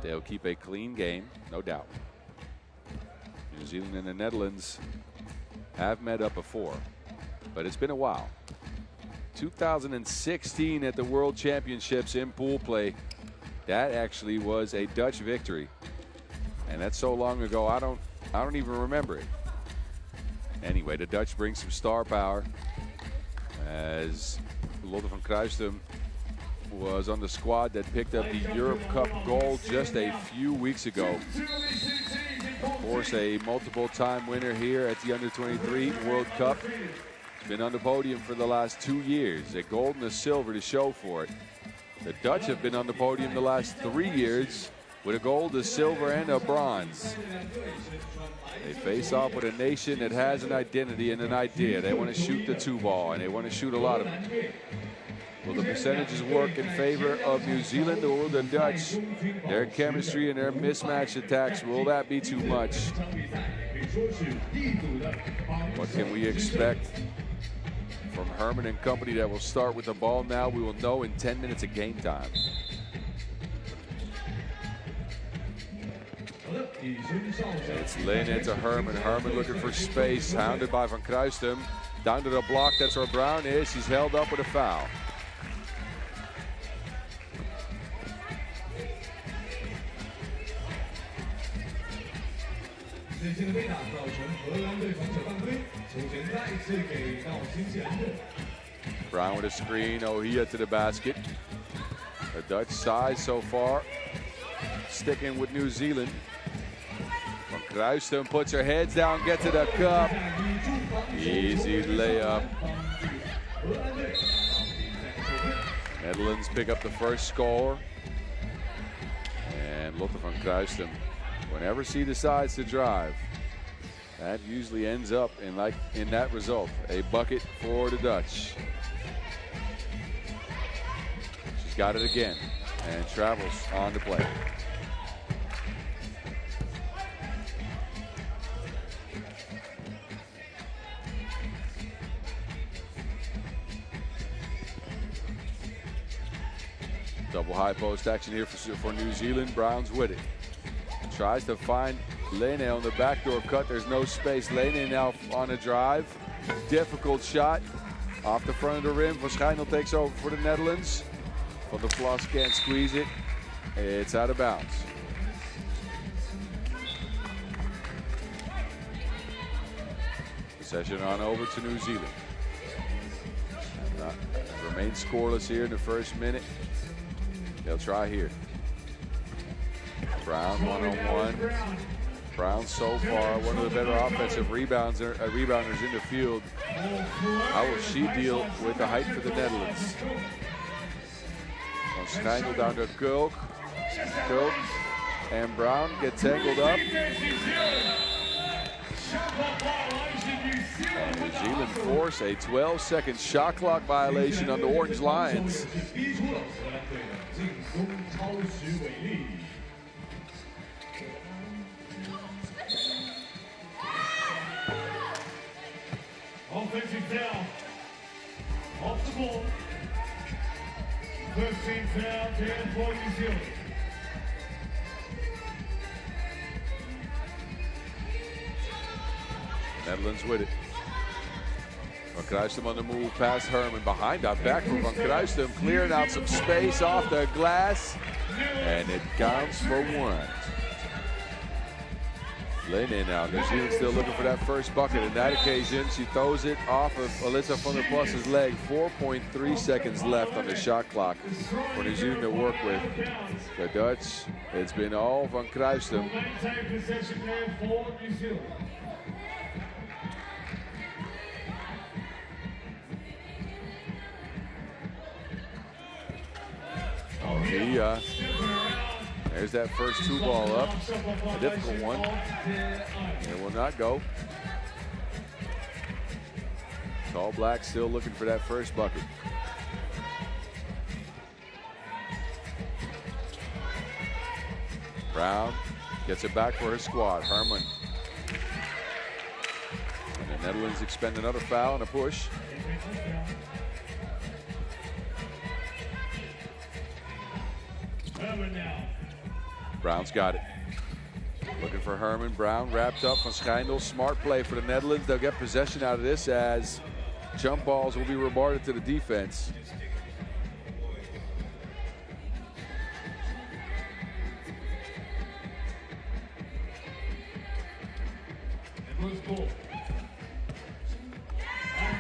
They'll keep a clean game, no doubt. New Zealand and the Netherlands have met up before, but it's been a while. 2016 at the World Championships in pool play, that actually was a Dutch victory, and that's so long ago I don't even remember it. Anyway, the Dutch bring some star power, as Lotte van Kruistum was on the squad that picked up the Europe Cup gold just a few weeks ago. Of course, a multiple-time winner here at the Under-23 World Cup. She's been on the podium for the last 2 years, a gold and a silver to show for it. The Dutch have been on the podium the last 3 years with a gold, a silver, and a bronze. They face off with a nation that has an identity and an idea. They want to shoot the 2-ball, and they want to shoot a lot of it. Will the percentages work in favor of New Zealand or the Dutch? Their chemistry and their mismatched attacks, will that be too much? What can we expect from Herman and company that will start with the ball now? We will know in 10 minutes of game time. It's Lene to Herman. Herman looking for space, hounded by Van Kruistum. Down to the block, that's where Brown is. He's held up with a foul. Brown with a screen, Ohia to the basket. The Dutch size so far sticking with New Zealand. Van Kruistum puts her heads down, gets to the cup. Easy layup. Netherlands pick up the first score. And Lotte van Kruistum, whenever she decides to drive, that usually ends up in that result, a bucket for the Dutch. She's got it again and travels on the play. Double high post action here for New Zealand. Brown's with it. Tries to find Lene on the backdoor cut. There's no space. Lene now on a drive. Difficult shot off the front of the rim. Verschijnel takes over for the Netherlands. Van der Plas can't squeeze it. It's out of bounds. Possession on over to New Zealand. Remains scoreless here in the first minute. They'll try here. Brown one-on-one. Brown so far one of the better offensive rebounders in the field. How will she deal with the height for the Netherlands? Van Schijndel down to Kulk. Kulk and Brown get tangled up. And New Zealand force a 12-second shot clock violation on the Orange Lions. Offensive foul. Off the ball. First team foul down for New Zealand. Netherlands with it. Van Kruistum on the move past Herman. Behind that back from Van Kruistum. Clearing out some space off the glass. And it counts for one. Lene now. New Zealand still looking for that first bucket. In that occasion, she throws it off of Alyssa van der Plas's leg. 4.3 seconds left on the shot clock for New Zealand to work with. The Dutch, it's been all Van Kruistum. There's that first 2-ball up. A difficult one. It will not go. Tall Black still looking for that first bucket. Brown gets it back for her squad. Herman. And the Netherlands expend another foul and a push. Herman now. Brown's got it. Looking for Herman. Brown wrapped up on Schijndel. Smart play for the Netherlands. They'll get possession out of this as jump balls will be rewarded to the defense.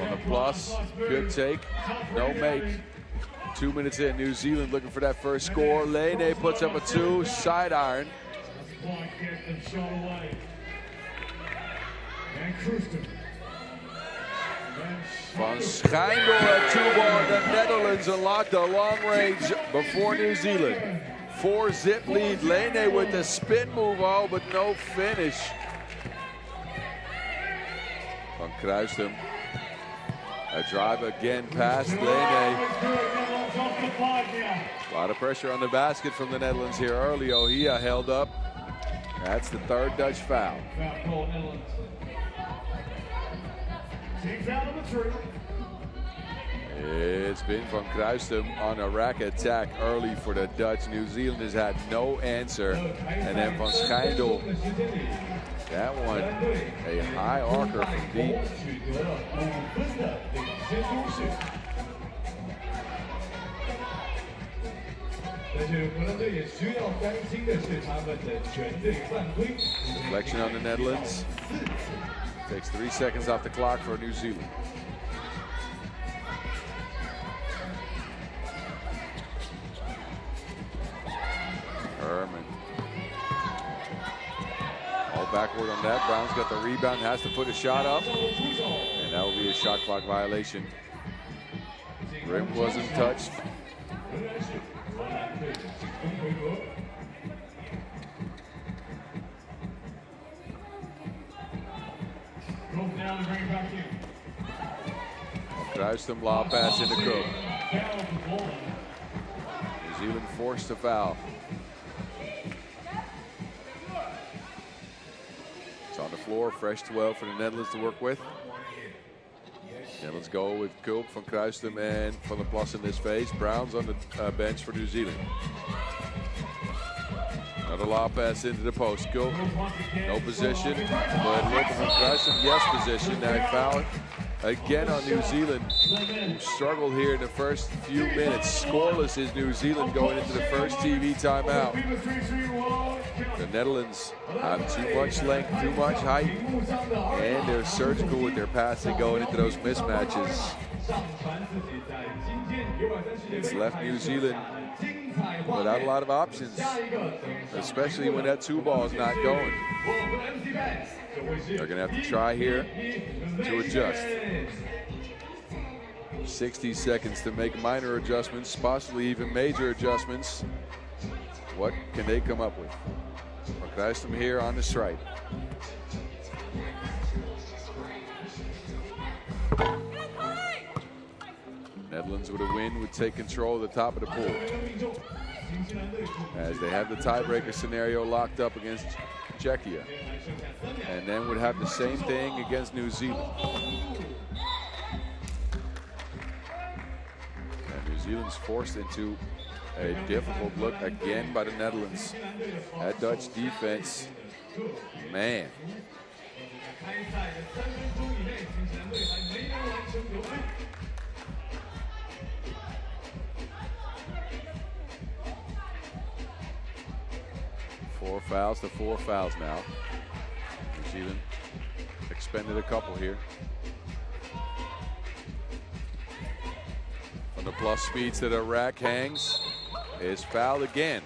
On the plus, good take, no make. 2 minutes in, New Zealand looking for that first score. Lene puts up a 2, side iron. Van Schijndel at 2-ball. The Netherlands unlocked the long range before New Zealand. 4-zip lead. Lene with the spin move, oh, but no finish. Van Kruistum. A drive again past Lene. A lot of pressure on the basket from the Netherlands here early. Ohia held up. That's the third Dutch foul. It's been Van Kruistum on a rack attack early for the Dutch. New Zealand has had no answer. And then Van Schijndel, that one, a high arcer from deep. Deflection on the Netherlands. Takes 3 seconds off the clock for New Zealand. Herman. All backward on that. Brown's got the rebound, has to put a shot up. And that will be a shot clock violation. Rim wasn't touched. Kruistum lob pass into Cook. New Zealand forced to foul. It's on the floor, fresh 12 for the Netherlands to work with. Netherlands go with Kulp, Van Kruistum, and Van der Plas in this phase. Brown's on the bench for New Zealand. Another lob pass into the post. Kulp, no position, but look at Van Kruistum, yes position. Now foul again on New Zealand, who struggled here in the first few minutes. Scoreless is New Zealand going into the first TV timeout. The Netherlands have too much length, too much height, and they're surgical with their passing going into those mismatches. It's left New Zealand without a lot of options, especially when that 2-ball is not going. They're going to have to try here to adjust. 60 seconds to make minor adjustments, possibly even major adjustments. What can they come up with? Kruistum here on the strike. Netherlands with a win would take control of the top of the pool, as they have the tiebreaker scenario locked up against Czechia, and then would have the same thing against New Zealand. And New Zealand's forced into a difficult look again by the Netherlands. That Dutch defense, man. Four fouls to 4 fouls now. New Zealand expended a couple here. On the plus speed to the rack, hangs, is fouled again.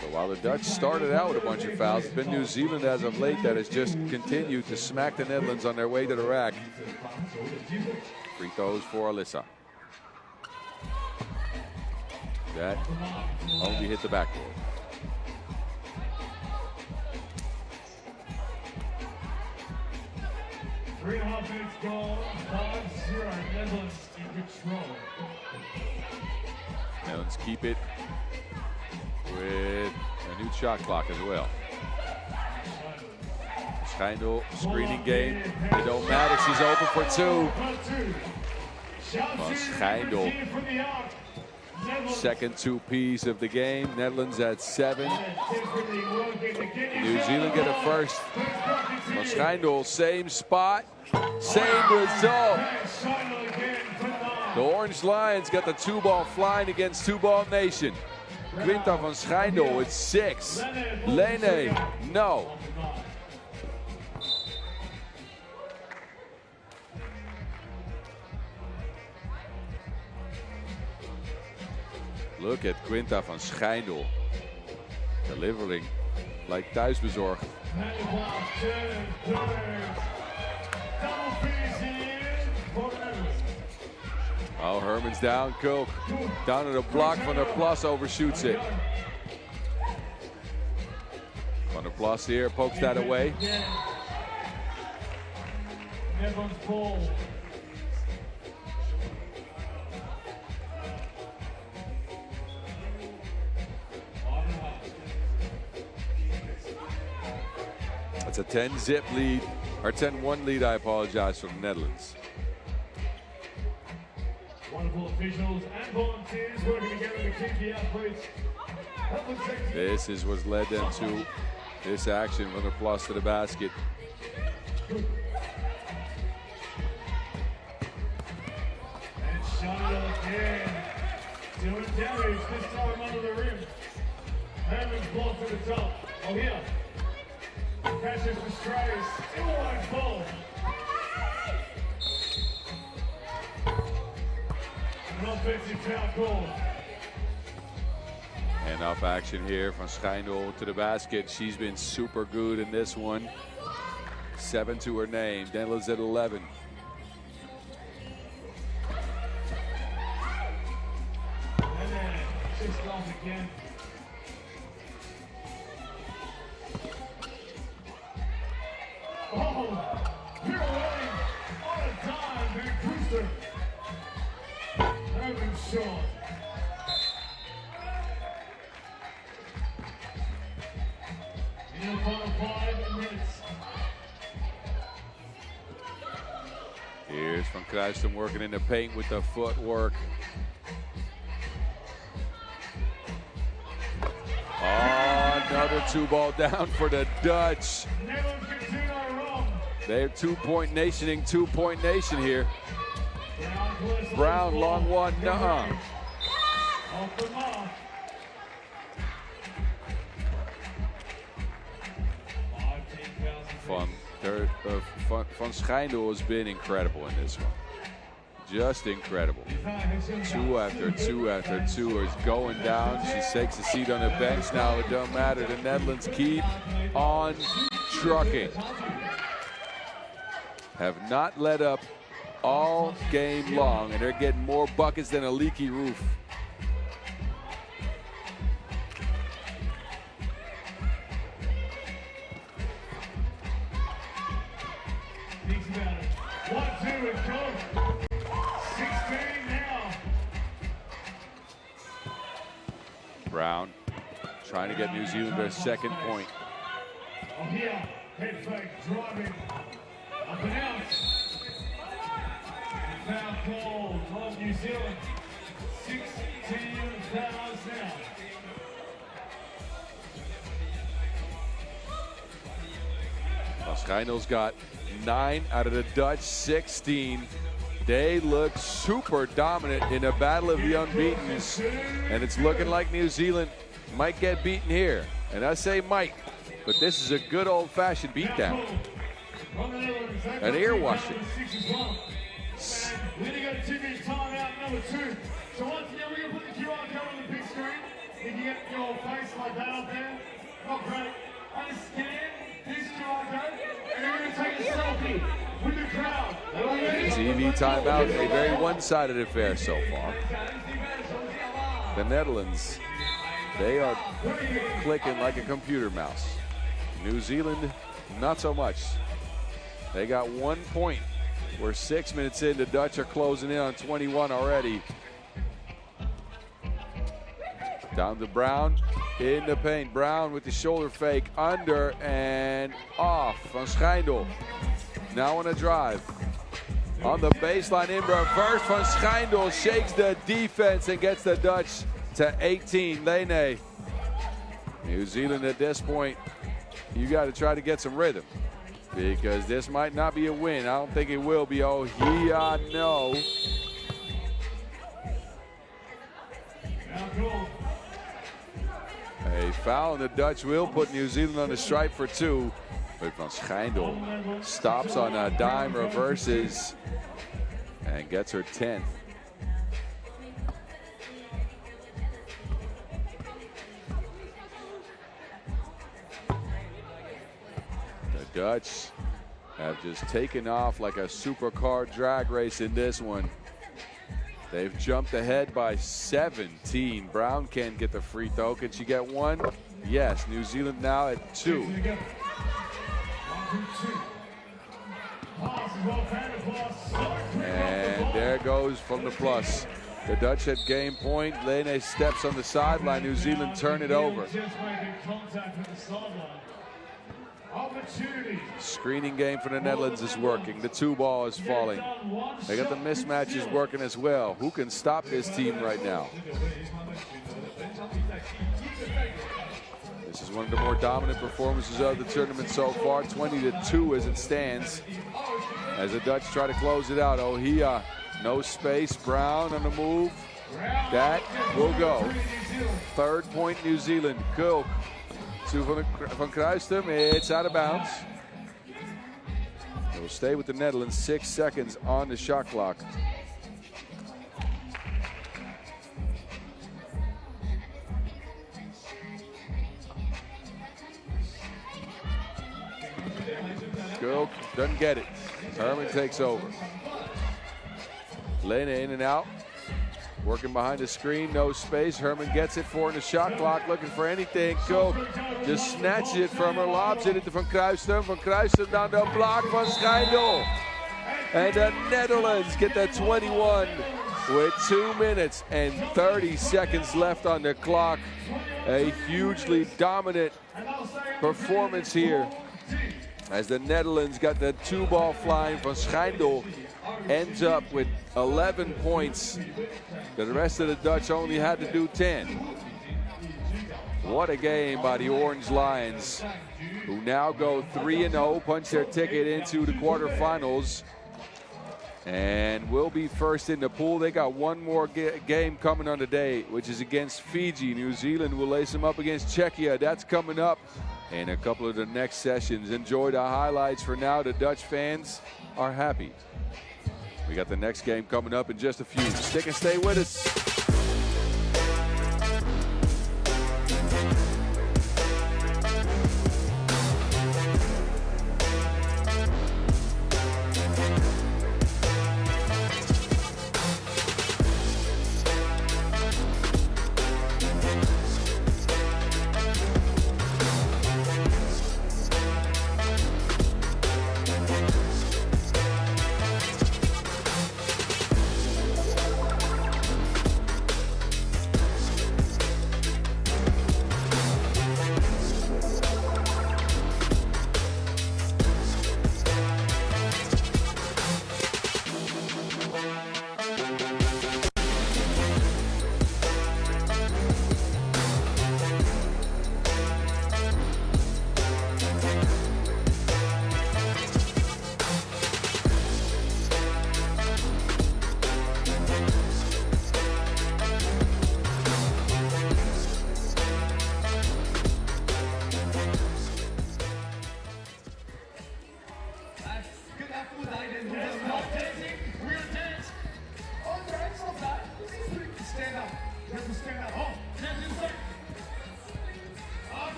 So while the Dutch started out with a bunch of fouls, it's been New Zealand as of late that has just continued to smack the Netherlands on their way to the rack. Free throws for Alyssa. That only hit the backboard. Three and a half minutes gone, 5-0, Netherlands in control. Netherlands keep it with a new shot clock as well. Schijndel, screening game. It don't matter, she's open for 2. Van Schijndel second two-piece of the game. Netherlands at 7. New Zealand get a first. Van Schijndel, same spot, same result. The Orange Lions got the 2-ball flying against 2-ball nation. Quinta van Schijndel with 6. Lene, no. Look at Quinta van Schijndel delivering like thuisbezorgd. Oh, Herman's down, Koch. Down at a block, Van der Plas overshoots it. Van der Plas here, pokes that away. It's a 10-zip lead, or 10-1 lead, I apologize, for the Netherlands. Wonderful officials and volunteers working together to keep the athletes. This is what's led them to this action. Van der Plas to the basket. And Shana again doing damage, this time under the rim. Herman's ball to the top. Oh, here. Catches for strays. Inline ball. An offensive foul call. And off action here from Schijndel to the basket. She's been super good in this one. 7 to her name. Netherlands at 11. And then she's gone again. Oh, pirouetting on a dime, Van Brewster. Herman shot. In the final 5 minutes. Here's Van Kruijsten working in the paint with the footwork. Oh, another 2-ball down for the Dutch. Netherlands can do no wrong. They're 2-point nationing, 2-point nation here. Brown, long one, nuh-uh. Off the mark. Van Schijndel has been incredible in this one. Just incredible. 2 after 2 after 2 is going down. She takes a seat on the bench now. It don't matter. The Netherlands keep on trucking. Have not let up all game long, and they're getting more buckets than a leaky roof. Thinks about it. 1, 2, and go. 16 now. Brown trying to get New Zealand their second point. Oh, here, head fake, driving, up and out. Foul call on New Zealand. 16 fouls now. Van Schijndel's got 9 out of the Dutch 16. They look super dominant in a battle of the unbeatens, and it's looking like New Zealand might get beaten here. And I say might, but this is a good old-fashioned beatdown. An ear washing. We're going to go to 2 minutes timeout, number 2. So once again, we're going to put the QR code on the big screen. If you get your face like that up there, not great. I'm going to scan this QR code, and we're going to take a selfie with the crowd. TV timeout, a very one-sided affair so far. The Netherlands, they are clicking like a computer mouse. New Zealand, not so much. They got 1 point. We're 6 minutes in. The Dutch are closing in on 21 already. Down to Brown in the paint. Brown with the shoulder fake, under and off. Van Schijndel now on a drive. on the baseline in reverse. Van Schijndel shakes the defense and gets the Dutch to 18. Lene. New Zealand at this point, you got to try to get some rhythm because this might not be a win. I don't think it will be. Oh, yeah, no. A foul, and the Dutch will put New Zealand on the stripe for 2. But Van Schijndel stops on a dime, reverses, and gets her 10th. The Dutch have just taken off like a supercar drag race in this one. They've jumped ahead by 17. Brown can't get the free throw. Can she get one? Yes. New Zealand now at 2. And there goes from the plus. The Dutch at game point. Lene steps on the sideline. New Zealand turn it over. Screening game for the Netherlands is working. The 2-ball is falling. They got the mismatches working as well. Who can stop this team right now? This is one of the more dominant performances of the tournament so far. 20-2 as it stands. As the Dutch try to close it out. Ohia, no space. Brown on the move. That will go. 3rd point New Zealand. Kulk. To Van Kruistum, it's out of bounds. It will stay with the Netherlands. 6 seconds on the shot clock. Kulk doesn't get it. Herman takes over. Lene in and out. Working behind the screen, no space. Herman gets it for in the shot clock, looking for anything. Kulk just snatches it from her, lobs it into Van Kruistum. Van Kruistum down the block, Van Schijndel. And the Netherlands get that 21 with 2 minutes and 30 seconds left on the clock. A hugely dominant performance here as the Netherlands got the 2-ball flying. Van Schijndel ends up with 11 points. The rest of the Dutch only had to do 10. What a game by the Orange Lions, who now go 3-0, punch their ticket into the quarterfinals, and will be first in the pool. They got one more game coming on today, which is against Fiji. New Zealand will lace them up against Czechia. That's coming up in a couple of the next sessions. Enjoy the highlights. For now, the Dutch fans are happy. We got the next game coming up in just a few. Stick and stay with us.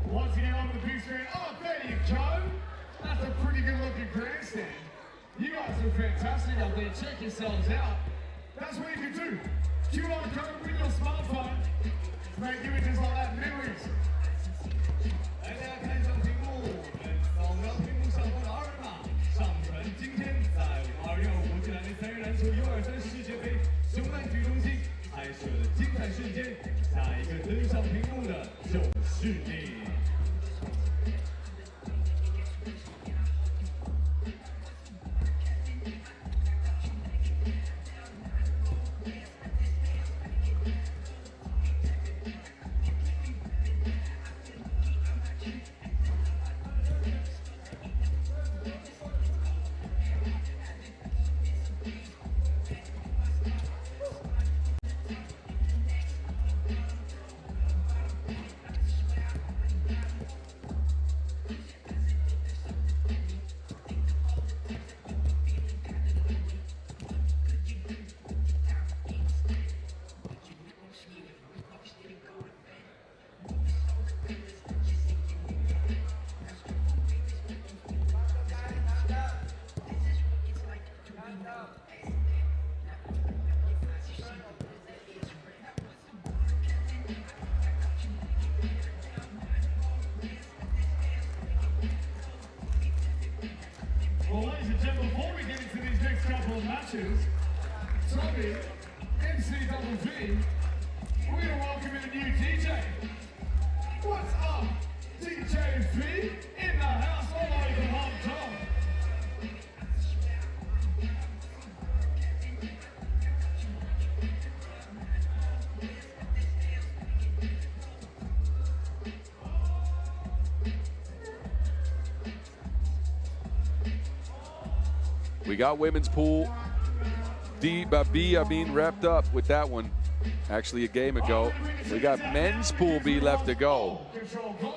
Once again on the big screen. Oh, there you go. That's a pretty good looking grandstand. You guys are fantastic out there. Check yourselves out. That's what you can do. QR code with your smartphone. Make images like that memories. 来，大家看一下屏幕，扫描屏幕上方的二维码，上传今天在2025暨南3人篮球U23世界杯雄男举中心拍摄的精彩瞬间。下一个登上屏幕的就是你。 Well, ladies and gentlemen, before we get into these next couple of matches, Tommy, MCVV, we're going to welcome in a new DJ. What's up? DJ V in the house all over Hong Kong. We got women's pool B wrapped up with that one actually a game ago. We got men's pool B left to go.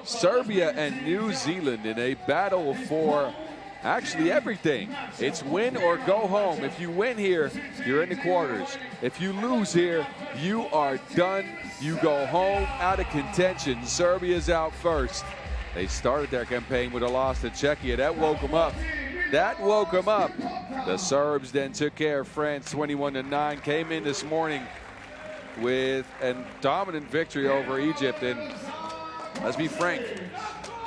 Serbia and New Zealand in a battle for actually everything. It's win or go home. If you win here, you're in the quarters. If you lose here, you are done. You go home out of contention. Serbia's out first. They started their campaign with a loss to Czechia. That woke them up. That woke them up. The Serbs then took care of France 21-9. Came in this morning with a dominant victory over Egypt. And let's be frank,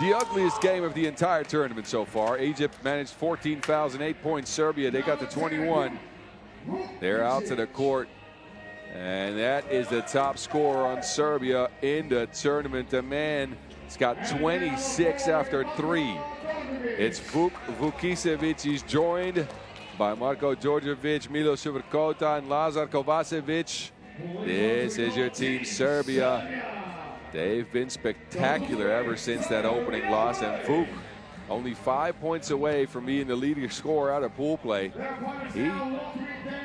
the ugliest game of the entire tournament so far. Egypt managed 14 fouls and 8 points. Serbia, they got to 21. They're out to the court. And that is the top scorer on Serbia in the tournament. The man has got 26 after 3. It's Vuk Vukisevic. He's joined by Marko Djordjevic, Milo Suvrkota, and Lazar Kovacevic. This is your team, Serbia. They've been spectacular ever since that opening loss. And Vuk, only 5 points away from being the leading scorer out of pool play.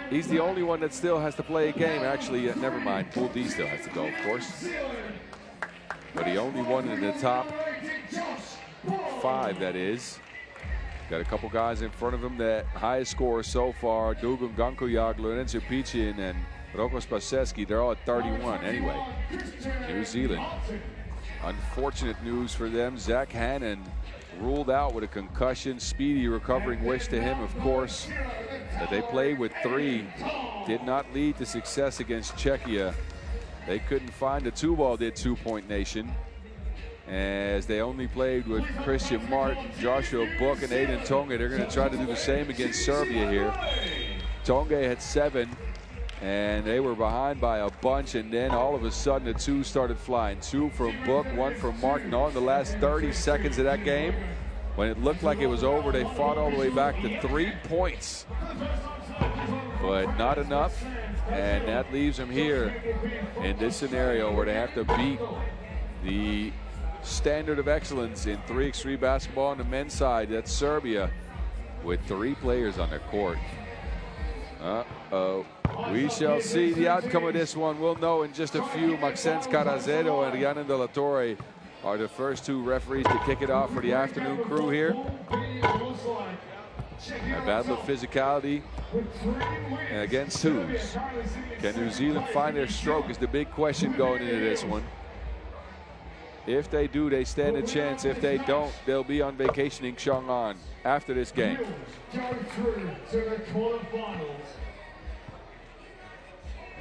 He's the only one that still has to play a game. Actually, never mind. Pool D still has to go, of course. But he only won in the top 5, that is. Got a couple guys in front of him that highest scorer so far. Dugan Gankojak, Lorenzo Pichin, and Roko Spaseski. They're all at 31 anyway. New Zealand. Unfortunate news for them. Zach Hannon ruled out with a concussion. Speedy recovering wish to him, of course. That they played with 3. Did not lead to success against Czechia. They couldn't find a 2-ball, did 2-Point Nation. As they only played with Christian Martin, Joshua Book, and Aiden Tonga. They're going to try to do the same against Serbia here. Tonga had 7, and they were behind by a bunch, and then all of a sudden the 2 started flying. 2 from Book, 1 from Martin. All in the last 30 seconds of that game, when it looked like it was over, they fought all the way back to 3 points. But not enough, and that leaves them here in this scenario where they have to beat the standard of excellence in 3x3 basketball on the men's side. That's Serbia with 3 players on their court. We shall see the outcome of this one. We'll know in just a few. Maxence Carazedo and Rhiannon De La Torre are the first 2 referees to kick it off for the afternoon crew here. A battle of physicality against whose? Can New Zealand find their stroke is the big question going into this one. If they do, they stand a chance. If they don't, they'll be on vacation in Chang'an after this game.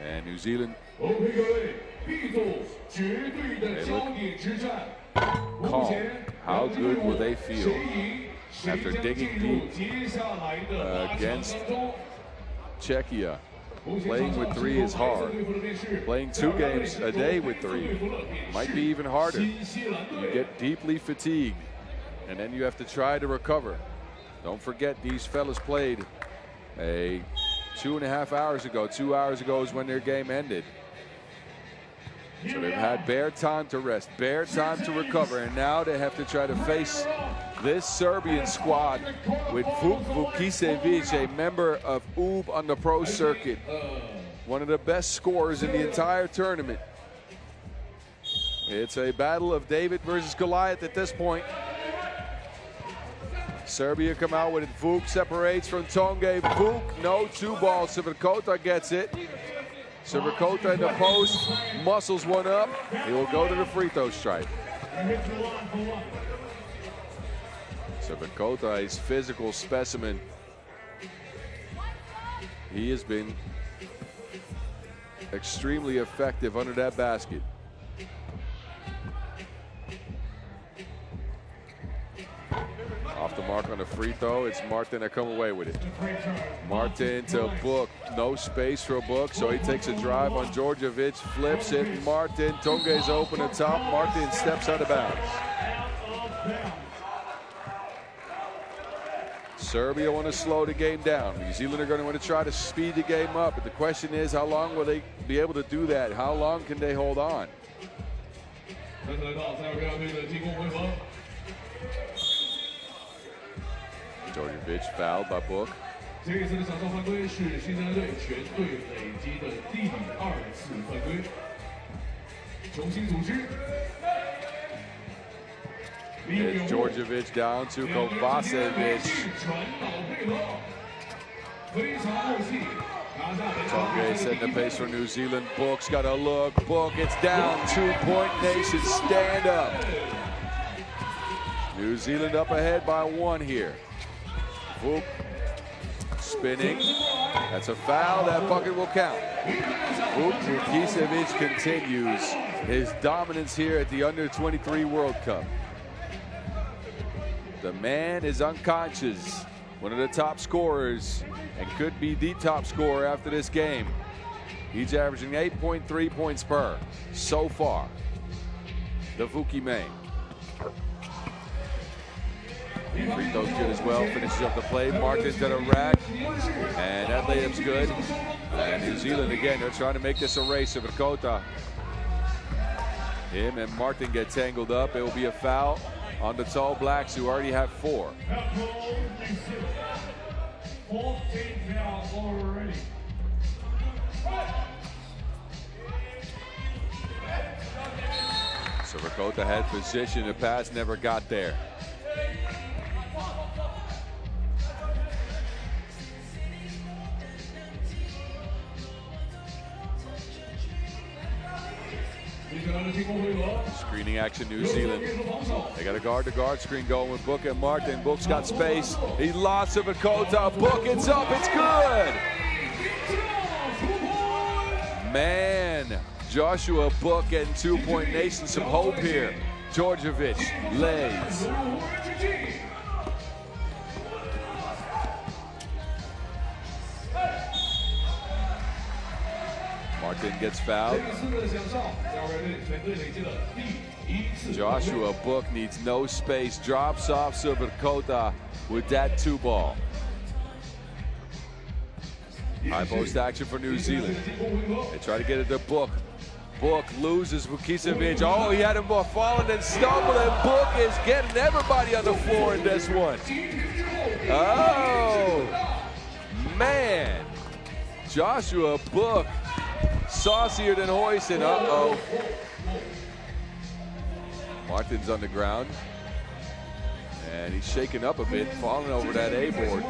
And New Zealand, they look calm. How good will they feel after digging deep against Czechia? Playing with 3 is hard. Playing 2 games a day with 3 might be even harder. You get deeply fatigued, and then you have to try to recover. Don't forget, these fellas played 2.5 hours ago. 2 hours ago is when their game ended. So they've had bare time to rest, bare time to recover, and now they have to try to face this Serbian squad with Vuk Vukicevic, a member of UB on the pro circuit, one of the best scorers in the entire tournament. It's a battle of David versus Goliath at this point. Serbia come out with it. Vuk separates from Tonge. Vuk, no 2 balls. Sivakota gets it. Sivakota in the post, muscles one up. He will go to the free throw stripe. Sivakota is physical specimen. He has been extremely effective under that basket. Off the mark on the free throw, it's Martin that come away with it. Martin to Book, no space for Book, so he takes a drive on Djordjevic, flips it. Martin, Tonge's open at top. Martin steps out of bounds. Serbia want to slow the game down. New Zealand are going to want to try to speed the game up, but the question is, how long will they be able to do that? How long can they hold on? Djordjevic fouled by Book. It's Djordjevic down to Kovacevic. Tonge setting the pace for New Zealand. Book's got a look. Book, it's down. 2-point nation. Stand up. New Zealand up ahead by 1 here. Vuk spinning. That's a foul. That bucket will count. Vuk Vukicevic continues his dominance here at the Under-23 World Cup. The man is unconscious. One of the top scorers and could be the top scorer after this game. He's averaging 8.3 points per so far. The Vuki main. Free throw's good as well. Finishes up the play. Martin's got a rack, and that layup's good. And New Zealand again, they're trying to make this a race. Sivakota. Him and Martin get tangled up. It will be a foul on the Tall Blacks, who already have 4. 14 fouls already. Sivakota had position. The pass never got there. Screening action, New Zealand. They got a guard-to-guard screen going with Book and Martin. Book's got space. He lost Sivakota. Book, it's up. It's good. Man, Joshua Book getting 2-point nation some hope here. Djordjevic lays. Martin gets fouled. Joshua Book needs no space. Drops off Sivakota with that 2 ball. High post action for New Zealand. They try to get it to Book. Book loses Vukicevic. Oh, he had him falling and stumbling. Book is getting everybody on the floor in this one. Oh, man. Joshua Book. Saucier than Hoyson. Uh-oh. Martin's on the ground. And he's shaking up a bit, falling over that A board.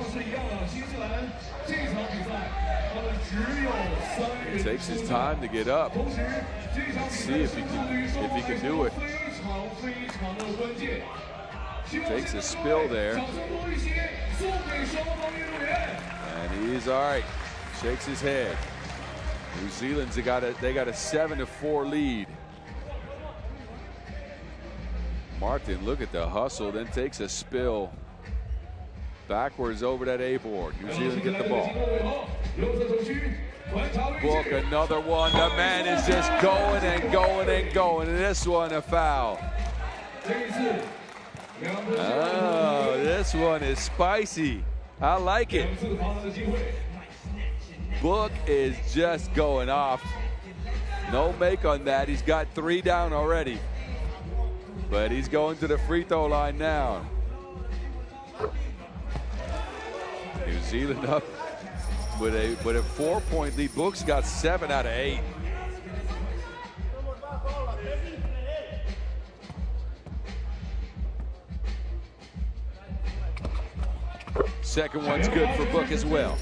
He takes his time to get up. Let's see if he can do it. Takes a spill there. And he's all right. Shakes his head. New Zealand's they got a 7-4 lead. Martin, look at the hustle, then takes a spill backwards over that A board. New Zealand get the ball. Book another one. The man is just going and going and going. And this one a foul. Oh, this one is spicy. I like it. Book is just going off. No make on that. He's got 3 down already. But he's going to the free throw line now. New Zealand up with a 4-point lead. Book's got 7 out of 8. Second one's good for Book as well.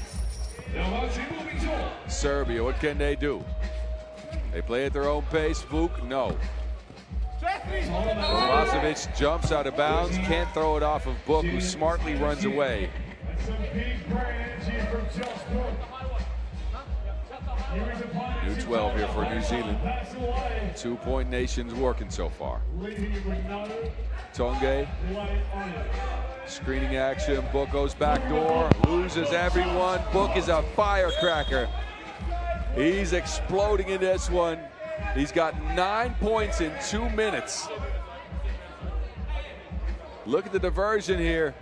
Serbia, what can they do? They play at their own pace. Book, no. Kovacevic jumps out of bounds, can't throw it off of Book, who smartly runs away. New 12 here for New Zealand. 2-point nations working so far. Tonge, screening action, Book goes back door, loses everyone. Book is a firecracker. He's exploding in this one. He's got 9 points in 2 minutes. Look at the diversion here,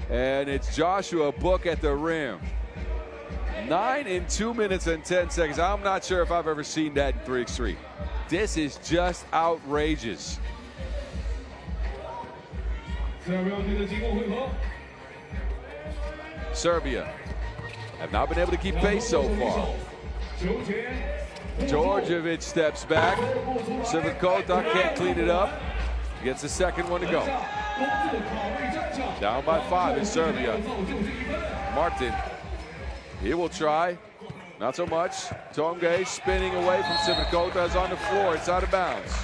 and it's Joshua Book at the rim. 9 in 2 minutes and 10 seconds. I'm not sure if I've ever seen that in 3x3. This is just outrageous. Serbia have not been able to keep pace so far. Djordjevic steps back. Sivakota can't clean it up. Gets the second one to go. Down by 5 in Serbia. Martin, he will try. Not so much. Tonge spinning away from Sivakota is on the floor. It's out of bounds.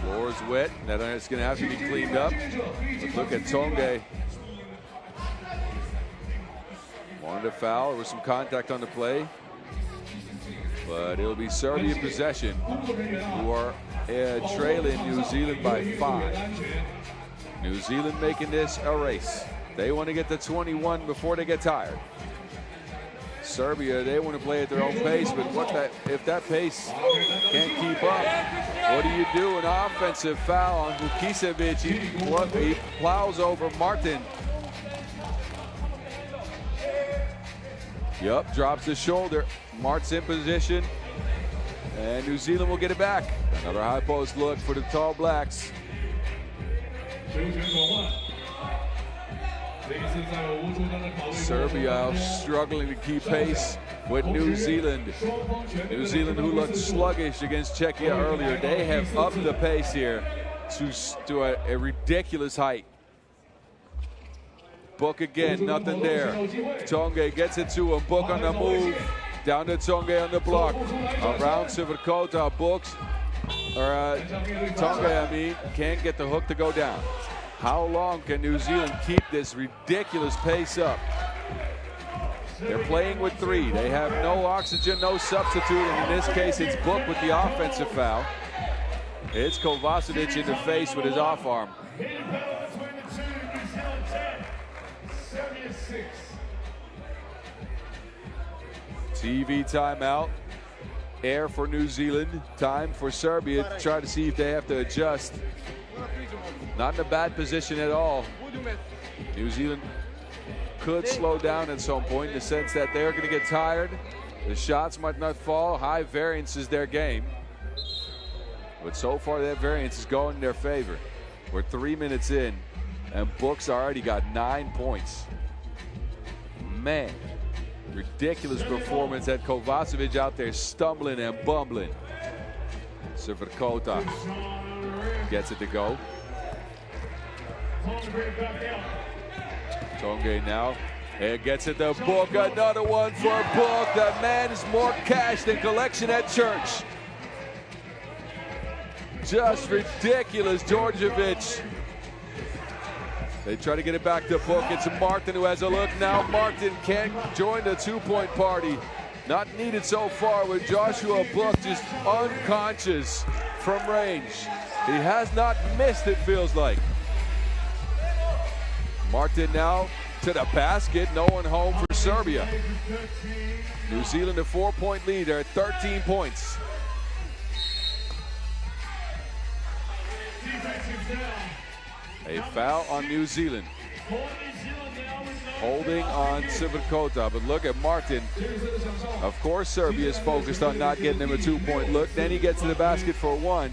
Floor is wet. That is going to have to be cleaned up. But look at Tonge. Wanted a foul. There was some contact on the play. But it'll be Serbia possession, who are trailing New Zealand by 5. New Zealand making this a race. They want to get to 21 before they get tired. Serbia, they want to play at their own pace, but if that pace can't keep up, what do you do? An offensive foul on Vukicevic. He plows over Martin. Yup, drops his shoulder. Mart's in position, and New Zealand will get it back. Another high post look for the Tall Blacks. Serbia struggling to keep pace with New Zealand. New Zealand, who looked sluggish against Czechia earlier, they have upped the pace here to a ridiculous height. Book again, nothing there. Tonge gets it to him. Book on the move. Down to Tonge on the block. Around Sivakota. Tonge, can't get the hook to go down. How long can New Zealand keep this ridiculous pace up? They're playing with 3. They have no oxygen, no substitute, and in this case, it's Book with the offensive foul. It's Kovacevic in the face with his off arm. TV timeout. Air for New Zealand. Time for Serbia to try to see if they have to adjust. Not in a bad position at all. New Zealand could slow down at some point in the sense that they're going to get tired. The shots might not fall. High variance is their game. But so far that variance is going in their favor. We're 3 minutes in, and Book's already got 9 points. Man, Ridiculous performance. Had Kovacevic out there stumbling and bumbling. Severkota gets it to go. Tonge now. And gets it to Book. Another one for Book. The man is more cash than collection at church. Just ridiculous, Djordjevic. They try to get it back to Book. It's Martin who has a look now. Martin can't join the two-point party. Not needed so far with Joshua Book just unconscious from range. He has not missed, it feels like. Martin now to the basket. No one home for Serbia. New Zealand a 4-point lead. They're at 13 points. A foul on New Zealand. Holding on Severkota, but look at Martin. Of course, Serbia is focused on not getting him a 2-point look. Then he gets to the basket for one.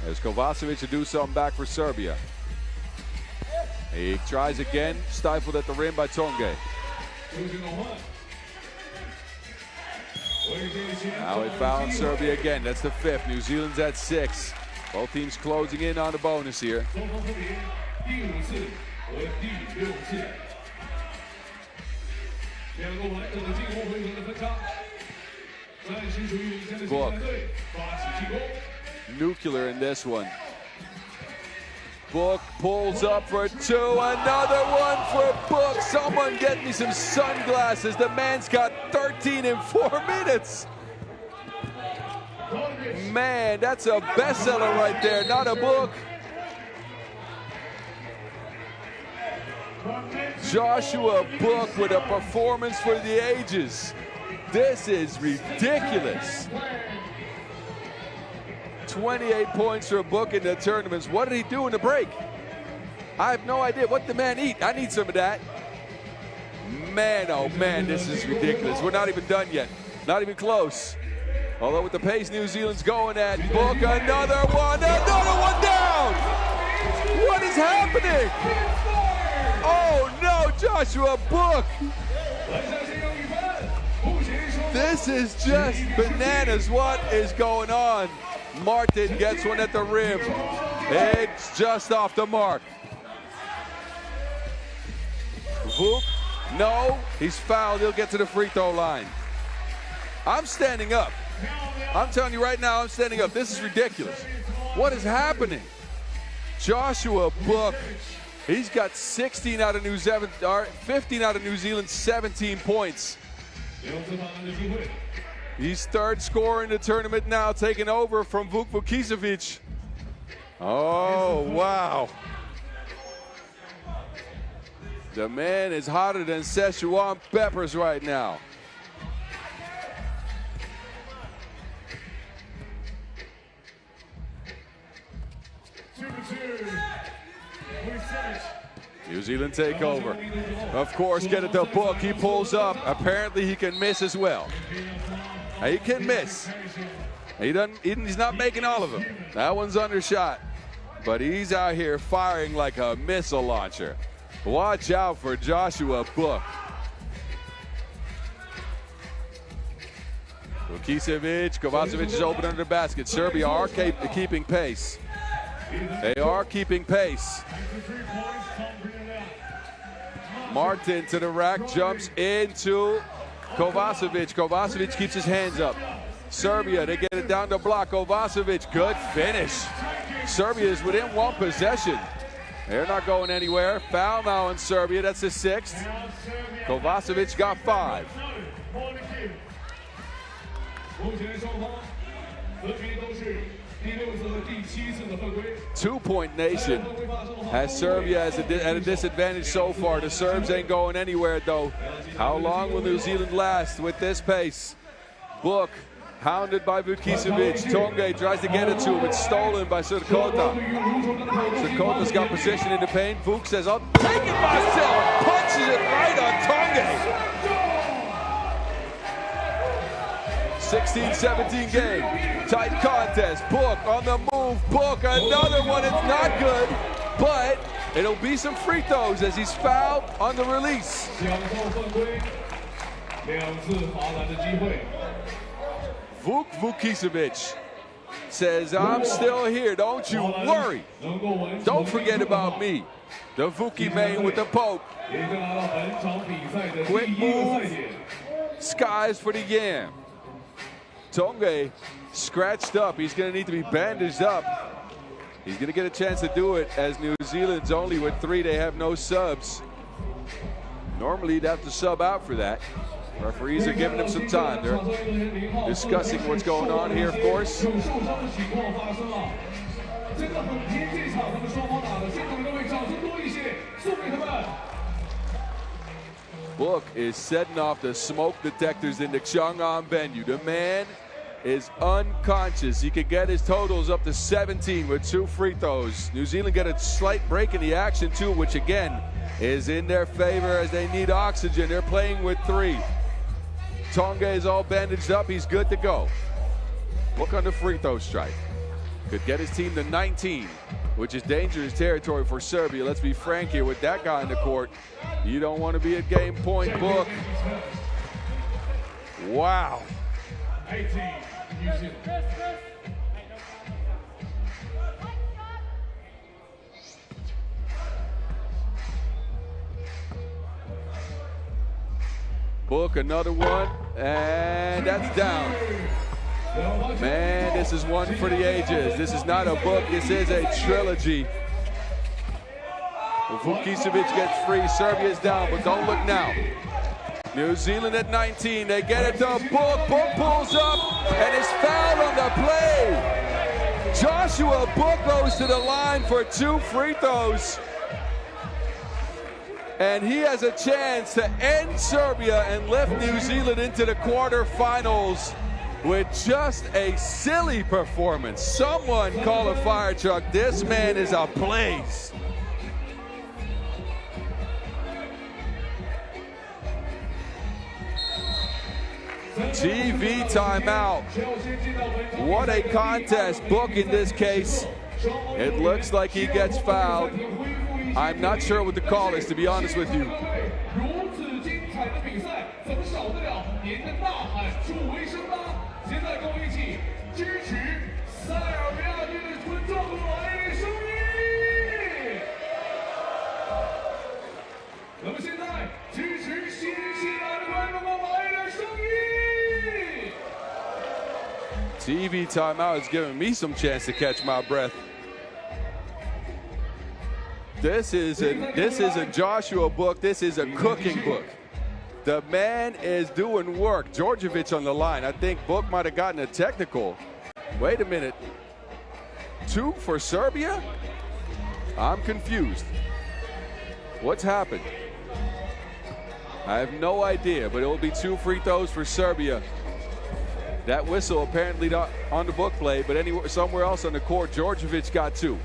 There's Kovacevic to do something back for Serbia. He tries again, stifled at the rim by Tonge. Now a foul on Serbia again. That's the 5th. New Zealand's at 6. Both teams closing in on the bonus here. Book. Nuclear in this one. Book pulls up for 2. Another one for Book. Someone get me some sunglasses. The man's got 13 in 4 minutes. Man, that's a bestseller right there, not a book. Joshua Book with a performance for the ages. This is ridiculous. 28 points for Book in the tournaments. What did he do in the break? I have no idea. What did the man eat? I need some of that. Man, oh man, this is ridiculous. We're not even done yet. Not even close. Although with the pace New Zealand's going at, Book, another one down! What is happening? Oh no, Joshua Book! This is just bananas. What is going on? Martin gets one at the rim. It's just off the mark. Vuk, no, he's fouled. He'll get to the free throw line. I'm standing up. I'm telling you right now, I'm standing up. This is ridiculous. What is happening? Joshua Book, he's got 15 out of New Zealand's 17 points. He's 3rd scorer in the tournament now, taking over from Vuk Vukicevic. Oh, wow. The man is hotter than Szechuan peppers right now. New Zealand take over. Of course, get it to Book. He pulls up. Apparently, he can miss as well. He can miss. He's not making all of them. That one's undershot. But he's out here firing like a missile launcher. Watch out for Joshua Book. Vukicevic, Kovacevic is open under the basket. Serbia are keeping pace. They are keeping pace. Martin to the rack, jumps into Kovacevic. Kovacevic keeps his hands up. Serbia, they get it down the block. Kovacevic, good finish. Serbia is within 1 possession. They're not going anywhere. Foul now in Serbia, that's his 6th. Kovacevic got 5. 2-point nation has Serbia at a disadvantage so far. The Serbs ain't going anywhere though. How long will New Zealand last with this pace? Book hounded by Vukicevic. Tonge tries to get it to him. It's stolen by Severkota. Severkota's got position in the paint. Vuk says, I'll take it myself. Punches it right on Tonge. 16-17 game. Tight contest. Book on the move. Book, another one. It's not good, but it'll be some free throws as he's fouled on the release. Vuk Vukicevic says, I'm still here, don't you worry. Don't forget about me. The Vuki main with the poke. Quick move. Skies for the Yam. Tonge scratched up. He's going to need to be bandaged up. He's going to get a chance to do it as New Zealand's only with 3. They have no subs. Normally you'd have to sub out for that. Referees are giving him some time. They're discussing what's going on here, of course. Book is setting off the smoke detectors in the Chang'an venue. The man is unconscious. He could get his totals up to 17 with 2 free throws. New Zealand get a slight break in the action too, which again is in their favor as they need oxygen. They're playing with 3. Tonga is all bandaged up. He's good to go. Book on the free throw strike. Could get his team to 19, which is dangerous territory for Serbia. Let's be frank here, with that guy in the court, you don't want to be at game point. Book. Wow. 18, New Zealand. Book another one, and that's down. Man, this is one for the ages. This is not a book, this is a trilogy. Vukicevic gets free, Serbia's down, but don't look now. New Zealand at 19, they get it to Book. Book pulls up and is fouled on the play. Joshua Book goes to the line for 2 free throws. And he has a chance to end Serbia and lift New Zealand into the quarterfinals with just a silly performance. Someone call a fire truck. This man is a blaze. TV timeout. What a contest. Book in this case. It looks like he gets fouled. I'm not sure what the call is, to be honest with you. TV timeout is giving me some chance to catch my breath. This isn't Joshua Book, this is a cooking book. The man is doing work. Djordjevic on the line. I think Book might have gotten a technical. Wait a minute. 2 for Serbia? I'm confused. What's happened? I have no idea, but it will be 2 free throws for Serbia. That whistle apparently not on the Book play, but somewhere else on the court, Djordjevic got 2.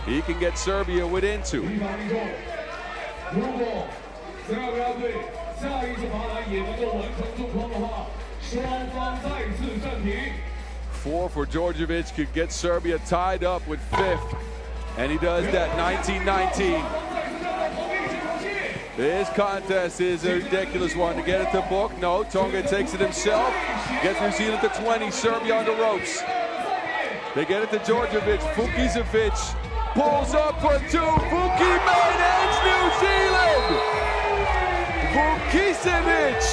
He can get Serbia within 2. 4 for Djordjevic could get Serbia tied up with 5th, and he does that. 19-19. This contest is a ridiculous one. To get it to Book, no, Tonga takes it himself. Gets New Zealand to 20, Serbia on the ropes. They get it to Djordjevic. Vukicevic pulls up for 2. Vuki main ends New Zealand. Vukicevic,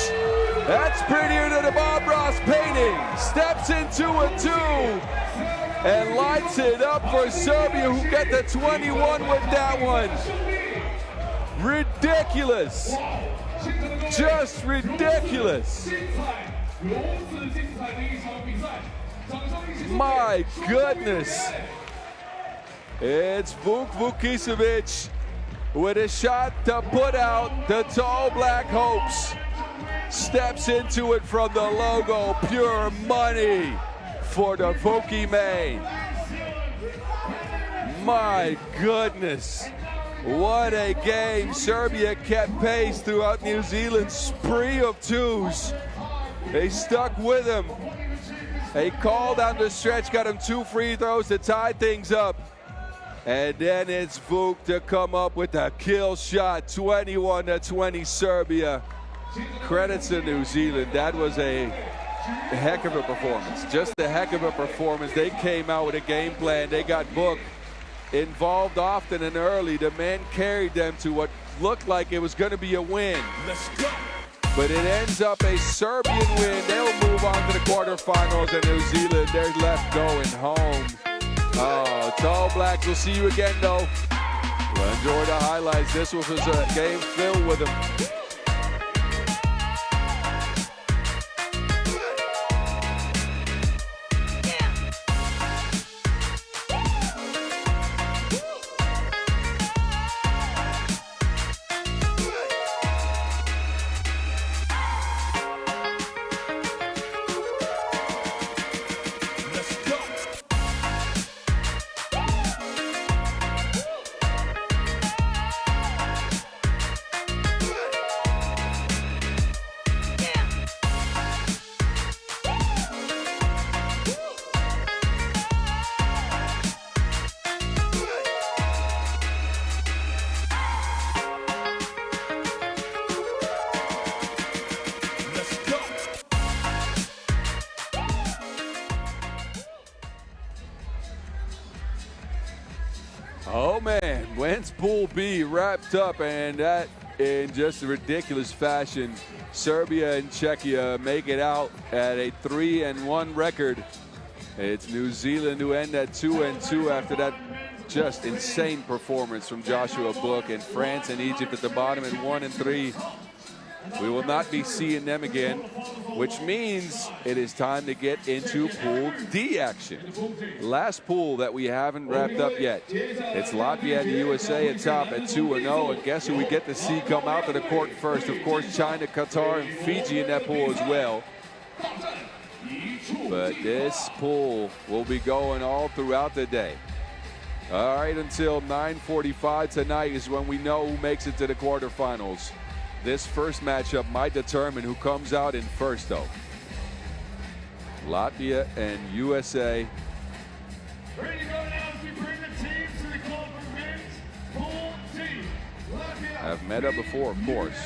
that's prettier than a Bob Ross painting. Steps into a 2 and lights it up for Serbia, who get the 21 with that one. Ridiculous. Just ridiculous. My goodness. It's Vuk Vukicevic with a shot to put out the Tall Black Hopes. Steps into it from the logo. Pure money for the Vuki main. My goodness. What a game. Serbia kept pace throughout New Zealand's spree of 2s. They stuck with him. A call down the stretch got him 2 free throws to tie things up. And then it's Vuk to come up with a kill shot. 21-20 Serbia. credits to New Zealand. That was a heck of a performance. Just a heck of a performance. They came out with a game plan. They got booked, involved often and early. The men carried them to what looked like it was going to be a win. But it ends up a Serbian win. They'll move on to the quarterfinals, and New Zealand, they're left going home. Oh, it's All Blacks. We'll see you again, though. Well, enjoy the highlights. This was a game filled with them. Oh man, when's Pool B wrapped up, and that in just a ridiculous fashion. Serbia and Czechia make it out at a 3-1 record. It's New Zealand who end at 2-2 after that just insane performance from Joshua Book, and France and Egypt at the bottom at 1-3. We will not be seeing them again, which means it is time to get into Pool D action. Last pool that we haven't wrapped up yet. It's Latvia and the USA at top at 2-0, and guess who we get to see come out to the court first? Of course, China, Qatar, and Fiji in that pool as well. But this pool will be going all throughout the day. All right, until 9:45 tonight is when we know who makes it to the quarterfinals. This first matchup might determine who comes out in first, though. Latvia and USA. Ready to go now as we bring the teams to the call for men's Pool D. Latvia Have met up before, of course.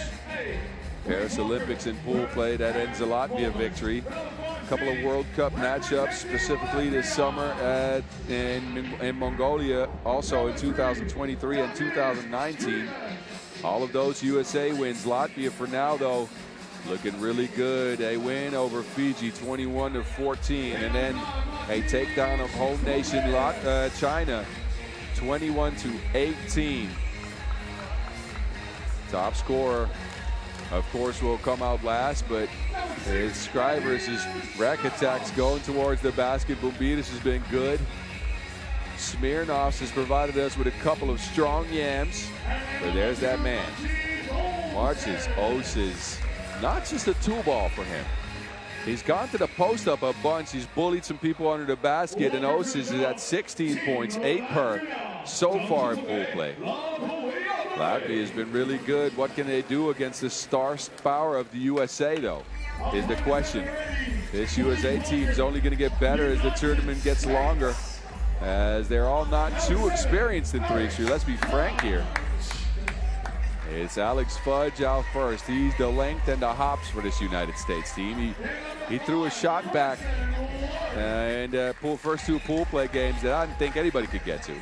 Paris Olympics in pool play, that ends a Latvia victory. A couple of World Cup matchups, specifically this summer in Mongolia, also in 2023 and 2019. All of those USA wins. Latvia for now, though, looking really good. A win over Fiji, 21-14, and then a takedown of home nation China, 21-18. Top scorer, of course, will come out last, but it's Scrivers' rack attacks going towards the basket. Bumbidas has been good. Smirnoffs has provided us with a couple of strong yams. But there's that man. Marches, Oses. Not just a two ball for him. He's gone to the post up a bunch. He's bullied some people under the basket, and Oses is at 16 points, 8 per so far in pool play. Latvia has been really good. What can they do against the star power of the USA, though, is the question. This USA team is only going to get better as the tournament gets longer, as they're all not too experienced in 3x3. Let's be frank here. It's Alex Fudge out first. He's the length and the hops for this United States team. He threw a shot back and first two pool play games that I didn't think anybody could get to.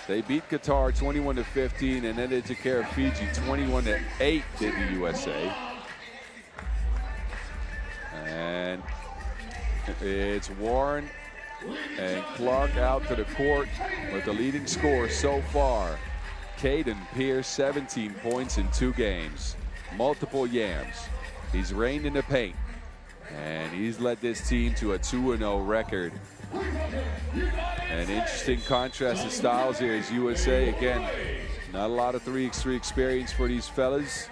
They beat Qatar 21-15, and then they took care of Fiji 21-8 did the USA. And it's Warren and Clark out to the court with the leading scorer so far. Caden Pierce, 17 points in 2 games. Multiple yams. He's reigned in the paint. And he's led this team to a 2-0 record. An interesting contrast of styles here is USA. Again, not a lot of 3x3 experience for these fellas.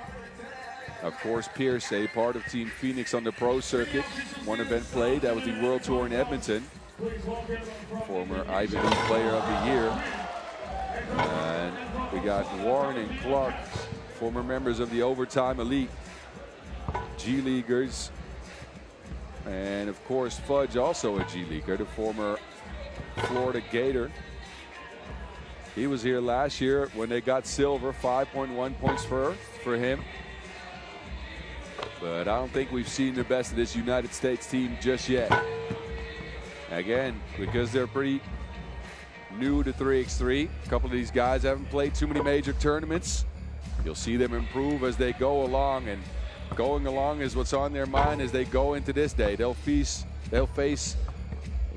Of course, Pierce, a part of Team Phoenix on the pro circuit. One event played, that was the World Tour in Edmonton. Former Ivy League Player of the Year. And we got Warren and Clark, former members of the Overtime Elite, G Leaguers. And of course, Fudge, also a G Leaguer, the former Florida Gator. He was here last year when they got silver, 5.1 points for him. But I don't think we've seen the best of this United States team just yet. Again, because they're pretty new to 3x3. A couple of these guys haven't played too many major tournaments. You'll see them improve as they go along, and going along is what's on their mind as they go into this day. They'll face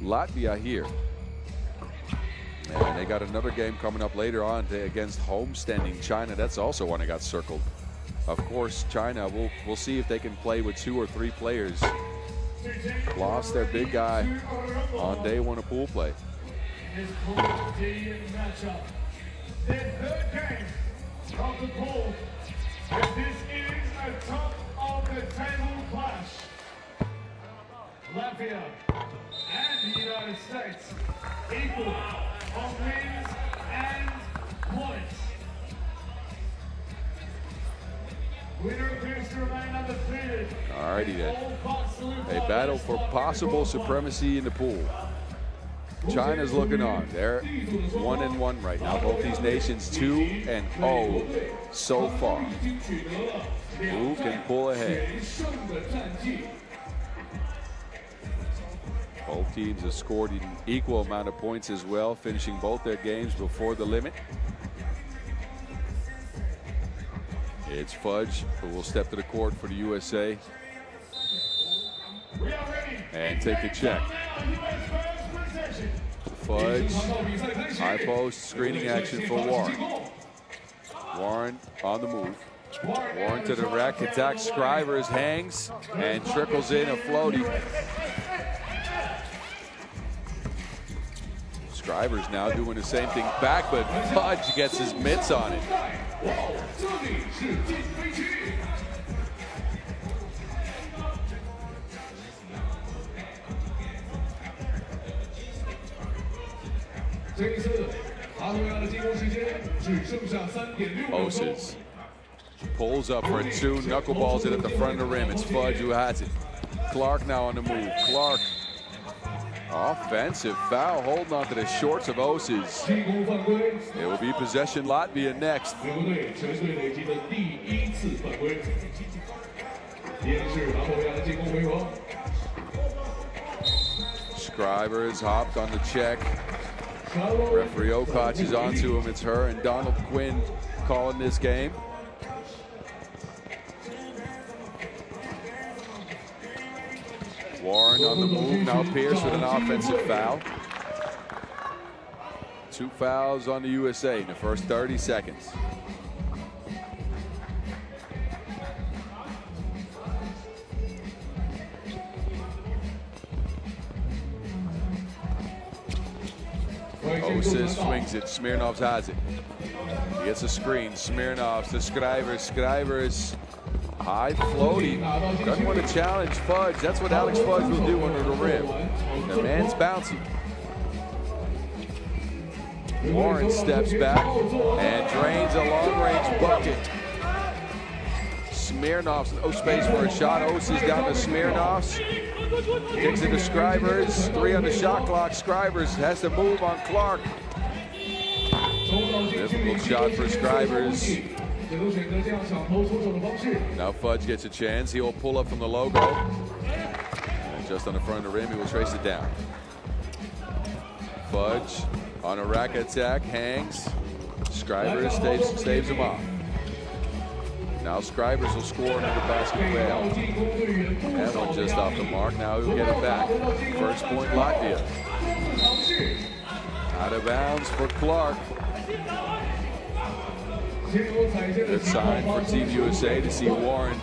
Latvia here. And they got another game coming up later on against homestanding China. That's also one that got circled. Of course, China, we'll see if they can play with 2 or 3 players. Lost their big guy on day 1 of pool play. His Pool D matchup. Their third game of the pool. And this is a top of the table clash. Latvia and the United States equal on wins and points. Winner appears to remain undefeated. Alrighty then. A battle for possible supremacy in the pool. China's looking on. They're 1-1 right now. Both these nations 2-0 so far. Who can pull ahead? Both teams have scored an equal amount of points as well, finishing both their games before the limit. It's Fudge who will step to the court for the USA and take the check. Fudge, high post, screening action for Warren. Warren on the move. Warren to the rack, attacks Scrivers, hangs, and trickles in a floaty. Scrivers now doing the same thing back, but Fudge gets his mitts on it. Oses pulls up for a 2, knuckleballs it at the front of the rim. It's Fudge who has it. Clark now on the move. Clark, offensive foul, holding on to the shorts of Oses. It will be possession Latvia next. Scrivers hopped on the check. Referee Okoch is onto him. It's her and Donald Quinn calling this game. Warren on the move. Now Pierce with an offensive foul. 2 fouls on the USA in the first 30 seconds. Oses swings it. Smirnovs has it. He gets a screen. Smirnovs to Scrivers. Scrivers high floaty. Doesn't want to challenge Fudge. That's what Alex Fudge will do under the rim. The man's bouncy. Warren steps back and drains a long-range bucket. Smirnovs, no space for a shot. Oses down to Smirnovs. Kicks it to Scrivers. 3 on the shot clock. Scrivers has to move on Clark. Difficult shot for Scrivers. Now Fudge gets a chance. He'll pull up from the logo. And just on the front of the rim, he will trace it down. Fudge on a rack attack, hangs. Scrivers staves him off. Now Scrivers will score under the basket rail. That one just off the mark. Now he'll get it back. First point Latvia. Out of bounds for Clark. Good sign for Team USA to see Warren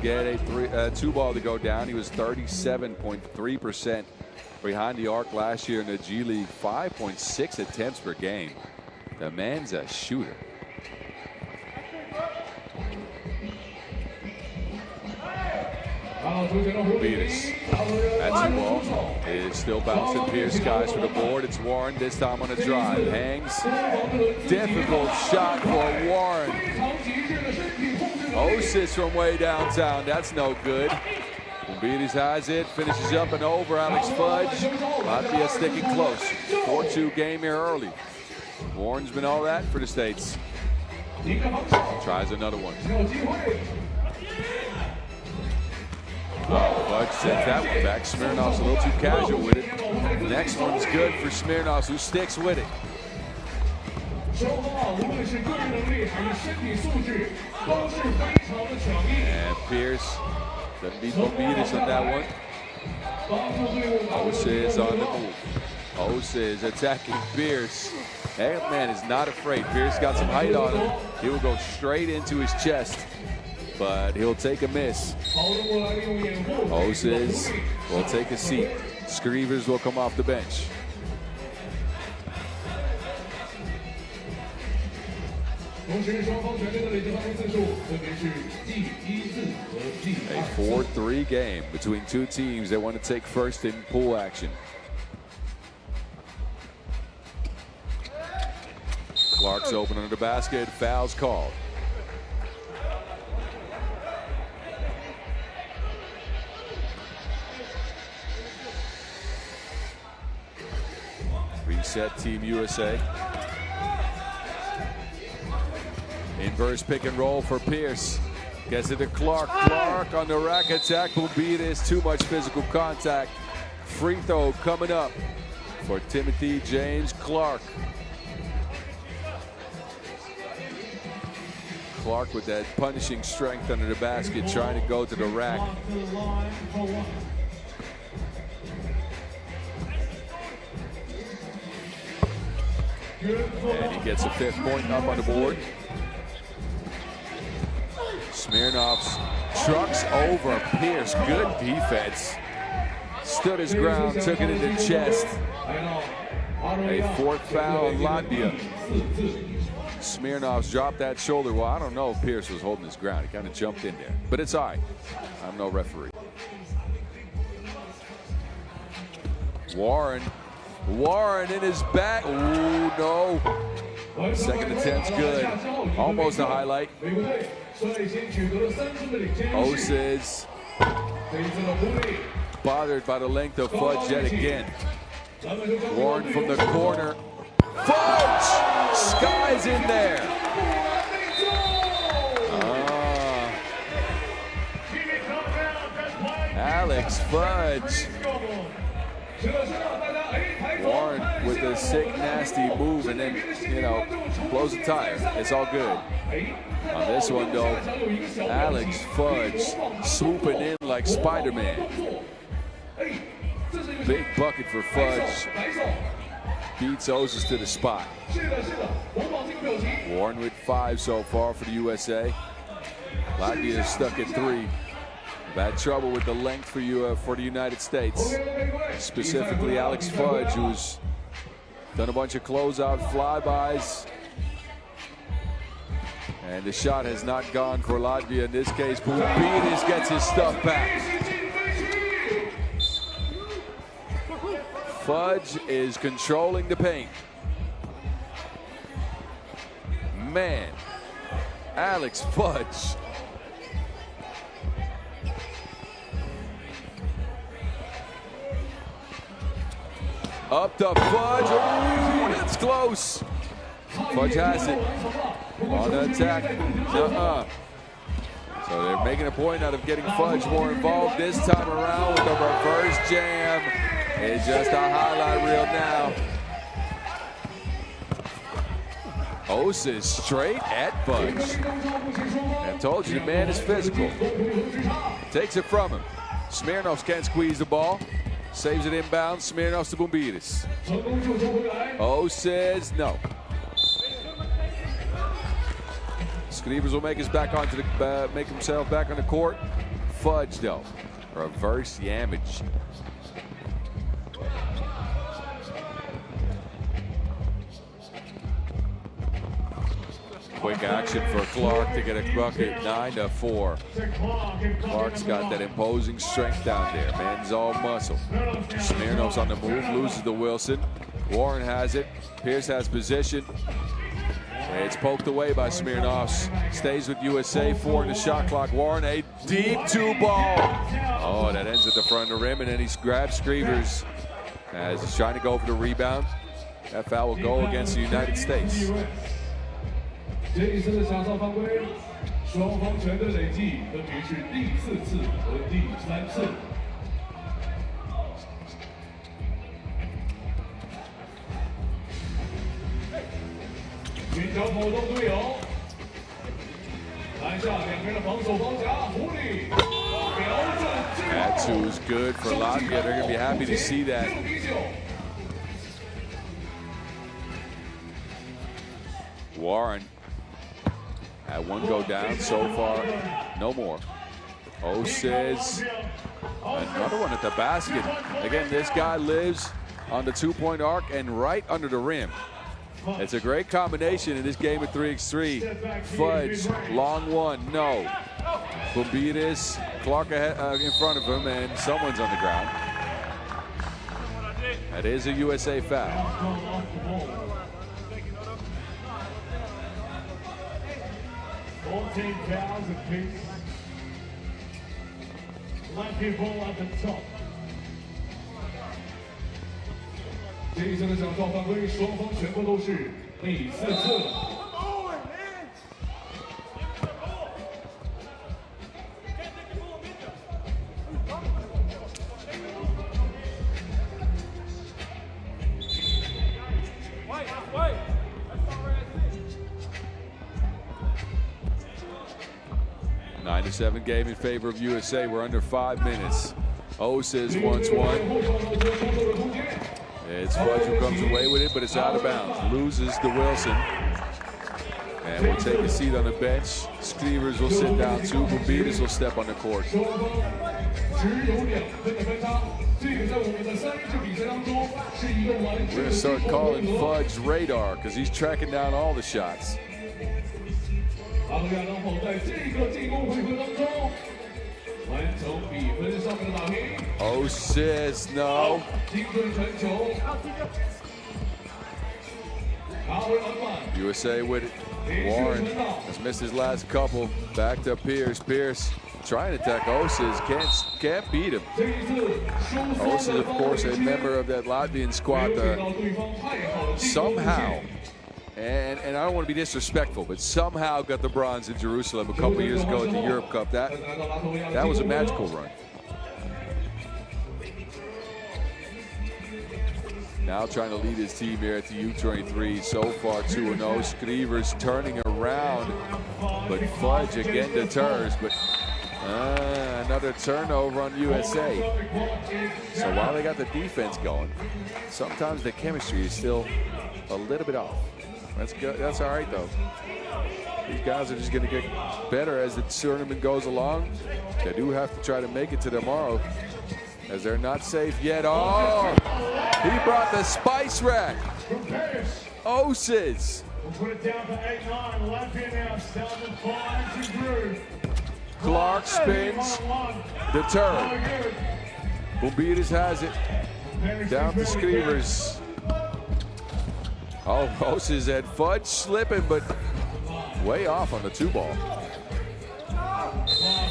get a 2-ball to go down. He was 37.3% behind the arc last year in the G League. 5.6 attempts per game. The man's a shooter. Beatus. That 2-ball is still bouncing. Pierce skies for the board. It's Warren this time on a drive. Hangs. Difficult shot for Warren. Oses from way downtown. That's no good. Beatus has it. Finishes up and over. Alex Fudge. Latvia sticking close. 4-2 game here early. Warren's been all that for the States. Tries another one. Fudge sends that one back. Smirnov's a little too casual with it. Next one's good for Smirnov, who sticks with it. And Pierce doesn't beat Bombides on that one. Osa is on the move. Osa is attacking Pierce. That man is not afraid. Pierce got some height on him. He will go straight into his chest, but he'll take a miss. Osa will take a seat. Scrivers will come off the bench. A 4-3 game between two teams that want to take first in pool action. Clark's open under the basket. Foul's called. Reset Team USA. Inverse pick and roll for Pierce. Gets it to Clark. Clark on the rack attack. Bombides, too much physical contact. Free throw coming up for Timothy James Clark. Clark with that punishing strength under the basket, trying to go to the rack. And he gets a 5th point up on the board. Smirnov's trucks over Pierce. Good defense. Stood his ground, took it in the chest. A 4th foul on Latvia. Smirnov's dropped that shoulder. Well, I don't know if Pierce was holding his ground. He kind of jumped in there. But it's all right. I'm no referee. Warren in his back. Ooh, no. Second attempt's good. Almost a highlight. Osa's bothered by the length of Fudge yet again. Warren from the corner. Fudge! Sky's in there. Alex Fudge. Warren with a sick, nasty move, and then, blows a tire. It's all good. On this one, though, Alex Fudge swooping in like Spider-Man. Big bucket for Fudge. Beats Osis to the spot. Warren with 5 so far for the USA. Latvia is stuck at 3. Bad trouble with the length for the United States. Specifically Alex Fudge, who's done a bunch of closeout flybys. And the shot has not gone for Latvia in this case. Bombides gets his stuff back. Fudge is controlling the paint. Man, Alex Fudge. Up to Fudge. Ooh, that's close. Fudge has it. On the attack. So they're making a point out of getting Fudge more involved this time around with a reverse jam. It's just a highlight reel now. Osa is straight at Fudge. I told you the man is physical. Takes it from him. Smirnovs can't squeeze the ball. Saves it inbound. Smirnovs to Bombides. Says no. Scrivers will make himself back on the court. Fudge though. Reverse yamage. Quick action for Clark to get a bucket. 9-4. Clark's got that imposing strength down there. Man's all muscle. Smirnov's on the move, loses to Wilson. Warren has it. Pierce has position. It's poked away by Smirnovs. Stays with USA. 4 in the shot clock. Warren, a deep 2-ball. Oh, that ends at the front of the rim, and then he's grabbed Scrivers as he's trying to go for the rebound. That foul will go against the United States. 双方全队累计分别是第4次和第3次。寻找跑动队友，篮下两边的防守包夹，狐狸瞄准进攻。 That two is good for Latvia. They're going to be happy to see that. Warren had one go down so far. No more. says another one at the basket. Again, this guy lives on the two-point arc and right under the rim. It's a great combination in this game at 3x3. Fudge, long one, no. Bumbides, Clark ahead, in front of him, and someone's on the ground. That is a USA foul. 14 fouls apiece. Latvia ball at the top. 这一次的奖状犯规，双方全部都是第4次。 9-7 game in favor of USA. We're under 5 minutes. says wants one. It's Fudge who comes away with it, but it's out of bounds. Loses to Wilson. And we'll take a seat on the bench. Skrivers will sit down too. Bumbides will step on the court. We're going to start calling Fudge radar because he's tracking down all the shots. Says no. USA with it. Warren has missed his last couple. Back to Pierce. Pierce trying to attack Says can't beat him. Says, of course, a member of that Latvian squad. Somehow. And I don't want to be disrespectful, but somehow got the bronze in Jerusalem a couple years ago at the Europe Cup. That was a magical run. Now trying to lead his team here at the U23. So far 2-0. Skrivers turning around, but Fudge again deters. But another turnover on USA. So while they got the defense going, sometimes the chemistry is still a little bit off. That's good. That's all right, though. These guys are just going to get better as the tournament goes along. They do have to try to make it to tomorrow, as they're not safe yet. Oh, he brought the spice rack. says. We'll put it down to 8-9. Latvia now starting to find into groove. Clark spins. Deterred. Bumbides has it. Down to Skrivers. says had Fudge slipping, but way off on the 2-ball.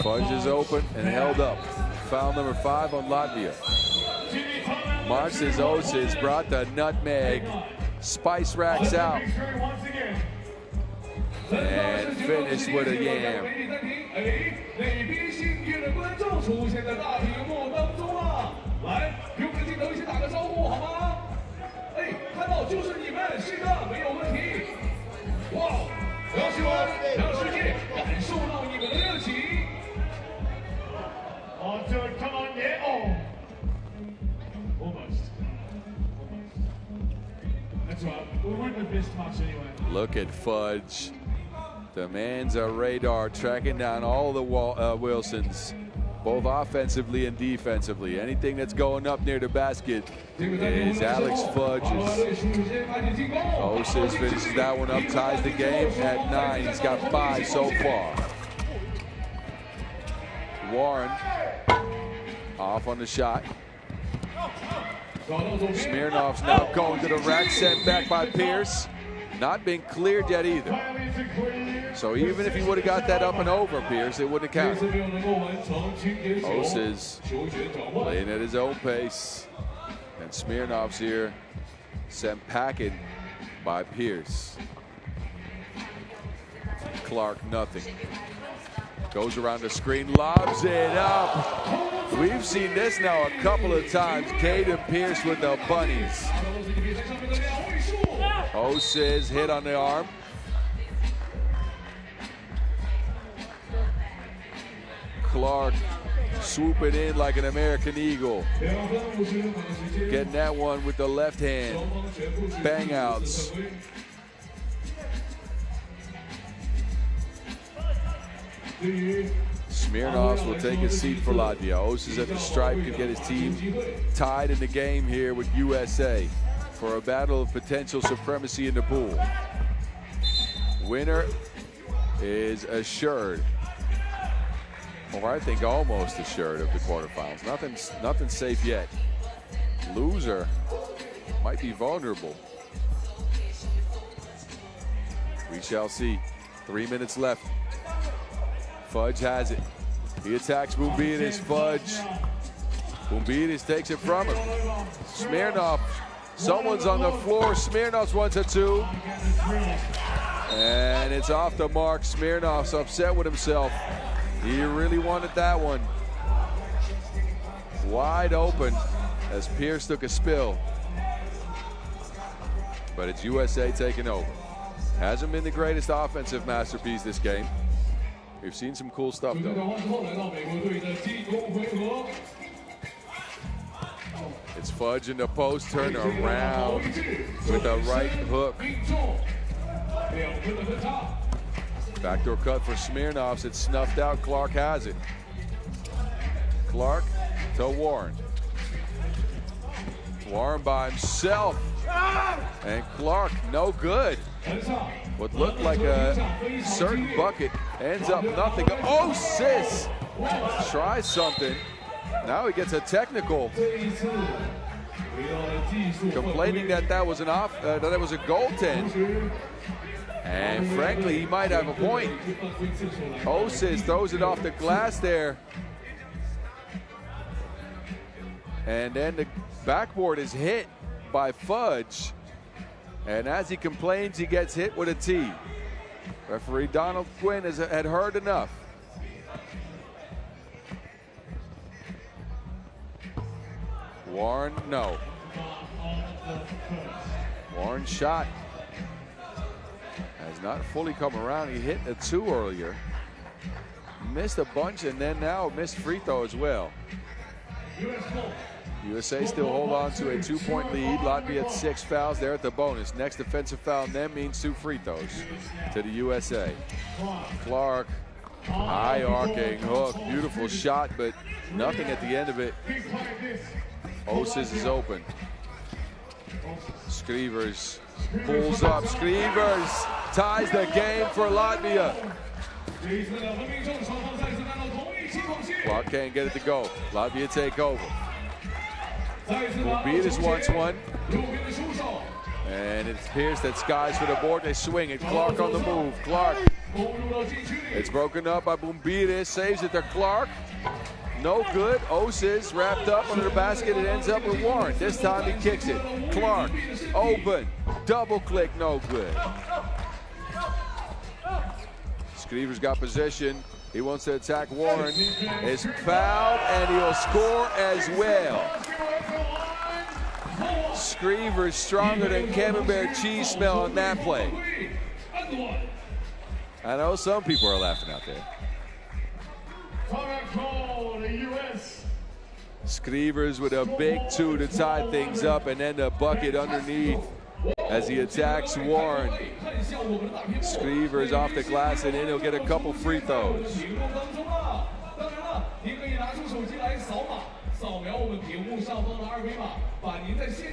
Fudge is open and held up. Foul number 5 on Latvia. says brought the nutmeg. Spice racks out. And finished with a yam. Come on, yeah. Almost. That's right. We wouldn't have missed much anyway. Look at Fudge. Demands a radar, tracking down all the Wilsons, both offensively and defensively. Anything that's going up near the basket is Alex Fudge's. says finishes that one up, ties the game at 9. He's got 5 so far. Warren off on the shot. Smirnov's now going to the rack, sent back by Pierce. Not been cleared yet either. So even if he would have got that up and over Pierce, it wouldn't have counted. says playing at his own pace. And Smirnov's here, sent packing by Pierce. Clark, nothing. Goes around the screen, lobs it up. We've seen this now a couple of times. Caden Pierce with the bunnies. Osiz hit on the arm. Clark swooping in like an American Eagle. Getting that one with the left hand. Bang outs. Smirnovs will take his seat for Latvia. Osiz at the stripe could get his team tied in the game here with USA for a battle of potential supremacy in the pool. Winner is assured, or I think almost assured, of the quarterfinals. Nothing safe yet. Loser might be vulnerable. We shall see. 3 minutes left. Fudge has it. He attacks Boumbiris. Fudge. Boumbiris takes it from him. Smirnov. Someone's on the floor. Smirnov's wants a two. And it's off the mark. Smirnov's upset with himself. He really wanted that one. Wide open as Pierce took a spill. But it's USA taking over. Hasn't been the greatest offensive masterpiece this game. We've seen some cool stuff though. It's Fudge in the post, turn around with a right hook. Backdoor cut for Smirnovs. It's snuffed out. Clark has it. Clark to Warren. Warren by himself. And Clark, no good. What looked like a certain bucket ends up nothing. Oh, sis! Try something. Now he gets a technical. Complaining that that was a goaltend. And frankly, he might have a point. Osiz throws it off the glass there. And then the backboard is hit by Fudge. And as he complains, he gets hit with a tee. Referee Donald Quinn had heard enough. Warren, no. Warren shot has not fully come around. He hit a two earlier. Missed a bunch and then now missed free throw as well. USA still hold on to a 2-point lead. Latvia at 6 fouls. They're at the bonus. Next defensive foul and then means 2 free throws to the USA. Clark, high arcing hook. Beautiful shot, but nothing at the end of it. Osiz is open. Skrivers pulls up. Skrivers ties the game for Latvia. Clark can't get it to go. Latvia take over. Boumbiris wants one. And it's Pierce that skies for the board. They swing it. Clark on the move. Clark. It's broken up by Boumbiris. Saves it to Clark. No good. Osiz wrapped up under the basket. It ends up with Warren. This time he kicks it. Clark. Open. Double click. No good. Skrivers got possession. He wants to attack Warren. Is fouled and he'll score as well. Skrivers stronger than Camembert cheese smell on that play. I know some people are laughing out there. Skrivers with a big two to tie things up, and then the bucket underneath as he attacks Warren. Skrivers off the glass, and then he'll get a couple free throws.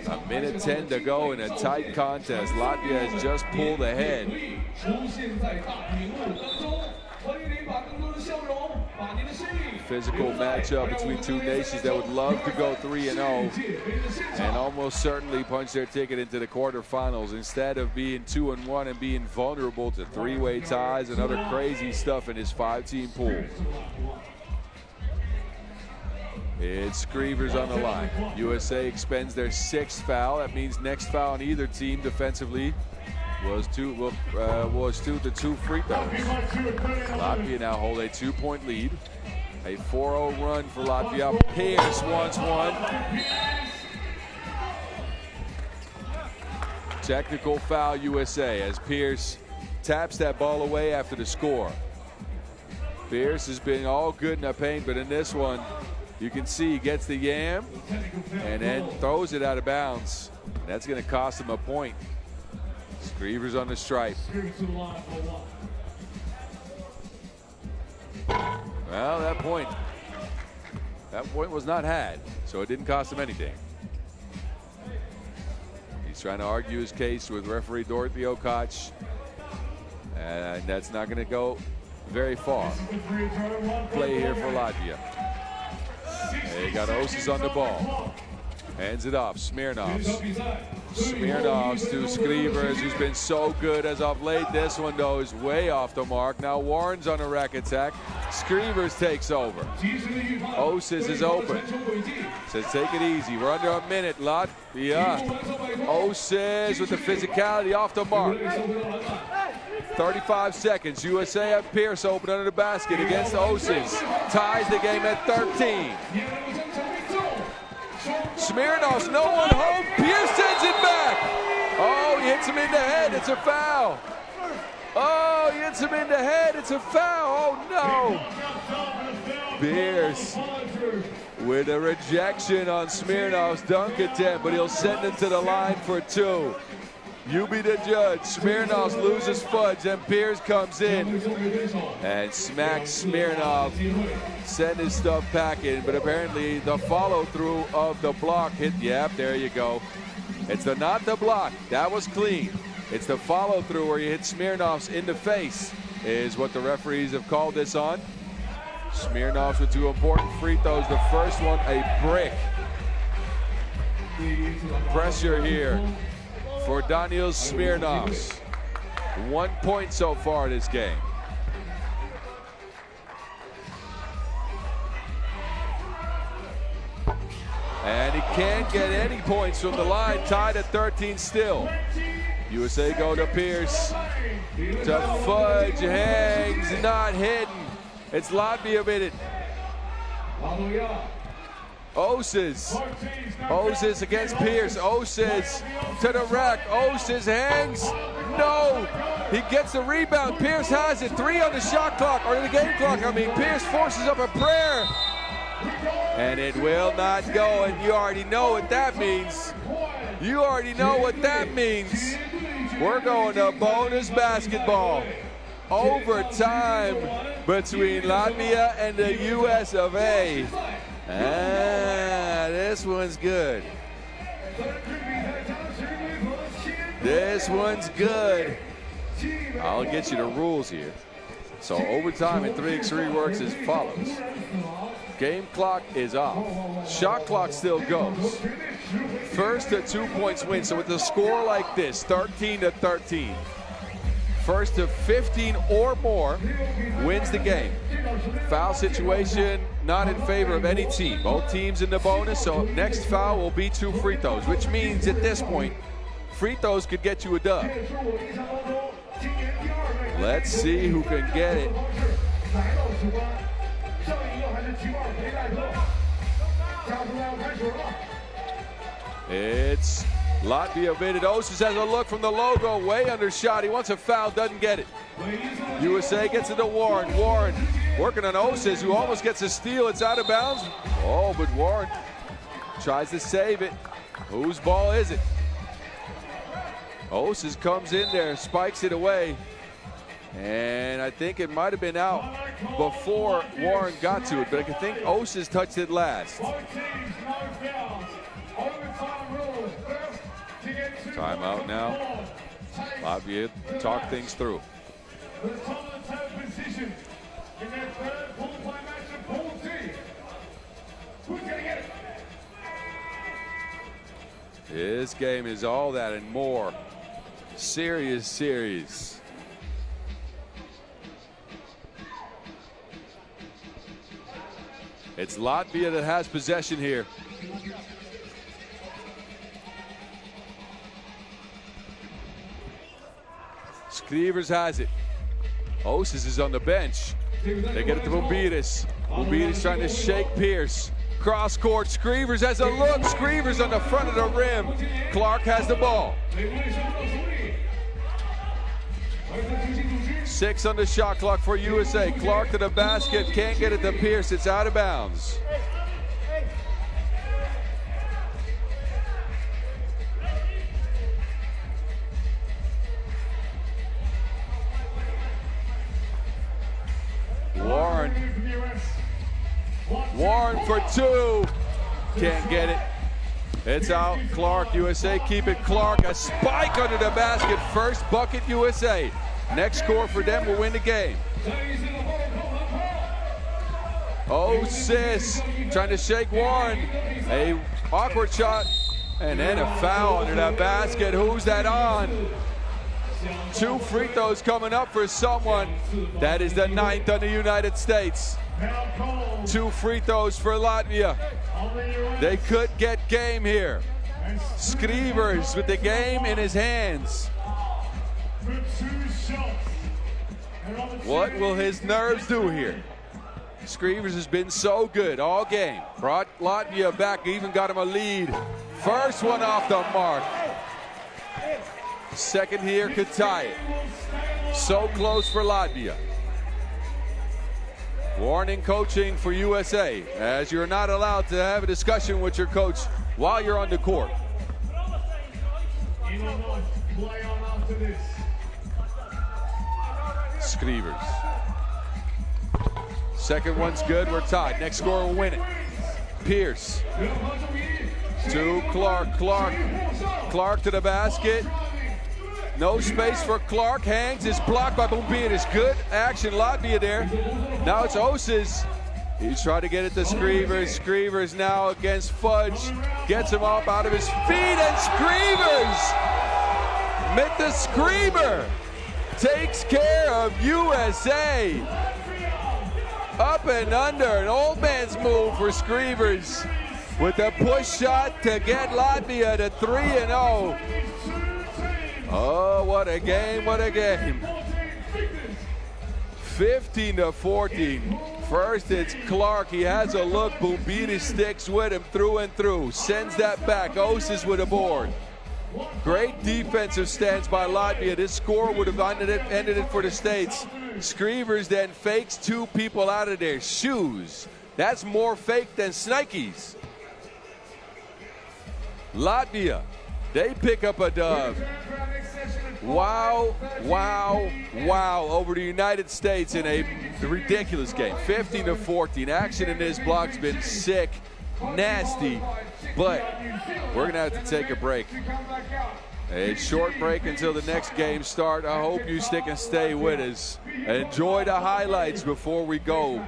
A minute 10 to go in a tight contest. Latvia has just pulled ahead. Physical matchup between two nations that would love to go 3-0 and almost certainly punch their ticket into the quarterfinals instead of being 2-1 and being vulnerable to three-way ties and other crazy stuff in this 5-team pool. It's Skrivers on the line. USA expends their 6th foul. That means next foul on either team defensively was the 2 free throws. Latvia now hold a 2-point lead. A 4-0 run for Latvia. Pierce wants one. Technical foul USA as Pierce taps that ball away after the score. Pierce has been all good in the paint, but in this one, you can see he gets the yam and then throws it out of bounds. And that's going to cost him a point. Screevers on the stripe. Well, that point was not had, so it didn't cost him anything. He's trying to argue his case with referee Dorothy Okoch, and that's not going to go very far. Play here for Latvia. They got Osis on the ball. Hands it off. Smirnovs to Screevers, who's been so good as of late. This one, though, is way off the mark. Now Warren's on a rack attack. Screevers takes over. Osis is open. Says, take it easy. We're under a minute, Latvia. Osis with the physicality off the mark. 35 seconds. USA have Pierce open under the basket against Osis. Ties the game at 13. Smirnov's no one home. Pierce sends it back. Oh, he hits him in the head. It's a foul. Oh, he hits him in the head. It's a foul. Oh, no. Pierce with a rejection on Smirnov's dunk attempt, but he'll send it to the line for 2. You be the judge. Smirnov loses fudge, and Pierce comes in and smacks Smirnov. Send his stuff packing, but apparently the follow-through of the block hit. Yep, there you go. It's not the block. That was clean. It's the follow-through where you hit Smirnov's in the face is what the referees have called this on. Smirnov's with 2 important free throws. The first one, a brick. Pressure here for Daniil Smirnovs. 1 point so far this game. And he can't get any points from the line, tied at 13 still. USA go to Pierce. To Fudge, hangs, not hidden. It's Latvia with it. Osis against Pierce. Osis to the rack. Osis hangs. No. He gets the rebound. Pierce has it. 3 on the shot clock, or the game clock. I mean, Pierce forces up a prayer. And it will not go. And you already know what that means. You already know what that means. We're going to bonus basketball. Overtime between Latvia and the US of A. This one's good. This one's good. I'll get you the rules here. So overtime in 3x3 works as follows. Game clock is off. Shot clock still goes. First to 2 points win. So with a score like this, 13-13. First to 15 or more wins the game. Foul situation not in favor of any team. Both teams in the bonus, so next foul will be 2 free throws, which means at this point, free throws could get you a dub. Let's see who can get it. It's Latvia Vidit. Osis has a look from the logo, way undershot. He wants a foul, doesn't get it. USA gets it to Warren. Warren working on Osis, who almost gets a steal. It's out of bounds. Oh, but Warren tries to save it. Whose ball is it? Osis comes in there, spikes it away. And I think it might have been out before Warren got to it, but I think Osis touched it last. Timeout now. Latvia talk things through. This game is all that and more. Serious series. It's Latvia that has possession here. Skrivers has it. Osis is on the bench. They get it to Bumbiris. Bumbiris trying to shake Pierce. Cross court, Skrivers has a look. Skrivers on the front of the rim. Clark has the ball. 6 on the shot clock for USA. Clark to the basket, can't get it to Pierce. It's out of bounds. Warren for 2. Can't get it. It's out. Clark, USA keep it. Clark, a spike under the basket. First bucket, USA. Next score for them will win the game. Osis trying to shake Warren. A awkward shot. And then a foul under that basket. Who's that on? 2 free throws coming up for someone. That is the 9th on the United States. 2 free throws for Latvia. They could get game here. Skrivers with the game in his hands. What will his nerves do here? Skrivers has been so good all game. Brought Latvia back, even got him a lead. First one off the mark. Second here could tie it. So close for Latvia. Warning coaching for USA, as you're not allowed to have a discussion with your coach while you're on the court. Skrivers. Second one's good, we're tied. Next score will win it. Pierce. To Clark. Clark to the basket. No space for Clark. Hangs is blocked by Bumbiris. Good action, Latvia there. Now it's Osis. He's trying to get it to Skrivers. Skrivers now against Fudge. Gets him up out of his feet, and Skrivers, with the screamer, takes care of USA. Up and under, an old man's move for Skrivers with a push shot to get Latvia to 3-0. Oh, what a game, what a game. 15-14. First, it's Clark. He has a look. Bumbiris sticks with him through and through. Sends that back. Osis with a board. Great defensive stance by Latvia. This score would have ended it for the States. Skrivers then fakes 2 people out of their shoes. That's more fake than Snikes. Latvia, they pick up a dub. Wow, wow, wow over the United States in a ridiculous game. 15-14. Action in this block's been sick, nasty, but we're gonna have to take a break. A short break until the next game start. I hope you stick and stay with us. Enjoy the highlights before we go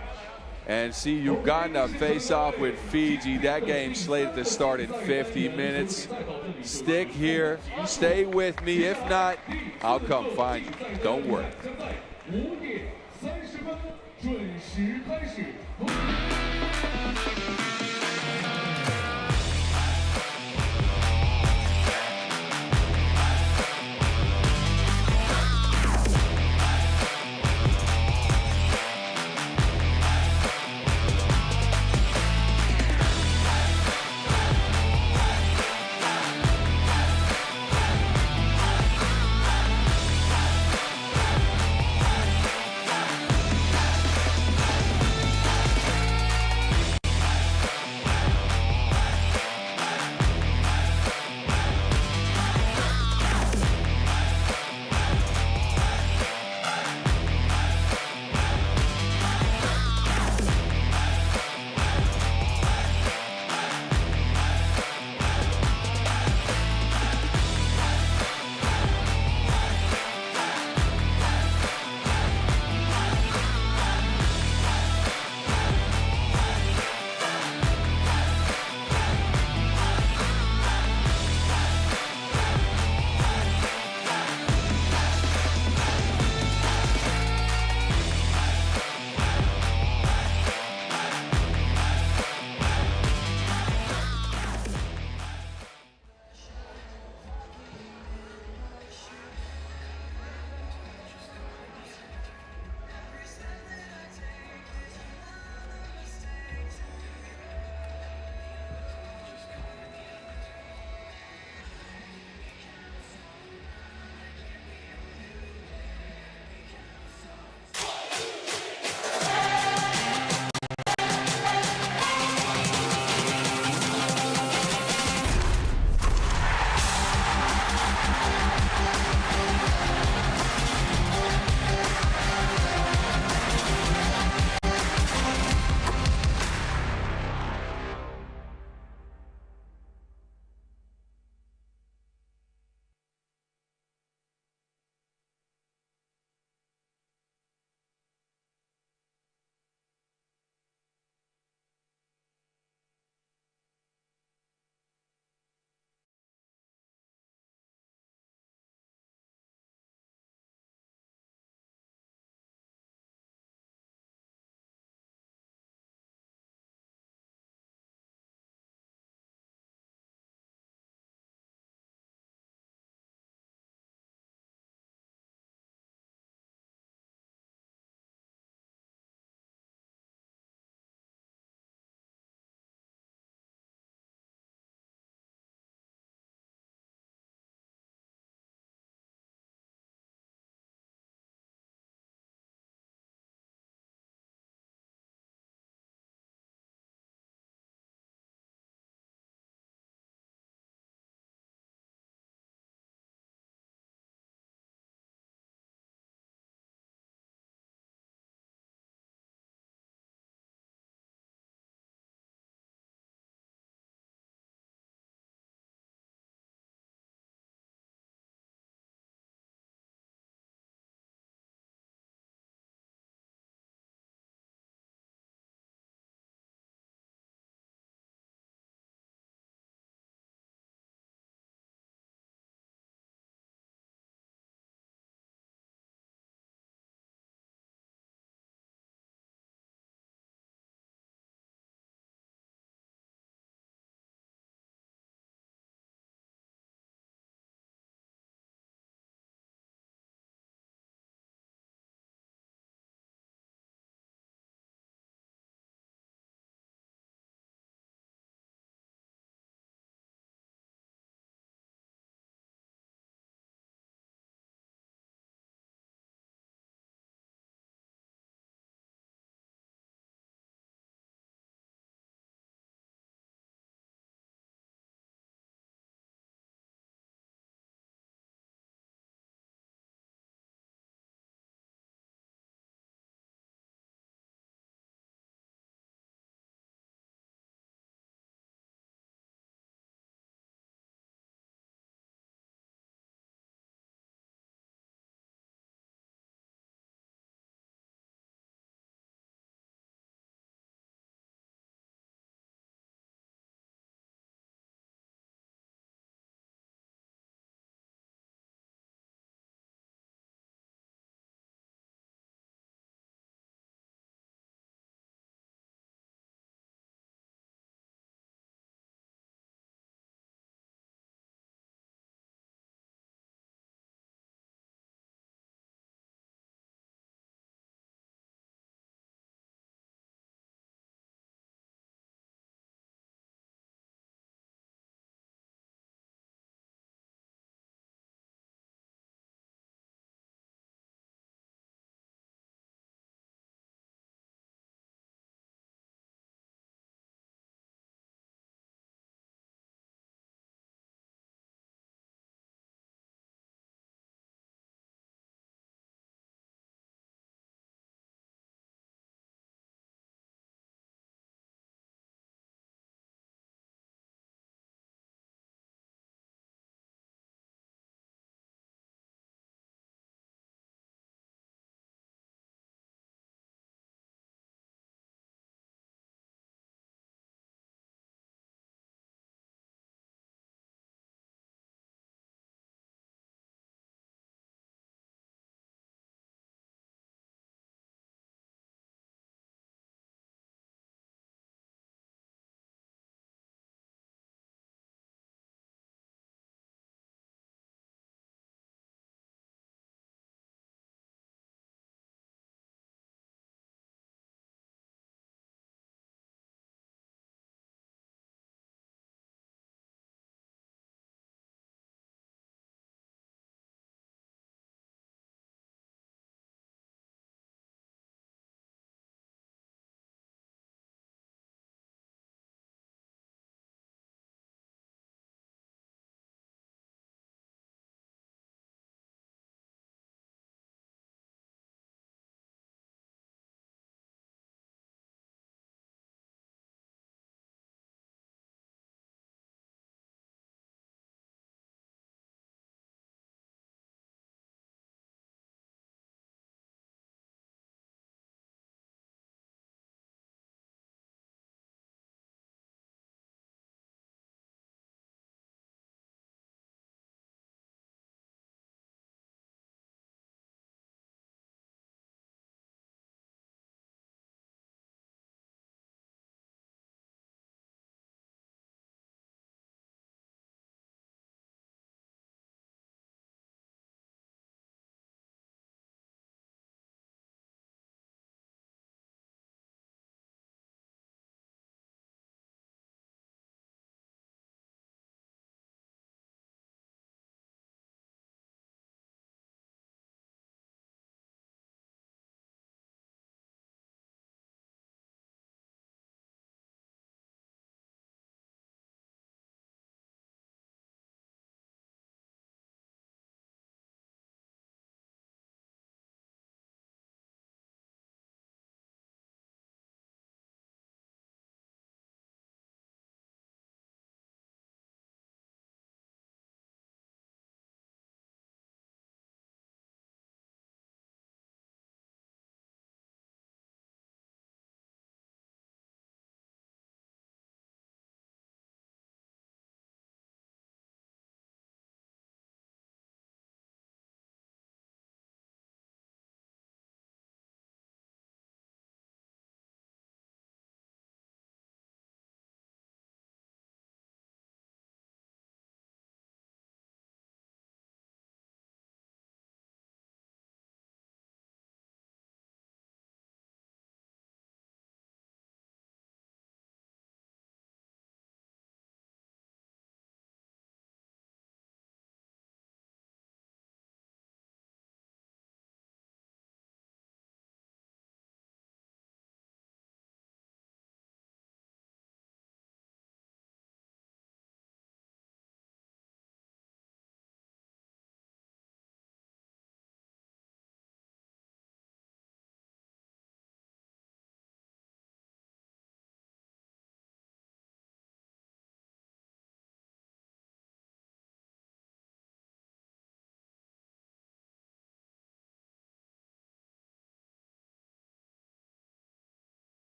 and see Uganda face off with Fiji. That game slated to start in 50 minutes. Stick here, stay with me. If not, I'll come find you. Don't worry.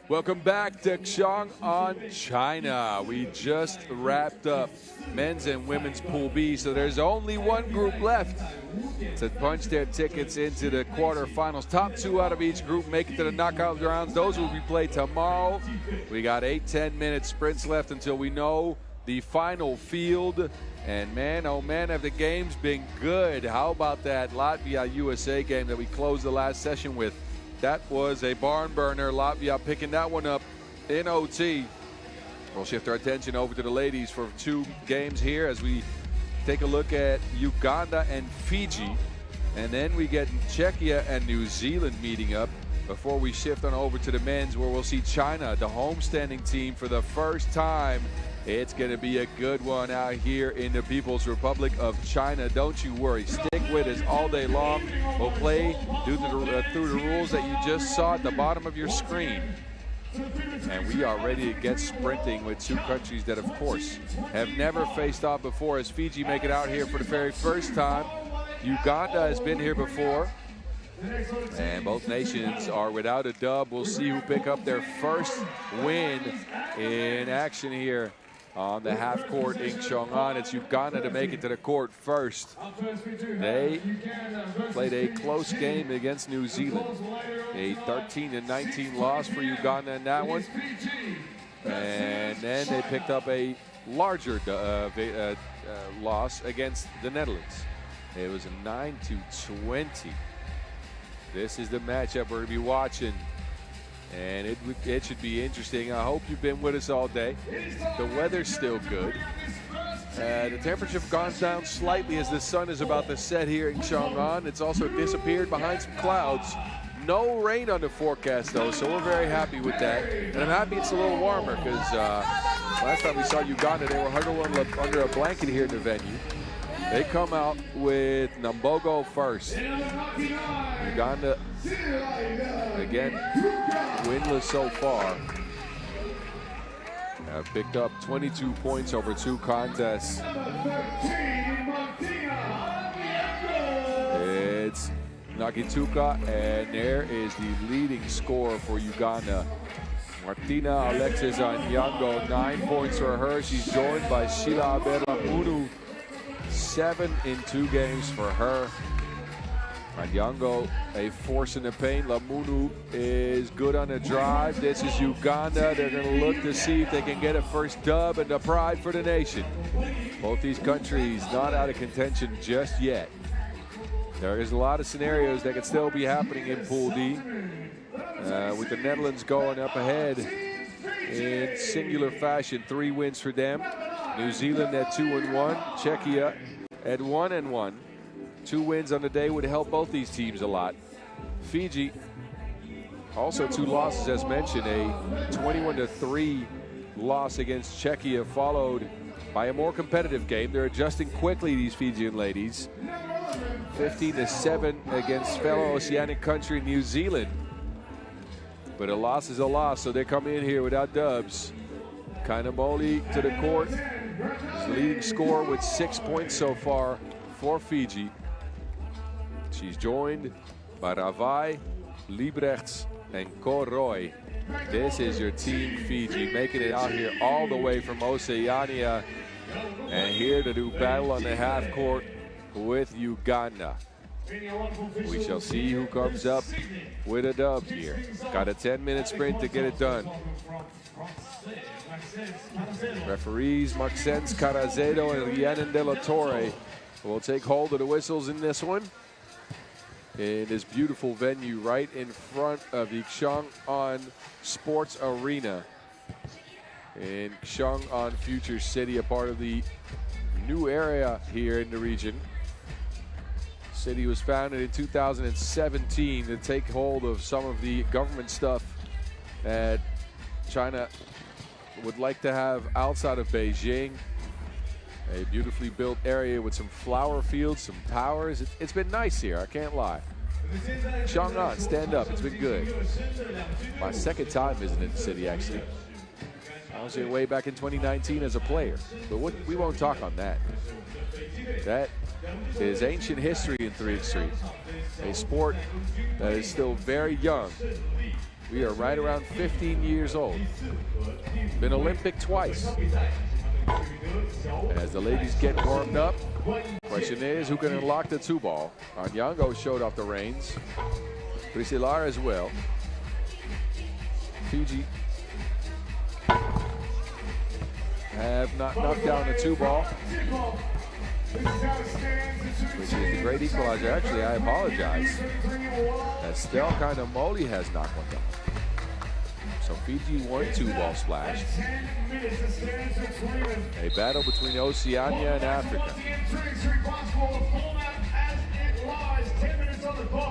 Welcome back to Chang'an, China. We just wrapped up men's and women's Pool B, so there's only one group left to punch their tickets into the quarterfinals. Top 2 out of each group make it to the knockout rounds. Those will be played tomorrow. We got 8-10-minute sprints left until we know the final field. And man, oh man, have the games been good. How about that Latvia-USA game that we closed the last session with? That was a barn burner. Latvia picking that one up in OT. We'll shift our attention over to the ladies for 2 games here as we take a look at Uganda and Fiji. And then we get Czechia and New Zealand meeting up before we shift on over to the men's, where we'll see China, the homestanding team, for the first time. It's going to be a good one out here in the People's Republic of China. Don't you worry. Stick with us all day long. We'll play through the rules that you just saw at the bottom of your screen. And we are ready to get sprinting with 2 countries that, of course, have never faced off before, as Fiji make it out here for the very first time. Uganda has been here before. And both nations are without a dub. We'll see who pick up their first win in action here on the half court in Chang'an. It's Uganda to make it to the court first. They played a close game against New Zealand. A 13-19 loss for Uganda in that one. And then they picked up a larger loss against the Netherlands. It was a 9-20. This is the matchup we're going to be watching. And it should be interesting. I hope you've been with us all day. The weather's still good. The temperature has gone down slightly as the sun is about to set here in Chang'an. It's also disappeared behind some clouds. No rain on the forecast, though, so we're very happy with that. And I'm happy it's a little warmer because last time we saw Uganda, they were huddled under a blanket here in the venue. They come out with Nambogo first. Uganda, again, winless so far. Have picked up 22 points over 2 contests. It's Nagituka, and there is the leading scorer for Uganda. Martina Alexis Anyango, 9 points for her. She's joined by Sheila Aberamunu. 7 in 2 games for her. Anyango, a force in the paint. Lamunu is good on the drive. This is Uganda. They're going to look to see if they can get a first dub and the pride for the nation. Both these countries not out of contention just yet. There is a lot of scenarios that could still be happening in Pool D. With the Netherlands going up ahead in singular fashion. 3 wins for them. New Zealand at 2-1. Czechia at 1-1. 2 wins on the day would help both these teams a lot. Fiji, also 2 losses as mentioned. A 21-3 loss against Czechia, followed by a more competitive game. They're adjusting quickly, these Fijian ladies. 15-7 against fellow Oceanic country New Zealand. But a loss is a loss, so they're coming in here without dubs. Kainamoli to the court. His leading scorer with 6 points so far for Fiji. She's joined by Ravai, Liebrechts, and Koroi. This is your team, Fiji, making it out here all the way from Oceania. And here to do battle on the half court with Uganda. We shall see who comes up with a dub here. Got a 10-minute sprint to get it done. Referees Maxence Carazedo and Rhiannon De La Torre will take hold of the whistles in this one. In this beautiful venue right in front of the Chang'an Sports Arena in Chang'an Future City, a part of the new area here in the region. City was founded in 2017 to take hold of some of the government stuff that China would like to have outside of Beijing. A beautifully built area with some flower fields, some towers. It's been nice here, I can't lie. Chang'an, stand up, it's been good. My 2nd time visiting the city, actually. I was here way back in 2019 as a player, but we won't talk on that. That is ancient history in 3x3. A sport that is still very young. We are right around 15 years old. Been Olympic twice. As the ladies get warmed up, question is who can unlock the 2-ball. Anyango showed off the reins. Priscillar as well. Fiji have not knocked down the 2-ball, which is the great equalizer. Actually, I apologize. Estelle Kainamoli has knocked one down. So Fiji won 2-ball splash. A battle between Oceania and Africa.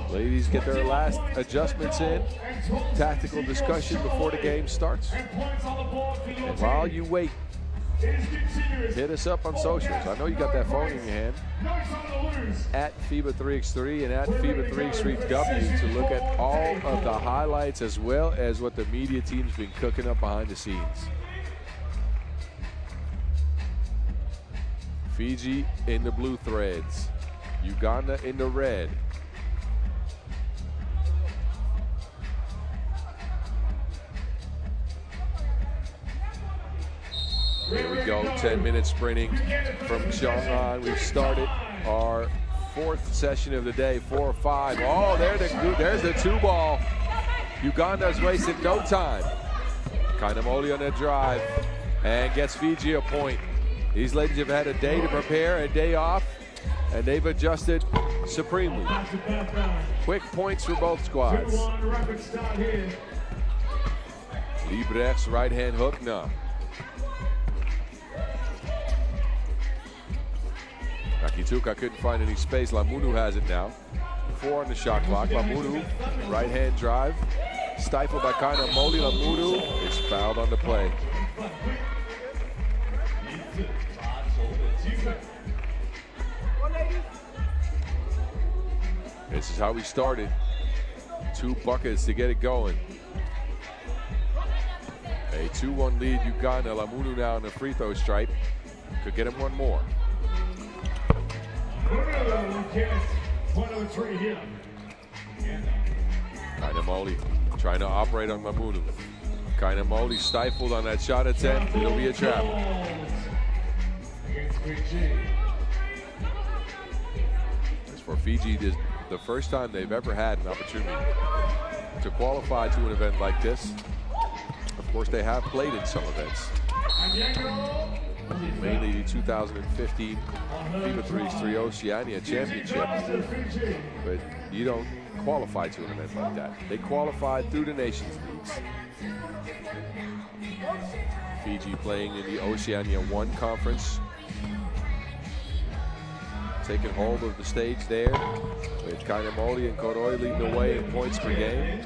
Ladies get their last adjustments in. Tactical discussion before the game starts. And while you wait, hit us up on socials. I know you got that phone in your hand. At FIBA3x3 and at FIBA3x3W to look at all of the highlights as well as what the media team's been cooking up behind the scenes. Fiji in the blue threads. Uganda in the red. Here we go, 10 minutes sprinting from Chang'an. We've started our 4th session of the day, 4-5. Oh, there's the 2-ball. Uganda's wasted no time. Kainamoli on that drive and gets Fiji a point. These ladies have had a day to prepare, a day off, and they've adjusted supremely. Quick points for both squads. Liebrecht's right-hand hook now. Akituka couldn't find any space. Lamunu has it now. 4 on the shot clock. Lamunu, right-hand drive. Stifled by Kainamoli. Lamunu is fouled on the play. This is how we started. 2 buckets to get it going. A 2-1 lead, Uganda. Lamunu now on the free throw stripe. Could get him one more. Kainamoli trying to operate on Lamunu. Kainamoli stifled on that shot attempt. It'll be a trap. As for Fiji, this is the first time they've ever had an opportunity to qualify to an event like this. Of course, they have played in some events. Mainly the 2015 FIBA3x3 Oceania Championship. But you don't qualify to an event like that. They qualified through the Nations Leagues. Fiji playing in the Oceania 1 conference. Taking hold of the stage there with Kainamoli and Koroi leading the way in points per game.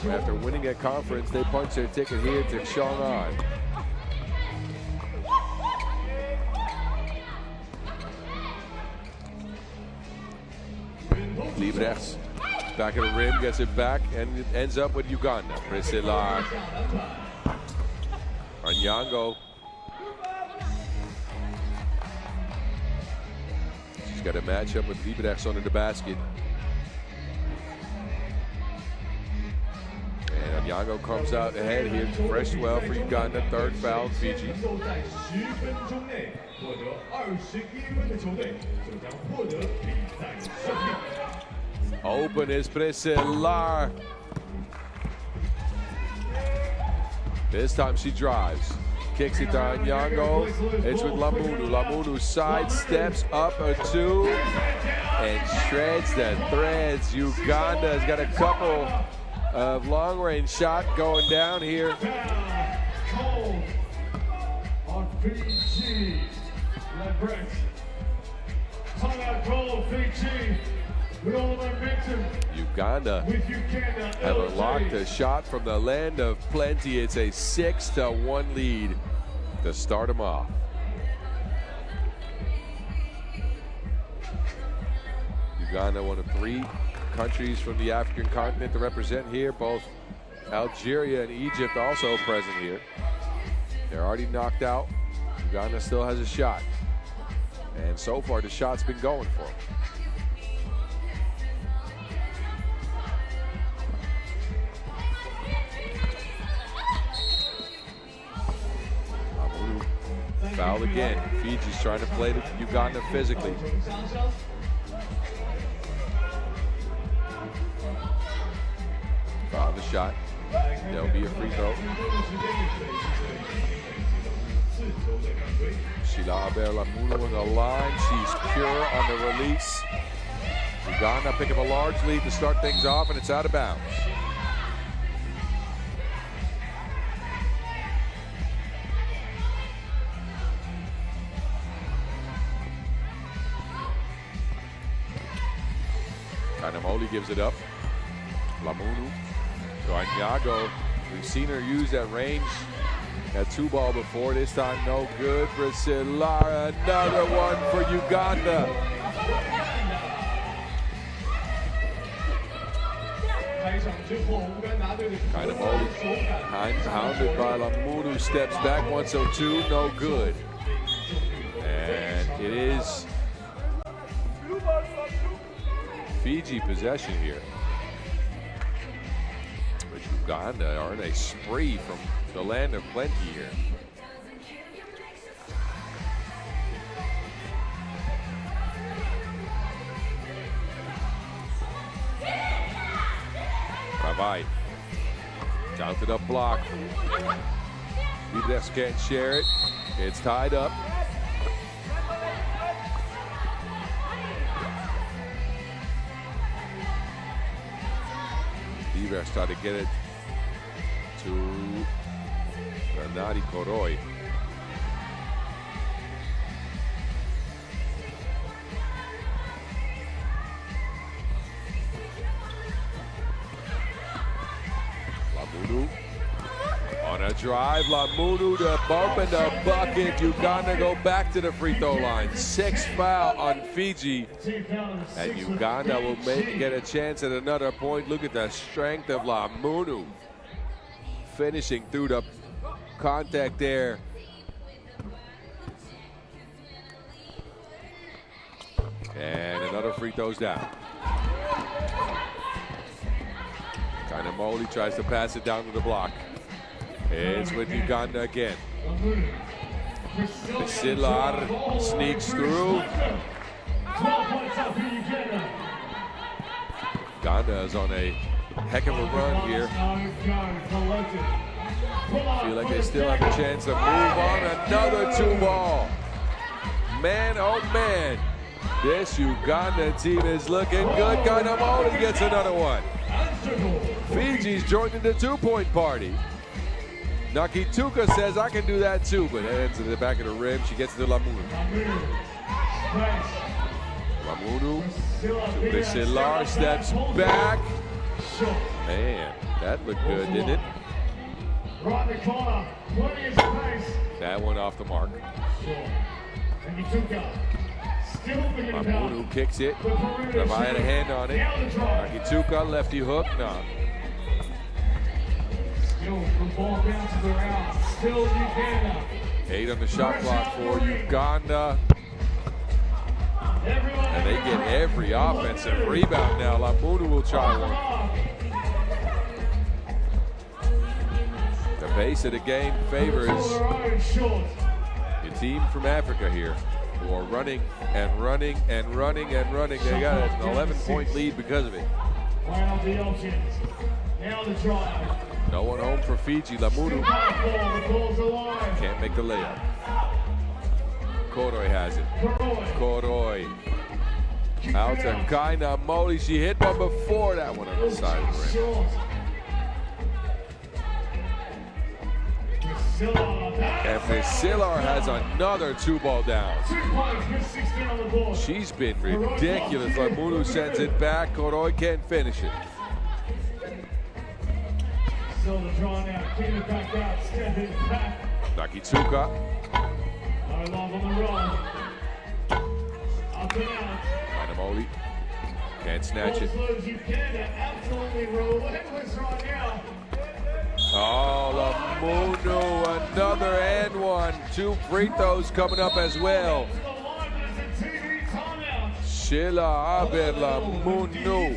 After winning a conference, they punched their ticket here to Chang'an. Liebrechts back at the rim, gets it back, and it ends up with Uganda. Priscillar. Anyango. She's got a matchup with Liebrechts under the basket. And Anyango comes out ahead here. Fresh 12 for Uganda, 3rd foul, Fiji. Open is Priscillar. This time she drives. Kicks it to Anyango. It's with Lamunu. Lamunu sidesteps up a 2 and shreds the threads. Uganda has got a couple of long-range shots going down here. On Fiji. Timeout call, Fiji. With all the momentum. Uganda have unlocked a shot from the land of plenty. It's a 6-1 lead to start them off. Uganda, one of 3 countries from the African continent to represent here. Both Algeria and Egypt also present here. They're already knocked out. Uganda still has a shot. And so far, the shot's been going for them. Foul again. Fiji's trying to play Uganda physically. Foul the shot. There'll be a free throw. Sheila Aberlamuno on the line. She's pure on the release. Uganda pick up a large lead to start things off, and it's out of bounds. Kanamoli gives it up. Lamunu to Anyago. We've seen her use that range, that 2-ball before. This time no good for Silara. Another one for Uganda. Kanamoli hounded by Lamunu, steps back, 1-2, no good. And it is Fiji possession here. But Uganda are in a spree from the land of plenty here. Ravai. Down to the block. Vivres can't share it. It's tied up. Vivres tried to get it to Renati Koroi. Lamunu on a drive. Lamunu to bump in the bucket. Uganda go back to the free throw line. 6th foul on Fiji. And Uganda will get a chance at another point. Look at the strength of Lamunu. Finishing through the contact there. And another free throw's down. Kanamoli tries to pass it down to the block. It's with Uganda again. Silar sneaks through. Uganda is on a heck of a run here. Feel like they still have a chance to move on. Another 2-ball. Man, oh man. This Uganda team is looking good. Kanamoli gets another one. Fiji's joining the 2-point party. Nakituka says, I can do that too, but it ends in the back of the rim. She gets to Lamunu. Lamunu to Bisilar, steps back. Man, that looked good, didn't it? That one off the mark. Lamunu kicks it. Ravai had a hand on it. Nakituka, lefty hook, no. The ball bounces around. Still Uganda. 8 on the shot clock for Uganda. And they get every offensive rebound now. Lamunu will try one. The pace of the game favors the team from Africa here, who are running and running and running and running. They got an 11-point lead because of it. Now the drive. No one home for Fiji. Lamunu can't make the layup. Koroi has it. Koroi out to Kanamoli. She hit one before that one on the side of the rim. And Bisilar has another 2-ball down. She's been ridiculous. Lamunu sends it back. Koroi can't finish it. Still the draw now, clean it back out, step it back. Nakituka. Love on the run. Up and out. Kanamoli can't snatch it. Uganda absolutely relentless right now. Oh, Lamunu, another and one. 2 free throws coming up as well. Sheila Aberlamuno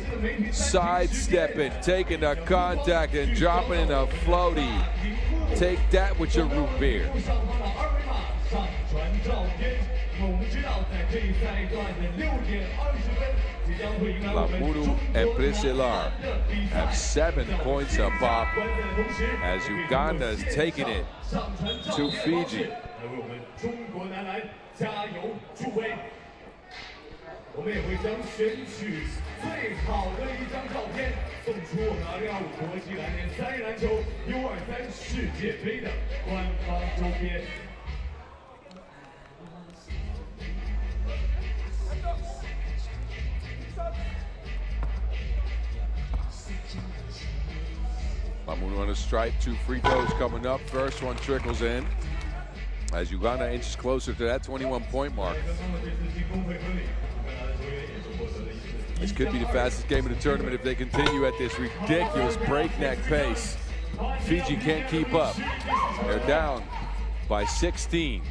sidestepping, taking the contact and dropping in a floaty. Take that with your root beer. Lamunu and Priselar have 7 points apart as Uganda is taking it to Fiji. 我们也会将选取最好的一张照片送出我们2025国际篮联3人篮球 U23 世界杯的官方周边。 Lamunu on a stripe, 2 free throws coming up. First one trickles in as Uganda inches closer to that 21-point mark. This could be the fastest game of the tournament if they continue at this ridiculous breakneck pace. Fiji can't keep up. They're down by 16.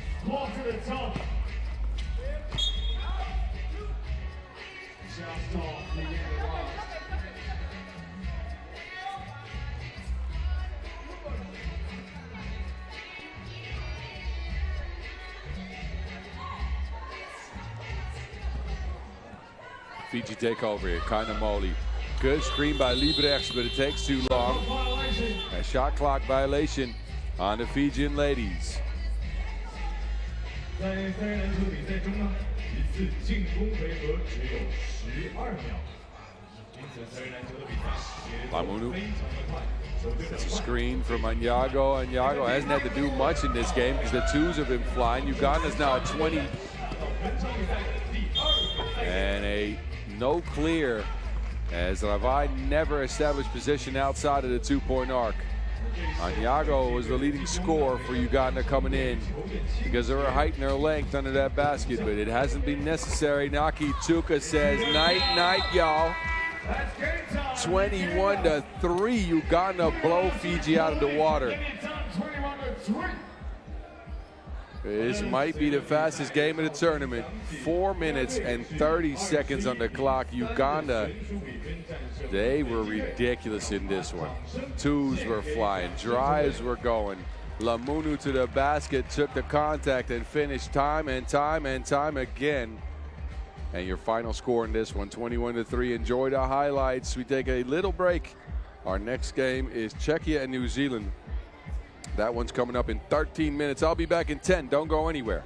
Fiji take over here, Kainamoli. Good screen by Liebrechts, but it takes too long. A shot clock violation on the Fijian ladies. Lamunu. It's a screen from Anyago. Anyago hasn't had to do much in this game because the twos have been flying. Uganda's now at 20. And a no clear as Ravai never established position outside of the 2-point arc. Anyago was the leading scorer for Uganda coming in because of her height and her length under that basket, but it hasn't been necessary. Naki Tuka says, night, night, y'all. 21-3, Uganda blow Fiji out of the water. This might be the fastest game of the tournament. 4 minutes and 30 seconds on the clock. Uganda, they were ridiculous in this one. Twos were flying, drives were going. Lamunu to the basket, took the contact and finished time and time and time again. And your final score in this one, 21-3. Enjoy the highlights. We take a little break. Our next game is Czechia and New Zealand. That one's coming up in 13 minutes. I'll be back in 10. Don't go anywhere.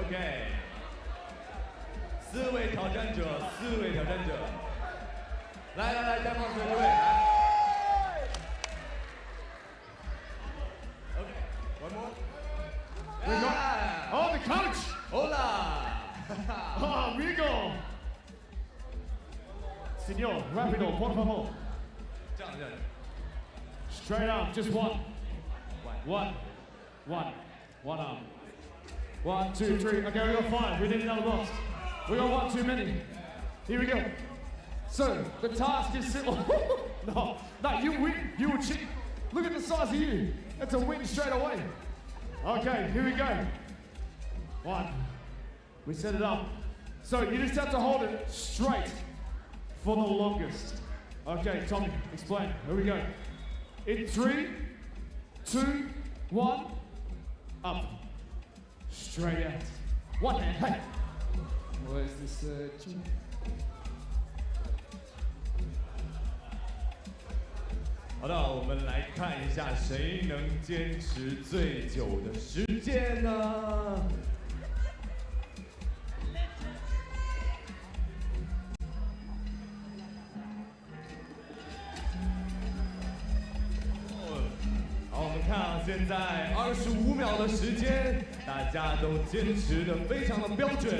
Okay. 4位挑战者，来，开放水位，来。Okay, one more. We got, oh, the coach! Hola! Oh, amigo! Señor, rápido, por favor. 这样。 Straight up, just one. One arm. 1, 2, 3. Okay, we got 5. We need another box. We got 1 too many. Here we go. So the task is simple. no, you win. You will cheat. Look at the size of you. That's a win straight away. Okay, here we go. 1. We set it up. So you just have to hold it straight for the longest. Okay, Tommy, explain. Here we go. In 3, 2, 1, up. Straight out. One hand, hey. Where's this tune? 好的，我们来看一下谁能坚持最久的时间呢？好，我们看啊，现在25秒的时间，大家都坚持的非常的标准。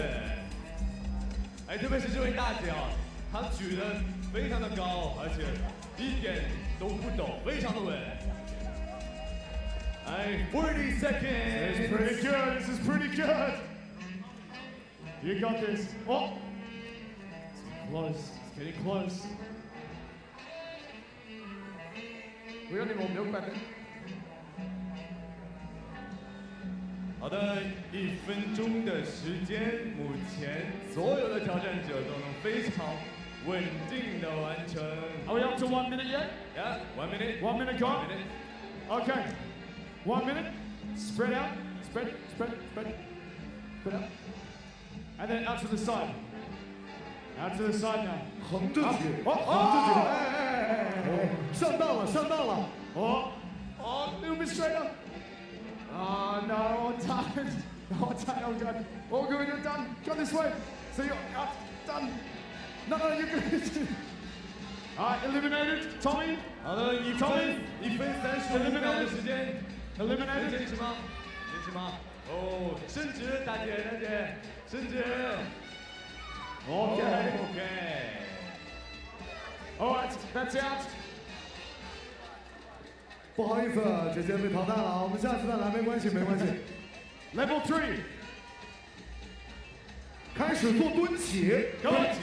哎，特别是这位大姐啊，她举得非常的高，而且一点都不抖，非常的稳。哎，40 seconds. This is pretty good, this is pretty good. You got this. Oh! It's close, it's getting close. We got any more milk back there? 好的，1分钟的时间，目前所有的挑战者都能非常稳定的完成。Are we up to 1 minute yet? Yeah, 1 minute. 1 minute gone? 1 minute. Okay. 1 minute. Spread out. Spread, spread, spread. Spread out. And then out to the side. Out to the side now. 横着举，哦横着举，哦哎，上道了，上道了。 Oh, oh, a little bit straighter. Oh, no, all done. All done, all done. All good, you're done. Go this way. So you're up, done. No, no, you're good. All right, eliminated. Tommy. 好的，1分35秒的时间，能 Eliminated. 坚持吗？坚持吗？哦，伸直，大姐，大姐，伸直。Okay. OK。 All right, that's out. 不好意思，姐姐被淘汰了，我们下次再来，没关系，没关系。 Level 3. 开始做蹲起，Go on.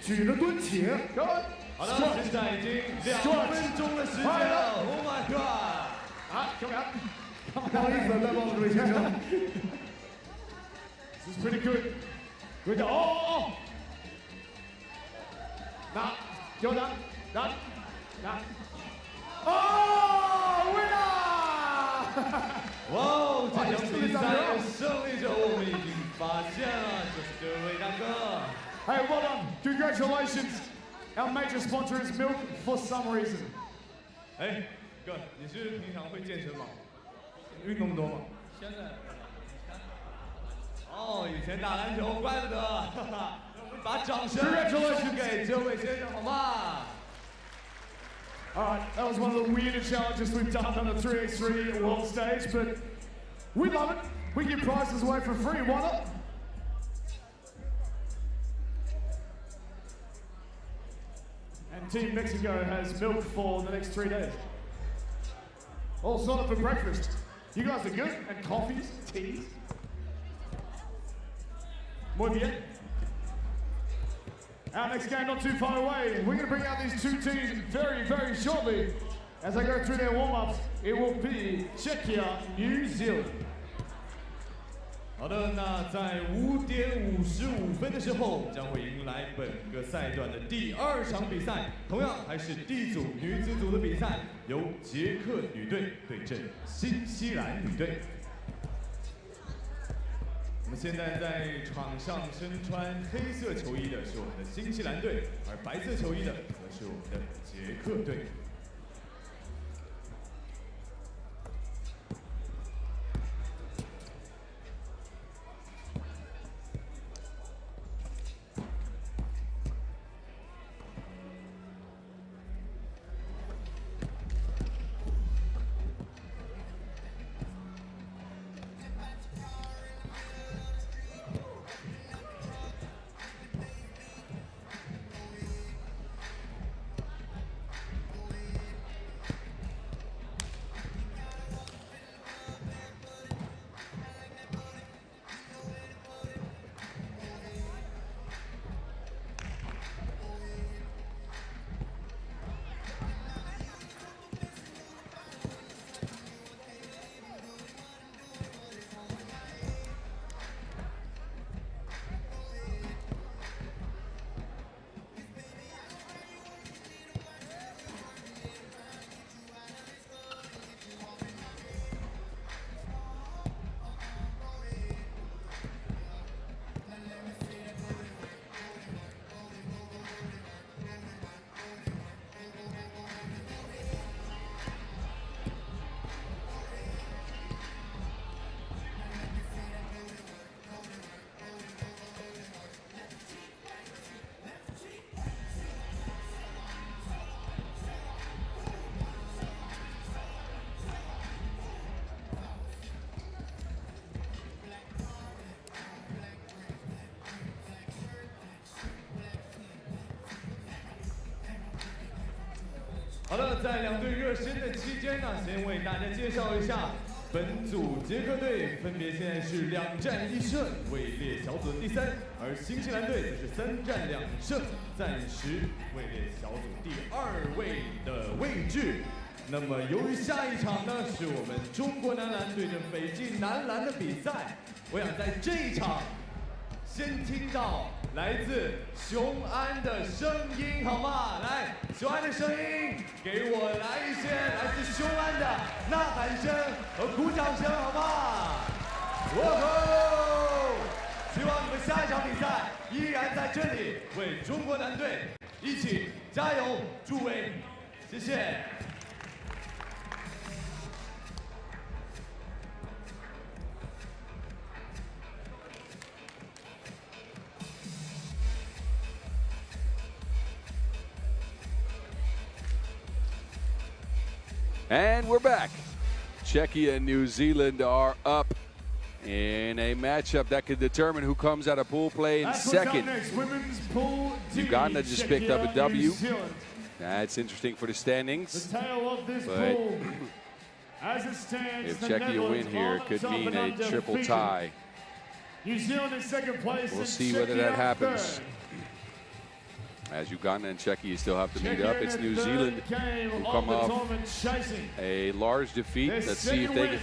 举着蹲起。 Go on. 好的，现在已经2分钟的时间了。Oh my god！ Ah, come out. 不好意思，再帮我这位先生。 This is pretty good. Good. Oh, oh, oh. Nah, you're done. Done. Done. Oh, winner! 哇哦，这场比赛的胜利者我们已经发现了，就是这位大哥。 Hey, well done. Congratulations. Our major sponsor is Milk for some reason. 哎，哥，你是平常会健身吗？运动多吗？现在。哦，以前打篮球，怪不得。哈哈，我们把掌声送给这位先生好吗？ All right, that was one of the weirder challenges we've done on the 3x3 world stage, but we love it. We give prizes away for free. Why not? And Team Mexico has milk for the next 3 days. All sorted for breakfast. You guys are good. And coffees, teas. Muy bien. Our next game not too far away. We're going to bring out these two teams very, very shortly. As they go through their warm-ups, it will be Czechia, New Zealand. 好的，那在5点55分的时候，将会迎来本个赛段的第2场比赛，同样还是 D 组女子组的比赛，由捷克女队对阵新西兰女队。我们现在在场上身穿黑色球衣的是我们的新西兰队，而白色球衣的则是我们的捷克队。好的，在两队热身的期间呢，先为大家介绍一下，本组捷克队分别现在是2战1胜，位列小组第3，而新西兰队则是3战2胜，暂时位列小组第2位的位置。那么，由于下一场呢是我们中国男篮对阵斐济男篮的比赛，我想在这一场先听到来自雄安的声音，好吗？来，雄安的声音，给我来一些来自雄安的呐喊声和鼓掌声，好吗？哇吼！希望你们下一场比赛依然在这里为中国男队一起加油助威，谢谢。And we're back. Czechia and New Zealand are up in a matchup that could determine who comes out of pool play in second. Uganda just picked up a W. That's interesting for the standings. But if Czechia win here, it could mean a triple tie. We'll see whether that happens. As Uganda and Czechia still have to meet up. It's New Zealand who come off a large defeat. Let's see if they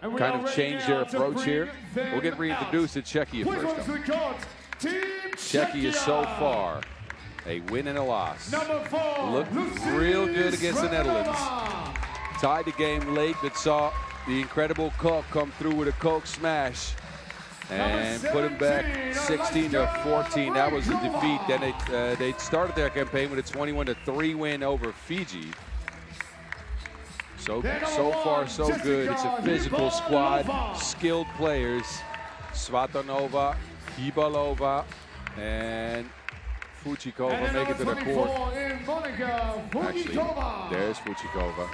can kind of change their approach here. We'll get reintroduced to Czechia first, though. Czechia so far, a win and a loss. Looked real good against the Netherlands. Tied the game late, but saw the incredible Koch come through with a Koch smash and put him back 16-14. That was the defeat. Then they started their campaign with a 21-3 win over Fiji. So far, so good. It's a physical squad, skilled players. Svatanova, Hibalova, and Fuchikova make it to the court. Actually, there's Fuchikova.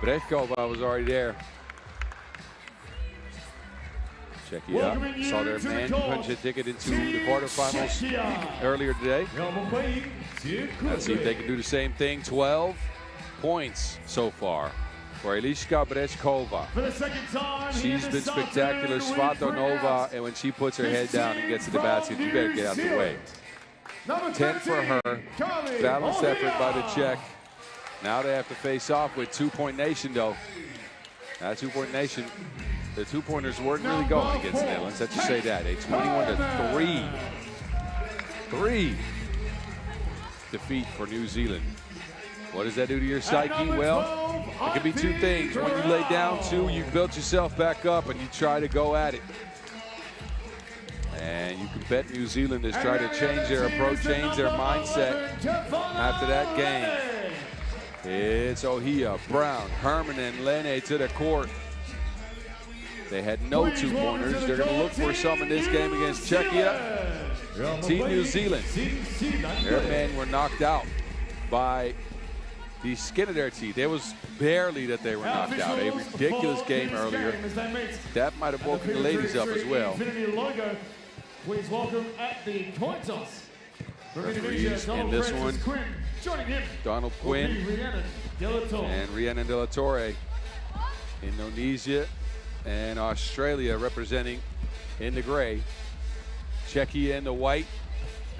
Brechkova was already there. Czechia saw their man punch a ticket into the quarterfinals earlier today. Let's see if they can do the same thing. 12 points so far for Eliška Brechkova. She's been spectacular. Svatanova, and when she puts her head down and gets to the basket, you better get out the way. 10 for her. Balanced effort by the Czech. Now they have to face off with two-point nation, though. That two-point nation, the two-pointers weren't really going against the Netherlands. Let's just say that. A 21-3 defeat for New Zealand. What does that do to your psyche? Well, it could be two things. When you lay down two, you build yourself back up and you try to go at it. And you can bet New Zealand has tried to change their approach, change their mindset after that game. It's Ohia, Brown, Herman, and Lene to the court. They had no two-pointers. They're going to look for some in this game against Czechia. Team New Zealand, their men were knocked out by the skin of their teeth. It was barely that they were knocked out. A ridiculous game earlier. That might have woken the ladies up as well. Please welcome at the coin toss. Referees in this one, Donald Quinn and Rhiannon De La Torre. Indonesia and Australia representing in the gray. Czechia in the white,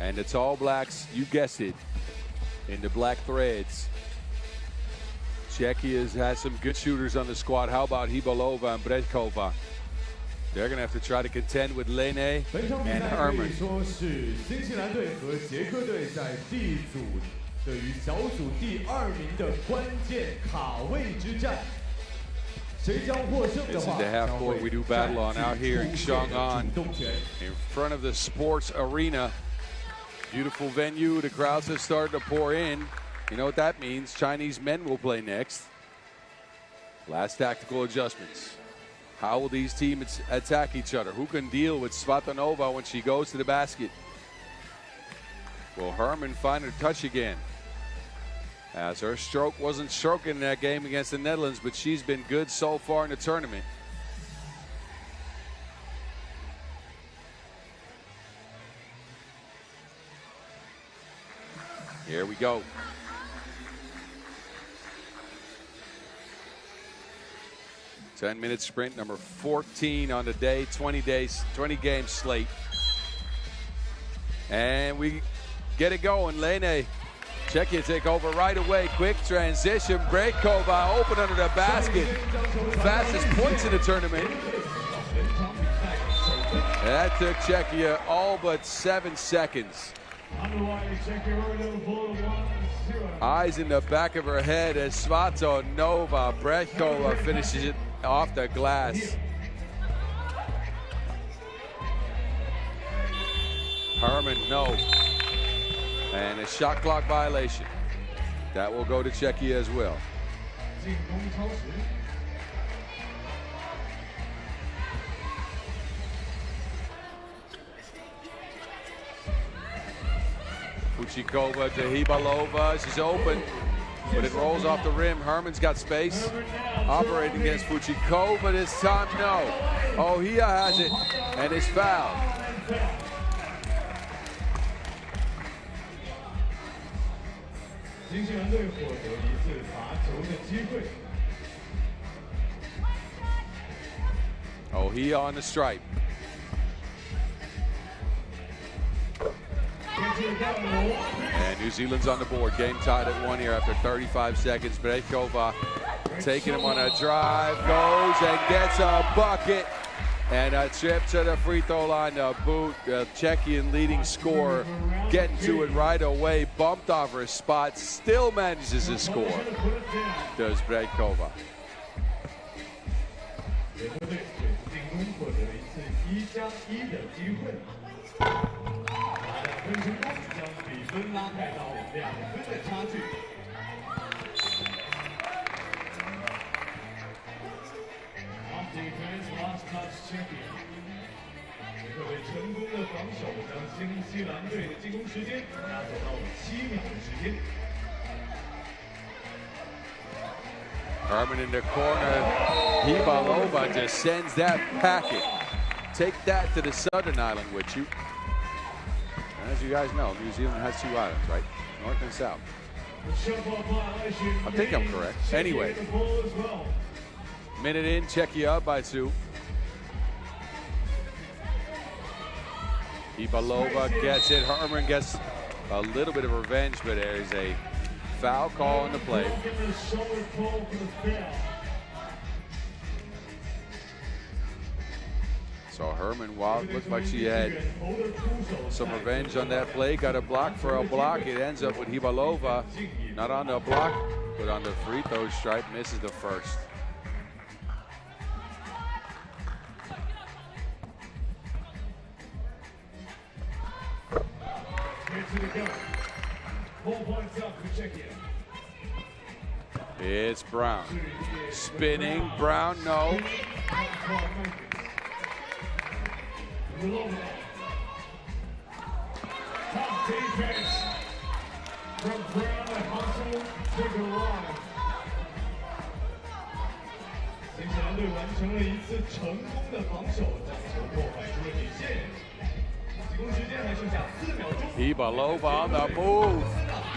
and the Tall Blacks, you guessed it, in the black threads. Czechia has some good shooters on the squad. How about Hibalova and Brechkova? They're going to have to try to contend with Lene and Herman. This is the half court we do battle on out here in Chang'an, in front of the sports arena. Beautiful venue. The crowds have started to pour in. You know what that means? Chinese men will play next. Last tactical adjustments. How will these teams attack each other? Who can deal with Svatanova when she goes to the basket? Will Herman find her touch again? As her stroke wasn't stroking in that game against the Netherlands, but she's been good so far in the tournament. Here we go. 10-minute sprint, number 14 on the day, 20 game slate. And we get it going. Lene, Czechia take over right away. Quick transition. Brejkova open under the basket. Fastest points in the tournament. That took Czechia all but 7 seconds. Eyes in the back of her head as Svatonova Brejkova finishes it off the glass. Herman, no. And a shot clock violation. That will go to Czechia as well. Fuchikova to Hibalova. She's open, but it rolls off the rim. Herman's got space. Operating against Fuchikova this time, no. Oh, Hia has it, and is fouled. Oh, Hia on the stripe. And New Zealand's on the board. Game tied at 1 here after 35 seconds. Brejkova taking him on a drive, goes and gets a bucket. And a trip to the free throw line to boot. The Czechian leading scorer getting to it right away. Bumped off her spot, still manages to score. Does Brejkova. Herman in the corner. Hibalova just sends that packet. Take that to the Southern Island with you. As you guys know, New Zealand has 2 islands, right? North and South. I think I'm correct. Anyway, minute in, Czechia up by 2. Hibalova gets it. Herman gets a little bit of revenge, but there's a foul call on the play. So Herman, while it looked like she had some revenge on that play, got a block for a block. It ends up with Hibalova, not on the block, but on the free throw stripe, misses the first. It's Brown. Spinning, Brown, no. Top defense from Brown and Hustle to Garage. 新西兰队完成了一次成功的防守，将球破坏出了底线。进攻时间还剩下4秒钟。Hibalova on the move.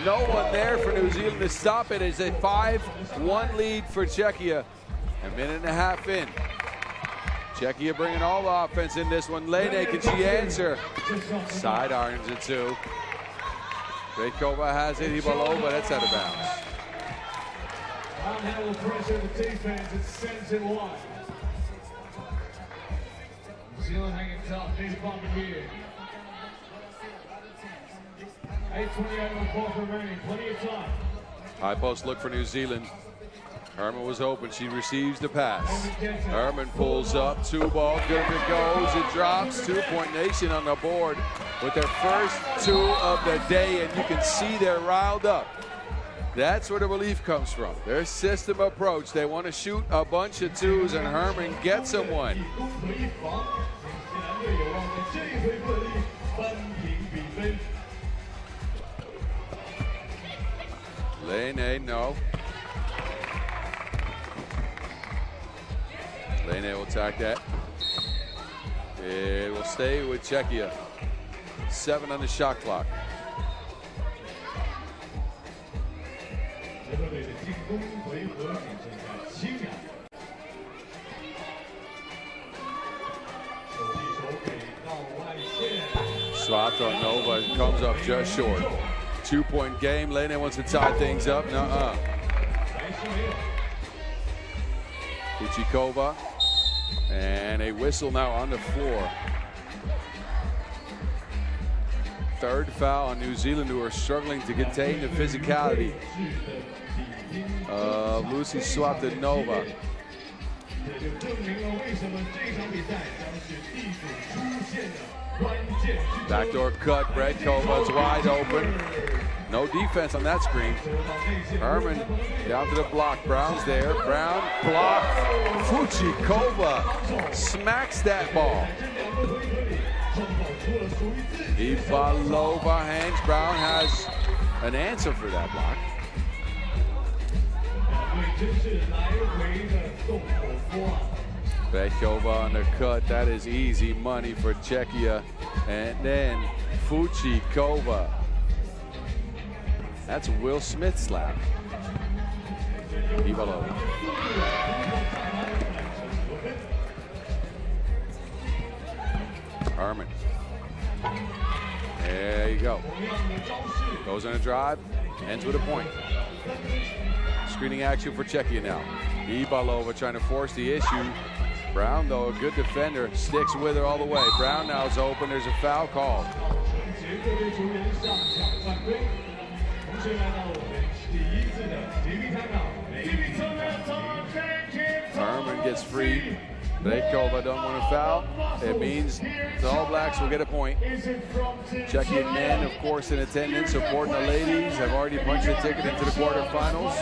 No one there for New Zealand to stop it. It's a 5-1 lead for Czechia. A minute and a half in. Czechia bringing all the offense in this one. Lene, can she answer? Sidearms it too. Brejkova has it. Hibalova, that's out of bounds. On-handle pressure of the defense, it sends it wide. New Zealand hanging tough, big bump here. 8:28 on the clock remaining, plenty of time. High post look for New Zealand. Herman was open, she receives the pass. Herman pulls up, 2 ball, good it goes, it drops. 2-point nation on the board with their first 2 of the day, and you can see they're riled up. That's where the relief comes from. Their system approach. They want to shoot a bunch of 2s, and Herman gets them one. Lene, no. Lene will attack that. It will stay with Czechia. 7 on the shot clock. Svatonova comes up just short. 2-point game. Lene wants to tie things up. Nuh-uh. Fuchikova. And a whistle now on the floor. Third foul on New Zealand, who are struggling to contain the physicality of Lucy Svatonova. Backdoor cut, Bredkova's wide open. No defense on that screen. Herman down to the block. Brown's there. Brown blocked. Fuchikova smacks that ball. Ivalova hangs. Brown has an answer for that block. Bredkova on the cut. That is easy money for Czechia. And then Fuchikova. That's a Will Smith slap. Ivalova. Herman. There you go. Goes on a drive, ends with a point. Screening action for Czechia now. Ivalova trying to force the issue. Brown, though, a good defender, sticks with her all the way. Brown now is open. There's a foul call. Herman gets free. Bredkova don't want to foul. It means the All Blacks will get a point. Czechian men, of course, in attendance, supporting the ladies, have already punched a ticket into the quarterfinals.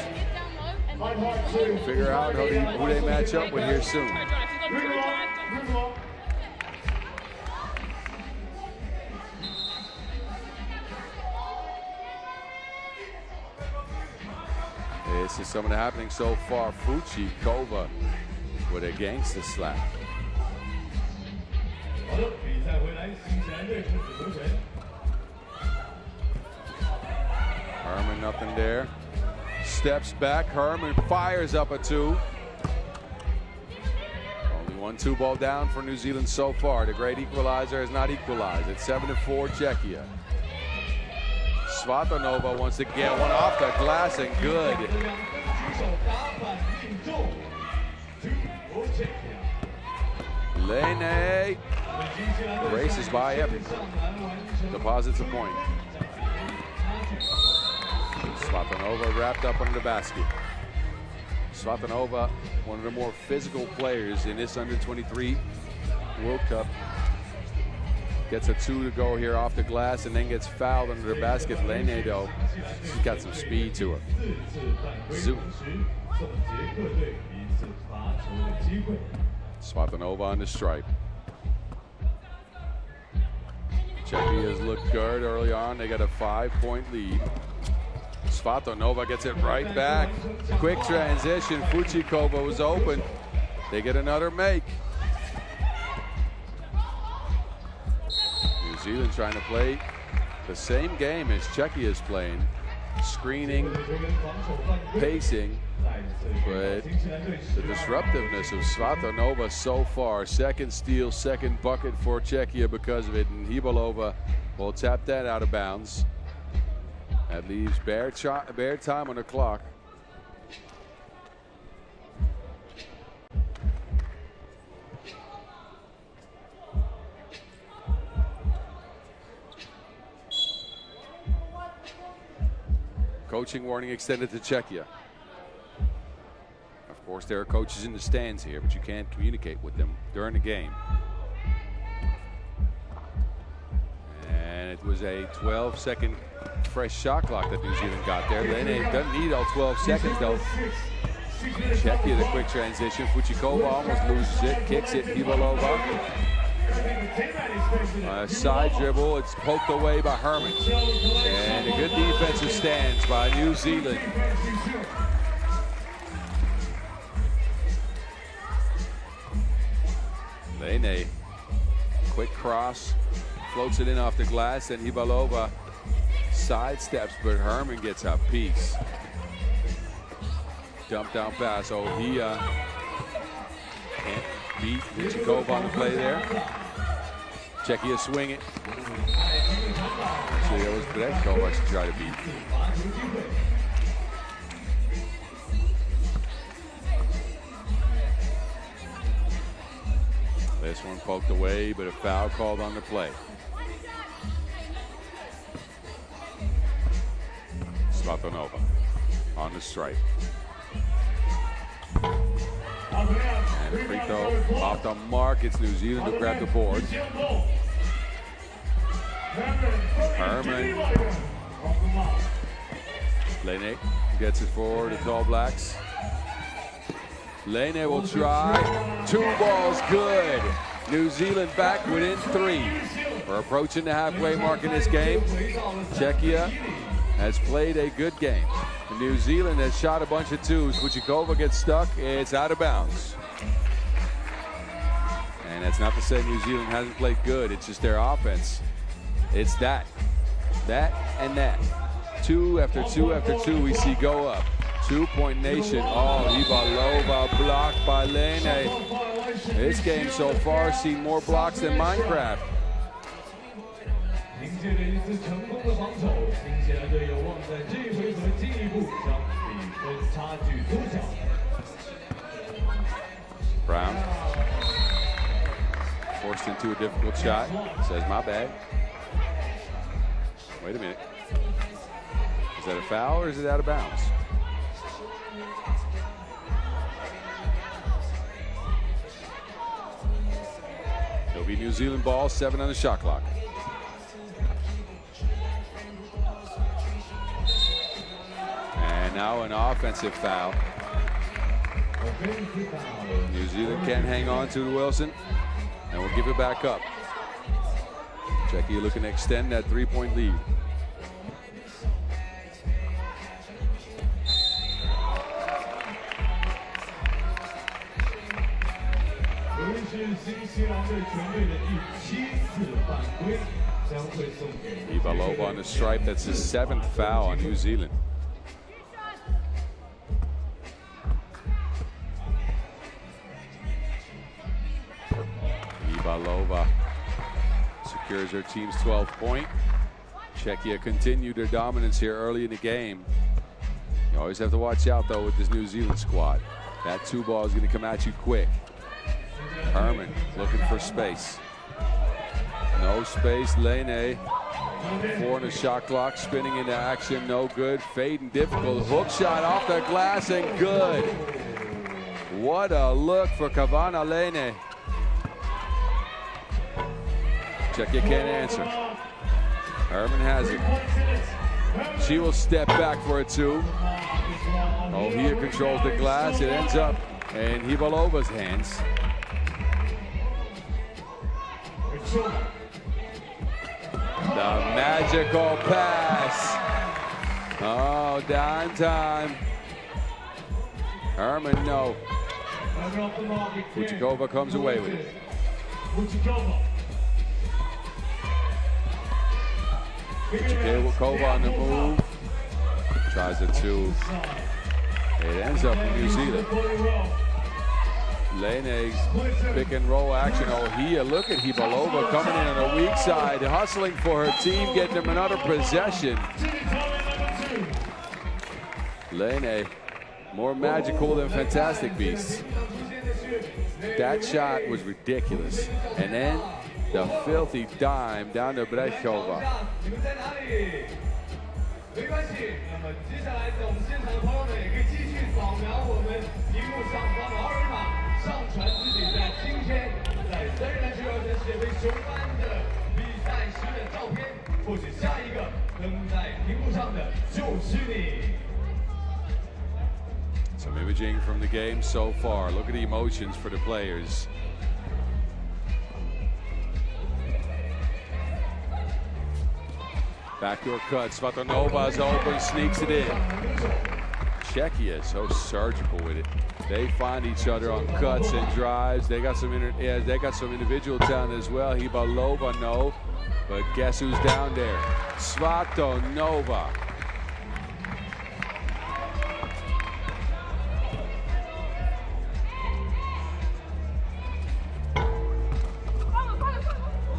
We'll figure out who they match up with here soon. This is some of the happening so far. Fuchikova with a gangster slap. Herman, nothing there. Steps back. Herman fires up a two. Only 1-2 ball down for New Zealand so far. The great equalizer has not equalized. It's 7-4 Czechia. Svatonova wants to get one off the glass and good. Lene races by him. Deposits a point. Svatonova wrapped up under the basket. Svatonova, one of the more physical players in this under-23 World Cup. Gets a two to go here off the glass and then gets fouled under the basket. Lene, though, she's got some speed to her. Zoom. Svatonova on the stripe. Czechia's looked good early on. They got a 5-point lead. Svatonova gets it right back. Quick transition. Fuchikova was open. They get another make. New Zealand trying to play the same game as Czechia is playing. Screening, pacing, but the disruptiveness of Svatonova so far. Second steal, second bucket for Czechia because of it, and Ivalova will tap that out of bounds. That leaves bare time on the clock. Coaching warning extended to Czechia. Of course, there are coaches in the stands here, but you can't communicate with them during the game. And it was a 12-second fresh shot clock that New Zealand got there. Lene doesn't need all 12 seconds, though. Czechia, the quick transition. Fuchikova almost loses it, kicks it. Ivalova. Side dribble, it's poked away by Herman. And a good defensive stance by New Zealand. Lene, quick cross, floats it in off the glass, and Ivalova sidesteps, but Herman gets a piece. Dump down pass. Ohia can't beat Fuchikova on the play there. Czechia swing it. Actually, that was Brechova to try to beat. This one poked away, but a foul called on the play. Svatonova on the strike. And a free throw off the mark. It's New Zealand to grab the board. Herman. Lene gets it for the Tall Blacks. Lene will try. 2 balls good. New Zealand back within 3. We're approaching the halfway mark in this game. Czechia has played a good game. New Zealand has shot a bunch of 2s. Vučíková gets stuck. It's out of bounds. And that's not to say New Zealand hasn't played good. It's just their offense. It's that, and that. 2 after 2 after 2 we see go up. 2-point nation. Oh, Ivalova blocked by Lene. This game so far seen more blocks than Minecraft. Brown forced into a difficult shot. Says, my bad. Wait a minute. Is that a foul or is it out of bounds? It'll be New Zealand ball, 7 on the shot clock. And now an offensive foul. New Zealand can't hang on to Wilson, and we'll give it back up. Czechia looking to extend that 3-point lead. Ivalova on the stripe. That's his 7th foul on New Zealand. Ivalova secures her team's 12th point. Czechia continued their dominance here early in the game. You always have to watch out, though, with this New Zealand squad. That 2 ball is going to come at you quick. Herman looking for space. No space. Lene, 4 on the shot clock, spinning into action, no good. Fading difficult. Hook shot off the glass and good. What a look for Kavana Lene. Czechia can't answer. Herman has it. She will step back for a 2. Oh, here controls the glass. It ends up in Ivalova's hands. The magical pass. Oh, dime time. Herman, no. Vučíková comes away with it. Vučíková on the move. Tries it 2. It ends up in New Zealand. Lene's pick and roll action. Oh, here, look at Ivalova coming in on the weak side, hustling for her team, getting them another possession. Lene, more magical than Fantastic Beasts. That shot was ridiculous. And then the filthy dime down to Brechova. Some imaging from the game so far. Look at the emotions for the players. Backdoor cut. Svatonova's open, sneaks it in. Czechia so surgical with it. They find each other on cuts and drives. They got some individual talent as well. Ivalova, no, but guess who's down there? Svatonova.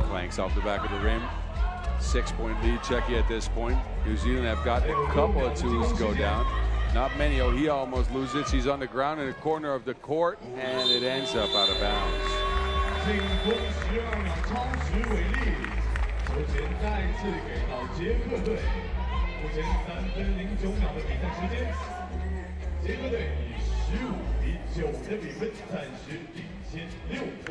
Playing banks off the back of the rim. 6-point lead Czechia at this point. New Zealand have gotten a couple of twos go down. Not many. Oh, he almost loses it. She's on the ground in the corner of the court, and it ends up out of bounds. 进攻12秒超时为例，球权再次给到捷克队。目前3分09秒的比赛时间，捷克队以15比9的比分暂时领先6分。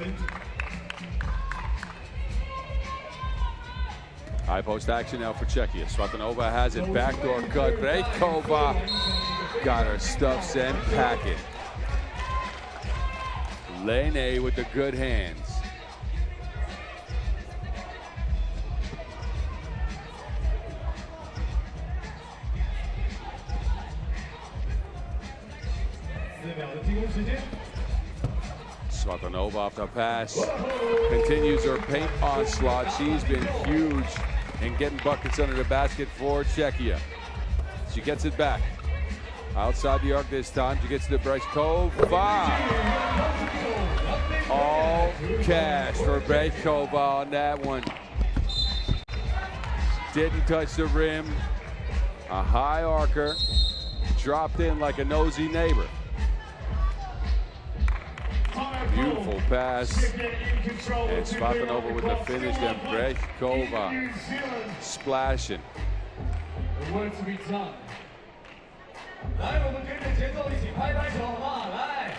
High post action now for Czechia. Svatanova has it. Backdoor cut. Brejkova got her stuff sent packing. Lene with the good hands. Svatanova off the pass. Continues her paint onslaught. She's been huge in getting buckets under the basket for Czechia. She gets it back. Outside the arc this time. She gets to Brejkova. All cash for Brejkova on that one. Didn't touch the rim. A high arcer. Dropped in like a nosy neighbor. Beautiful pass. And Svatanova with the finish. And Brejkova splashing. The work to be done. 来，我们跟着节奏一起拍拍手，好不好？来，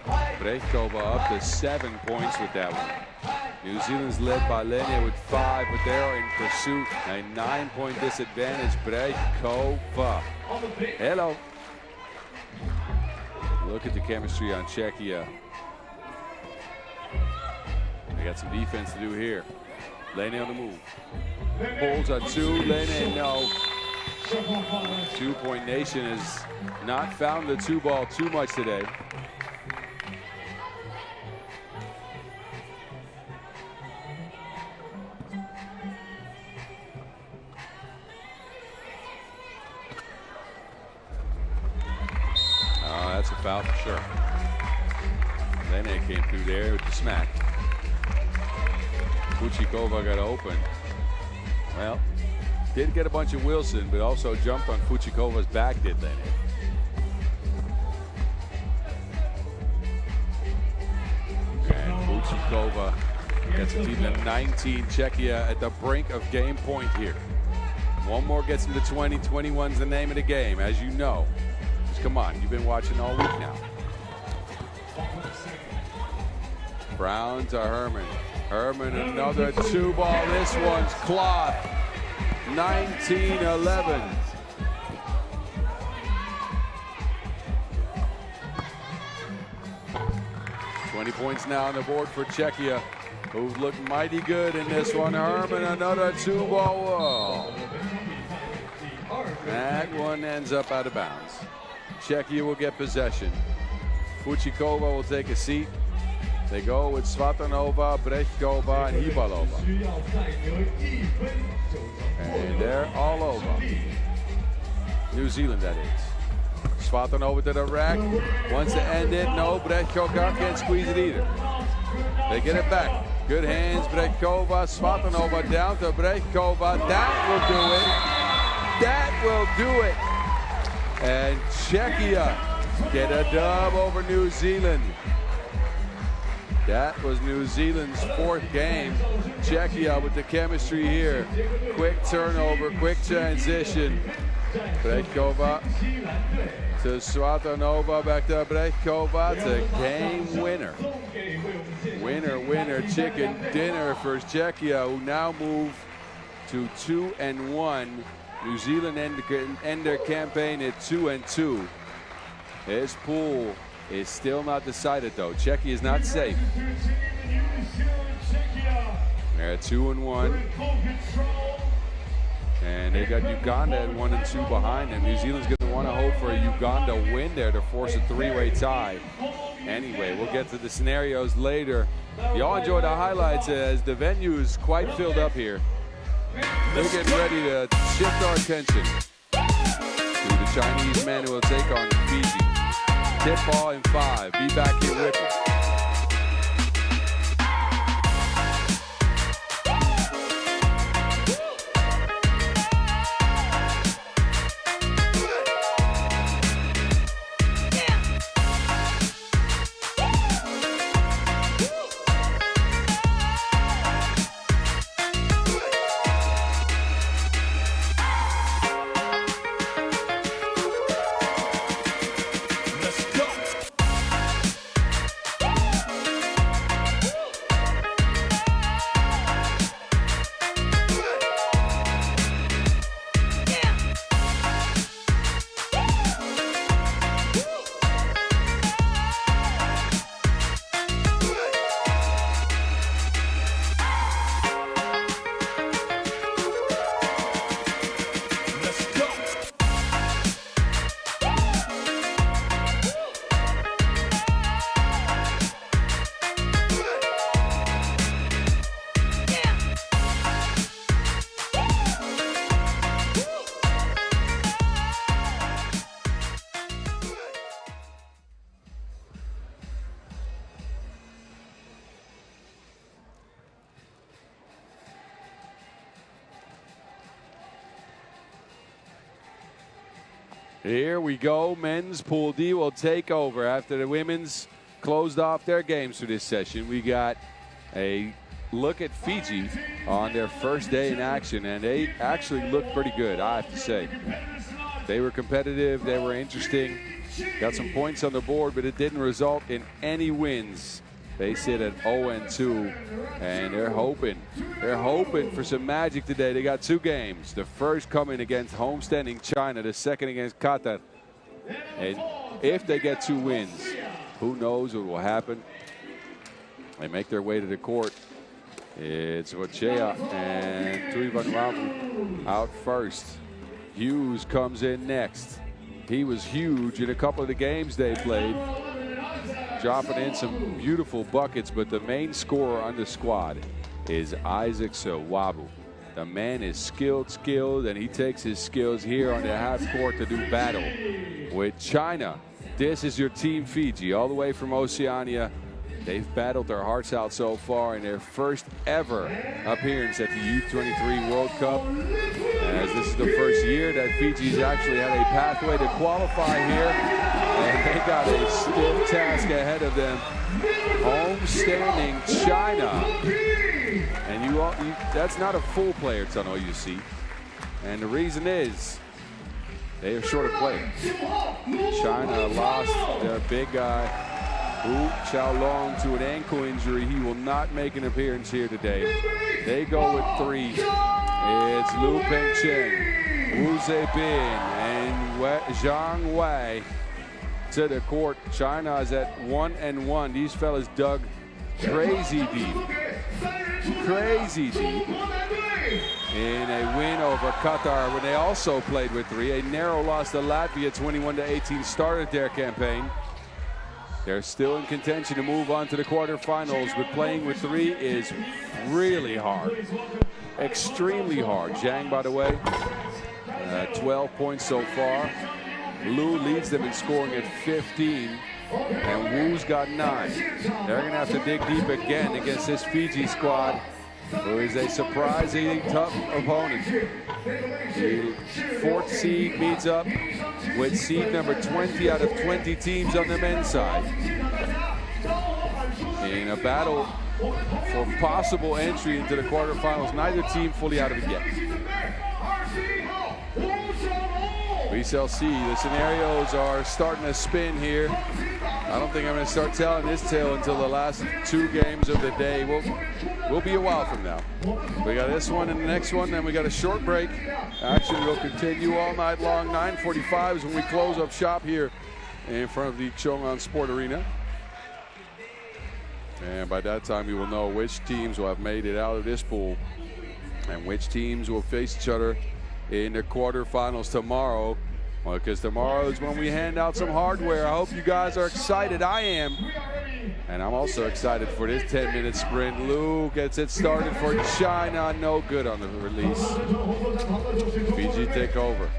拍。 Brejkova up to 7 points with that one. New Zealand's led by Lene with 5, but they're in pursuit. A 9-point disadvantage. Brejkova. Hello. Look at the chemistry on Czechia. They got some defense to do here. Lene on the move. Pulls a 2. Lene, no. 2-point nation has not found the 2-ball too much today. That's a foul for sure. Lene came through there with the smack. Fuchikova got open. Well, did get a bunch of Wilson, but also jumped on Fuchikova's back, did Lene. And Fuchikova gets a team of 19. Czechia at the brink of game point here. One more gets into 20. 21's the name of the game, as you know. Come on, you've been watching all week now. Brown to Herman. Herman, another 2-ball. This one's cloth. 19-11. $20 points now on the board for Czechia, who've looked mighty good in this one. Herman, another 2-ball. Whoa. That one ends up out of bounds. Czechia will get possession. Fuchikova will take a seat. They go with Svatanova, Brejkova, and Hibalova. And they're all over. New Zealand, that is. Svatanova to the rack. Wants to end it. No, Brejkova can't squeeze it either. They get it back. Good hands, Brejkova. Svatanova down to Brejkova. That will do it. That will do it. And Czechia get a dub over New Zealand. That was New Zealand's 4th game. Czechia with the chemistry here. Quick turnover, quick transition. Brejkova to Svatanova, back to Brejkova. It's a game winner. Winner, winner, chicken dinner for Czechia, who now move to 2-1. New Zealand end their campaign at 2-2. This pool is still not decided though. Czechia is not safe. They're at 2-1. And they got Uganda at 1-2 behind them. New Zealand's going to want to hope for a Uganda win there to force a 3-way tie. Anyway, we'll get to the scenarios later. Y'all enjoy the highlights as the venue is quite filled up here. We're getting ready to shift our attention to the Chinese men who will take on Fiji. Tip ball in 5. Be back here with us. Here we go. Men's Pool D will take over after the women's closed off their games for this session. We got a look at Fiji on their first day in action, and they actually looked pretty good, I have to say. They were competitive, they were interesting, got some points on the board, but it didn't result in any wins. They sit at 0-2, and they're hoping for some magic today. They got two games, the first coming against homestanding China, the second against Qatar. And if they get two wins, who knows what will happen. They make their way to the court. It's Rochea and Tuivanu out first. Hughes comes in next. He was huge in a couple of the games they played, dropping in some beautiful buckets, but the main scorer on the squad is Isaac Sawabu. The man is skilled, and he takes his skills here on the half court to do battle with China. This is your team Fiji, all the way from Oceania. They've battled their hearts out so far in their first ever appearance at the U23 World Cup. As this is the first year that Fiji's actually had a pathway to qualify here. And they got a stiff task ahead of them. Homestanding China. And that's not a full player tunnel you see. And the reason is they are short of players. China lost their big guy, Wu Xiaolong, to an ankle injury. He will not make an appearance here today. They go with three. It's Liu Pengcheng, Wu Zebin, and Zhang Wei to the court. China is at 1-1. These fellas dug crazy deep in a win over Qatar when they also played with three. A narrow loss to Latvia, 21-18, started their campaign. They're still in contention to move on to the quarterfinals, but playing with three is really hard. Extremely hard. Zhang, by the way, 12 points so far. Liu leads them in scoring at 15, and Wu's got 9. They're going to have to dig deep again against this Fiji squad, who is a surprisingly tough opponent. The 4th seed meets up with seed number 20 out of 20 teams on the men's side in a battle for possible entry into the quarterfinals. Neither team fully out of it yet. We shall see. The scenarios are starting to spin here. I don't think I'm going to start telling this tale until the last 2 games of the day. We'll be a while from now. We got this one and the next one, then we got a short break. Action will continue all night long. 9:45 is when we close up shop here in front of the Chongan Sport Arena. And by that time, we will know which teams will have made it out of this pool and which teams will face each other in the quarterfinals tomorrow. Well, because tomorrow is when we hand out some hardware. I hope you guys are excited. I am. And I'm also excited for this 10-minute sprint. Liu gets it started for China. No good on the release. Fiji take over.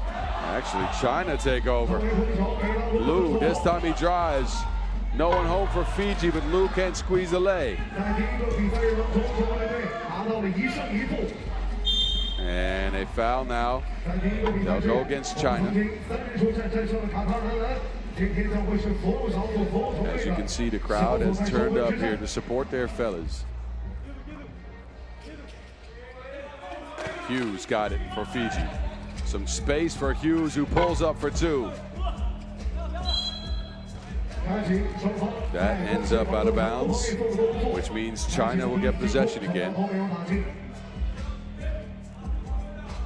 Actually, China take over. Liu, this time he drives. No one home for Fiji, but Liu can't squeeze a lay. And a foul now. They'll go against China. As you can see, the crowd has turned up here to support their fellas. Hughes got it for Fiji. Some space for Hughes, who pulls up for 2. That ends up out of bounds, which means China will get possession again.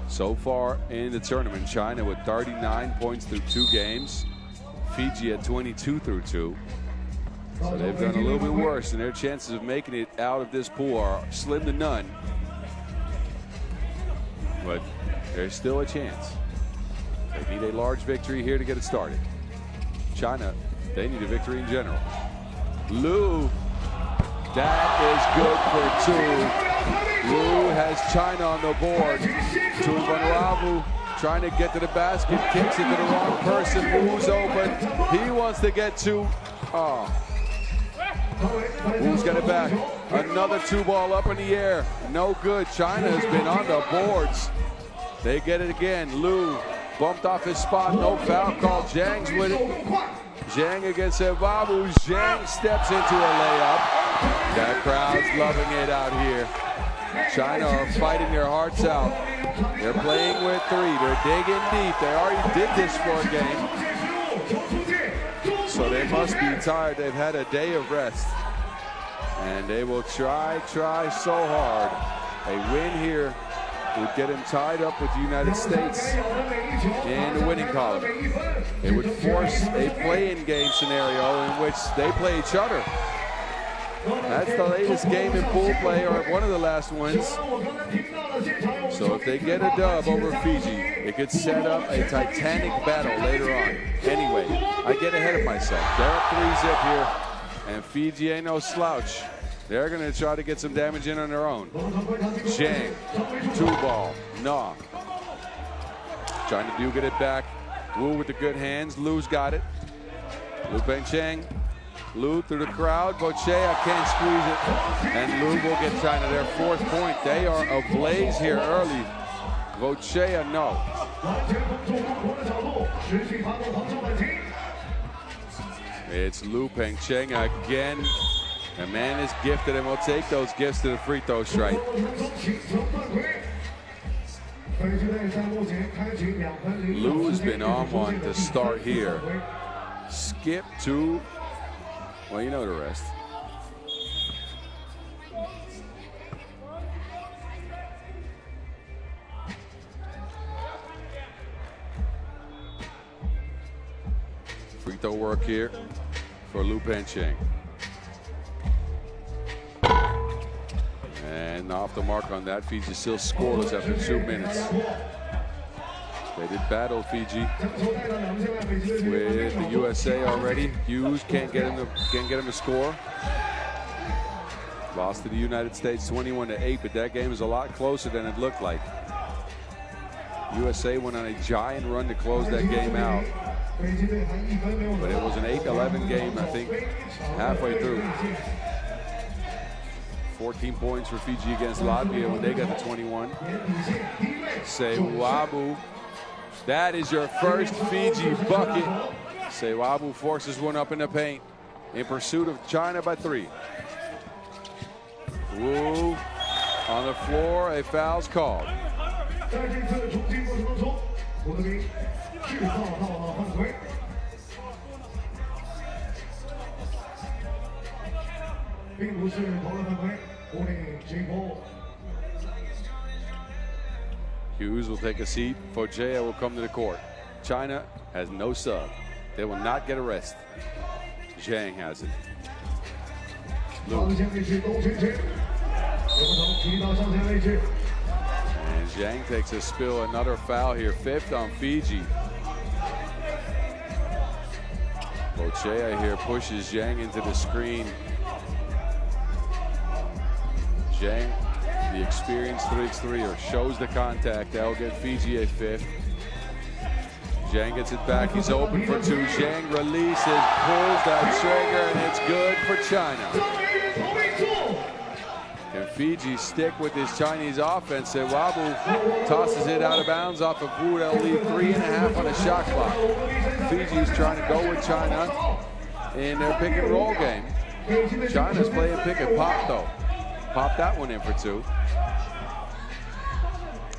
So far in the tournament, China with 39 points through 2 games. Fiji at 22 through 2. So they've done a little bit worse, and their chances of making it out of this pool are slim to none. But there's still a chance. They need a large victory here to get it started. China, they need a victory in general. Liu, that is good for 2. Liu has China on the board. Tuivanu trying to get to the basket, kicks it to the wrong person. Wu's open. He wants to get 2. Oh. Wu's got it back. Another 2-ball up in the air. No good. China has been on the boards. They get it again. Liu bumped off his spot, no foul call. Zhang's with it. Zhang against Evabu. Zhang steps into a layup. That crowd's loving it out here. China are fighting their hearts out. They're playing with three. They're digging deep. They already did this for a game. So they must be tired. They've had a day of rest. And they will try so hard. A win here would get them tied up with the United States in the winning column. It would force a play-in game scenario in which they play each other. That's the latest game in pool play, or one of the last ones. So if they get a dub over Fiji, it could set up a titanic battle later on. Anyway, I get ahead of myself. They're up 3-zip here, and Fiji ain't no slouch. They're going to try to get some damage in on their own. Zhang, 2-ball, nah. Trying to get it back. Wu with the good hands. Lu's got it. Lu Pengcheng. Lu through the crowd. Bochea can't squeeze it. And Lu will get China their 4th point. They are ablaze here early. Bochea, no. It's Lu Pengcheng again. A man is gifted and will take those gifts to the free throw stripe. Lu's been on one to start here. Skip to, well, you know the rest. Free throw work here for Lu Pengcheng. And off the mark on that. Fiji still scoreless after 2 minutes. They did battle Fiji with the USA already. Hughes can't get him to score. Lost to the United States 21-8, but that game is a lot closer than it looked like. USA went on a giant run to close that game out. But it was an 8-11 game, I think, halfway through. 14 points for Fiji against Latvia when they got to 21. Sewabu, that is your first Fiji bucket. Sewabu forces one up in the paint in pursuit of China by 3. Wu on the floor, a foul's called. Hughes will take a seat. Fogea will come to the court. China has no sub. They will not get a rest. Zhang has it. And Zhang takes a spill. Another foul here. 5th on Fiji. Bochea here pushes Zhang into the screen. Zhang, the experienced 3x3er, shows the contact. That'll get Fiji a 5th. Zhang gets it back. He's open for 2. Zhang releases, pulls that trigger, and it's good for China. Can Fiji stick with this Chinese offense? Sewabu tosses it out of bounds off of Wu. They'll leave 3.5 on a shot clock. Fiji's trying to go with China in their pick and roll game. China's playing pick and pop though. Pop that one in for 2.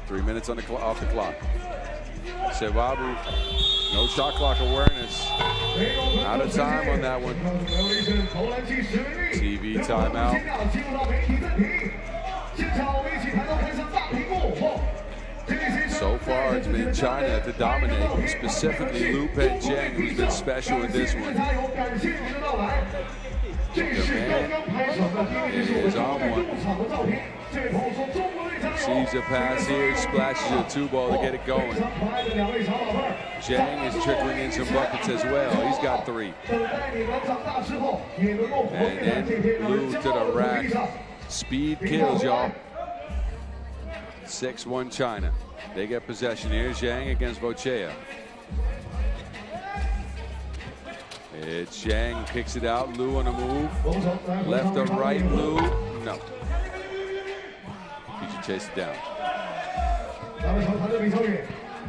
3 minutes on off the clock. Sewabu, no shot clock awareness. Out of time on that one. TV timeout. So far, it's been China to dominate, specifically Lu Pengcheng, who's been special in this one. The man is on one. Receives a pass here, splashes a 2-ball to get it going. Zhang is trickling in some buckets as well. He's got 3. And then Lu to the rack. Speed kills, y'all. 6-1 China. They get possession here. Zhang against Bochea. It's Zhang, kicks it out. Lu on the move. Left to right, Lu. No. Fiji chase it down.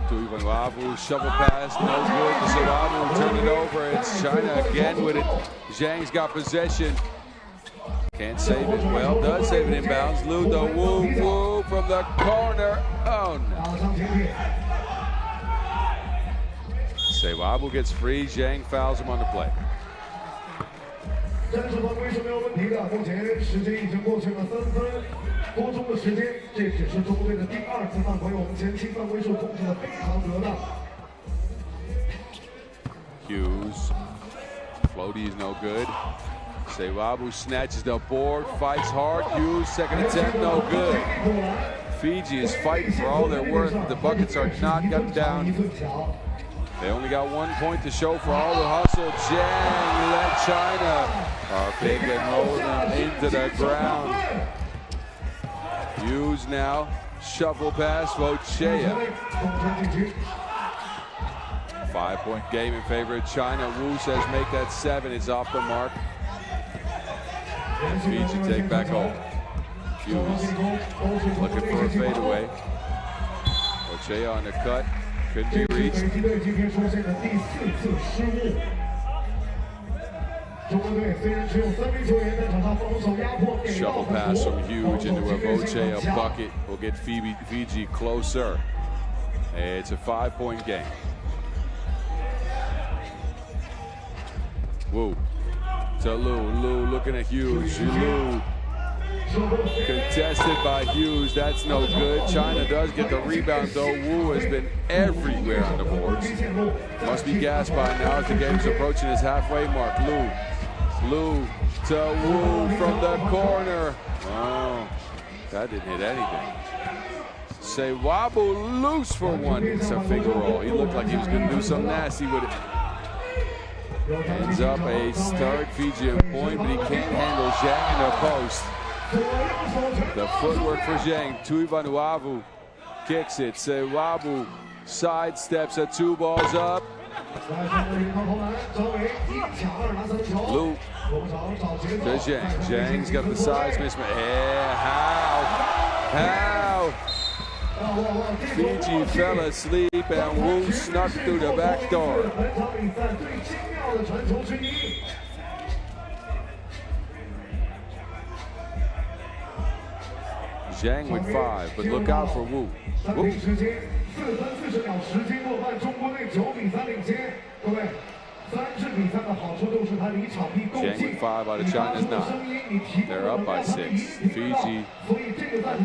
To Vanuatu, shovel pass, no good. To Vanuatu, turn it over. It's China again with it. Zhang's got possession. Can't save it. Well, does save it inbounds. Lu, the woo from the corner. Oh no. Sewabu gets free. Zhang fouls him on the play. 战术犯规是没有问题的，目前时间已经过去了3分多钟的时间，这只是中国队的第2次犯规，我们前期犯规数控制的非常得当。Hughes, floaty is no good. Sewabu snatches the board, fights hard. Hughes, second attempt, no good. Fiji is fighting for all they're worth. The buckets are not got down. They only got 1 point to show for all the hustle. Zhang let China pick and roll them into the ground. Hughes now, shuffle pass, Vochea. 5-point game in favor of China. Wu says make that 7, it's off the mark. And Fiji take back home. Hughes looking for a fadeaway. Vochea on the cut. Couldn't be reached. Shuffle pass from Hughes into a Vochea bucket will get Fiji closer. It's a 5-point game. Wu to Lu looking at Hughes. Lu contested by Hughes, that's no good. China does get the rebound though. Wu has been everywhere on the boards. Must be gassed by now as the game's approaching his halfway mark. Lu to Wu from the corner. Oh, that didn't hit anything. Sewabu loose for one. It's a finger roll. He looked like he was going to do something nasty with it. Ends up a third Fijian point, but he can't handle Zhang in the post. The footwork for Zhang. Tui Vanuatu kicks it. Sewabu sidesteps at 2 balls up. Lu to Zhang. Zhang's got the size mismatch. Yeah, how? Fiji fell asleep and Wu snuck through the back door. Zhang with 5, but look out for Wu. Zhang with 5 out of China's 9. They're up by 6. Fiji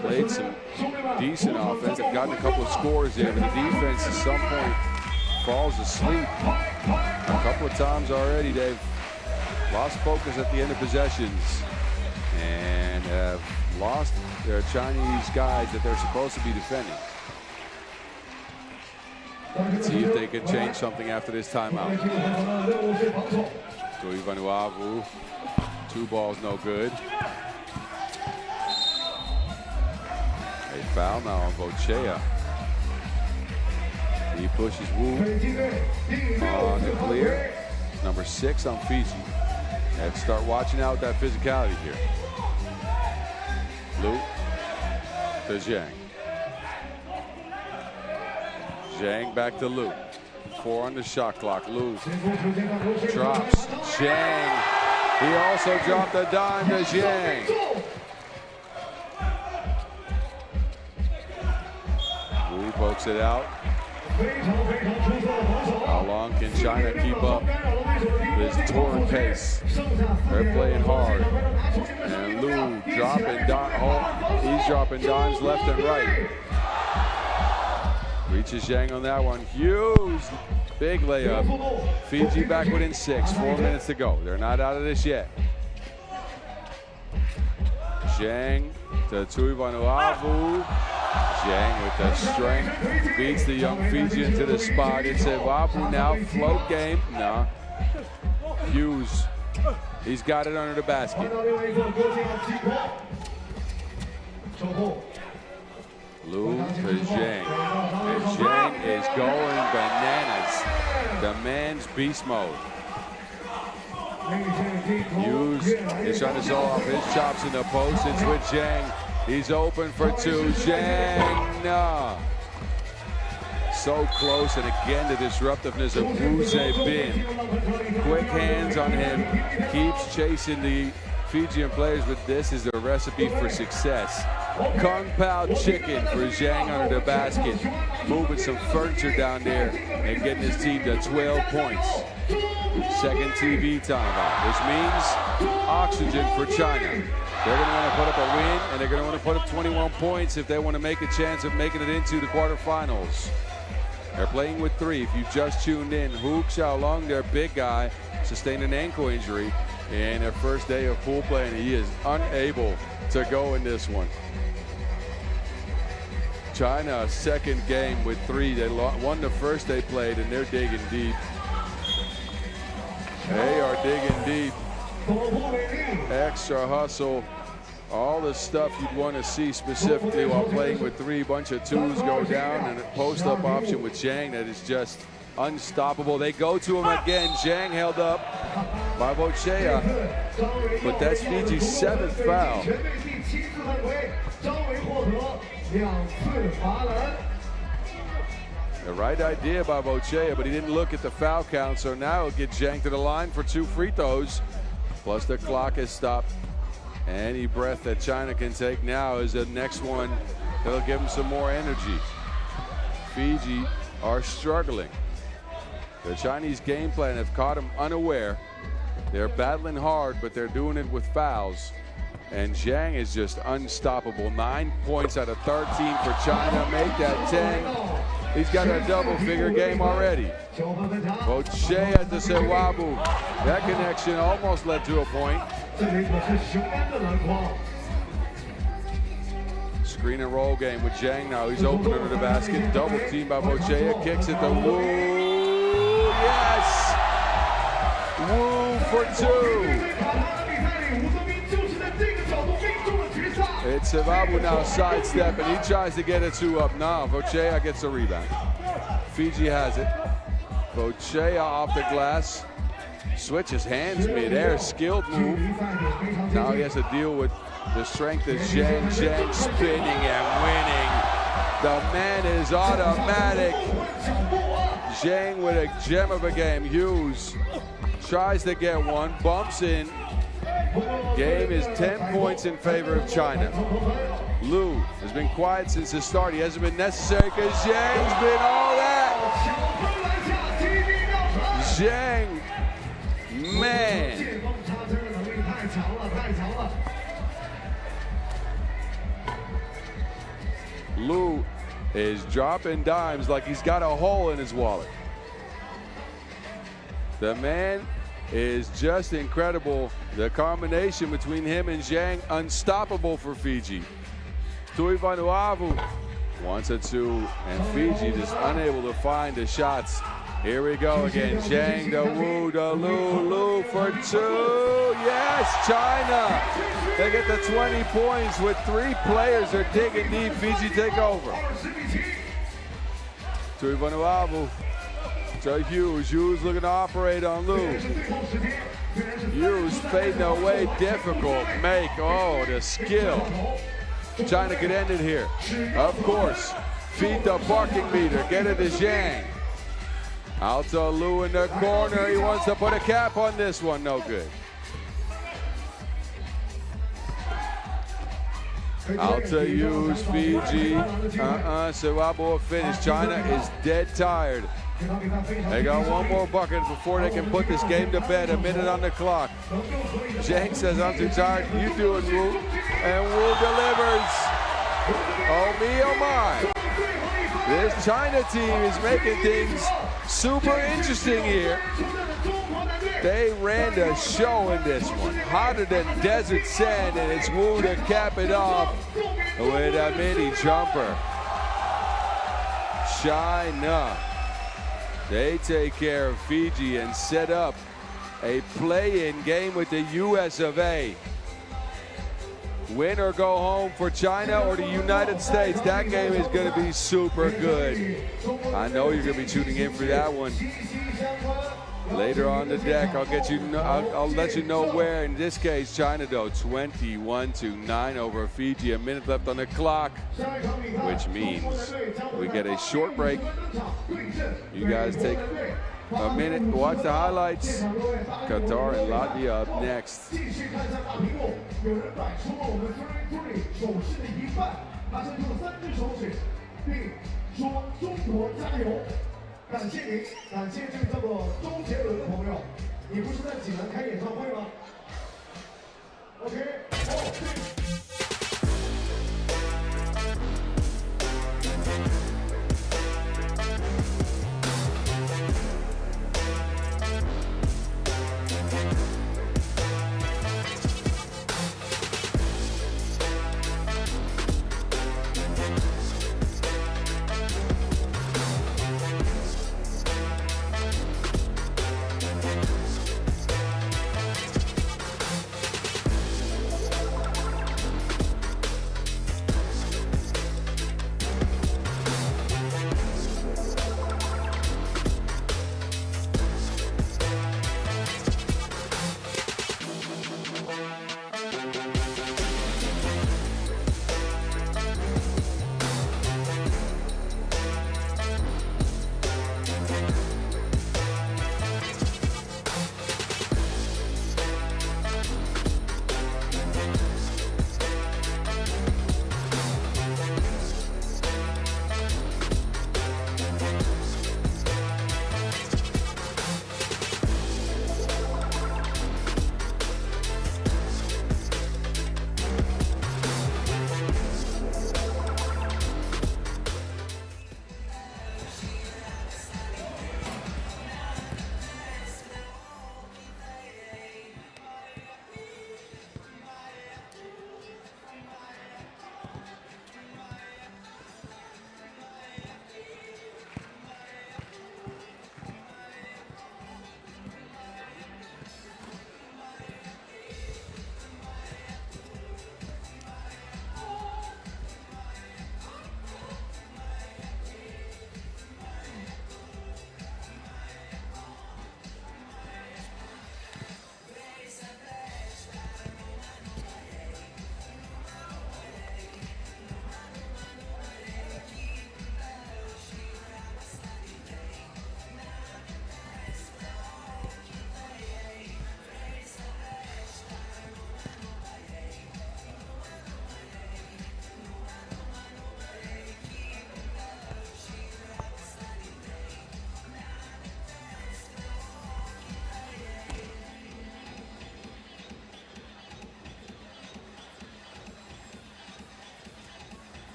played some decent offense. They've gotten a couple of scores there, but the defense at some point falls asleep. A couple of times already they've lost focus at the end of possessions and have lost their Chinese guys that they're supposed to be defending. Let's see if they can change something after this timeout. Tui Vanuatu, 2 balls no good. A foul now on Vochea. He pushes Wu on the clear. Number 6 on Fiji. Have to start watching out that physicality here. Lu to Zhang. Zhang back to Lu. 4 on the shot clock. Lu drops. Zhang. He also dropped a dime to Zhang. Wu pokes it out. How long can China keep up this torn pace? They're playing hard. And Lu dropping he's dropping dimes left and right. Reaches Zhang on that one. Hughes, big layup. Fiji back within 6, 4 minutes to go. They're not out of this yet. Zhang to Tui Vanuatu. Zhang with the strength, beats the young Fijian to the spot. It's Sewabu now, float game. Nah. Hughes, he's got it under the basket. Lu to Zhang. And Zhang is going bananas. The man's beast mode. Hughes is trying to show off his chops in the post. It's with Zhang. He's open for 2. Zhang, nah. so close, and again the disruptiveness of Wu Bin. Quick hands on him, keeps chasing the Fijian players, but this is the recipe for success. Kung Pao chicken for Zhang under the basket, moving some furniture down there and getting his team to 12 points. Second TV timeout, which means oxygen for China. They're going to want to put up a win, and they're going to want to put up 21 points if they want to make a chance of making it into the quarterfinals. They're playing with 3. If you just tuned in, Hu Xiaolong, their big guy, sustained an ankle injury in their first day of pool play, and he is unable to go in this one. China, second game with 3. They won the first they played, and they're digging deep. They are digging deep. Extra hustle, all the stuff you'd want to see specifically while playing with 3. Bunch of 2s go down, and a post-up option with Zhang that is just unstoppable. They go to him again. Zhang held up by Bochea, but that's Fiji's 7th foul. The right idea by Bochea, but he didn't look at the foul count, so now he'll get Zhang to the line for 2 free throws. Plus the clock has stopped. Any breath that China can take now is the next one that'll give them some more energy. Fiji are struggling. The Chinese game plan have caught them unaware. They're battling hard, but they're doing it with fouls. And Zhang is just unstoppable. 9 points out of 13 for China. Make that 10. He's got a double-figure game already. Bochea to Sewabu. That connection almost led to a point. Screen and roll game with Zhang now. He's open under the basket. Double team by Bochea. Kicks it to Wu. Yes! Wu for 2. It's Sewabu now sidestep, and he tries to get a 2-up. Now Bochea gets a rebound. Fiji has it. Bochea off the glass. Switches hands mid-air, skilled move. Now he has to deal with the strength of Zhang. Zhang spinning and winning. The man is automatic. Zhang with a gem of a game. Hughes tries to get one, bumps in. Game is 10 points in favor of China. Liu has been quiet since the start. He hasn't been necessary because Zhang's been all that. Zhang, man. Liu is dropping dimes like he's got a hole in his wallet. The man is just incredible. The combination between him and Zhang, unstoppable for Fiji. Tui Vanuatu wants a 2, and Fiji just unable to find the shots. Here we go again. Zhang to Wu to Liu for 2. Yes, China. They get the 20 points with 3 players. They're digging deep. Fiji take over. Tui Vanuatu to Hughes. Hughes looking to operate on Liu. Hughes fading away, difficult make. Oh, the skill. China could end it here. Of course, feed the parking meter, get it to Zhang. Out to Liu in the corner. He wants to put a cap on this one, no good. Out to Hughes, Fiji. Sewabu will finish. China is dead tired. They got one more bucket before they can put this game to bed. A minute on the clock. Zhang says, I'm too tired. You do it, Wu. And Wu delivers. Oh me, oh my. This China team is making things super interesting here. They ran the show in this one. Hotter than desert sand, and it's Wu to cap it off with a mini jumper. China. They take care of Fiji and set up a play-in game with the US of A. Win or go home for China or the United States. That game is going to be super good. I know you're going to be tuning in for that one. Later on the deck, I'll let you know where. In this case, China though 21-9 over Fiji. A minute left on the clock, which means we get a short break. You guys take a minute to watch the highlights. Qatar and Latvia up next.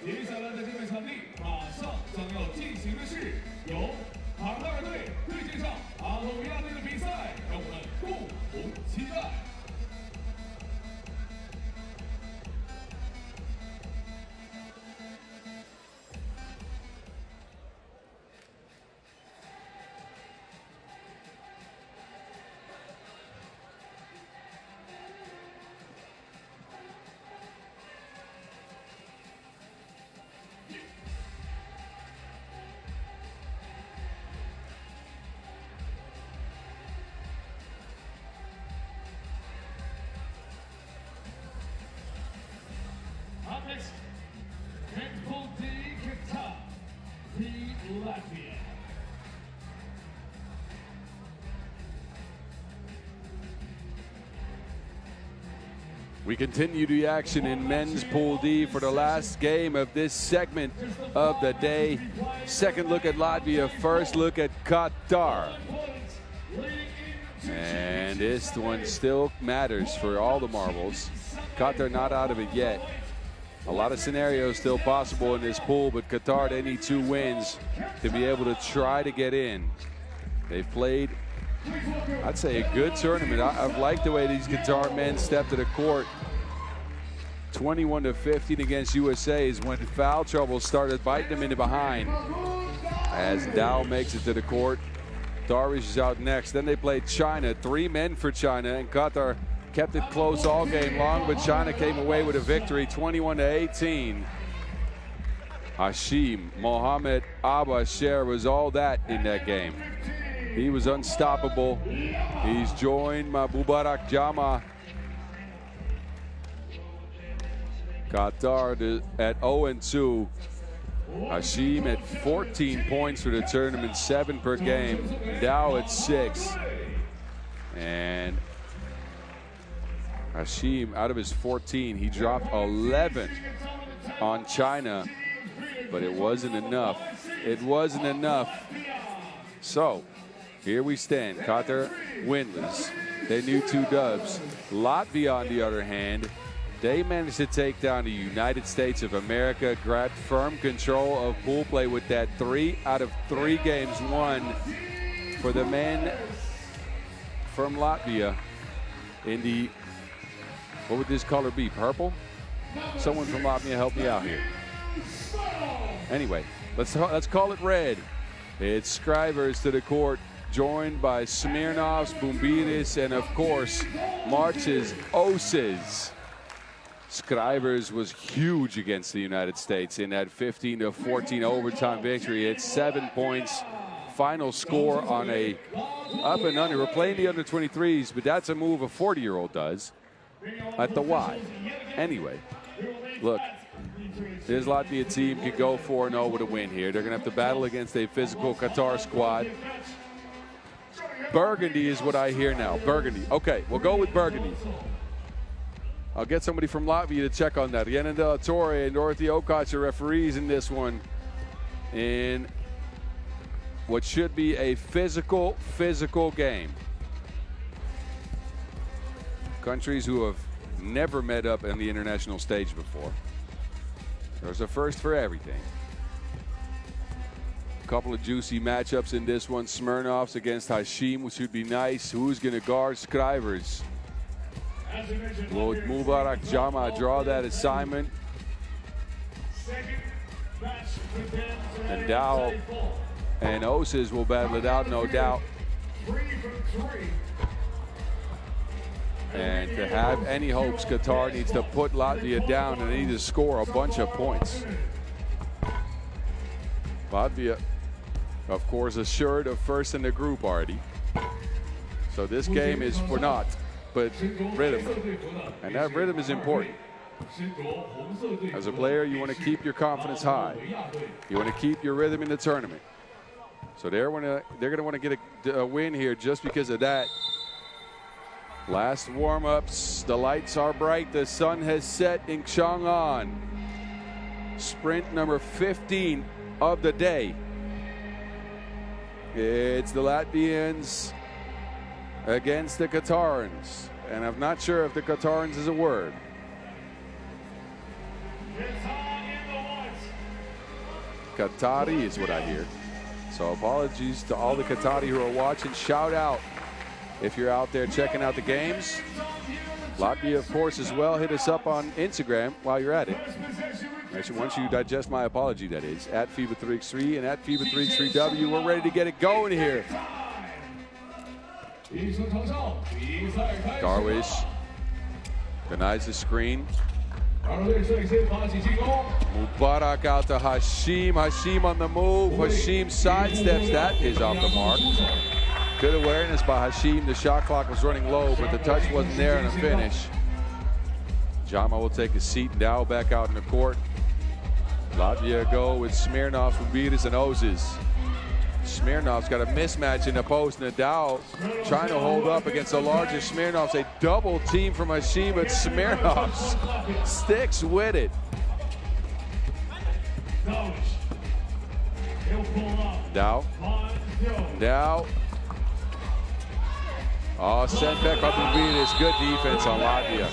接下来的这个场地马上将要进行的是由卡塔尔队对阵上阿拉维亚队的比赛，让我们共同期待。Up next, Handball D, Qatar, v Latvia. We continue the action in men's Pool D for the last game of this segment of the day. Second look at Latvia, first look at Qatar. And this one still matters for all the marbles. Qatar not out of it yet. A lot of scenarios still possible in this pool, but Qatar, they need 2 wins to be able to try to get in. They've played I'd say a good tournament. I've liked the way these Qatar men stepped to the court. 21-15 against USA is when foul trouble started biting them in the behind. As Dow makes it to the court, Darvish is out next. Then they played China, 3 men for China, and Qatar kept it close all game long, but China came away with a victory, 21-18. Hashim Mohamed Abasher was all that in that game. He was unstoppable. He's joined by Mubarak Jama. Qatar at 0-2. Hashim at 14 points for the tournament, 7 per game. Dow at 6. And Hashim, out of his 14, he dropped 11 on China, but it wasn't enough. It wasn't enough. So here we stand. Qatar winless. They knew 2 dubs. Latvia, on the other hand, they managed to take down the United States of America, grabbed firm control of pool play with that 3 out of 3 games won for the men from Latvia in the, what would this color be, purple? Someone from Latvia help me out here. Anyway, let's call it red. It's Scrivers to the court, joined by Smirnovs, Bumbiris, and of course, March's Oses. Scrivers was huge against the United States in that 15-14 overtime victory. It's 7 points. Final score on a up and under. We're playing the under 23s, but that's a move a 40-year-old does at the Y. Anyway, look, this Latvia team could go 4-0 with a win here. They're going to have to battle against a physical Qatar squad. Burgundy is what I hear now. Burgundy. Okay, we'll go with Burgundy. I'll get somebody from Latvia to check on that. Yenin De La Torre and Dorothy Okac are referees in this one. In what should be a physical game. Countries who have never met up on the international stage before. There's a first for everything. A couple of juicy matchups in this one. Smirnovs against Hashim, which would be nice. Who's going to guard Scrivers? Will Mubarak Jama draw that assignment? And Dow and Oses will battle it out, no doubt. And to have any hopes, Qatar needs to put Latvia down and they need to score a bunch of points. Latvia, of course, assured of first in the group already. So this game is for naught but rhythm, and that rhythm is important. As a player, you want to keep your confidence high. You want to keep your rhythm in the tournament. So they're going to want to get a win here just because of that. Last warm-ups, the lights are bright. The sun has set in Chang'an. Sprint number 15 of the day. It's the Latvians against the Qatarans. And I'm not sure if the Qatarans is a word. Qatari is what I hear. So apologies to all the Qatari who are watching. Shout out if you're out there checking out the games. Latvia, of course, as well. Hit us up on Instagram while you're at it. Actually, once you digest my apology, that is, at FIBA3x3 and at FIBA3x3W. We're ready to get it going here. Darvish denies the screen. Mubarak out to Hashim. Hashim on the move. Hashim sidesteps. That is off the mark. Good awareness by Hashim. The shot clock was running low, but the touch wasn't there in the finish. Jama will take a seat. Dow back out in the court. Latvia go with Smirnovs, Bumbiris, and Oses. Smirnov's got a mismatch in the post, and Dow trying to hold up against the larger Smirnovs. A double team from Hashim, but Smirnovs sticks with it. Dow. Oh, sent back by Bumbiris. Good defense on Latvia.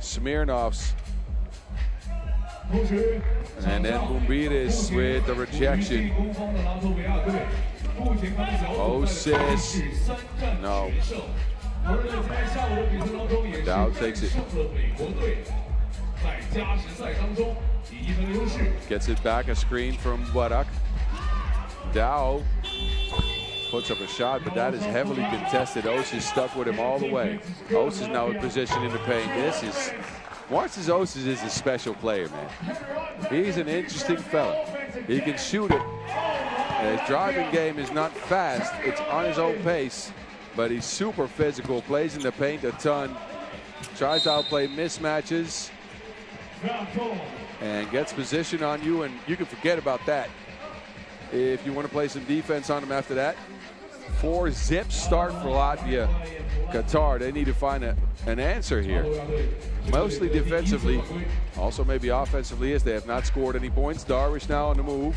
Smirnovs And then Bumbiris with the rejection. Osis. No. Dow takes it. Gets it back, a screen from Wadak. Dow puts up a shot, but that is heavily contested. Osis stuck with him all the way. Osis now in position in the paint. This is, Marcus Osis is a special player, man. He's an interesting fella. He can shoot it. His driving game is not fast. It's on his own pace, but he's super physical, plays in the paint a ton, tries to outplay mismatches, and gets position on you, and you can forget about that if you want to play some defense on him after that. 4-zip start for Latvia. Qatar, they need to find an answer here. Mostly defensively, also maybe offensively, as they have not scored any points. Darwish now on the move.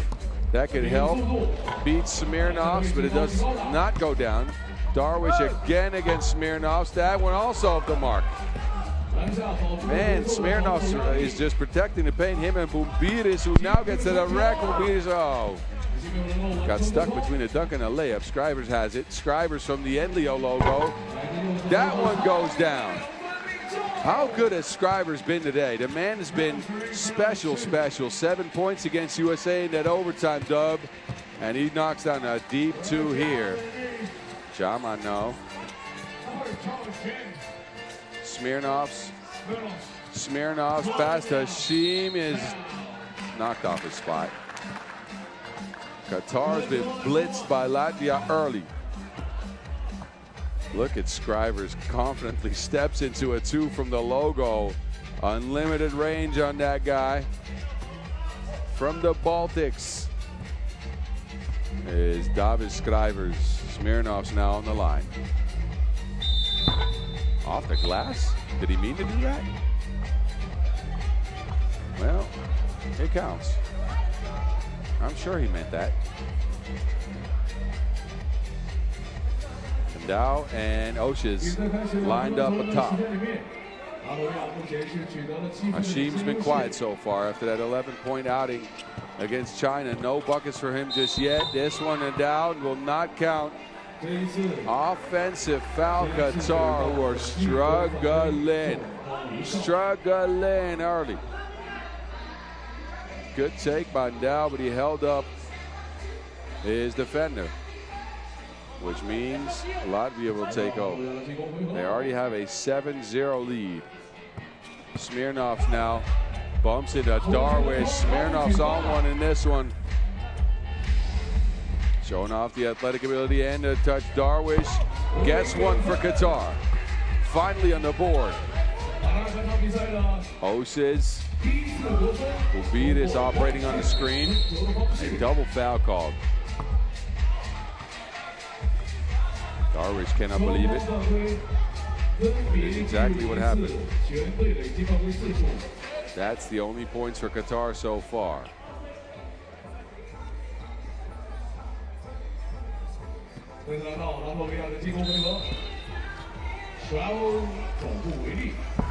That could help. Beats Smirnovs, but it does not go down. Darwish again against Smirnovs. That one also off the mark. Man, Smirnovs is just protecting the paint. Him and Bumbiris, who now gets it a rack. Bumbiris, oh. Got stuck between a dunk and a layup. Scrivers has it. Scrivers from the Enlio logo. That one goes down. How good has Scrivers been today? The man has been special. 7 points against USA in that overtime dub. And he knocks down a deep 2 here. Jama, no. Smirnovs past Hashim is knocked off his spot. Qatar's been blitzed by Latvia early. Look at Scrivers confidently steps into a 2 from the logo. Unlimited range on that guy. From the Baltics is Davis Scrivers. Smirnovs now on the line. Off the glass? Did he mean to do that? Well, it counts. I'm sure he meant that. And Dow and Oshis lined up atop. Hashim's been quiet so far after that 11-point outing against China. No buckets for him just yet. This one and down will not count. Offensive foul, Qatar, who are struggling early. Good take by Dow, but he held up his defender, which means Latvia will take over. They already have a 7-0 lead. Smirnovs now bumps into Darwish. Smirnovs on one in this one. Showing off the athletic ability and a touch. Darwish gets one for Qatar. Finally on the board. Osis. Bumbiris operating on the screen. A double foul called. Darwish cannot believe it. It is exactly what happened. That's the only points for Qatar so far.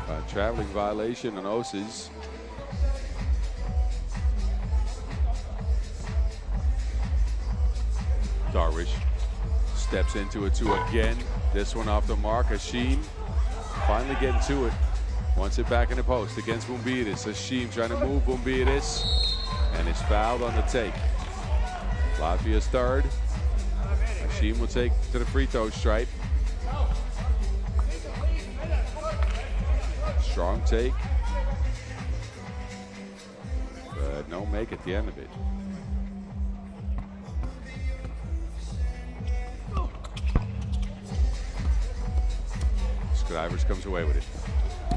A traveling violation on Osis. Darwish steps into a 2 again. This one off the mark. Hashim finally getting to it. Wants it back in the post against Bumbiris. Hashim trying to move Bumbiris and is fouled on the take. Latvia's third. Hashim will take to the free throw stripe. Strong take, but no make at the end of it. Scrivers comes away with it.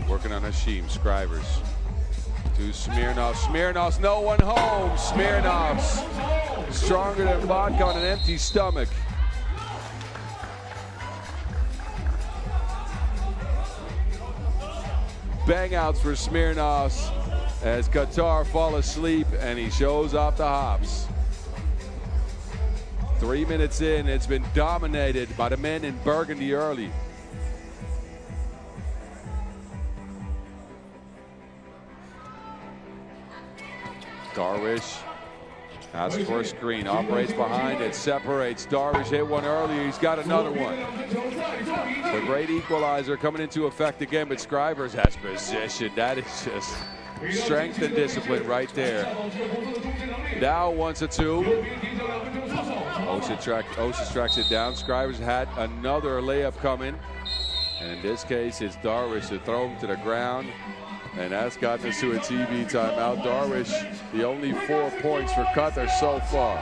Working on Hashim. Scrivers to Smirnovs. Smirnovs, no one home. Smirnovs stronger than vodka on an empty stomach. Bang outs for Smirnovs as Qatar fall asleep and he shows off the hops. 3 minutes in, it's been dominated by the men in burgundy early. Darwish asks for a screen, operates behind it, separates. Darwish hit one earlier, he's got another one. The great equalizer coming into effect again, but Scrivers has position. That is just strength and discipline right there. Now wants a two. Osis tracks it down. Scrivers had another layup coming. And in this case, it's Darwish to throw him to the ground. And that's gotten us to a TV timeout. Darwish, the only 4 points for Qatar so far.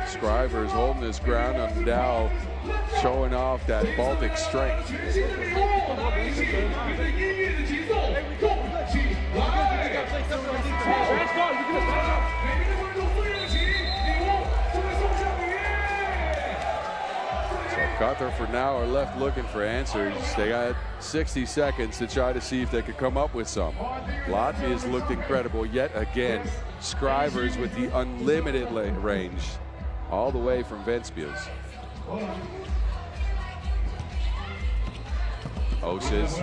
Scrivers holding his ground on Dow, showing off that Baltic strength. Qatar for now are left looking for answers. They got 60 seconds to try to see if they could come up with some. Latvia's looked incredible yet again. Scrivers with the unlimited range all the way from Ventspils. Osis.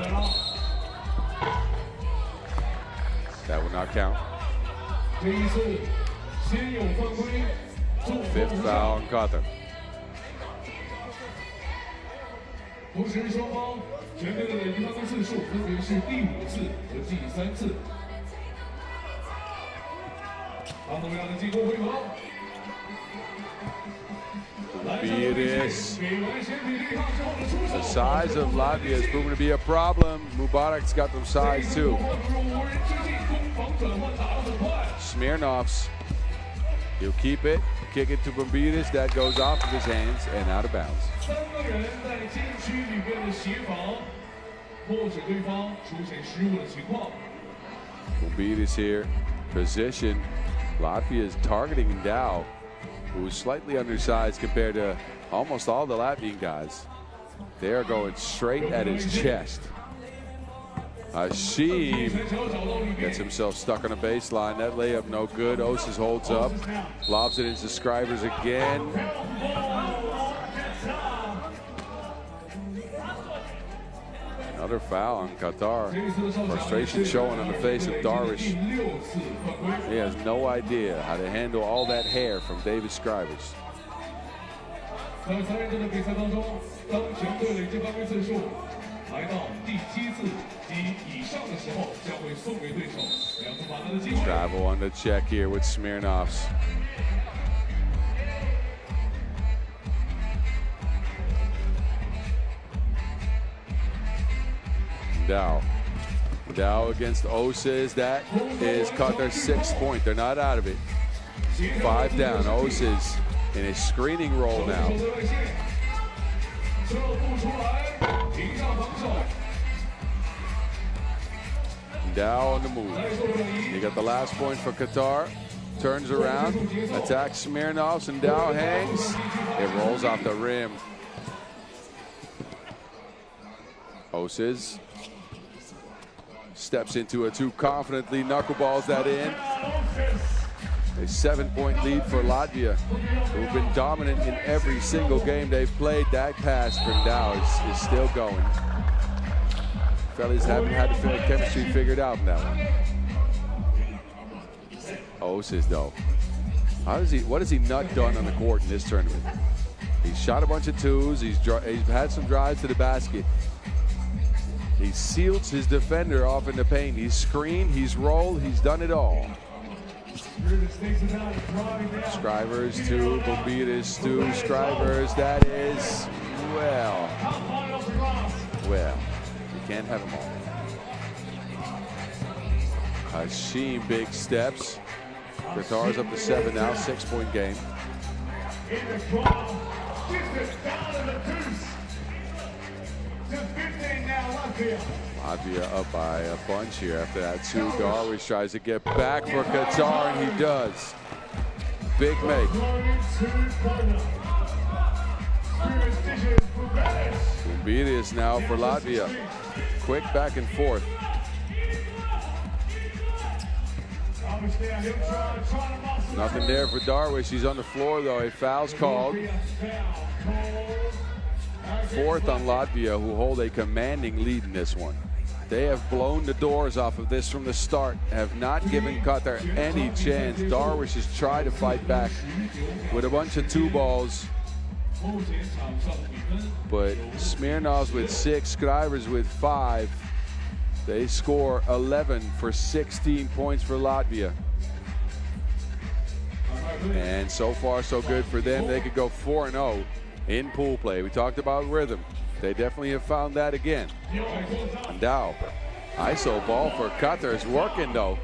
That will not count. 5th foul on Qatar. 同时，双方全队的赢球次数分别是第5次和第3次。阿姆亚的进攻回合。The size of Latvia has proven to be a problem. Mubarak's got them size too. Smirnov's, he'll keep it, kick it to Bombides. That goes off of his hands and out of bounds. Bombides here, position. Latvia is targeting Dow, who's slightly undersized compared to almost all the Latvian guys. They are going straight at his chest. Hashim gets himself stuck on a baseline. That layup no good. Osis holds up, lobs it into Scrivers again. Another foul on Qatar. Frustration showing on the face of Darwish. He has no idea how to handle all that hair from David Scrivers. Travel on the check here with Smirnovs. Dow against Osis. That is Qatar's 6th point. They're not out of it. 5 down. Osis in a screening role now. Dow on the move. You got the last point for Qatar. Turns around, attacks Smirnovs, and Dow hangs. It rolls off the rim. Osis steps into it too confidently, knuckleballs that in. A 7-point lead for Latvia, who've been dominant in every single game they've played. That pass from Dow is still going. Fellas haven't had the chemistry figured out in that one. Osis though, what has he not done on the court in this tournament? He's shot a bunch of twos, he's had some drives to the basket. He seals his defender off in the paint. He's screened, he's rolled, he's done it all. Scrivers to Bombides to Scrivers. That is, well, you can't have them all. Hashim, big steps. Qatar's up to 7 now, 6-point game. Latvia up by a bunch here after that 2. Darwish tries to get back for Qatar, and he does. Big make. Bombides now for Latvia. Quick back and forth. Nothing there for Darwish. He's on the floor though. A foul's called. 4th on Latvia, who hold a commanding lead in this one. They have blown the doors off of this from the start, have not given Qatar any chance. Darwish has tried to fight back with a bunch of 2 balls, but Smirnovs with 6, Scrivers with 5. They score 11 for 16 points for Latvia. And so far, so good for them. They could go 4-0 in pool play. We talked about rhythm. They definitely have found that again. And now, ISO ball for Qatar is working though.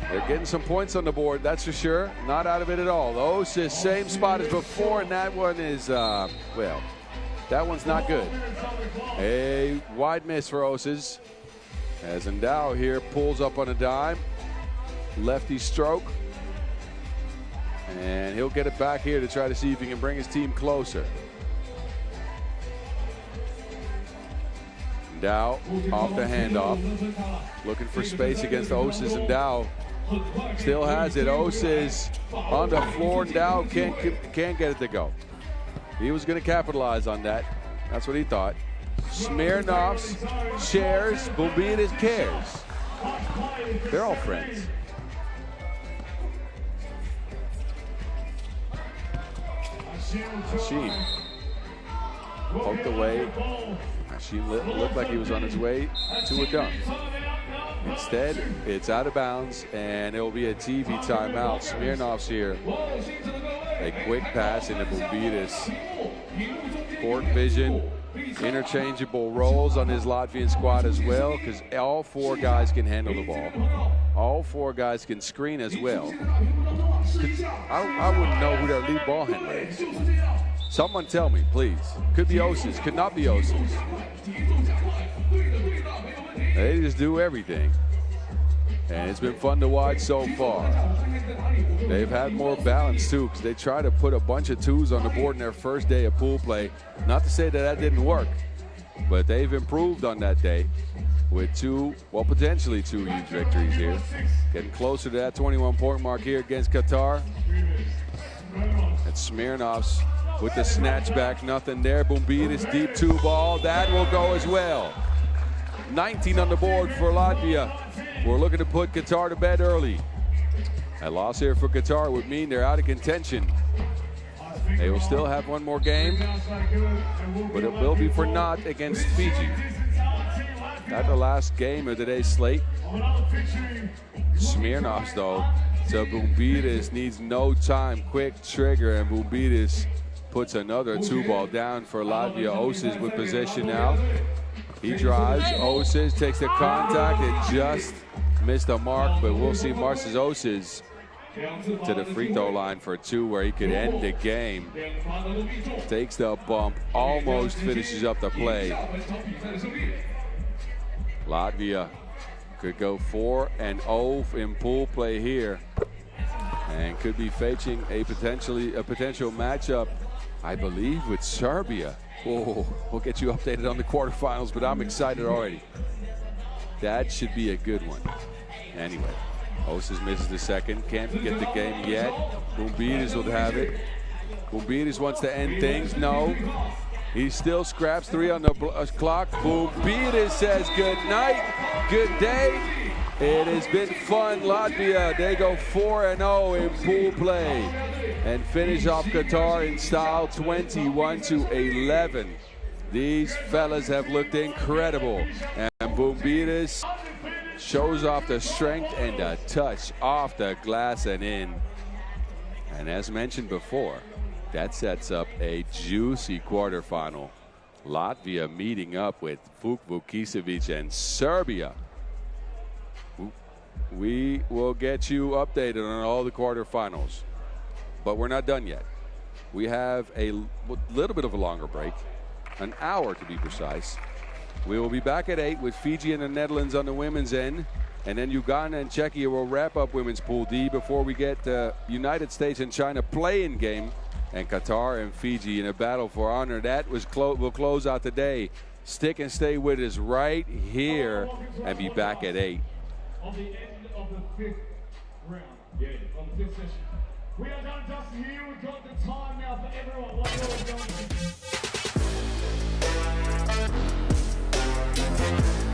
They're getting some points on the board, that's for sure. Not out of it at all. Those is same spot as before, and that one is, well, that one's not good. A wide miss for Oses. As Ndao here pulls up on a dime. Lefty stroke. And he'll get it back here to try to see if he can bring his team closer. Ndao off the handoff. Looking for space against Oses. Ndao still has it. Oses on the floor. Ndao can't get it to go. He was going to capitalize on that. That's what he thought. Smirnovs shares. Bumbidas cares. They're all friends. Hashim poked away. Hashim looked like he was on his way to a dunk. Instead, it's out of bounds, and it will be a TV timeout. Smirnovs here. A quick pass into Bumbidas. Court vision, interchangeable roles on his Latvian squad as well, because all 4 guys can handle the ball. All 4 guys can screen as well. I wouldn't know who their lead ball handler is. Someone tell me, please. Could be Oses, could not be Oses. They just do everything. And it's been fun to watch so far. They've had more balance too, because they try to put a bunch of 2s on the board in their first day of pool play. Not to say that that didn't work, but they've improved on that day with 2, well, potentially 2 huge victories here. Getting closer to that 21-point mark here against Qatar. And Smirnovs with the snatch back, nothing there. Bumbidas deep 2 ball, that will go as well. 19 on the board for Latvia. We're looking to put Qatar to bed early. A loss here for Qatar would mean they're out of contention. They will still have 1 more game, but it will be for naught against Fiji. That's the last game of today's slate. Smirnovs, though, to Bumbidas, needs no time. Quick trigger, and Bumbidas puts another 2 ball down for Latvia. Oses with possession now. He drives. Oses takes the contact. It just missed the mark, but we'll see Marcus Oses to the free throw line for 2, where he could end the game. Takes the bump, almost finishes up the play. Latvia could go 4-0 in pool play here, and could be facing a potential matchup, I believe, with Serbia. Oh, we'll get you updated on the quarterfinals, but I'm excited already. That should be a good one. Anyway, Oses misses the second. Can't get the game yet. Bumbidas will have it. Bumbidas wants to end things. No. He still scraps. 3 on the clock. Bumbidas says good night, good day. It has been fun. Latvia, they go 4-0 in pool play and finish off Qatar in style, 21-11. These fellas have looked incredible. And Bumbidas shows off the strength and the touch off the glass and in. And as mentioned before, that sets up a juicy quarterfinal. Latvia meeting up with Vuk Vukicevic and Serbia. We will get you updated on all the quarterfinals, but we're not done yet. We have a little bit of a longer break, an hour to be precise. We will be back at 8 with Fiji and the Netherlands on the women's end, and then Uganda and Czechia will wrap up women's Pool D before we get the United States and China play-in game, and Qatar and Fiji in a battle for honor. That will close out the day. Stick and stay with us right here and be back at 8. On the end of the 5th round, on the 5th session. We are done, Dustin, here. We've got the time now for everyone. What you're going to do.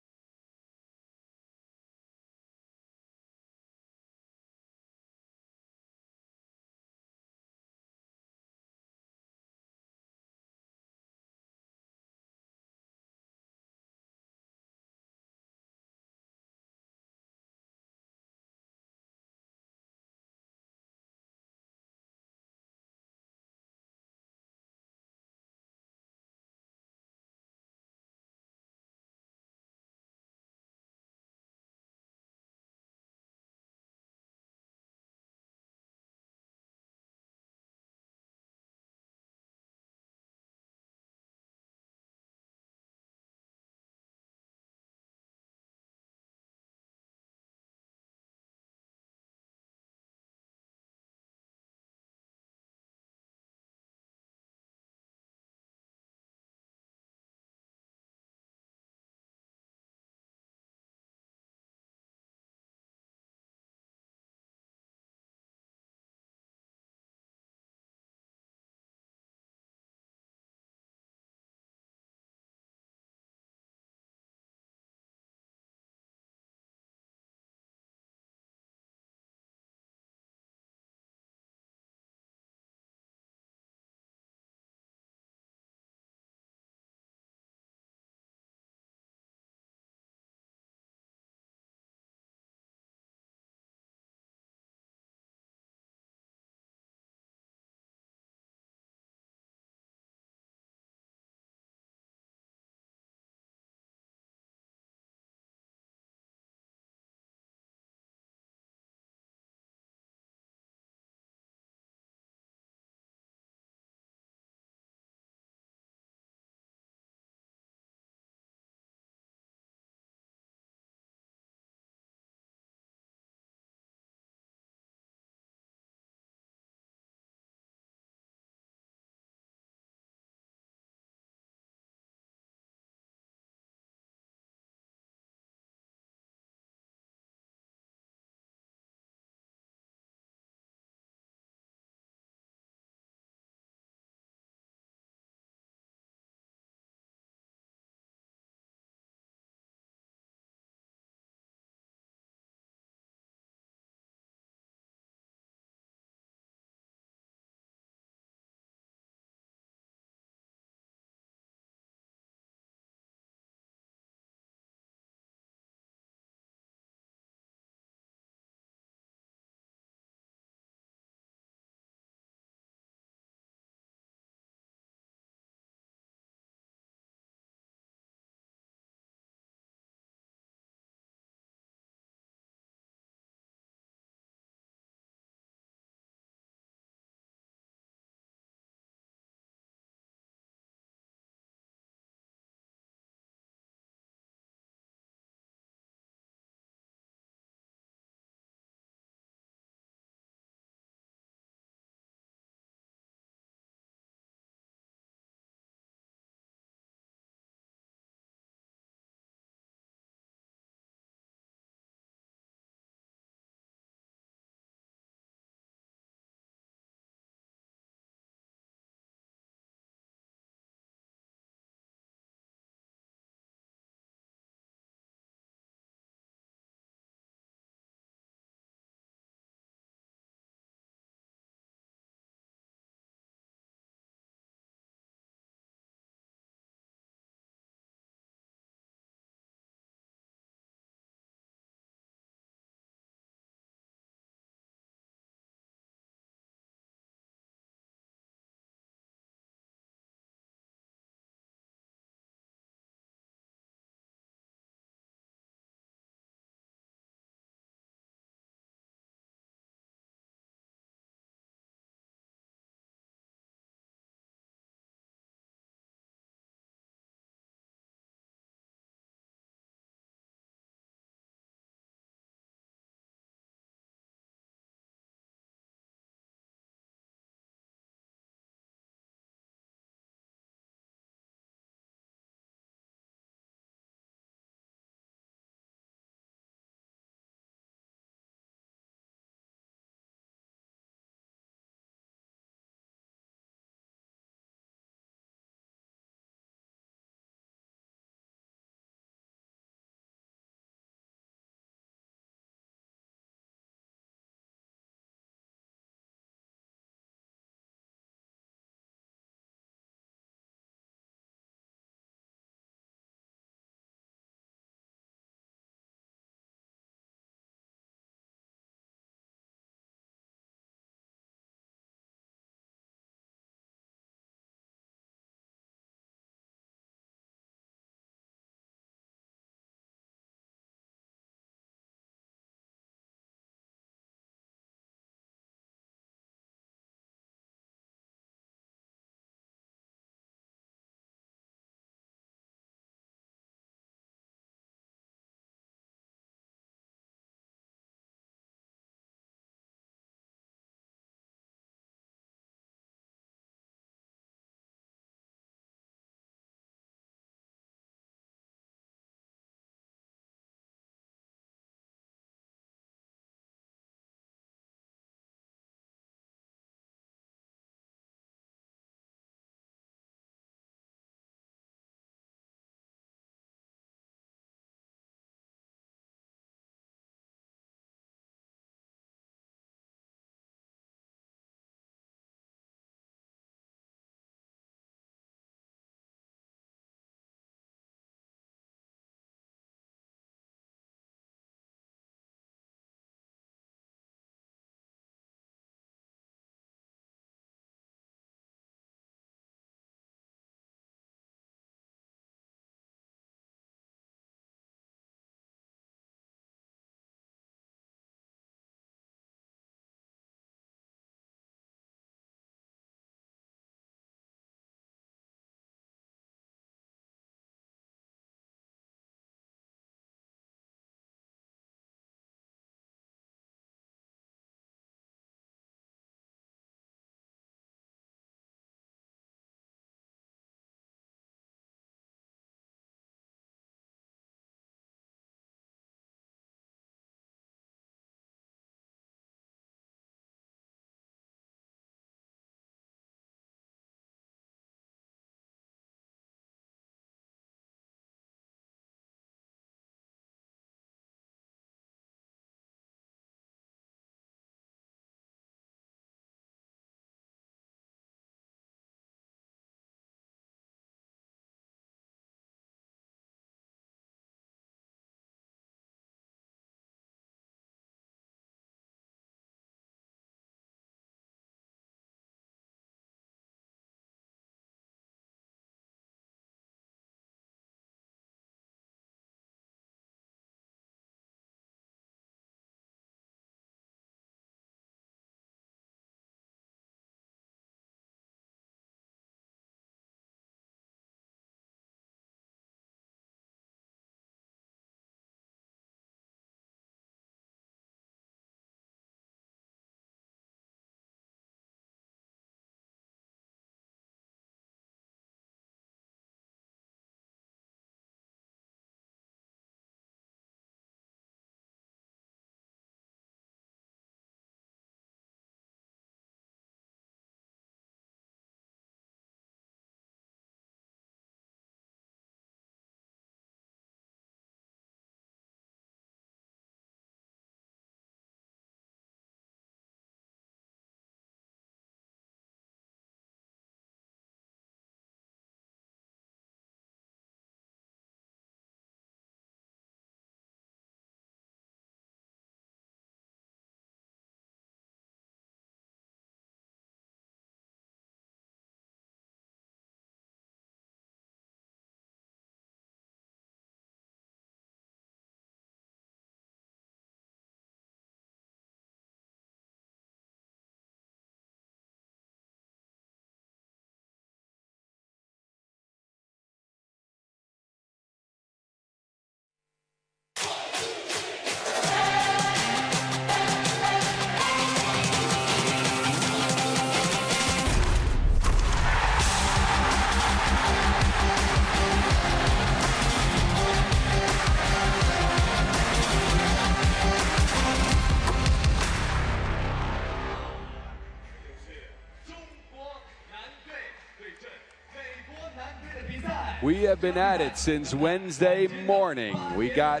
We have been at it since Wednesday morning. We got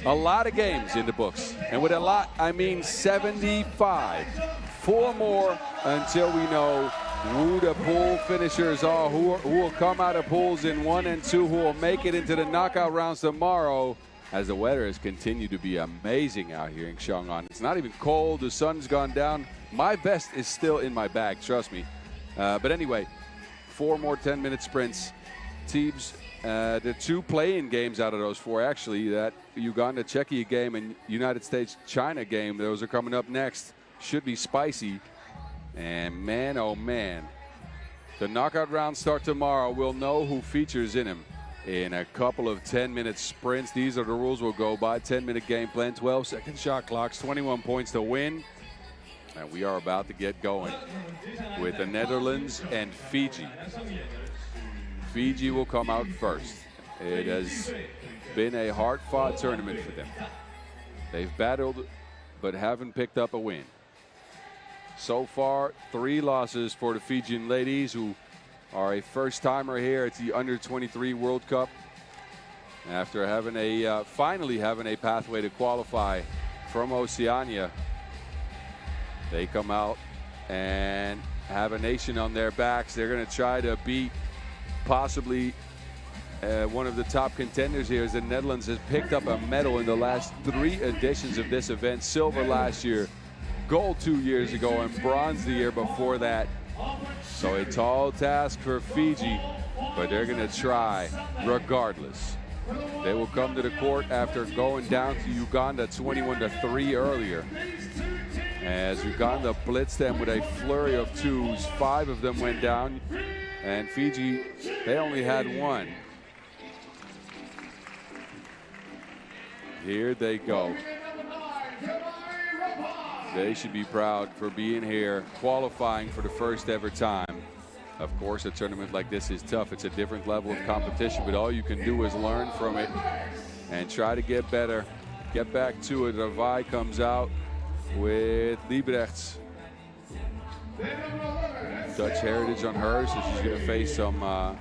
a lot of games in the books. And with a lot, I mean 75. 4 more until we know who the pool finishers are, who will come out of pools in 1 and 2, who will make it into the knockout rounds tomorrow, as the weather has continued to be amazing out here in Chang'an. It's not even cold. The sun's gone down. My vest is still in my bag, trust me. But anyway, 4 more 10-minute sprints. Teams, the 2 play-in games out of those 4, actually, that Uganda-Czechia game and United States-China game, those are coming up next. Should be spicy. And man, oh man, the knockout rounds start tomorrow. We'll know who features in them in a couple of 10-minute sprints. These are the rules we'll go by. 10-minute game plan, 12-second shot clocks, 21 points to win. And we are about to get going with the Netherlands and Fiji. Fiji will come out first. It has been a hard-fought tournament for them. They've battled but haven't picked up a win. So far, 3 losses for the Fijian ladies, who are a first-timer here at the Under-23 World Cup. After having finally having a pathway to qualify from Oceania, they come out and have a nation on their backs. They're going to try to beat possibly one of the top contenders here, as the Netherlands has picked up a medal in the last 3 editions of this event. Silver last year, gold 2 years ago, and bronze the year before that. So a tall task for Fiji, but they're going to try regardless. They will come to the court after going down to Uganda 21-3 earlier, as Uganda blitzed them with a flurry of 2s. 5 of them went down, and Fiji, they only had 1. Here they go. They should be proud for being here, qualifying for the first ever time. Of course, a tournament like this is tough. It's a different level of competition, but all you can do is learn from it and try to get better, get back to it. Ravai comes out with Liebrechts. Dutch heritage on her, so she's going to face some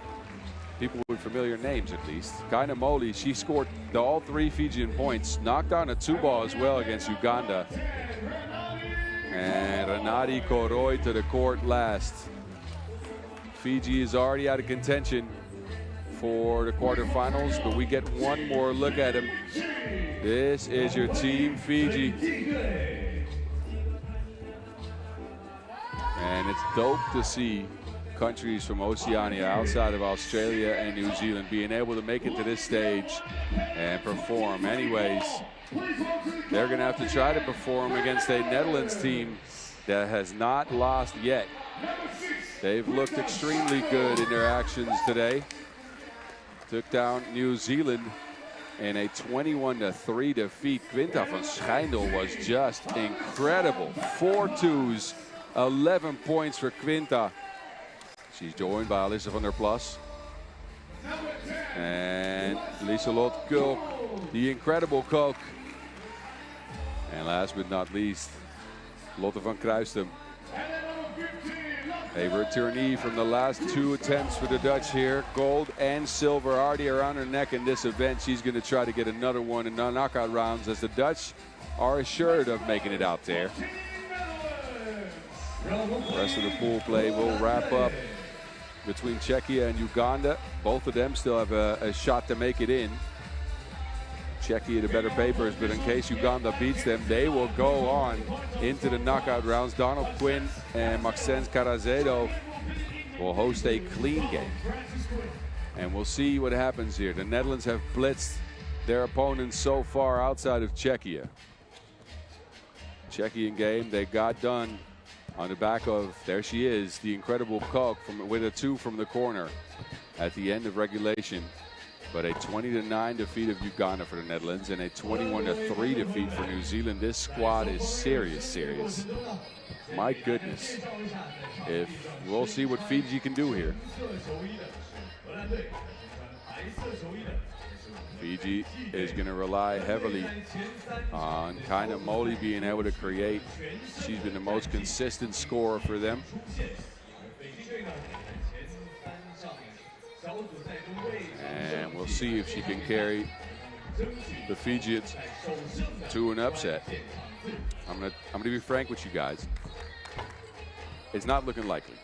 people with familiar names at least. Kaina Moli, she scored all 3 Fijian points, knocked down a 2-ball as well against Uganda. And Renati Koroi to the court last. Fiji is already out of contention for the quarterfinals, but we get one more look at him. This is your team, Fiji. And it's dope to see countries from Oceania outside of Australia and New Zealand being able to make it to this stage and perform. Anyways, they're going to have to try to perform against a Netherlands team that has not lost yet. They've looked extremely good in their actions today. Took down New Zealand in a 21-3 defeat. Quinta van Schijndel was just incredible. 4 2s, 11 points for Quinta. She's joined by Alyssa van der Plas and Lieselot Kulk, the incredible Kulk. And last but not least, Lotte van Kruistem, a returnee from the last 2 attempts for the Dutch here. Gold and silver already around her neck in this event. She's going to try to get another one in the knockout rounds, as the Dutch are assured of making it out there. The rest of the pool play will wrap up between Czechia and Uganda. Both of them still have a shot to make it in. Czechia the better papers, but in case Uganda beats them, they will go on into the knockout rounds. Donald Quinn and Maxence Carazedo will host a clean game. And we'll see what happens here. The Netherlands have blitzed their opponents so far outside of Czechia. Czechian game, they got done on the back of, there she is, the incredible Kulk with a 2 from the corner at the end of regulation. But a 20-9 defeat of Uganda for the Netherlands and a 21-3 defeat for New Zealand. This squad is serious. My goodness. We'll see what Fiji can do here. Fiji is going to rely heavily on Kaina Moli being able to create. She's been the most consistent scorer for them. And we'll see if she can carry the Fijians to an upset. I'm gonna be frank with you guys. It's not looking likely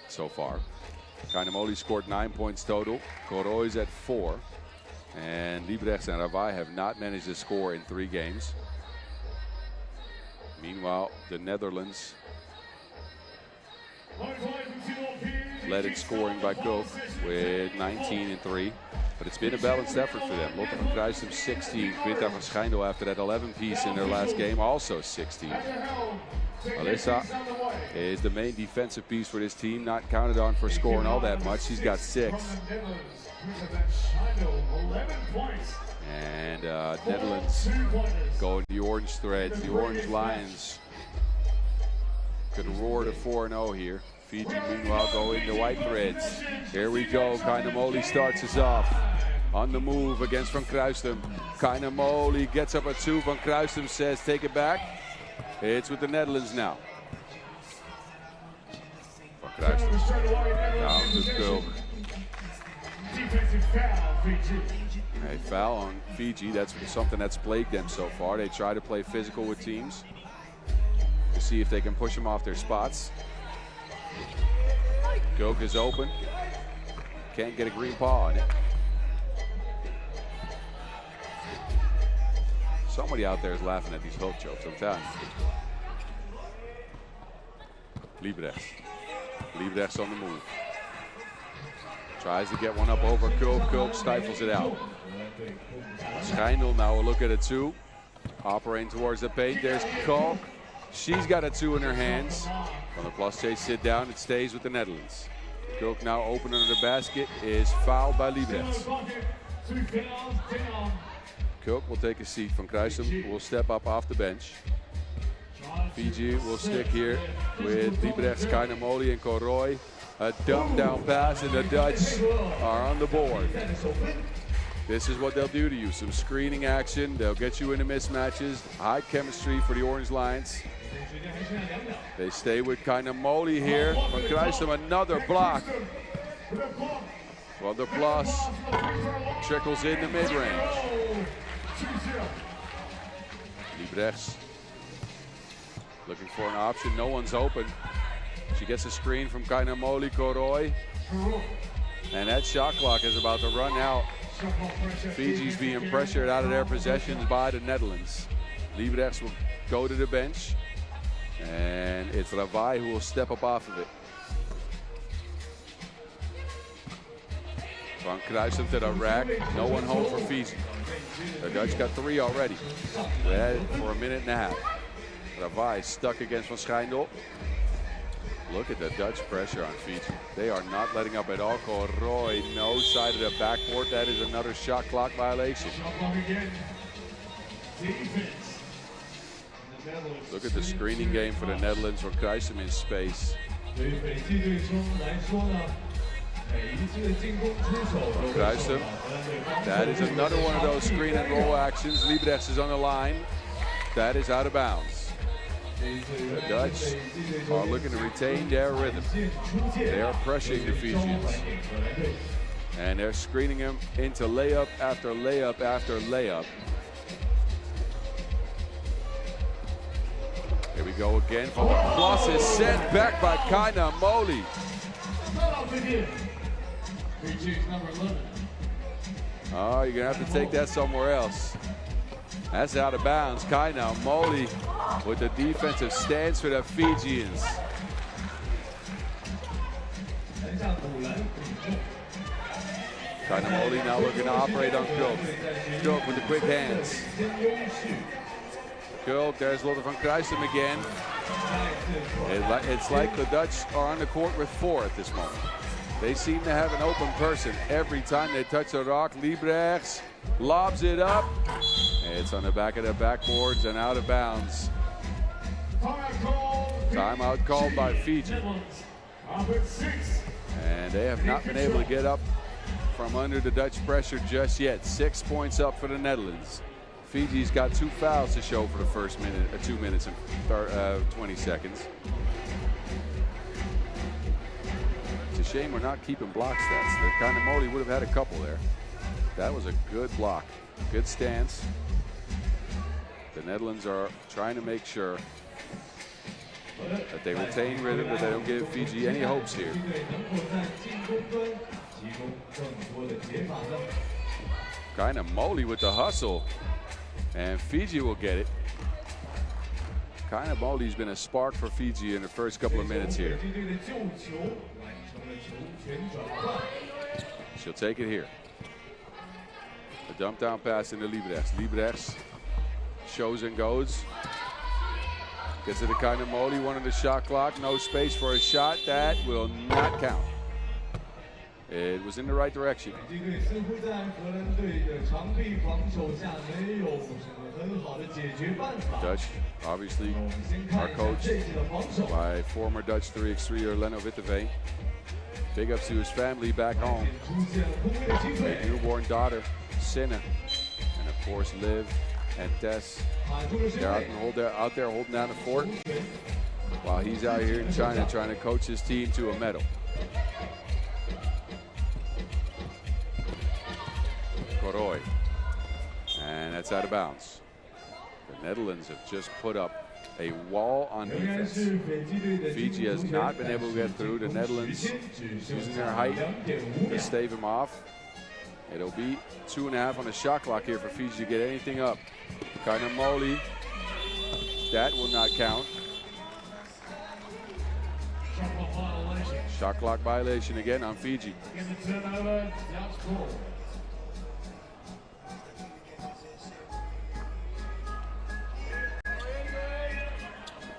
so far. Kainamoli scored 9 points total. Koroi's at 4. And Liebrechts and Ravai have not managed to score in 3 games. Meanwhile, the Netherlands led in scoring by Koch with 19 and 3. But it's been a balanced effort for them. Lotte van Kruijsum 16. Britta van Schijndel after that 11 piece in their last game, also 16. Alyssa is the main defensive piece for this team, not counted on for scoring all that much. She's got 6. And Netherlands going the orange threads. The Orange Lions could roar to 4-0 here. Fiji, meanwhile, go into white threads. Here we go. Kainamoli starts us off. On the move against Van Kruijsum. Kainamoli gets up at 2. Van Kruijsum says, take it back. It's with the Netherlands now. Van Kruijsum down to Koch. A foul on Fiji. That's something that's plagued them so far. They try to play physical with teams to see if they can push them off their spots. Koch is open. Can't get a green paw on it. Somebody out there is laughing at these hook chokes, I'm telling you. Liebrechts. Liebrechts on the move. Tries to get one up over Koch. Koch stifles it out. Schijndel now will look at a 2. Operating towards the paint. There's Koch. She's got a 2 in her hands. Van der Plas chase sit down. It stays with the Netherlands. Koch now open under the basket. Is fouled by Liebrechts. Koch will take a seat. Van Kruijsum will step up off the bench. Fiji will stick here with Liebrechts, Kainamoli, and Koroi. A dump down pass, and the Dutch are on the board. This is what they'll do to you. Some screening action. They'll get you into mismatches. High chemistry for the Orange Lions. They stay with Kainamoli here. Van Kruijsum, another block. Well, the plus trickles in the mid-range. Liebrechts looking for an option. No one's open. She gets a screen from Kainamoli, Koroi. And that shot clock is about to run out. Fiji's being pressured out of their possessions by the Netherlands. Liebrechts will go to the bench. And it's Ravai who will step up off of it. Van Kruijsum to the rack. No one home for Fiji. The Dutch got 3 already. They had it for a minute and a half. Ravai stuck against Van Schijndel. Look at the Dutch pressure on Fiji. They are not letting up at all. Koroi, no side of the backboard. That is another shot clock violation. Look at the screening game for the Netherlands. Van Kruijsum in space. Kruijsum. That is another one of those screen and roll actions. Liebrechts is on the line. That is out of bounds. The Dutch are looking to retain their rhythm. They are pressuring the Fijians. And they're screening him into layup after layup after layup. Here we go again. Van der Plas is sent back by Kainamoli. Oh, you're gonna have to take that somewhere else. That's out of bounds. Kainamoli with the defensive stance for the Fijians. Kainamoli now looking to operate on Koch. Koch with the quick hands. Koch, there's Lotte van Kruijsum again. It's like the Dutch are on the court with 4 at this moment. They seem to have an open person every time they touch the rock. Liebrechts lobs it up. It's on the back of the backboards and out of bounds. Timeout called by Fiji. And they have not been able to get up from under the Dutch pressure just yet. 6 points up for the Netherlands. Fiji's got 2 fouls to show for the first minute, 2 minutes and 20 seconds. a shame we're not keeping block stats. The kind of Moli would have had a couple there. That was a good block. Good stance. The Netherlands are trying to make sure that they retain rhythm, that they don't give Fiji any hopes here. Kind of Moli with the hustle, and Fiji will get it. Kind of Moli's been a spark for Fiji in the first couple of minutes here. She'll take it here. A dump down pass into Liebrechts. Liebrechts shows and goes. Gets to the kind of Moli, one on the shot clock. No space for a shot. That will not count. It was in the right direction. Dutch, obviously, are coached by former Dutch 3x3er Leno Witteveen. Big ups to his family back home. A newborn daughter, Sinne, and of course Liv and Tess. They're out there holding down the fort while he's out here in China trying to coach his team to a medal. Koroi, and that's out of bounds. The Netherlands have just put up a wall on defense. Fiji has not been able to get through. The Netherlands using their height to stave him off. It'll be 2.5 on the shot clock here for Fiji to get anything up. Kind of Moli, that will not count. Shot clock violation again on Fiji.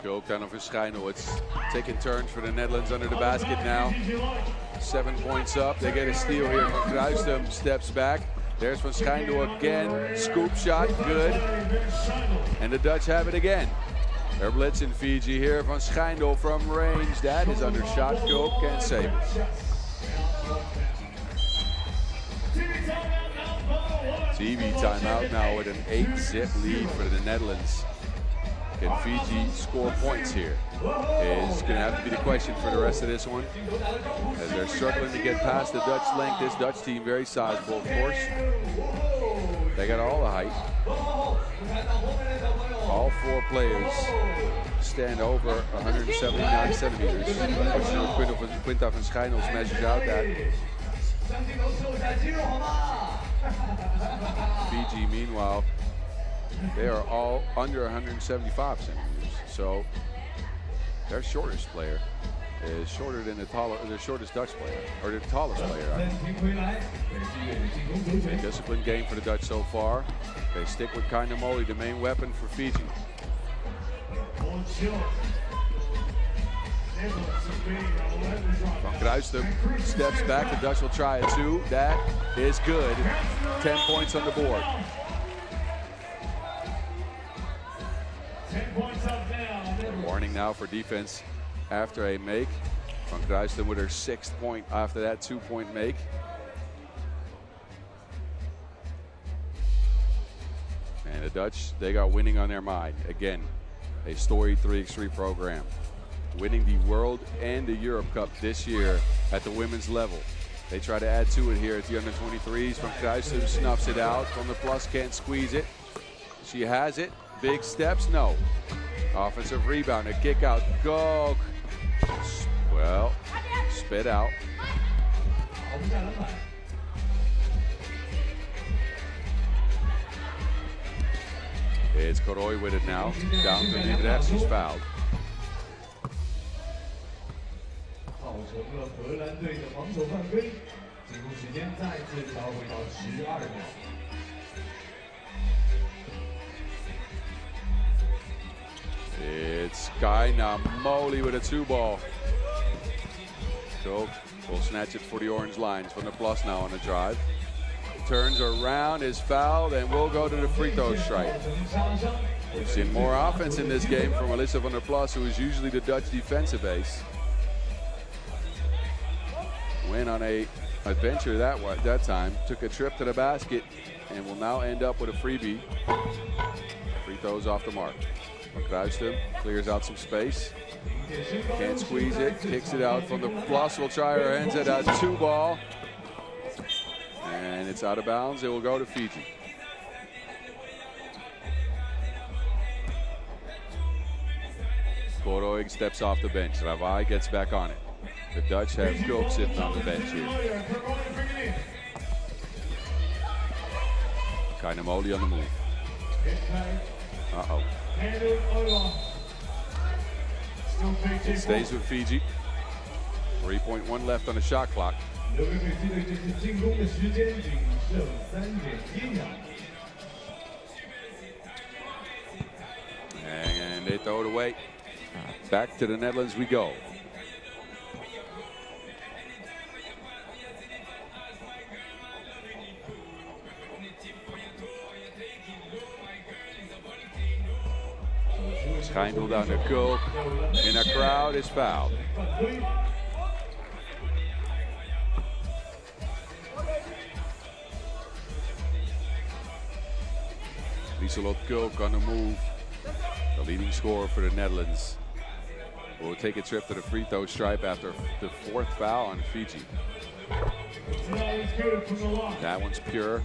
Go kind of Verschijnel. It's taking turns for the Netherlands under the basket now. 7 points up. They get a steal here from Kruistum. Steps back. There's Verschijnel again. Scoop shot. Good. And the Dutch have it again. They're blitzing Fiji here. Verschijnel from range. That is under shot. Koop can't save it. TV timeout now with an 8-zip lead for the Netherlands. Can Fiji score points here? Is going to have to be the question for the rest of this one, as they're struggling to get past the Dutch length. This Dutch team very sizable, of course. They got all the height. All 4 players stand over 179 centimeters. Quinta Verschijnel measures out that. Fiji, meanwhile, they are all under 175 centimeters. So their shortest player is shorter than the shortest Dutch player, or the tallest player. A disciplined game for the Dutch so far. They stick with kind of Moli, the main weapon for Fiji. Van Kruistum steps back. The Dutch will try it too. That is good. 10 points on the board. 10 points up now. Warning now for defense after a make. Van Kruistum with her 6th point after that 2-point make. And the Dutch, they got winning on their mind. Again, a storied 3x3 program. Winning the World and the Europe Cup this year at the women's level. They try to add to it here at the under-23s. Van Kruistum snuffs it out. From the plus, can't squeeze it. She has it. Big steps, no. Offensive rebound, a kick out. Go. Well, spit out. It's Koroi with it now. Down to Liebrechts, who's fouled. It's Moli with a 2-ball. Koop will snatch it for the orange lines from the plus now on the drive. Turns around, is fouled, and will go to the free throw strike. We've seen more offense in this game from Alyssa van der Plas, who is usually the Dutch defensive ace. Went on a adventure that time, took a trip to the basket, and will now end up with a freebie. Free throws off the mark. Van Kruistum clears out some space. Can't squeeze it, kicks it out from the plus. Will try her hands at a 2 ball. And it's out of bounds. It will go to Fiji. Koroy steps off the bench. Ravai gets back on it. The Dutch have Kulk sitting on the bench here. Kainamoli on the move. Uh-oh. It stays with Fiji. 3.1 left on the shot clock. And they throw it away. Back to the Netherlands we go. Schijndel down to Kulk. In a crowd is fouled. Lieselot Kulk on the move. The leading scorer for the Netherlands will take a trip to the free throw stripe after the 4th foul on Fiji. That one's pure.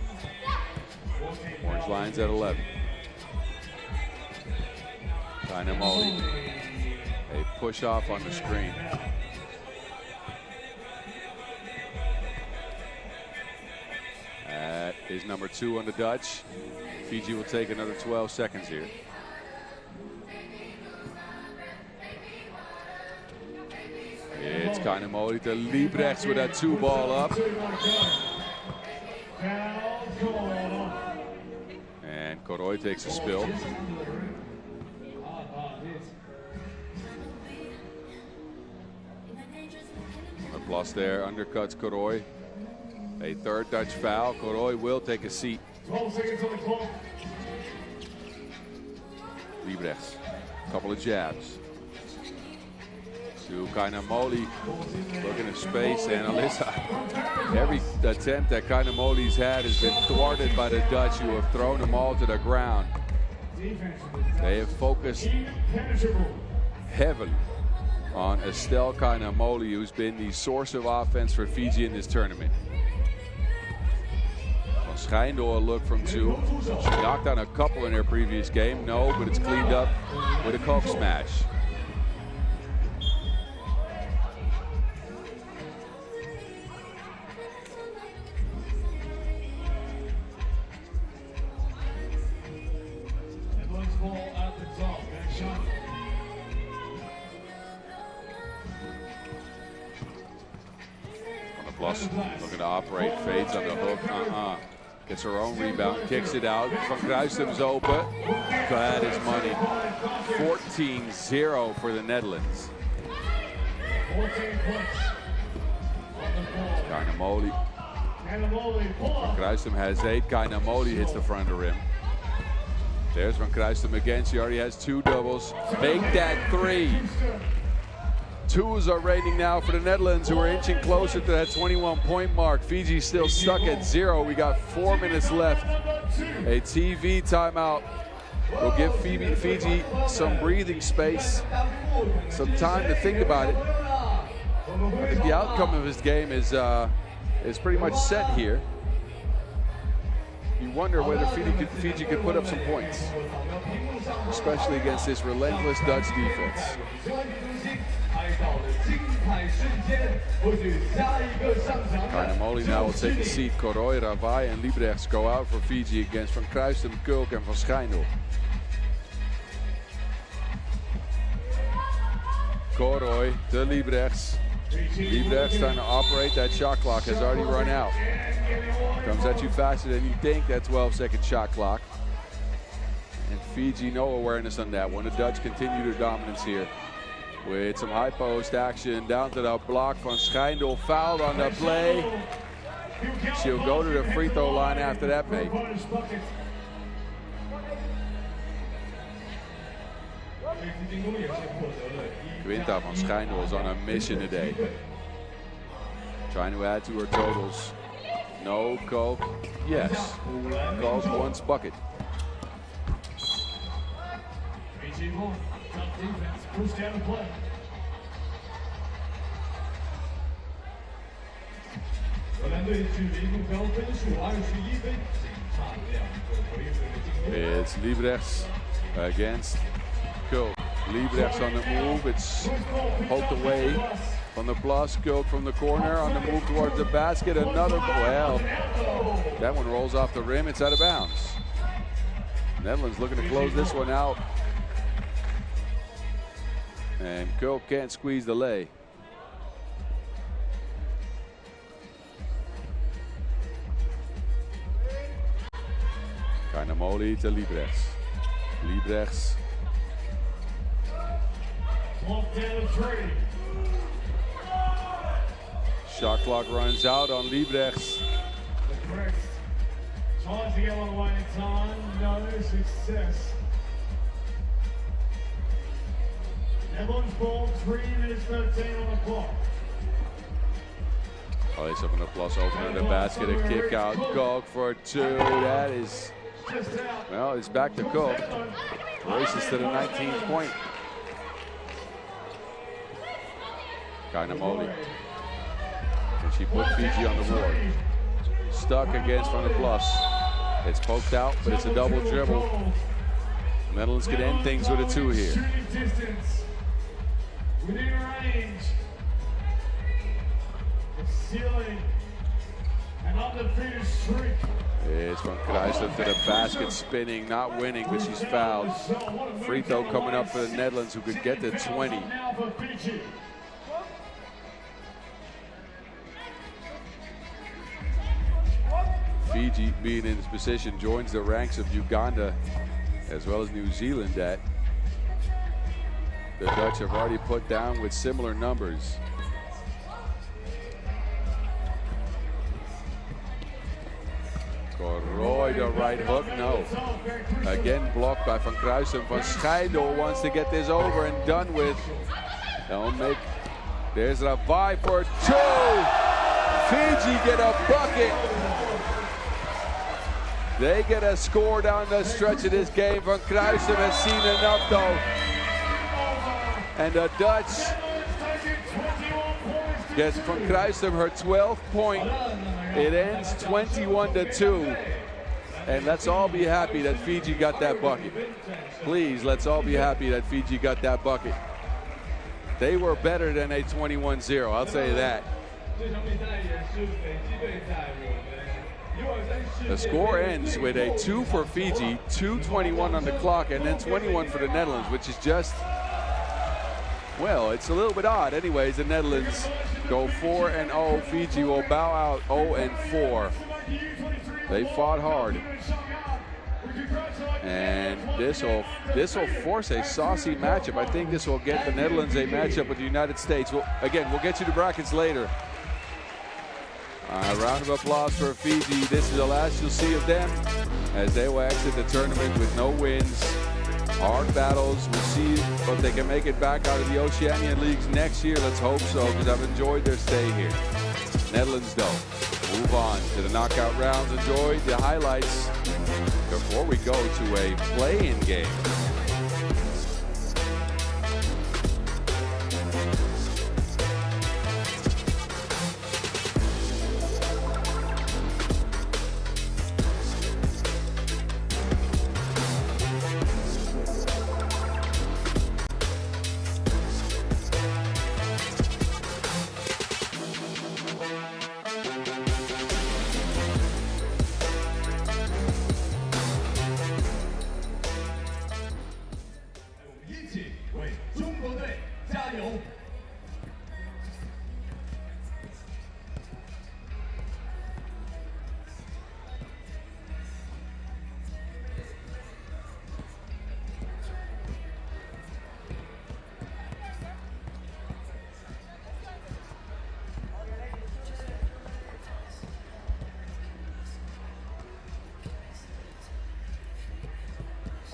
Orange line's at 11. Kainamoli. A push off on the screen. That is number 2 on the Dutch. Fiji will take another 12 seconds here. It's Kainamoli to Liebrechts with that 2 ball up. And Koroy takes a spill. Plus there undercuts Koroy. A 3rd Dutch foul. Koroy will take a seat. 12 seconds on the clock. Liebrechts. Couple of jabs. To Kainamoli. Looking at space. And Alyssa. Every attempt that Kainamoli's had has been thwarted by the Dutch, who have thrown them all to the ground. They have focused heavily on Estelle Kainamoli, who's been the source of offense for Fiji in this tournament. Well, Schijndel a look from 2. She knocked down a couple in her previous game. No, but it's cleaned up with a Kulk smash. Plus, looking to operate, fades on the hook, Gets her own rebound, kicks it out. Van Kruistum's open. That is money. 14-0 for the Netherlands. Kainamoli. Van Kruistum has 8. Kainamoli hits the front of the rim. There's Van Kruistum again. She already has 2 doubles. Make that 3. 2s are reigning now for the Netherlands, who are inching closer to that 21-point mark. Fiji still stuck at 0. We got 4 minutes left. A TV timeout will give Fiji some breathing space, some time to think about it. I think the outcome of this game is pretty much set here. You wonder whether Fiji could put up some points, especially against this relentless Dutch defense. Kainamoli now will take a seat. Koroy, Ravai and Liebrechts go out for Fiji against Van Kruistum, Kulk and Van Schijndel. Koroy to Liebrechts. Liebrechts trying to operate. That shot clock has already run out. Comes at you faster than you think, that 12-second shot clock. And Fiji, no awareness on that one. The Dutch continue their dominance here with some high post action down to the block. Van Schijndel fouled on the play. She'll go to the free throw line after that, mate. Quinta Van Schijndel is on a mission today. Trying to add to her totals. No, Kulk. Yes. Kulk wants bucket. Fiji won. Tough defense, pushed down the play. It's Liebrechts against Kulk. Liebrechts on the move. It's poked away from the plus. Kulk from the corner on the move towards the basket. Another, well, that one rolls off the rim. It's out of bounds. Netherlands looking to close this one out. And Kulk can't squeeze the lay. Kainamoli to Liebrechts. Liebrechts. Shot clock runs out on Liebrechts. Tries to get one away in time, no success. Netherlands ball, 3 minutes 13 on the clock. Place up on the plus opener in the basket, a kick out. Kulk for 2. That is, well, it's back to Kulk. Races to the 19th point. Kainamoli. And she put Fiji on the board. Stuck against from the plus. It's poked out, but it's a double dribble. Netherlands could end things with a 2 here. Within range. Ceiling. An undefeated streak. It's from Kruijsen to the basket, spinning, not winning, but she's fouled. Free throw coming up for the Netherlands, who could get to 20. Fiji, being in this position, joins the ranks of Uganda as well as New Zealand that the Dutch have already put down with similar numbers. Roy, the right hook, no. Again blocked by Van Kruijsen. Van Scheidel wants to get this over and done with. Don't make, there's Ravai for 2. Fiji get a bucket. They get a score down the stretch of this game. Van Kruijsen has seen enough though. And the Dutch gets Van Kruijsen her 12th point. It ends 21-2. And let's all be happy that Fiji got that bucket. Please, let's all be happy that Fiji got that bucket. They were better than a 21-0, I'll tell you that. The score ends with a 2 for Fiji, 2:21 on the clock, and then 21 for the Netherlands, which is just, well, it's a little bit odd. Anyways, the Netherlands go 4-0. Fiji will bow out 0-4. They fought hard. And this will force a saucy matchup. I think this will get the Netherlands a matchup with the United States. Again, we'll get you to brackets later. A round of applause for Fiji. This is the last you'll see of them as they will exit the tournament with no wins. Hard battles. We'll see if they can make it back out of the Oceanian Leagues next year. Let's hope so, because I've enjoyed their stay here. Netherlands, though, move on to the knockout rounds. Enjoy the highlights before we go to a play-in game.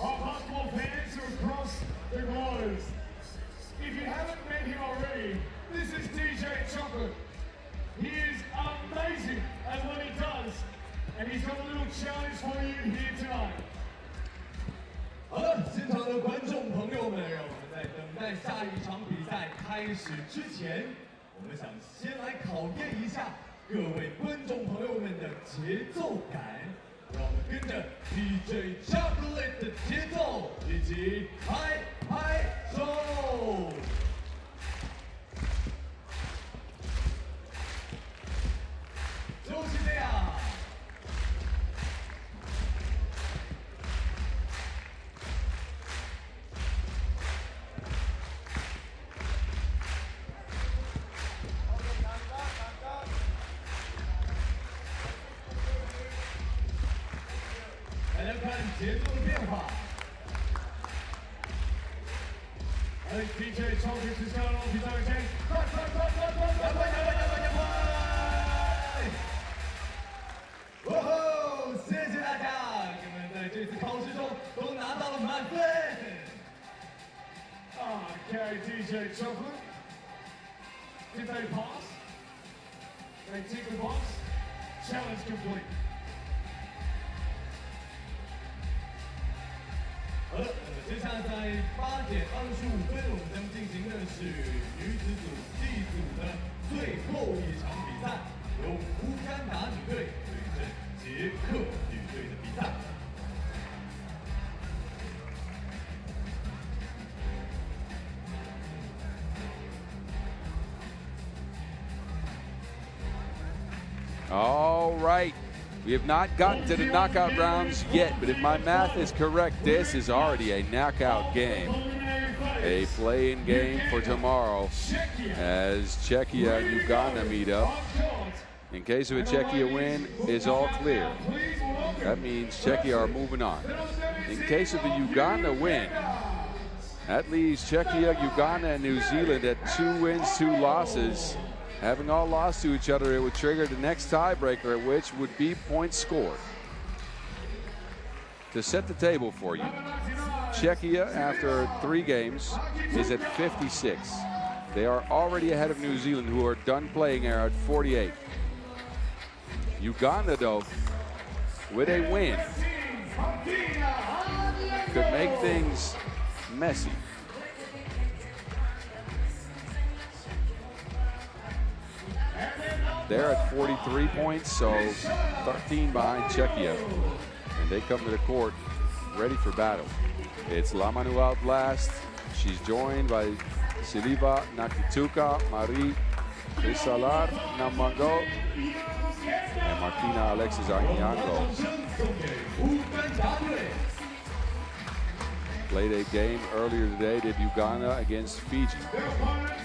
Our basketball fans across the globe. If you haven't met him 下一场比赛开始之前，我们想先来考验一下各位观众朋友们的节奏感，让我们跟着 DJ Chocolate 的节奏一起拍拍手。就是这样。大家看节奏的变化。I think DJ Chocolate is going on his own game. 哇吼！谢谢大家，你们在这次考试中都拿到了满分。Okay, DJ Chocolate. Did they pass? They tick the box. Challenge complete. 好了，那么接下来在8点25分，我们将进行的是女子组 D 组的最后一场比赛，由乌干达女队对阵捷克女队的比赛。All right. We have not gotten to the knockout rounds yet, but if my math is correct, this is already a knockout game. A play-in game for tomorrow as Czechia and Uganda meet up. In case of a Czechia win, it's all clear. That means Czechia are moving on. In case of the Uganda win, that leaves Czechia, Uganda, and New Zealand at 2 wins, 2 losses. Having all lost to each other, it would trigger the next tiebreaker, which would be points scored. To set the table for you, Czechia, after 3 games, is at 56. They are already ahead of New Zealand, who are done playing, are at 48. Uganda, though, with a win, could make things messy. They're at 43 points, so 13 behind Czechia. And they come to the court ready for battle. It's Lamanu out last. She's joined by Siliva Nakituka, Marie Crisalar Namango, and Martina Alexis Agnyango. Played a game earlier today, did Uganda against Fiji.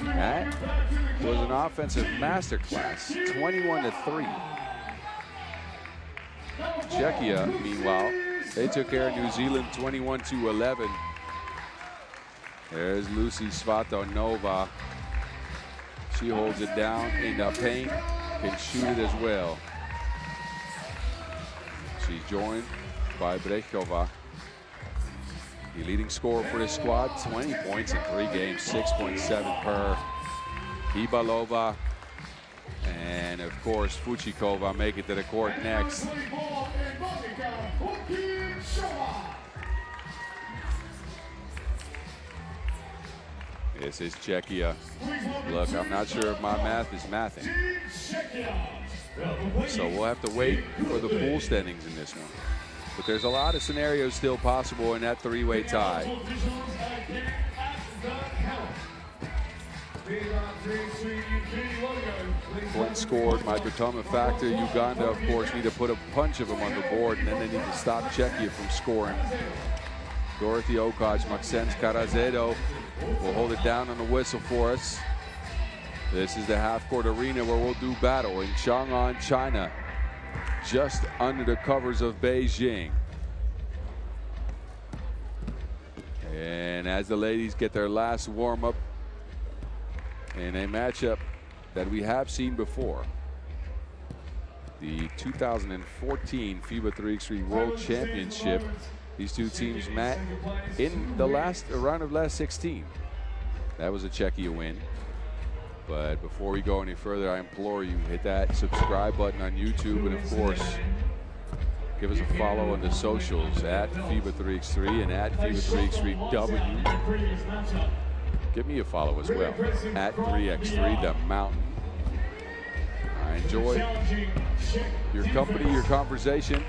That was an offensive masterclass, 21-3. Czechia, meanwhile, they took care of New Zealand 21-11. There's Lucy Svatonova. She holds it down in the paint, can shoot it as well. She's joined by Brechova. The leading scorer for the squad, 20 points in 3 games, 6.7 per. Ibalova and, of course, Fuchikova make it to the court next. This is Czechia. Look, I'm not sure if my math is mathing. So we'll have to wait for the pool standings in this one. But there's a lot of scenarios still possible in that 3-way tie. Point scored, Microtoma factor. Uganda, of course, need to put a bunch of them on the board, and then they need to stop Czechia from scoring. Dorothy Okaj, Maxence Carazedo will hold it down on the whistle for us. This is the half-court arena where we'll do battle in Chang'an, China, just under the covers of Beijing. And as the ladies get their last warm-up in a matchup that we have seen before, the 2014 FIBA 3x3 World Championship, these two teams met in the last round of last 16. That was a Czechia win. But before we go any further, I implore you, hit that subscribe button on YouTube, and of course, give us a follow on the socials at FIBA 3x3 and at FIBA 3x3W. Give me a follow as well. At 3x3 The Mountain. I enjoy your company, your conversation,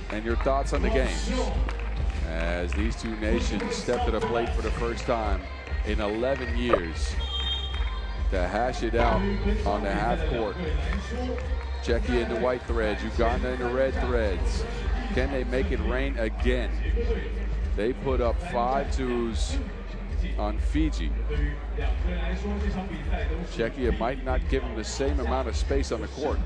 and your thoughts on the games. As these two nations step to the plate for the first time in 11 years to hash it out on the half court. Czechia in the white threads, Uganda in the red threads. Can they make it rain again? They put up 5-2s on Fiji. Czechia might not give them the same amount of space on the court,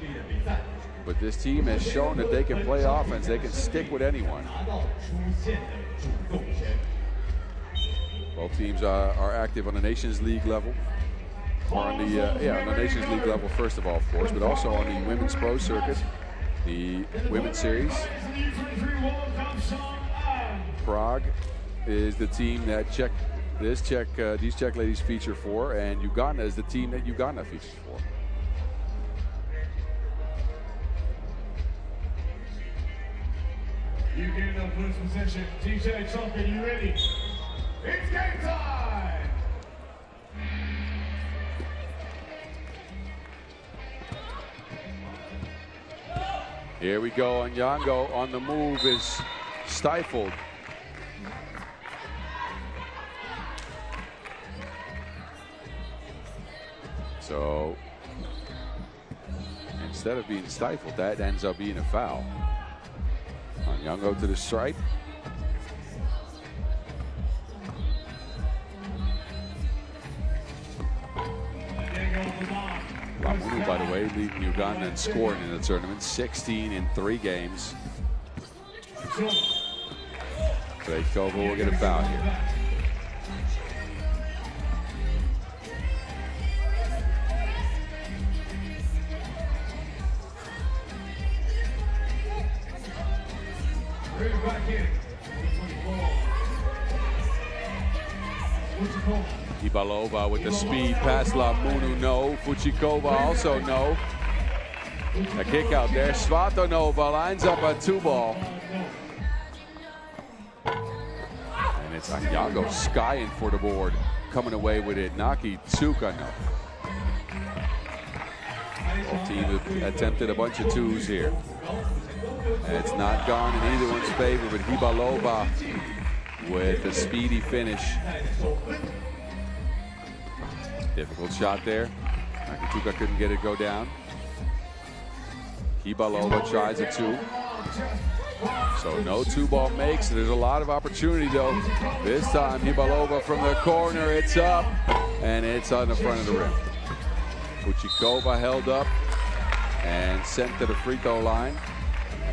but this team has shown that they can play offense. They can stick with anyone. Both teams are active on the Nations League level. Or on the on the Nations League level first of all, of course, but also on the Women's Pro Circuit, the Women's Series. Prague is the team that these Czech ladies feature for, and Uganda is the team that Uganda features for. You get the first possession. DJ Trumpet, you ready? It's game time! Here we go, and Yango on the move is stifled. So instead of being stifled, that ends up being a foul. Yango to the stripe. Lamunu, by the way, leading Uganda in scoring in the tournament, 16 in 3 games. Krejkova will get a foul here. Ibalova with the speed past Lamunu, no. Fuchikova also no. A kick out there. Svatonova lines up a 2-ball. And it's Anyango skying for the board. Coming away with it. Naki Tsuka no. Both teams attempted a bunch of 2s here. And it's not gone in either one's favor, but Ibalova with a speedy finish. Difficult shot there. Nakituka couldn't get it go down. Ibalova tries a 2. So no 2-ball makes. There's a lot of opportunity though. This time Ibalova from the corner. It's up and it's on the front of the rim. Fuchikova held up and sent to the free throw line.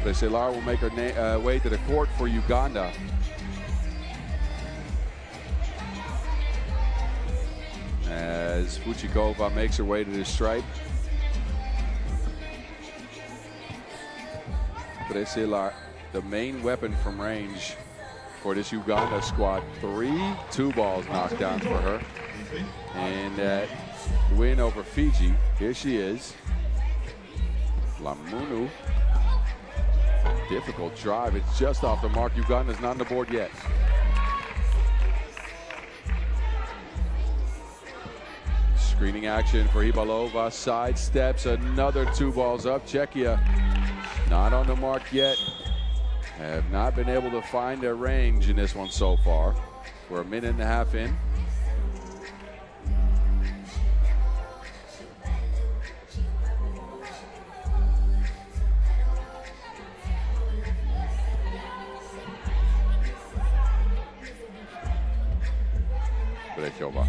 Beselar will make her way to the court for Uganda. As Fuchikova makes her way to the stripe. Beselar, the main weapon from range for this Uganda squad. 3 2-balls knocked down for her. And that win over Fiji. Here she is. Lamunu. Difficult drive. It's just off the mark. Uganda's not on the board yet. Screening action for Ibalova. Side steps. Another 2-balls up. Czechia not on the mark yet. Have not been able to find their range in this one so far. We're a minute and a half in. Krejkova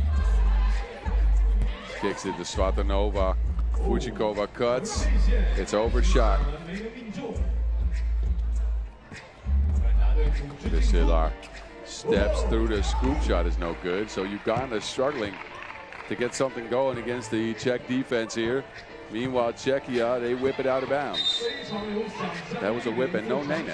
kicks it to Svatonova. Fuchikova cuts. It's overshot. Beselar steps through. The scoop shot is no good. So Uganda struggling to get something going against the Czech defense here. Meanwhile, Czechia, they whip it out of bounds. That was a whip and no nene.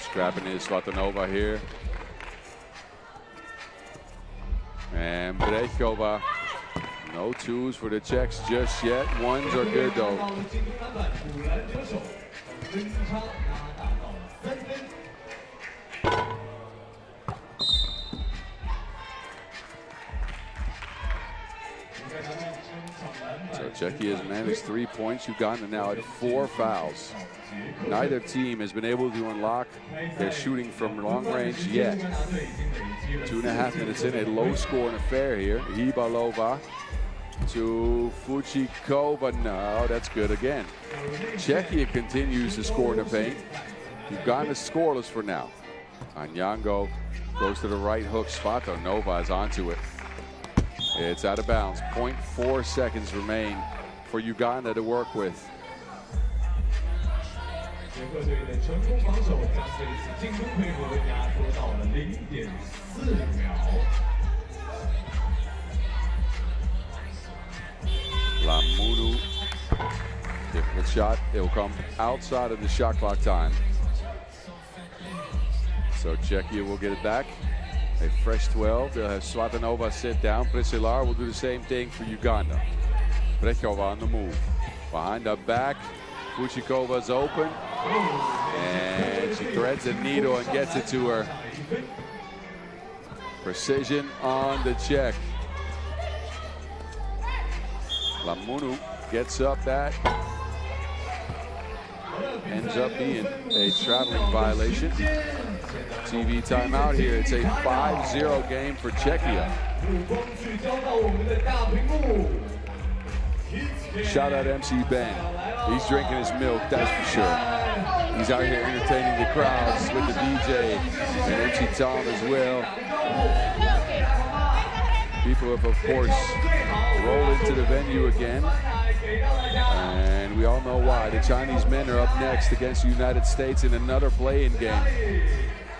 Scrapping is Svatanova here. And Brejkova. No twos for the Czechs just yet. Ones are good though. So Czechia has managed 3 points. Uganda now at 4 fouls. Neither team has been able to unlock their shooting from long range yet. 2.5 minutes in, a low-scoring affair here. Hibalova to Fuchikova. No, that's good again. Czechia continues to score in the paint. Uganda scoreless for now. Anyango goes to the right hook. Svatanova is onto it. It's out of bounds. 0.4 seconds remain for Uganda to work with. Lamunu, difficult shot. It will come outside of the shot clock time. So Czechia will get it back. A fresh 12. They'll have Svatanova sit down. Prisilar will do the same thing for Uganda. Brejkova on the move. Behind the back. Fuchikova's open. And she threads a needle and gets it to her. Precision on the Czech. Lamunu gets up that. Ends up being a traveling violation. TV timeout here. It's a 5-0 game for Czechia. Shout out MC Ben. He's drinking his milk, that's for sure. He's out here entertaining the crowds with the DJ and MC Tom as well. People have, of course, rolled into the venue again. And we all know why. The Chinese men are up next against the United States in another play-in game.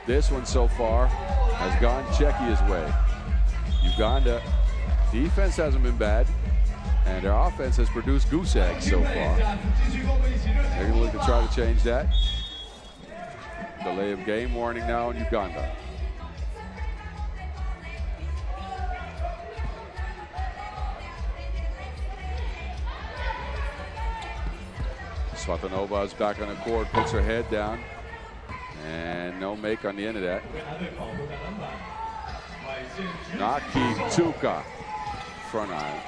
This one so far has gone Czechia's way. Uganda, defense hasn't been bad, and their offense has produced goose eggs so far. They're going to look to try to change that. Delay of game warning now in Uganda. Svatanova is back on the court, puts her head down, and no make on the end of that. Nakituka, front eye.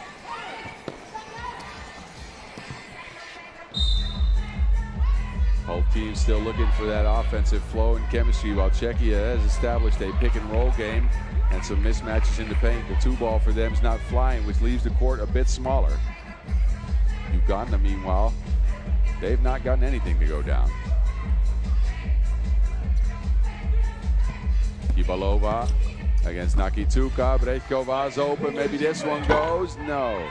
Both teams still looking for that offensive flow and chemistry, while Czechia has established a pick and roll game and some mismatches in the paint. The two ball for them is not flying, which leaves the court a bit smaller. Uganda, meanwhile, they've not gotten anything to go down. Hibalova against Nakituka. Brejkova's open. Maybe this one goes. No.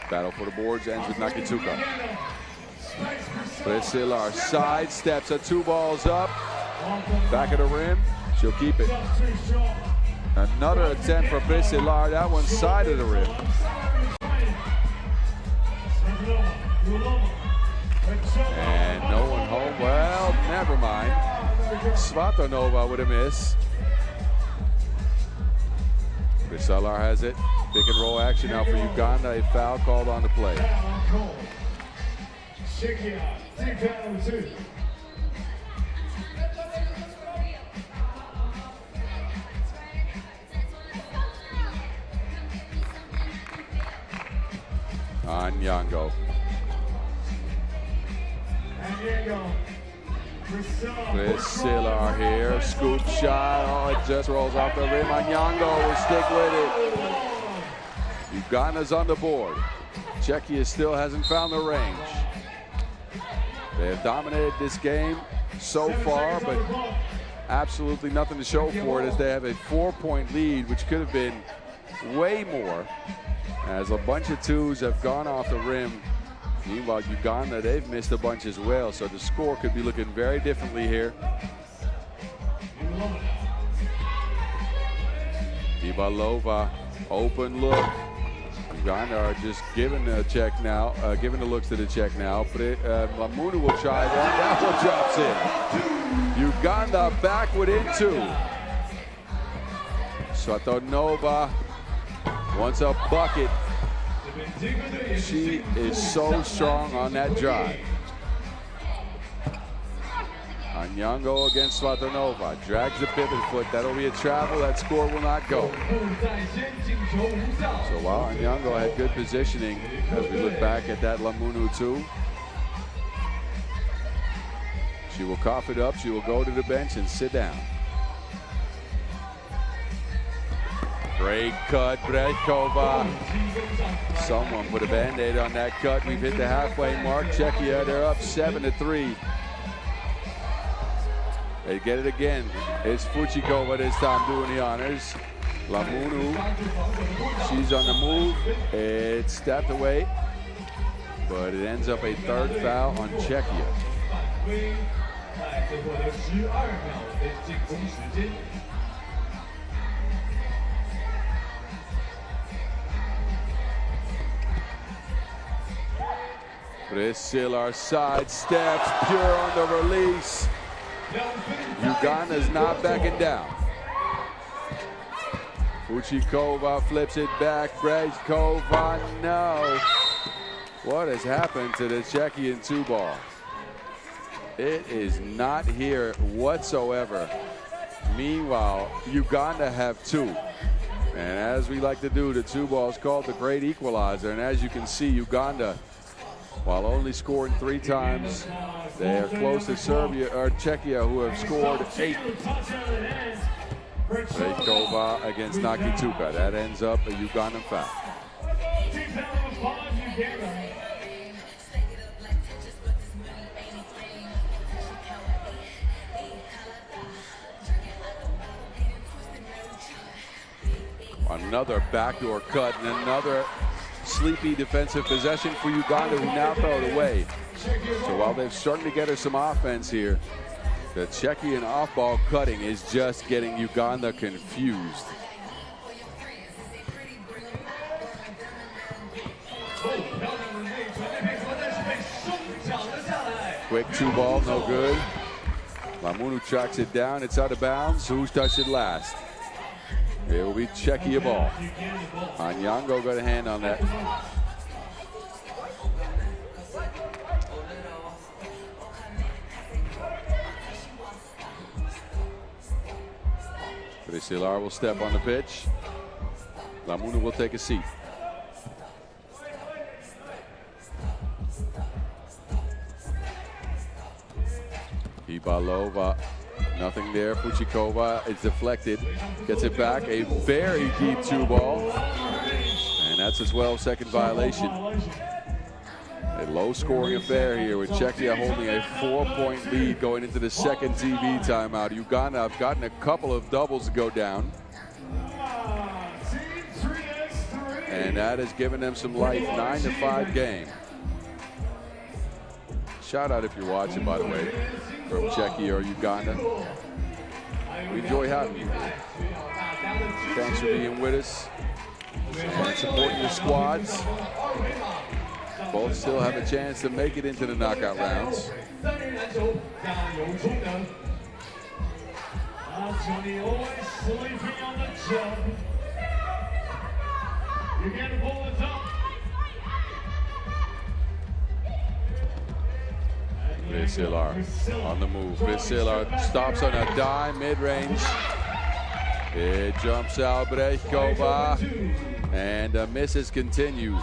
Battle for the boards ends with Nakituka. Prisilar sidesteps her, 2 balls up. Back of the rim. She'll keep it. Another attempt for Prisilar. That one side of the rim. And no one home. Well, never mind. Svatanova with a miss. Prisilar has it. Pick and roll action now for Uganda. A foul called on the play. Anyango. Prisilar here, scoop shot, oh, it just rolls off the rim. Anyango will stick with it. Uganda's on the board. Czechia still hasn't found the range. They have dominated this game so far, but absolutely nothing to show for it as they have a 4-point lead, which could have been way more, as a bunch of twos have gone off the rim. Meanwhile, Uganda, they've missed a bunch as well, so the score could be looking very differently here. Hibalova, open look. Uganda are just giving the check now, giving the looks to the check now. Lamunu will try that. That one drops in. Uganda back within 2. Svatonova wants a bucket. She is so strong on that drive. Anyango against Svatonova. Drags the pivot foot. That'll be a travel. That score will not go. So while Anyango had good positioning, as we look back at that Lamunu 2, she will cough it up. She will go to the bench and sit down. Great cut, Brejkova. Someone put a Band-Aid on that cut. We've hit the halfway mark. Czechia, they're up 7-3. They get it again. It's Fuchikova this time doing the honors. Lamunu, she's on the move. It's stepped away, but it ends up a 3rd foul on Czechia. Priscilla sidesteps, pure on the release. Uganda's not backing down. Fuchikova flips it back. Brejkova, no. What has happened to the Czechian 2-ball? It is not here whatsoever. Meanwhile, Uganda have 2. And as we like to do, the 2-ball is called the great equalizer. And as you can see, Uganda, while only scoring 3 times, they are close to Serbia or Czechia, who have scored 8. Brejkova against Nakituka. That ends up a Ugandan foul. Another backdoor cut and another sleepy defensive possession for Uganda, who now throw it away. So while they're starting to get her some offense here, the Czechian off-ball cutting is just getting Uganda confused. Quick 2-ball, no good. Lamunu tracks it down, it's out of bounds. Who's touched it last? It will be Czechia ball. Anyango got a hand on that. Priscilla will step on the pitch. Lamunu will take a seat. Ibalova, nothing there. Fuchikova is deflected, gets it back. A very deep 2-ball, and that's as well second violation. A low-scoring affair here with Czechia holding a 4-point lead going into the second TV timeout. Uganda have gotten a couple of doubles to go down, and that has given them some life. 9-5 game. Shout out if you're watching, by the way, from Czechia or Uganda. We enjoy having you. Thanks for being with us and supporting your squads. Both still have a chance to make it into the knockout rounds. Priscilla on the move. Priscilla stops on a dime, mid-range. It jumps out, Brejkova, and misses continue.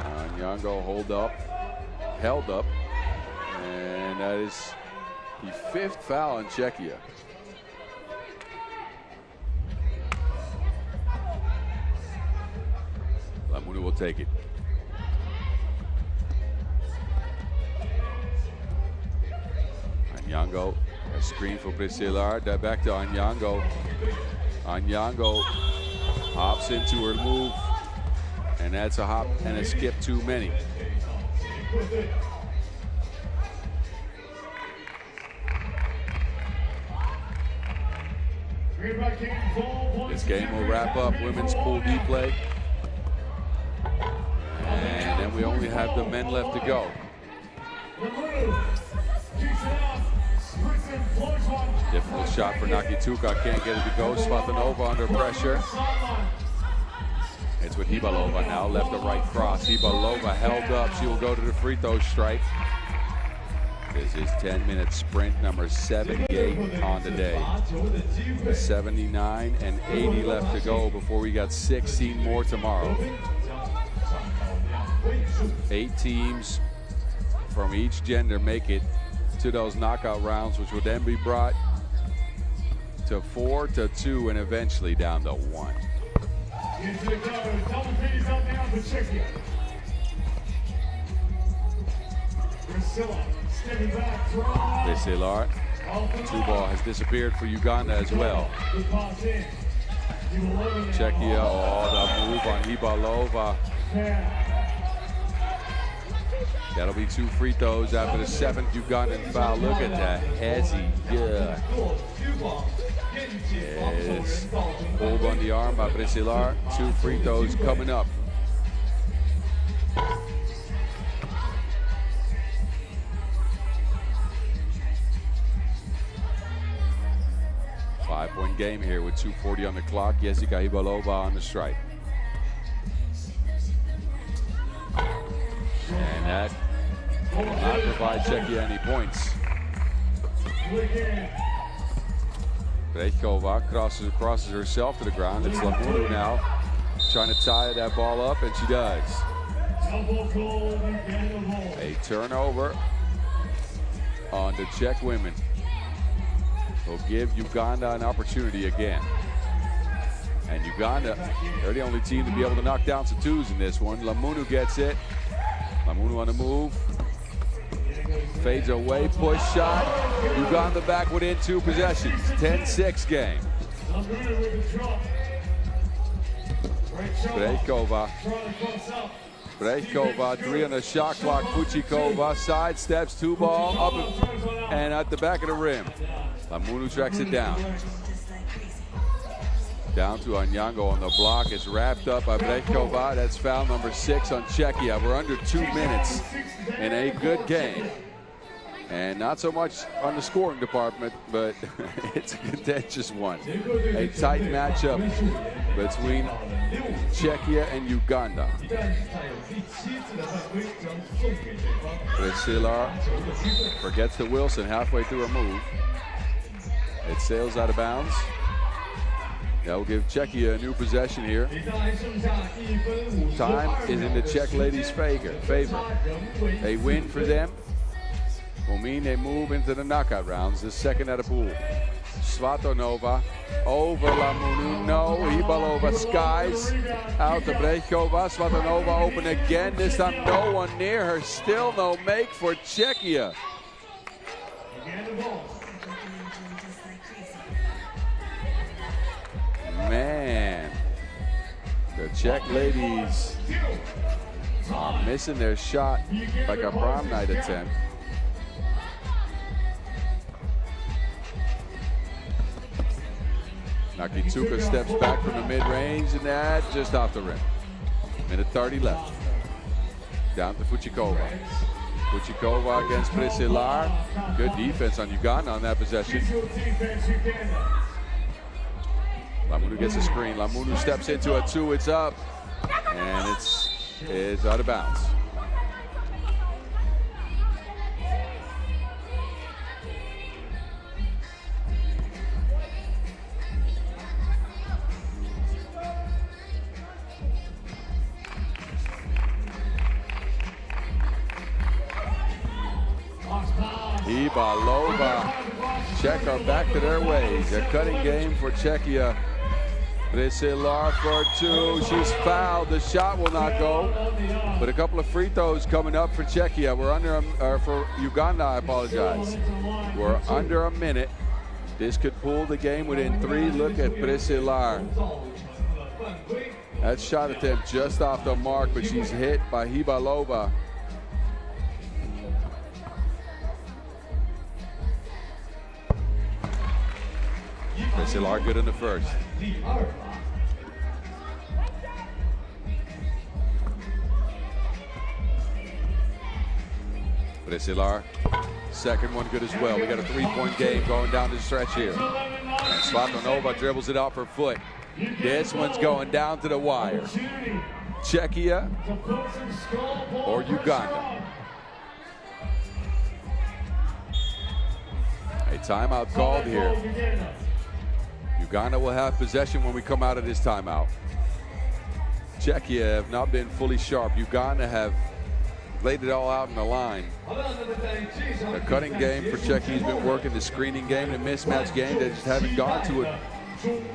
Anyango held up, and that is the 5th foul on Czechia. Lamunu will take it. Anyango, a screen for Priscilla, back to Anyango. Anyango hops into her move, and that's a hop and a skip too many. This game will wrap up women's Pool D play. And then we only have the men left to go. Difficult shot for Nakituka, can't get it to go. Svatanova under pressure. It's with Hibalova now, left to right cross. Hibalova held up, she will go to the free throw strike. This is 10-minute sprint number 78 on the day. 79 and 80 left to go before we got 16 more tomorrow. 8 teams from each gender make it to those knockout rounds, which will then be brought to 4 to 2 and eventually down to 1. Priscilla, 2-ball has disappeared for Uganda as well. Czechia, oh, the move on Hibalova. That'll be 2 free throws after the 7th Ugandan foul. Look at that hezzy, yeah. Yes. Hold on the arm by Priscilla. 2 free throws coming up. Five-point game here with 2:40 on the clock. Jessica Hibalova on the strike. And that will not provide Czechia any points. Brejkova crosses herself to the ground. It's Lamunu now trying to tie that ball up, and she does. A turnover on the Czech women will give Uganda an opportunity again. And Uganda, they're the only team to be able to knock down some 2s in this one. Lamunu gets it. Lamunu on the move. Fades away, push shot. Uganda back within 2 possessions. 10-6 game. Brejkova, 3 on the shot clock. Fuchikova sidesteps, 2-ball up and at the back of the rim. Lamunu tracks it down. Down to Anyango on the block. It's wrapped up by Brejkova. That's foul number 6 on Czechia. We're under 2 minutes in a good game. And not so much on the scoring department, but it's a contentious one. A tight matchup between Czechia and Uganda. Priscilla forgets the Wilson halfway through her move. It sails out of bounds. That will give Czechia a new possession here. Time is in the Czech ladies' favor. A win for them will mean they move into the knockout rounds, the second at a pool. Svatanova over Lamunu. No, Hibalova skies out to Brejkova. Svatanova open again. This time no one near her. Still no make for Czechia. Man, the Czech ladies are missing their shot like a prom night attempt. Nakituka steps back from the mid-range, and that just off the rim. Minute 30 left. Down to Fuchikova. Fuchikova against Priscilla. Good defense on Uganda on that possession. Lamunu gets a screen. Lamunu steps into a 2. It's up, and it's out of bounds. Hibalova. Czech are back to their ways. A cutting game for Czechia. Priscilla for 2. She's fouled. The shot will not go. But a couple of free throws coming up for Czechia. We're under, for Uganda, I apologize. We're under a minute. This could pull the game within 3. Look at Priscilla. That shot attempt just off the mark, but she's hit by Hibalova. Brasilar good in the first. Brasilar, second one good as well. We got a 3-point game going down the stretch here. And Svatonova dribbles it out for Foot. This one's going down to the wire. Czechia or Uganda. A timeout called here. Uganda will have possession when we come out of this timeout. Czechia have not been fully sharp. Uganda have laid it all out in the line. The cutting game for Czechia has been working, the screening game, the mismatch game. They just haven't gone to it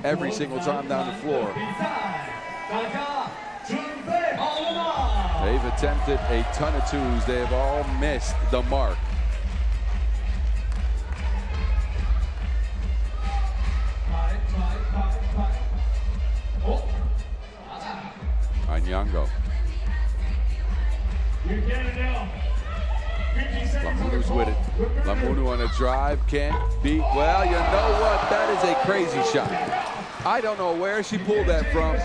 every single time down the floor. They've attempted a ton of twos. They have all missed the mark. Anyango. Lamunu's with it. Lamunu on a drive, can't beat. Well, you know what? That is a crazy shot. I don't know where she pulled that from,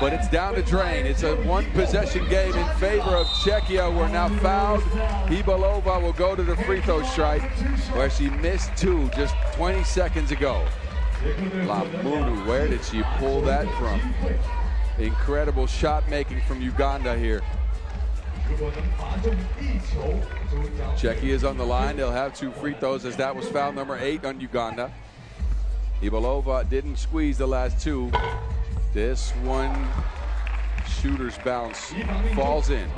but it's down the drain. It's a one-possession game in favor of Czechia. We're now fouled. Ibalova will go to the free throw strike, where she missed two just 20 seconds ago. Lamunu, where did she pull that from? Incredible shot making from Uganda here. Czechia is on the line. They'll have two free throws, as that was foul number 8 on Uganda. Ibalova didn't squeeze the last two. This one, shooter's bounce, falls in.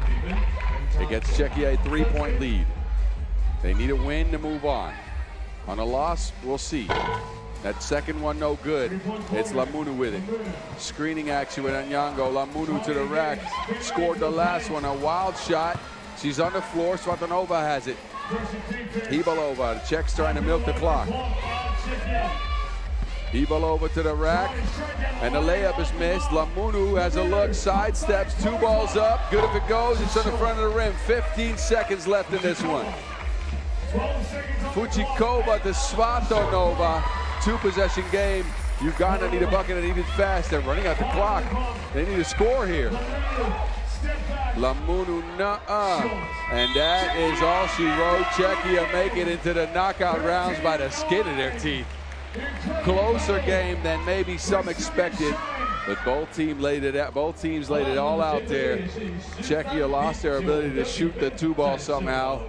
It gets Czechia a 3-point lead. They need a win to move on. On a loss, we'll see. That second one no good. It's Lamunu with it. Screening action with Anyango. Lamunu to the rack. Scored the last one. A wild shot. She's on the floor. Svatonova has it. Ibalova. The Czechs trying to milk the clock. Ibalova to the rack. And the layup is missed. Lamunu has a look. Sidesteps. 2 balls up. Good if it goes. It's on the front of the rim. 15 seconds left in this one. Fuchikova to Svatonova. 2-possession game. Uganda need a bucket and need it fast. They're running out the clock. They need a score here. Lamunu, and that is all she wrote. Czechia make it into the knockout rounds by the skin of their teeth. Closer game than maybe some expected, but both teams laid it all out there. Czechia lost their ability to shoot the 2-ball somehow.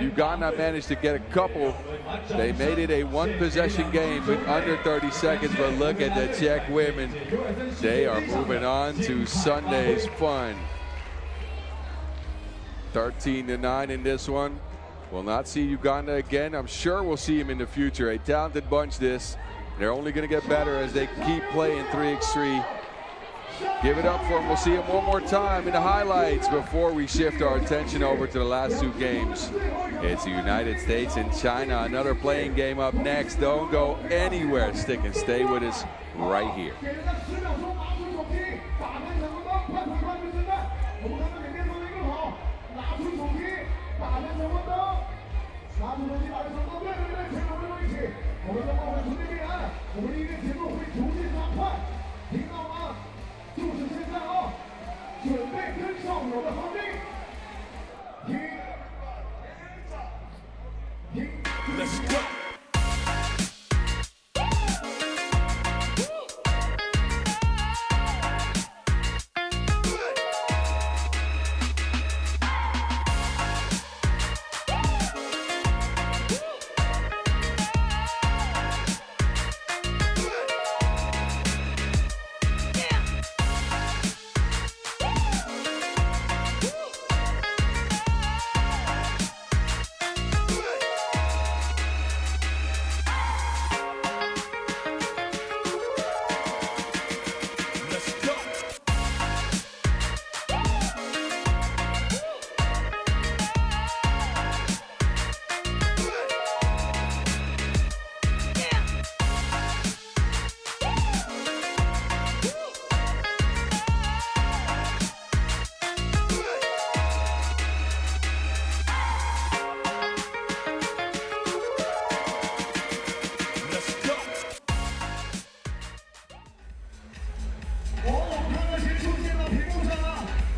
Uganda managed to get a couple. They made it a 1-possession game with under 30 seconds, but look at the Czech women. They are moving on to Sunday's fun. 13-9 in this one. We'll not see Uganda again. I'm sure we'll see them in the future. A talented bunch this. They're only going to get better as they keep playing 3x3. Give it up for them. We'll see them one more time in the highlights before we shift our attention over to the last 2 games. It's the United States and China. Another playing game up next. Don't go anywhere. Stick and stay with us right here. Let's go.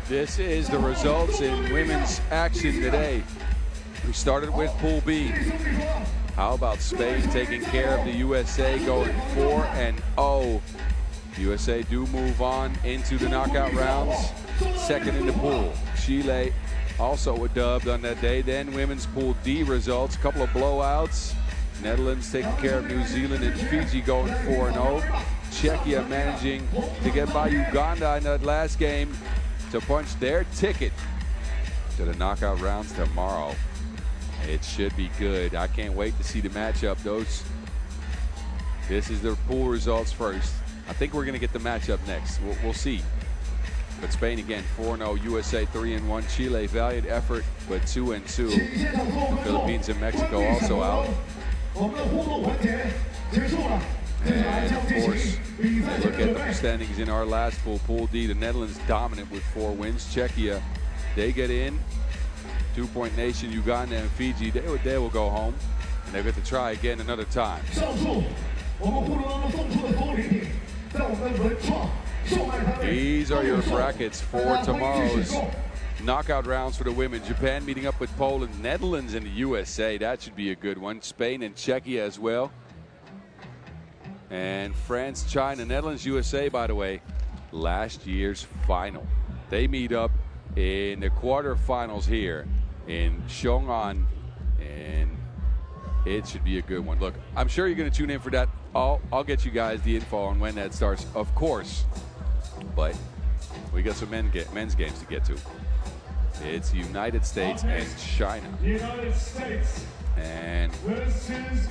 This is the results in women's action today. We started with Pool B. How about Spain taking care of the USA, going 4-0. USA do move on into the knockout rounds, second in the pool. Chile also a dub on that day. Then women's Pool D results, a couple of blowouts. Netherlands taking care of New Zealand and Fiji going 4-0. Czechia managing to get by Uganda in that last game to punch their ticket to the knockout rounds tomorrow. It should be good. I can't wait to see the matchup. This is the pool results first. I think we're going to get the matchup next. We'll see. But Spain again 4-0, USA 3-1, Chile valiant effort but 2-2. Philippines and Mexico also out. And of course, look at the standings in our last pool, Pool D. The Netherlands dominant with 4 wins. Czechia, they get in. 2-point nation, Uganda and Fiji, they will go home. And they're going to try again another time. These are your brackets for tomorrow's knockout rounds for the women. Japan meeting up with Poland, Netherlands and the USA. That should be a good one. Spain and Czechia as well. And France, China, Netherlands, USA, by the way, last year's final. They meet up in the quarterfinals here in Chong'an, and it should be a good one. Look, I'm sure you're going to tune in for that. I'll get you guys the info on when that starts, of course. But we got some men's games to get to. It's United States and China. United States and versus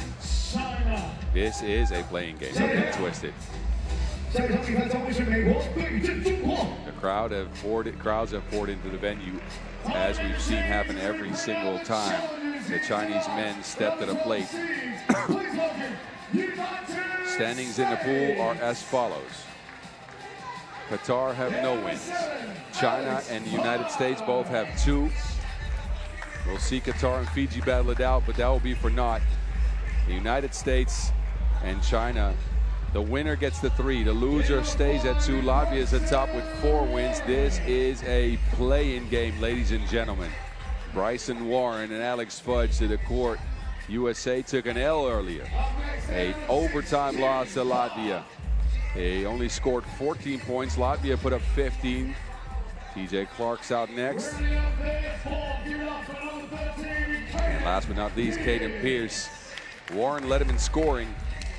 China. This is a playing game. Don't get twisted. The crowds have poured into the venue, as we've seen happen every single time the Chinese men step to the plate. Standings in the pool are as follows. Qatar have no wins. China and the United States both have 2. We'll see Qatar and Fiji battle it out, but that will be for naught. The United States and China, the winner gets the 3. The loser stays at 2. Latvia is atop with 4 wins. This is a play-in game, ladies and gentlemen. Bryson Warren and Alex Fudge to the court. USA took an L earlier. An overtime loss to Latvia. They only scored 14 points. Latvia put up 15. TJ Clark's out next. And last but not least, Caden Pierce. Warren led him in scoring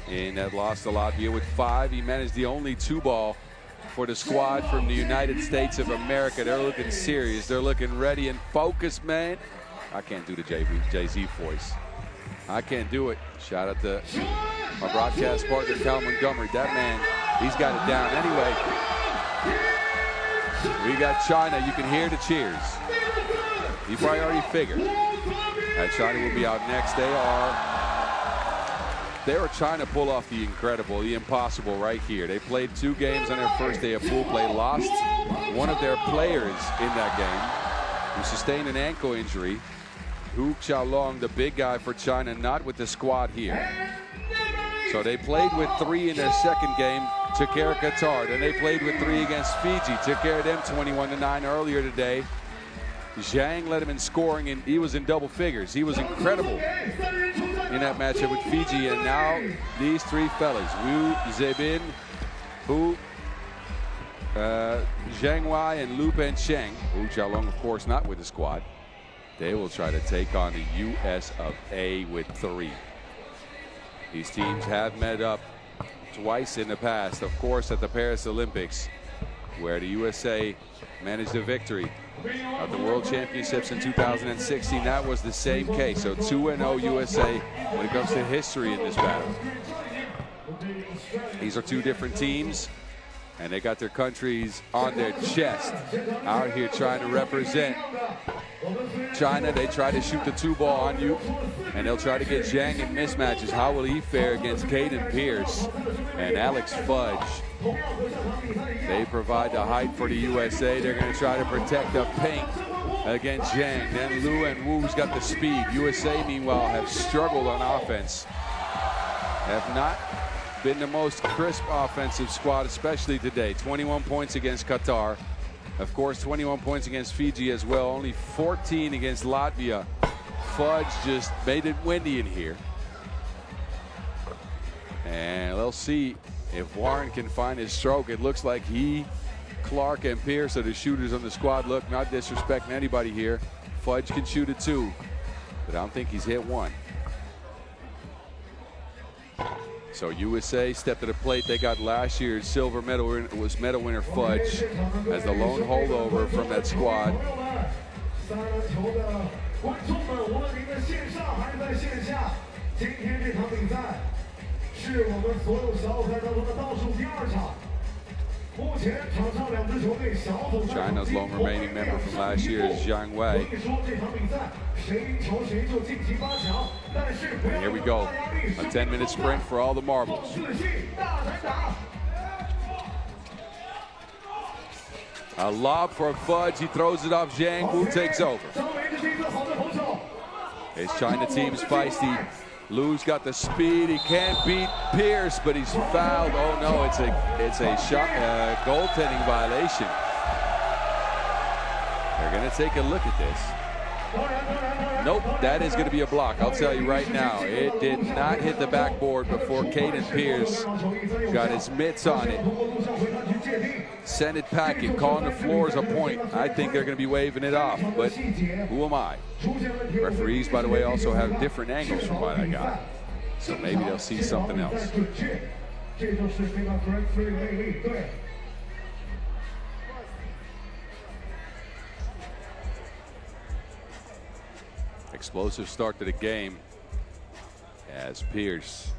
in that loss to Latvia with 5. He managed the only 2-ball for the squad from the United States of America. They're looking serious. They're looking ready and focused, man. I can't do the Jay-Z voice. I can't do it. Shout out to my broadcast partner, Cal Montgomery. That man, he's got it down. Anyway, we got China. You can hear the cheers. You probably already figured that China will be out next. They are trying to pull off the incredible, the impossible right here. They played 2 games on their first day of pool play, lost one of their players in that game, who sustained an ankle injury. Hu Xiaolong, the big guy for China, not with the squad here. So they played with 3 in their second game, took care of Qatar. Then they played with 3 against Fiji, took care of them 21-9 earlier today. Zhang led him in scoring, and he was in double figures. He was incredible in that matchup with Fiji. And now these 3 fellas, Wu Zebin, Hu Zhang Wei, and Lu Pencheng. Hu Xiaolong, of course, not with the squad. They will try to take on the US of A with 3. These teams have met up twice in the past, of course, at the Paris Olympics, where the USA managed a victory. At the World Championships in 2016, that was the same case. So 2-0 USA when it comes to history in this battle. These are 2 different teams, and they got their countries on their chest, out here trying to represent. China, they try to shoot the 2-ball on you, and they'll try to get Zhang in mismatches. How will he fare against Caden Pierce and Alex Fudge? They provide the height for the USA. They're going to try to protect the paint against Zhang. Then Lu and Wu's got the speed. USA, meanwhile, have struggled on offense. Have not been the most crisp offensive squad, especially today. 21 points against Qatar. Of course, 21 points against Fiji as well, only 14 against Latvia. Fudge just made it windy in here. And let's see if Warren can find his stroke. It looks like he, Clark, and Pierce are the shooters on the squad. Look, not disrespecting anybody here. Fudge can shoot it too, but I don't think he's hit one. So USA stepped to the plate. They got last year's silver medal winner Fudge as the lone holdover from that squad. China's lone remaining member from last year is Zhang Wei. And here we go, a 10-minute sprint for all the marbles. A lob for Fudge, he throws it off Zhang, Wu takes over. His China team's feisty. Lu's got the speed, he can't beat Pierce, but he's fouled. Oh no, it's a shot, goaltending violation. They're gonna take a look at this. Nope, that is gonna be a block. I'll tell you right now, it did not hit the backboard before Caden Pierce got his mitts on it. Send it packing, calling the floor as a point. I think they're gonna be waving it off, but who am I? Referees, by the way, also have different angles from what I got. So maybe they'll see something else. Explosive start to the game as Pierce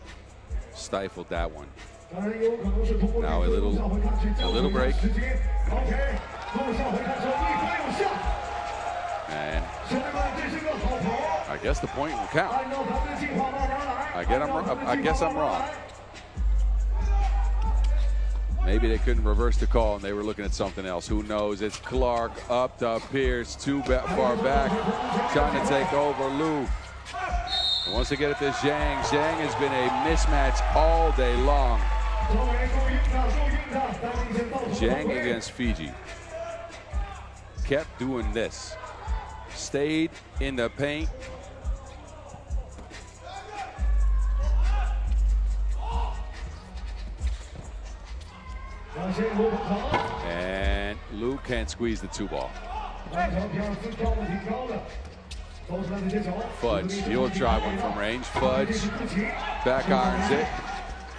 stifled that one. Now a little break. And I guess the point will count. I guess I'm wrong. Maybe they couldn't reverse the call and they were looking at something else. Who knows? It's Clark up to Pierce, too far back. Trying to take over Lu. And once they get it to Zhang, Zhang has been a mismatch all day long. Zhang against Fiji. Kept doing this. Stayed in the paint. And Lu can't squeeze the two ball. Fudge, he'll try one from range. Fudge back irons it.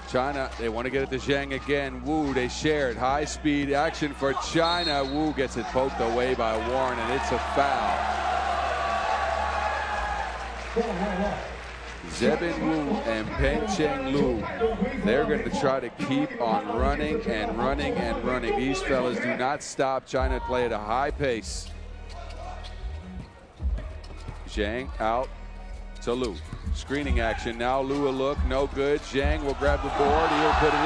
China, they want to get it to Zhang again. Wu, they shared. High speed action for China. Wu gets it poked away by Warren, and it's a foul. Zebin Wu and Peng Cheng Lu, they're going to try to keep on running and running and running. These fellas do not stop. China play at a high pace. Zhang out to Lu. Screening action. Now Lu a look. No good. Zhang will grab the board. He'll put it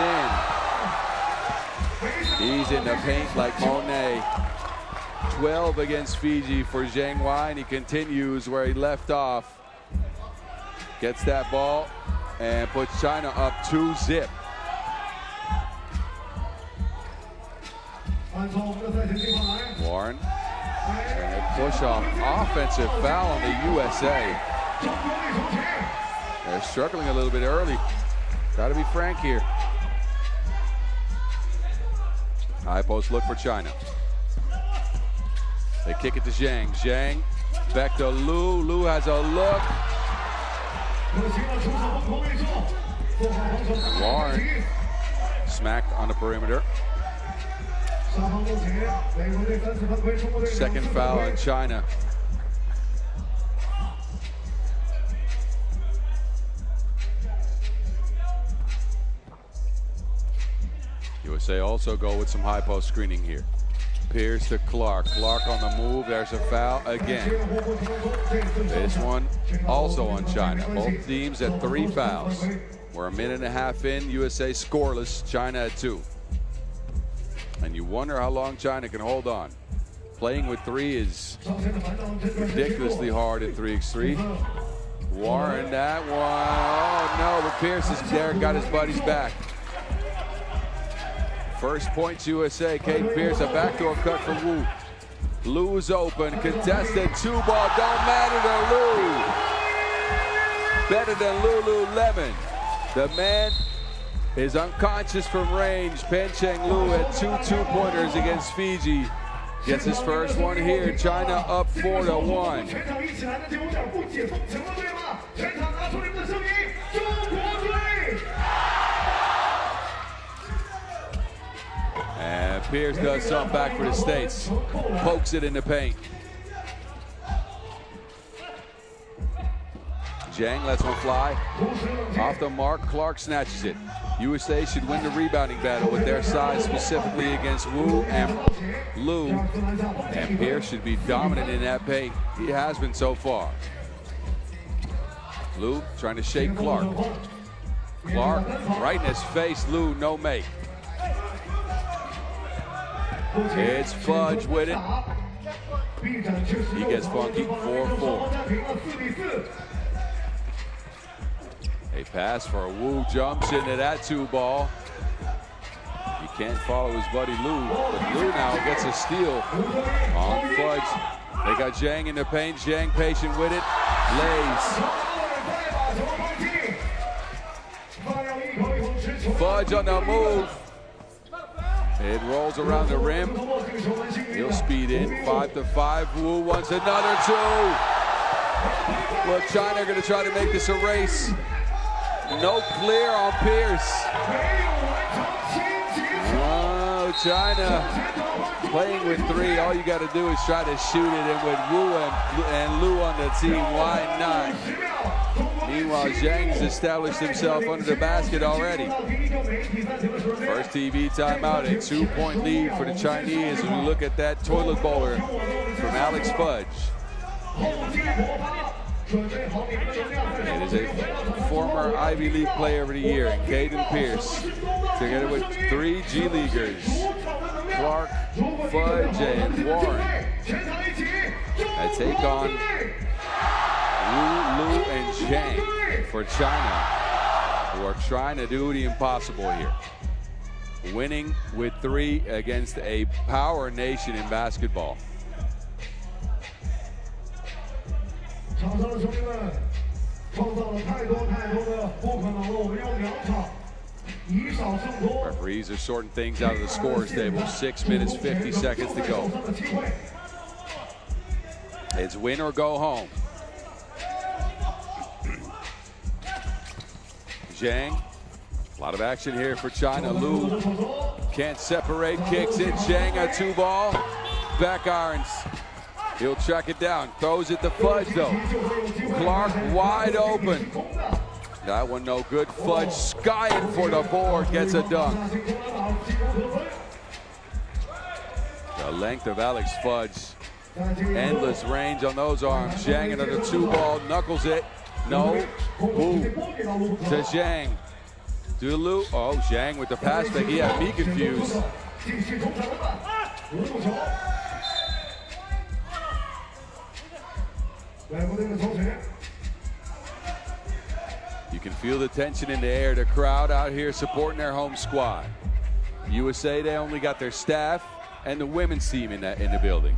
in. He's in the paint like Monet. 12 against Fiji for Zhang Wei, and he continues where he left off. Gets that ball and puts China up 2-0. Warren. And a push off offensive foul on the USA. They're struggling a little bit early. Got to be frank here. High post look for China. They kick it to Zhang. Zhang back to Lu. Lu has a look. Warren smacked on the perimeter. Second foul on China. USA also go with some high post screening here. Pierce to Clark. Clark on the move. There's a foul again. This one also on China. Both teams at 3 fouls. We're a minute and a half in. USA scoreless. China at 2. And you wonder how long China can hold on. Playing with 3 is ridiculously hard at 3x3. Warren, that one. Oh no, but Pierce is there, got his buddies back. First points USA. Caden Pierce, a backdoor cut for Wu. Lu's open, contested, 2-ball, don't matter to Lu. Better than Lululemon. The man is unconscious from range. Pencheng Lu had 2 two-pointers against Fiji. Gets his first one here. China up 4-1. And Pierce does something back for the States. Pokes it in the paint. Zhang lets one fly. Off the mark, Clark snatches it. USA should win the rebounding battle with their size, specifically against Wu and Lu. And Pierce should be dominant in that paint. He has been so far. Lu trying to shake Clark. Clark right in his face. Lu no make. It's Fudge with it. He gets funky. 4-4. A pass for a Wu, jumps into that 2-ball. He can't follow his buddy Lu, but Lu now gets a steal on Fudge. They got Zhang in the paint. Zhang patient with it. Lays. Fudge on the move. It rolls around the rim. He'll speed in. 5-5. Wu wants another 2. Well, China are going to try to make this a race. No clear on Pierce. Oh, China playing with 3. All you got to do is try to shoot it, and with Wu and Lu on the team, why not? Meanwhile, Zhang's established himself under the basket already. First TV timeout, a 2-point lead for the Chinese as we look at that toilet bowler from Alex Fudge. It is a former Ivy League Player of the Year, Caden Pierce, together with 3 G-Leaguers, Clark, Fudge, and Warren. A take on Wu, Lu, and Zhang for China, who are trying to do the impossible here. Winning with 3 against a power nation in basketball. Referees are sorting things out of the scores table. 6 minutes, 50 seconds to go. It's win or go home. Zhang, a lot of action here for China. Lu can't separate, kicks it. Zhang a 2-ball, back irons. He'll check it down, throws it to Fudge though. Clark wide open. That one no good. Fudge skying for the board, gets a dunk. The length of Alex Fudge. Endless range on those arms. Zhang another 2-ball, knuckles it. No. Wu to Zhang. To Lu. Oh, Zhang with the pass fake. He had me confused. You can feel the tension in the air. The crowd out here supporting their home squad. USA, they only got their staff and the women's team in the building.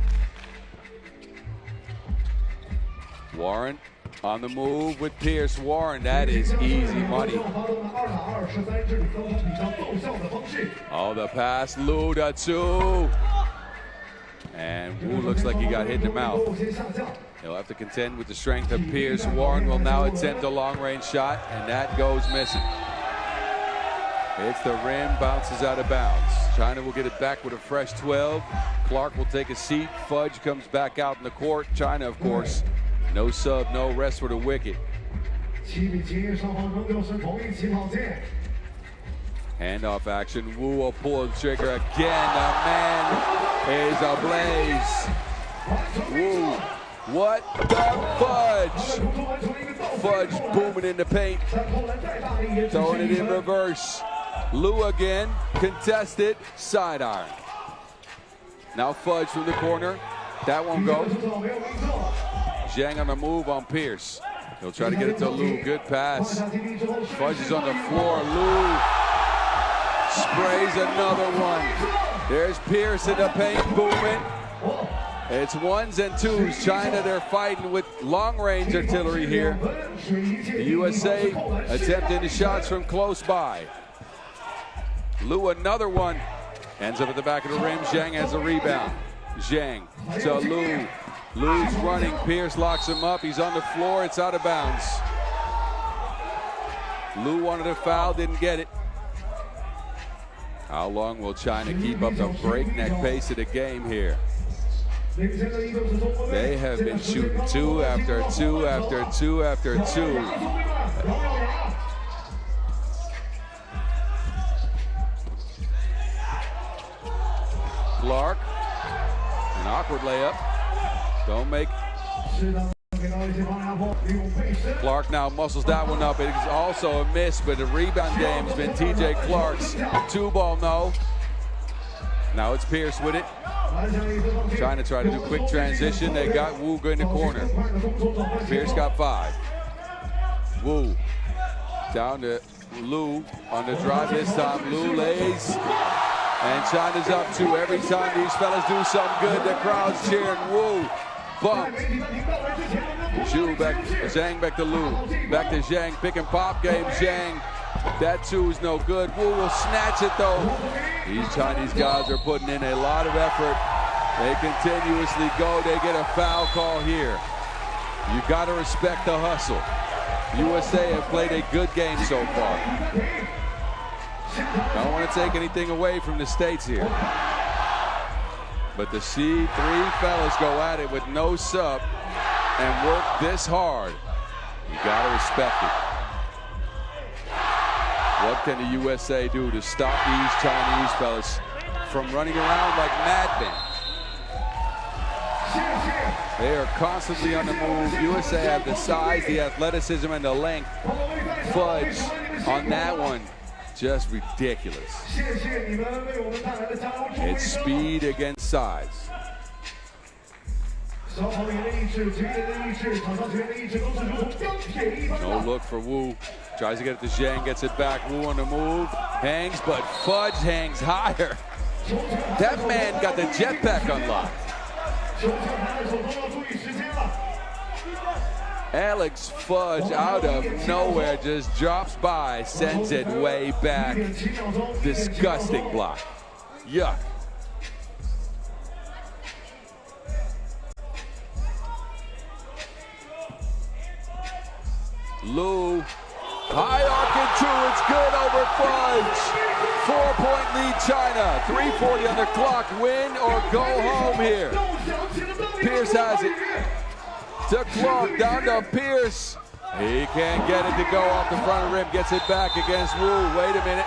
Warren on the move with Pierce. Warren, that is easy money. Oh, the pass, Lu to 2. And Wu looks like he got hit in the mouth. He'll have to contend with the strength of Pierce. Warren will now attempt a long-range shot, and that goes missing. Hits the rim, bounces out of bounds. China will get it back with a fresh 12. Clark will take a seat. Fudge comes back out in the court. China, of course, no sub, no rest for the wicket. Handoff action. Wu will pull the trigger again. The man is ablaze. Wu, what the fudge? Fudge booming in the paint. Throwing it in reverse. Lu again, contested, side iron. Now Fudge from the corner. That won't go. Zhang on the move on Pierce. He'll try to get it to Lu. Good pass. Fudge is on the floor. Lu sprays another one. There's Pierce in the paint booming. It's ones and twos. China, they're fighting with long-range artillery here. The USA attempting the shots from close by. Lu, another one. Ends up at the back of the rim. Zhang has a rebound. Zhang to Lu. Lu's running. Pierce locks him up. He's on the floor. It's out of bounds. Lu wanted a foul, didn't get it. How long will China keep up the breakneck pace of the game here? They have been shooting 2 after 2 after 2 after 2. Clark, an awkward layup. Don't make. Clark now muscles that one up. It is also a miss, but the rebound game has been TJ Clark's. 2-ball, no. Now it's Pierce with it. Trying to try to do quick transition. They got Wu in the corner. Pierce got 5. Wu down to Lu on the drive this time. Lu lays, and China's up 2. Every time these fellas do something good, the crowd's cheering. Wu bumped. Zhang back to Lu. Back to Zhang. Pick and pop game. Zhang. That 2 is no good. Wu will snatch it though. These Chinese guys are putting in a lot of effort. They continuously go. They get a foul call here. You got to respect the hustle. USA have played a good game so far. Don't want to take anything away from the States here. But to see 3 fellas go at it with no sub and work this hard, you got to respect it. What can the USA do to stop these Chinese fellas from running around like madmen? They are constantly on the move. USA have the size, the athleticism, and the length. Fudge on that one, just ridiculous. It's speed against size. No look for Wu. Tries to get it to Zhang, gets it back. Wu on the move, hangs, but Fudge hangs higher. That man got the jetpack unlocked. Alex Fudge out of nowhere just drops by, sends it way back. Disgusting block. Yuck. Lu, high arcing 2, it's good over Fudge. 4-point lead China, 3:40 on the clock, win or go home here. Pierce has it, to Clark, down to Pierce. He can't get it to go off the front of the rim, gets it back against Wu. Wait a minute,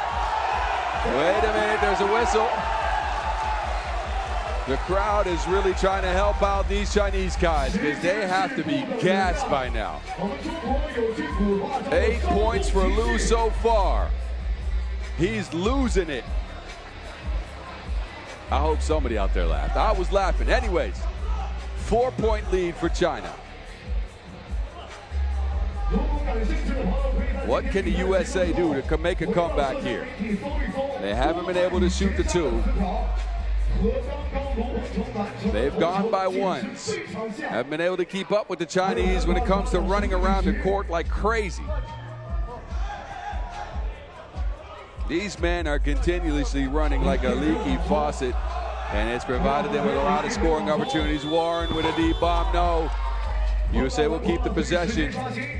there's a whistle. The crowd is really trying to help out these Chinese guys because they have to be gassed by now. 8 points for Lu so far. He's losing it. I hope somebody out there laughed. I was laughing. Anyways, 4-point lead for China. What can the USA do to make a comeback here? They haven't been able to shoot the 2. They've gone by ones. Haven't been able to keep up with the Chinese when it comes to running around the court like crazy. These men are continuously running like a leaky faucet, and it's provided them with a lot of scoring opportunities. Warren with a deep bomb, no. USA will keep the possession.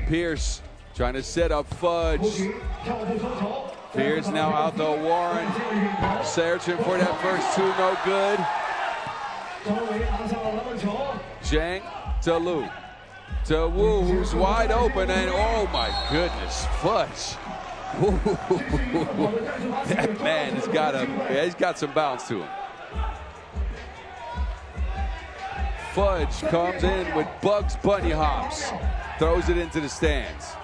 Pierce trying to set up Fudge. Pierce now out to Warren. Searching for that first 2, no good. Zhang to Lu. To Wu, who's wide open, and oh my goodness, Fudge. That man has he's got some bounce to him. Fudge comes in with Bugs Bunny hops, throws it into the stands.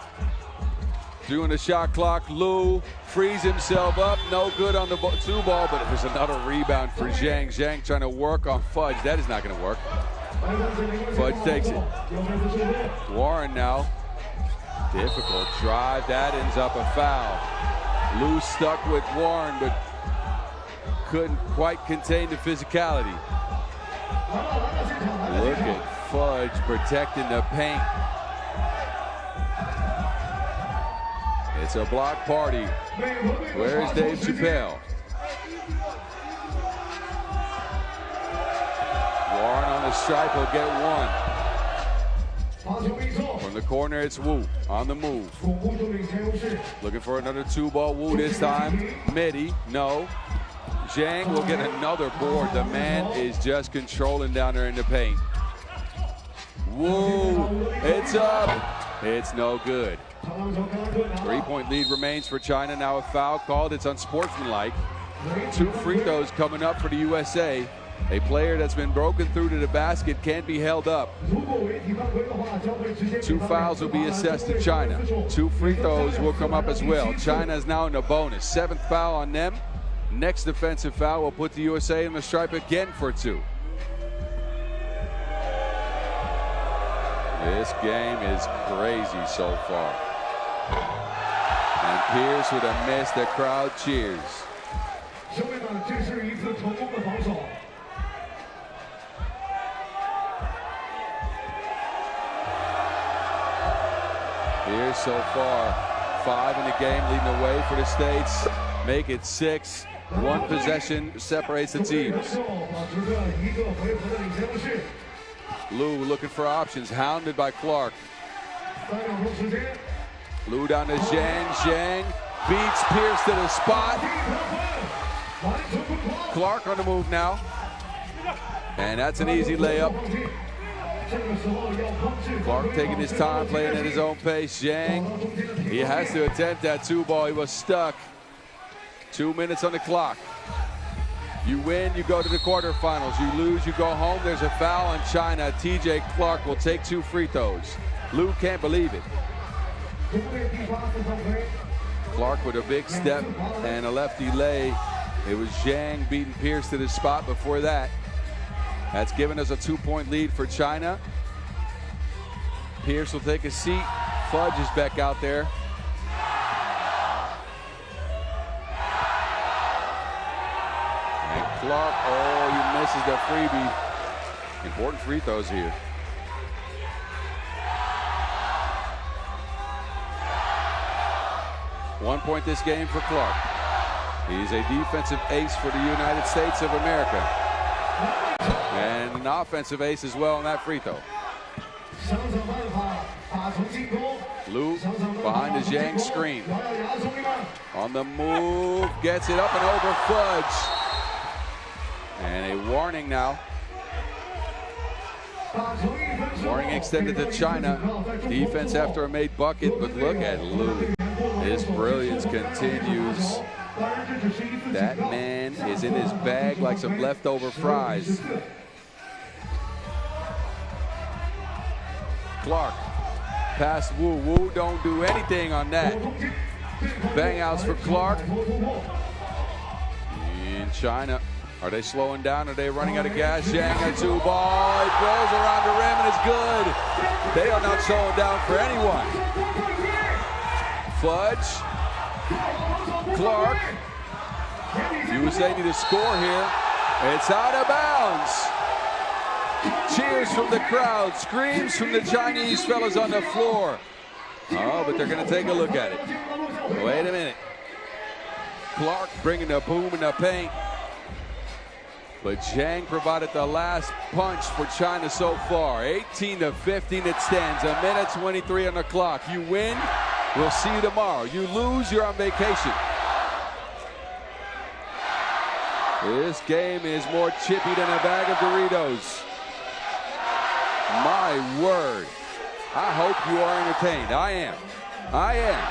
Doing the shot clock, Lu frees himself up, no good on the 2-ball, but there's another rebound for Zhang. Zhang trying to work on Fudge, that is not gonna work. Fudge takes it. Warren now, difficult drive, that ends up a foul. Lu stuck with Warren, but couldn't quite contain the physicality. Look at Fudge protecting the paint. It's a block party. Where's Dave Chappelle? Warren on the stripe will get one. From the corner, it's Wu on the move. Looking for another 2-ball. Wu this time. Midi, no. Zhang will get another board. The man is just controlling down there in the paint. Wu, it's up. It's no good. 3-point lead remains for China. Now a foul called. It's unsportsmanlike. 2 free throws coming up for the USA. A player that's been broken through to the basket can't be held up. 2 fouls will be assessed to China. 2 free throws will come up as well. China is now in the bonus. 7th foul on them. Next defensive foul will put the USA in the stripe again for 2. This game is crazy so far. And Pierce with a miss. The crowd cheers. Pierce so far 5 in the game, leading the way for the States. Make it 6. 1 possession separates the teams. Liu looking for options, hounded by Clark. Liu down to Zhang. Zhang beats Pierce to the spot. Clark on the move now. And that's an easy layup. Clark taking his time, playing at his own pace. Zhang, he has to attempt that 2-ball. He was stuck. 2 minutes on the clock. You win, you go to the quarterfinals. You lose, you go home. There's a foul on China. TJ Clark will take 2 free throws. Liu can't believe it. Clark with a big step and a lefty lay. It was Zhang beating Pierce to the spot before that. That's given us a 2-point lead for China. Pierce will take a seat. Fudge is back out there. And Clark, oh, he misses the freebie. Important free throws here. One point this game for Clark. He's a defensive ace for the United States of America. And an offensive ace as well on that free throw. Liu behind the Zhang screen. On the move, gets it up and over Fudge. And a warning now. Warning extended to China. Defense after a made bucket, but look at Liu. His brilliance continues. That man is in his bag like some leftover fries. Clark, past Wu. Wu don't do anything on that. Bang outs for Clark. In China, are they slowing down? Are they running out of gas? Zhang a 2-ball. It rolls around the rim and it's good. They are not slowing down for anyone. Fudge. Clark. USA need to score here. It's out of bounds. Cheers from the crowd. Screams from the Chinese fellas on the floor. Oh, but they're going to take a look at it. Wait a minute. Clark bringing the boom in the paint. But Zhang provided the last punch for China so far. 18-15 it stands. 1:23 on the clock. You win, we'll see you tomorrow. You lose, you're on vacation. This game is more chippy than a bag of Doritos. My word. I hope you are entertained. I am. I am.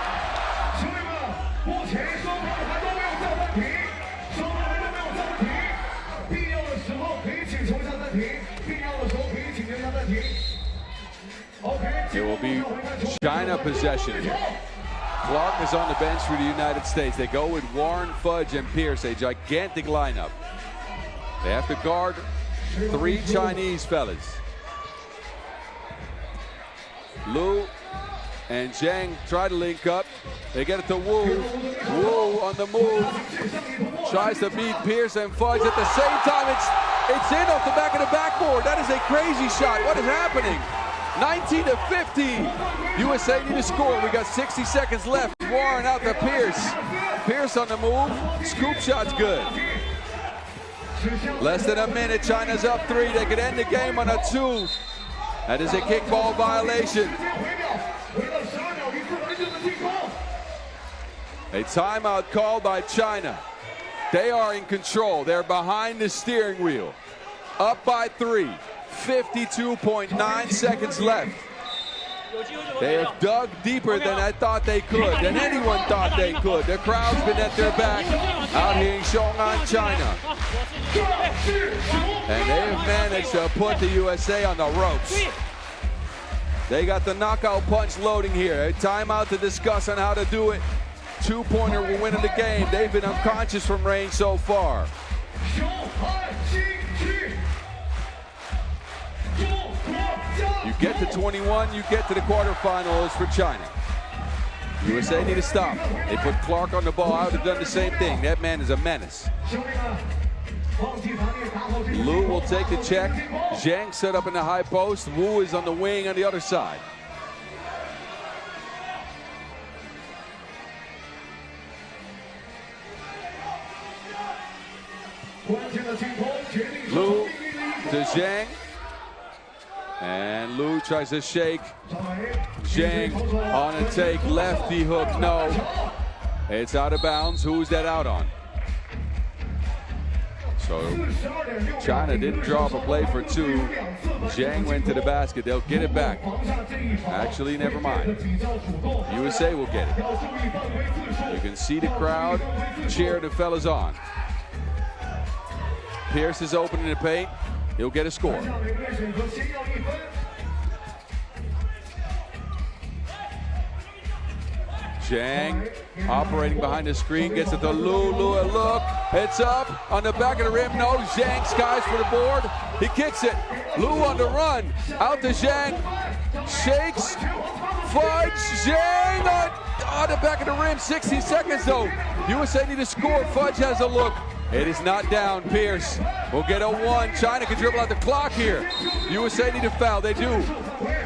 It will be China possession here. Clark is on the bench for the United States. They go with Warren, Fudge, and Pierce, a gigantic lineup. They have to guard 3 Chinese fellas. Liu And Zhang try to link up. They get it to Wu. Wu on the move. Tries to beat Pierce and Fudge at the same time. It's in off the back of the backboard. That is a crazy shot. What is happening? 19-15. USA need to score. We got 60 seconds left. Warren out to Pierce. Pierce on the move. Scoop shot's good. Less than a minute. China's up 3. They could end the game on a 2. That is a kickball violation. A timeout called by China. They are in control. They're behind the steering wheel. Up by 3. 52.9 seconds left. They have dug deeper than I thought they could, than anyone thought they could. The crowd's been at their back out here in Xiong'an, China. And they have managed to put the USA on the ropes. They got the knockout punch loading here. A timeout to discuss on how to do it. 2-pointer will win in the game. They've been unconscious from range so far. You get to 21, you get to the quarterfinals for China. USA need to stop. They put Clark on the ball. I would have done the same thing. That man is a menace. Liu will take the check. Zhang set up in the high post. Wu is on the wing on the other side. Liu to Zhang. And Liu tries to shake. Zhang on a take. Lefty hook. No. It's out of bounds. Who's that out on? So China didn't draw up a play for 2. Zhang went to the basket. They'll get it back. Actually, never mind. USA will get it. You can see the crowd cheer the fellas on. Pierce is open in the paint. He'll get a score. Zhang operating behind the screen, gets it to Liu. Liu a look. It's up on the back of the rim. No, Zhang skies for the board. He kicks it. Liu on the run. Out to Zhang. Shakes. Fudge. Zhang on the back of the rim. 60 seconds though. USA need to score. Fudge has a look. It is not down. Pierce will get a 1. China can dribble out the clock here. USA need to foul. They do.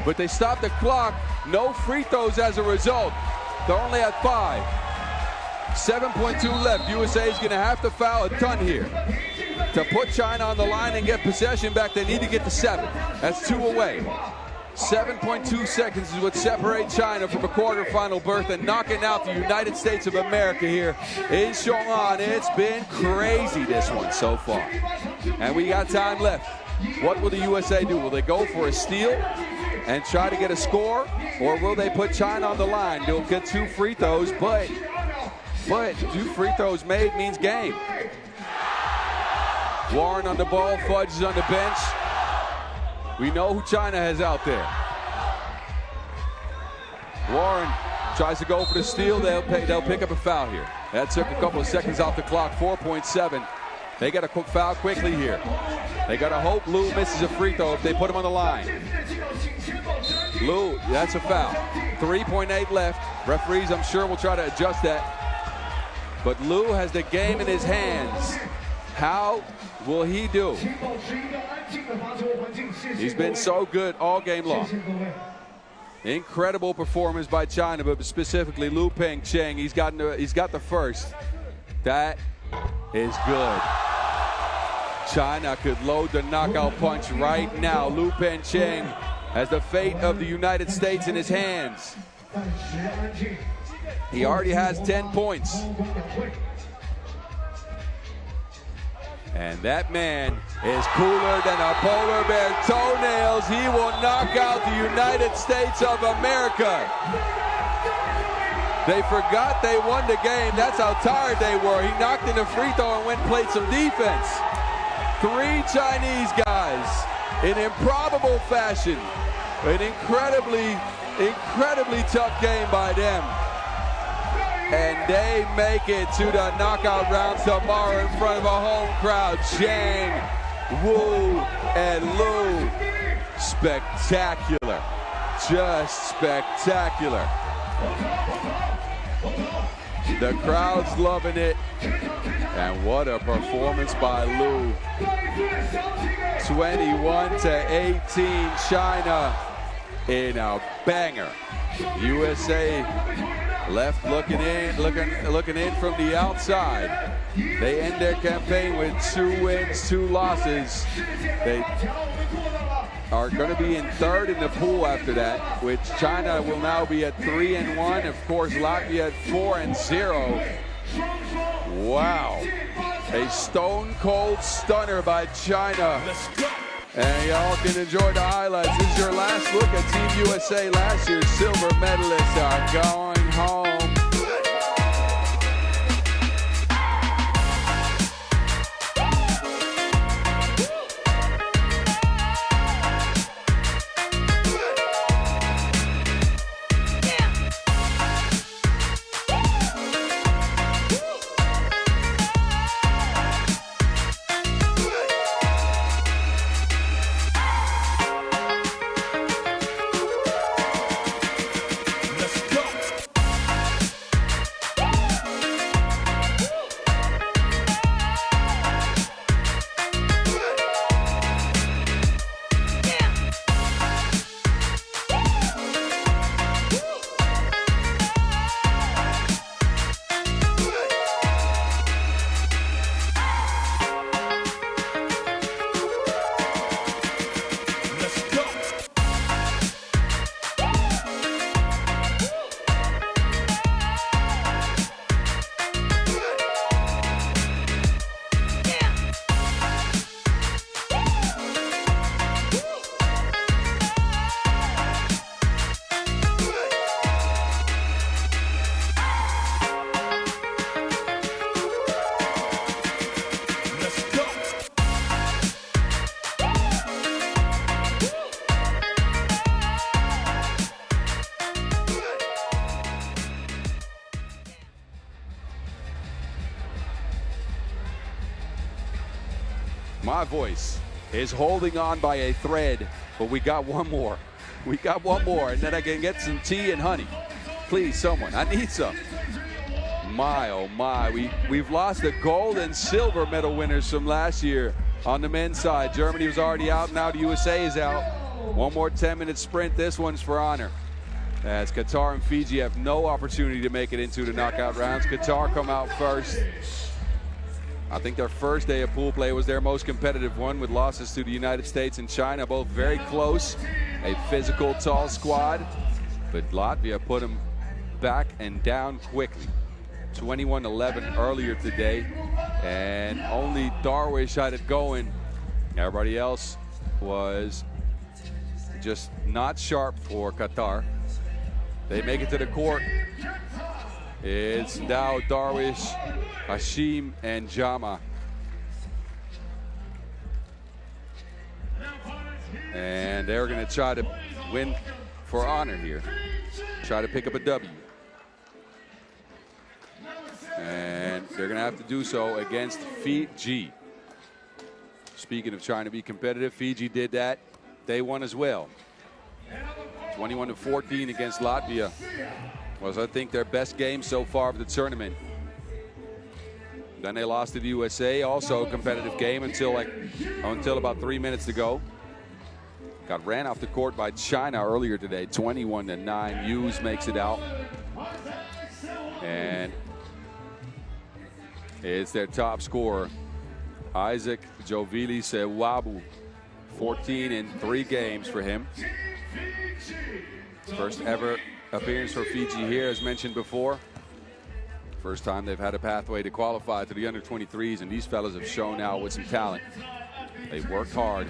But they stop the clock. No free throws as a result. They're only at 5. 7.2 left. USA is going to have to foul a ton here. To put China on the line and get possession back, they need to get to 7. That's 2 away. 7.2 seconds is what separates China from a quarterfinal berth and knocking out the United States of America here in Xiong'an. It's been crazy, this one so far. And we got time left. What will the USA do? Will they go for a steal and try to get a score? Or will they put China on the line? They'll get 2 free throws, but 2 free throws made means game. Warren on the ball, Fudge is on the bench. We know who China has out there. Warren tries to go for the steal. They'll pick up a foul here. That took a couple of seconds off the clock. 4.7. They got to foul quickly here. They got to hope Liu misses a free throw if they put him on the line. Liu, that's a foul. 3.8 left. Referees, I'm sure, will try to adjust that. But Liu has the game in his hands. How will he do? He's been so good all game long. Incredible performance by China, but specifically Liu Pengcheng. He's got the first. That is good. China could load the knockout punch right now. Liu Pengcheng has the fate of the United States in his hands. He already has 10 points. And that man is cooler than a polar bear toenails. He will knock out the United States of America. They forgot they won the game. That's how tired they were. He knocked in a free throw and went and played some defense. 3 Chinese guys in improbable fashion. An incredibly tough game by them. And they make it to the knockout rounds tomorrow in front of a home crowd. Zhang, Wu, and Liu. Spectacular. just spectacular. The crowd's loving it. And what a performance by Lu. 21-18 China in a banger. USA left looking in from the outside. They end their campaign with 2 wins, 2 losses. They are going to be in 3rd in the pool after that, which China will now be at 3-1. Of course, Latvia at 4-0. Wow. A stone-cold stunner by China. And y'all can enjoy the highlights. This is your last look at Team USA. Last year's silver medalists are going home. My voice is holding on by a thread, but we got one more. We got one more, and then I can get some tea and honey. Please, someone, I need some. My, oh my, we've lost the gold and silver medal winners from last year on the men's side. Germany was already out, now the USA is out. One more 10-minute sprint, this one's for honor. As Qatar and Fiji have no opportunity to make it into the knockout rounds. Qatar come out first. I think their first day of pool play was their most competitive one, with losses to the United States and China, both very close. A physical, tall squad, but Latvia put them back and down quickly. 21-11 earlier today, and only Darwish had it going. Everybody else was just not sharp for Qatar. They make it to the court. It's now Darwish, Hashim, and Jama. And they're going to try to win for honor here. Try to pick up a W. And they're going to have to do so against Fiji. Speaking of trying to be competitive, Fiji did that. They won as well. 21-14 against Latvia was, I think, their best game so far of the tournament. Then they lost to the USA, also a competitive game until about 3 minutes to go. Got ran off the court by China earlier today, 21-9. Hughes makes it out. And it's their top scorer, Isaac Jovili Sewabu. 14 in 3 games for him. First ever appearance for Fiji here, as mentioned before. First time they've had a pathway to qualify to the under-23s, and these fellas have shown out with some talent. They've worked hard.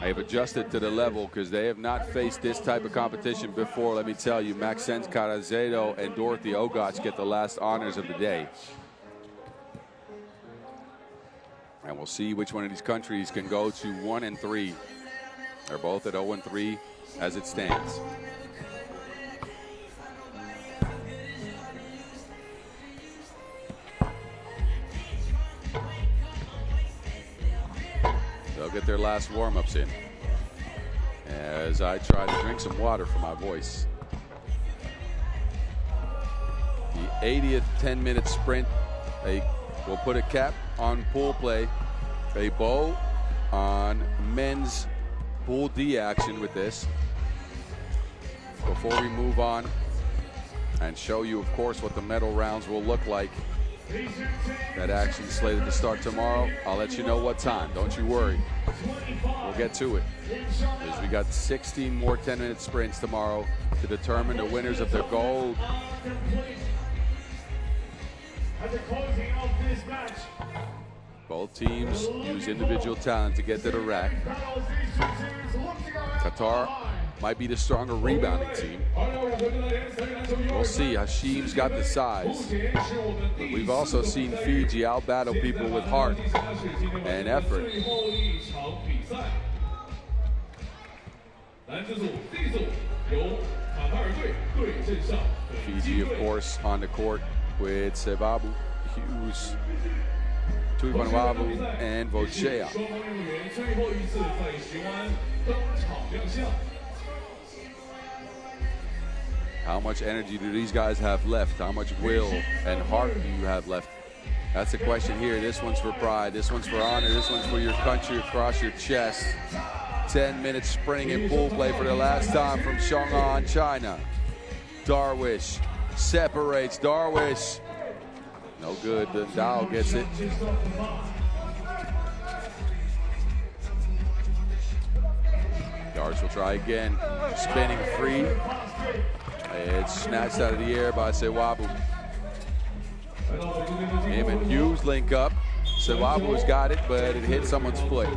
They've adjusted to the level because they have not faced this type of competition before. Let me tell you, Maxence Carazedo and Dorothy Ogach get the last honors of the day. And we'll see which one of these countries can go to 1-3. They're both at 0-3 as it stands. They'll get their last warm-ups in. As as I try to drink some water for my voice. The 80th 10-minute sprint. We'll put a cap on pool play, a bow on men's Pool D action with this. Before we move on and show you, of course, what the medal rounds will look like. That action slated to start tomorrow. I'll let you know what time. Don't you worry. We'll get to it. Because we got 16 more 10-minute sprints tomorrow to determine the winners of the gold. Both teams use individual talent to get to the rack. Qatar might be the stronger rebounding team. We'll see. Hashim's got the size. But we've also seen Fiji out-battle people with heart and effort. Fiji, of course, on the court with Sebabu, Hughes, Tuivanuavu, and Vochea. How much energy do these guys have left? How much will and heart do you have left? That's the question here. This one's for pride. This one's for honor. This one's for your country across your chest. 10 minutes sprinting in pool play for the last time from Chang'an, China. Darwish separates. Darwish. No good. The Dao gets it. Darwish will try again. Spinning free. It's snatched out of the air by Sewabu. Him and Hughes link up. Sewabu's got it, but it hit someone's foot.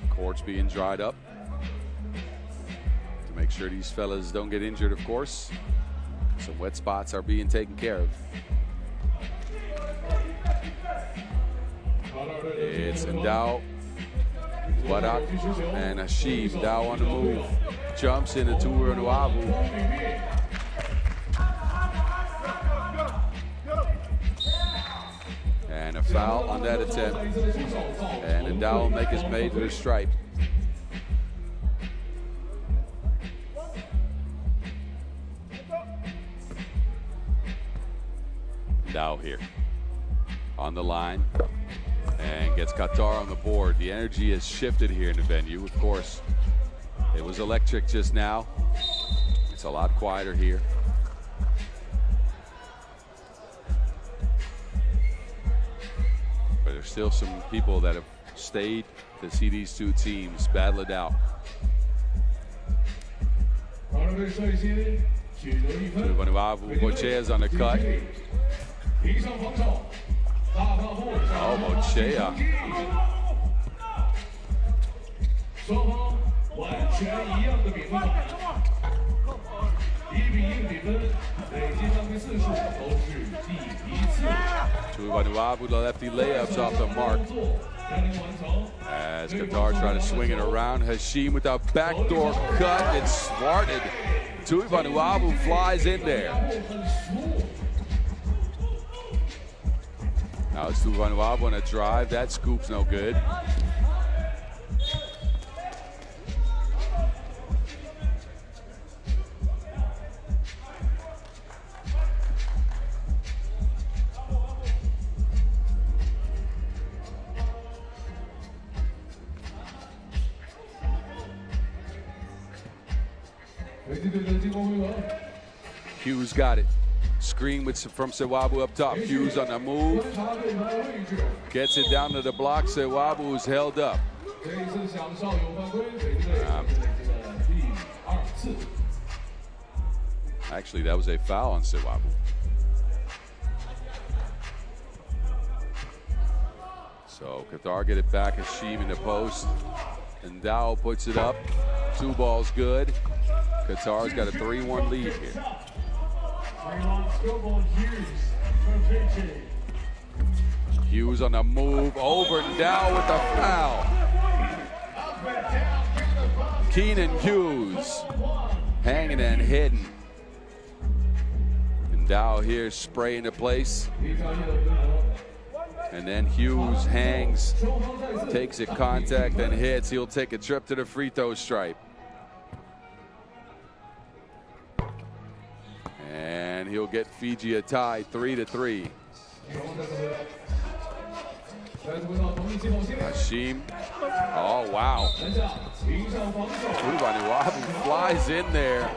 Court's being dried up to make sure these fellas don't get injured, of course. Some wet spots are being taken care of. It's Ndao, Barak, and Hashim. Ndao on the move. Jumps into Tuivanuavu. And a foul on that attempt. And Ndao will make his way to the stripe. Ndao here on the line and gets Qatar on the board. The energy has shifted here in the venue. Of course, it was electric just now. It's a lot quieter here. But there's still some people that have stayed to see these two teams battle it out. Tuivanuavu, Vochea's on the cut. Oh, Vochea. Tuivanuavu, the lefty layups off the mark. As Qatar try to swing it around. Hashim with a backdoor cut. It's smarted. Tuivanuavu flies in there. Now it's Tuivanuavu on a drive. That scoop's no good. Hughes got it. Screen from Sewabu up top. Hughes on the move. Gets it down to the block. Sewabu is held up. Actually, that was a foul on Sewabu. So Qatar get it back. Hashim in the post. And Ndao puts it up. 2 balls good. Qatar's got a 3-1 lead here. Hughes on the move, over and down with the foul. Keenan Hughes hanging and hitting. And Dow here spraying the place. And then Hughes hangs, takes a contact and hits. He'll take a trip to the free throw stripe. And he'll get Fiji a tie, 3-3. Hashim, oh wow. Tuivanuavu flies in there,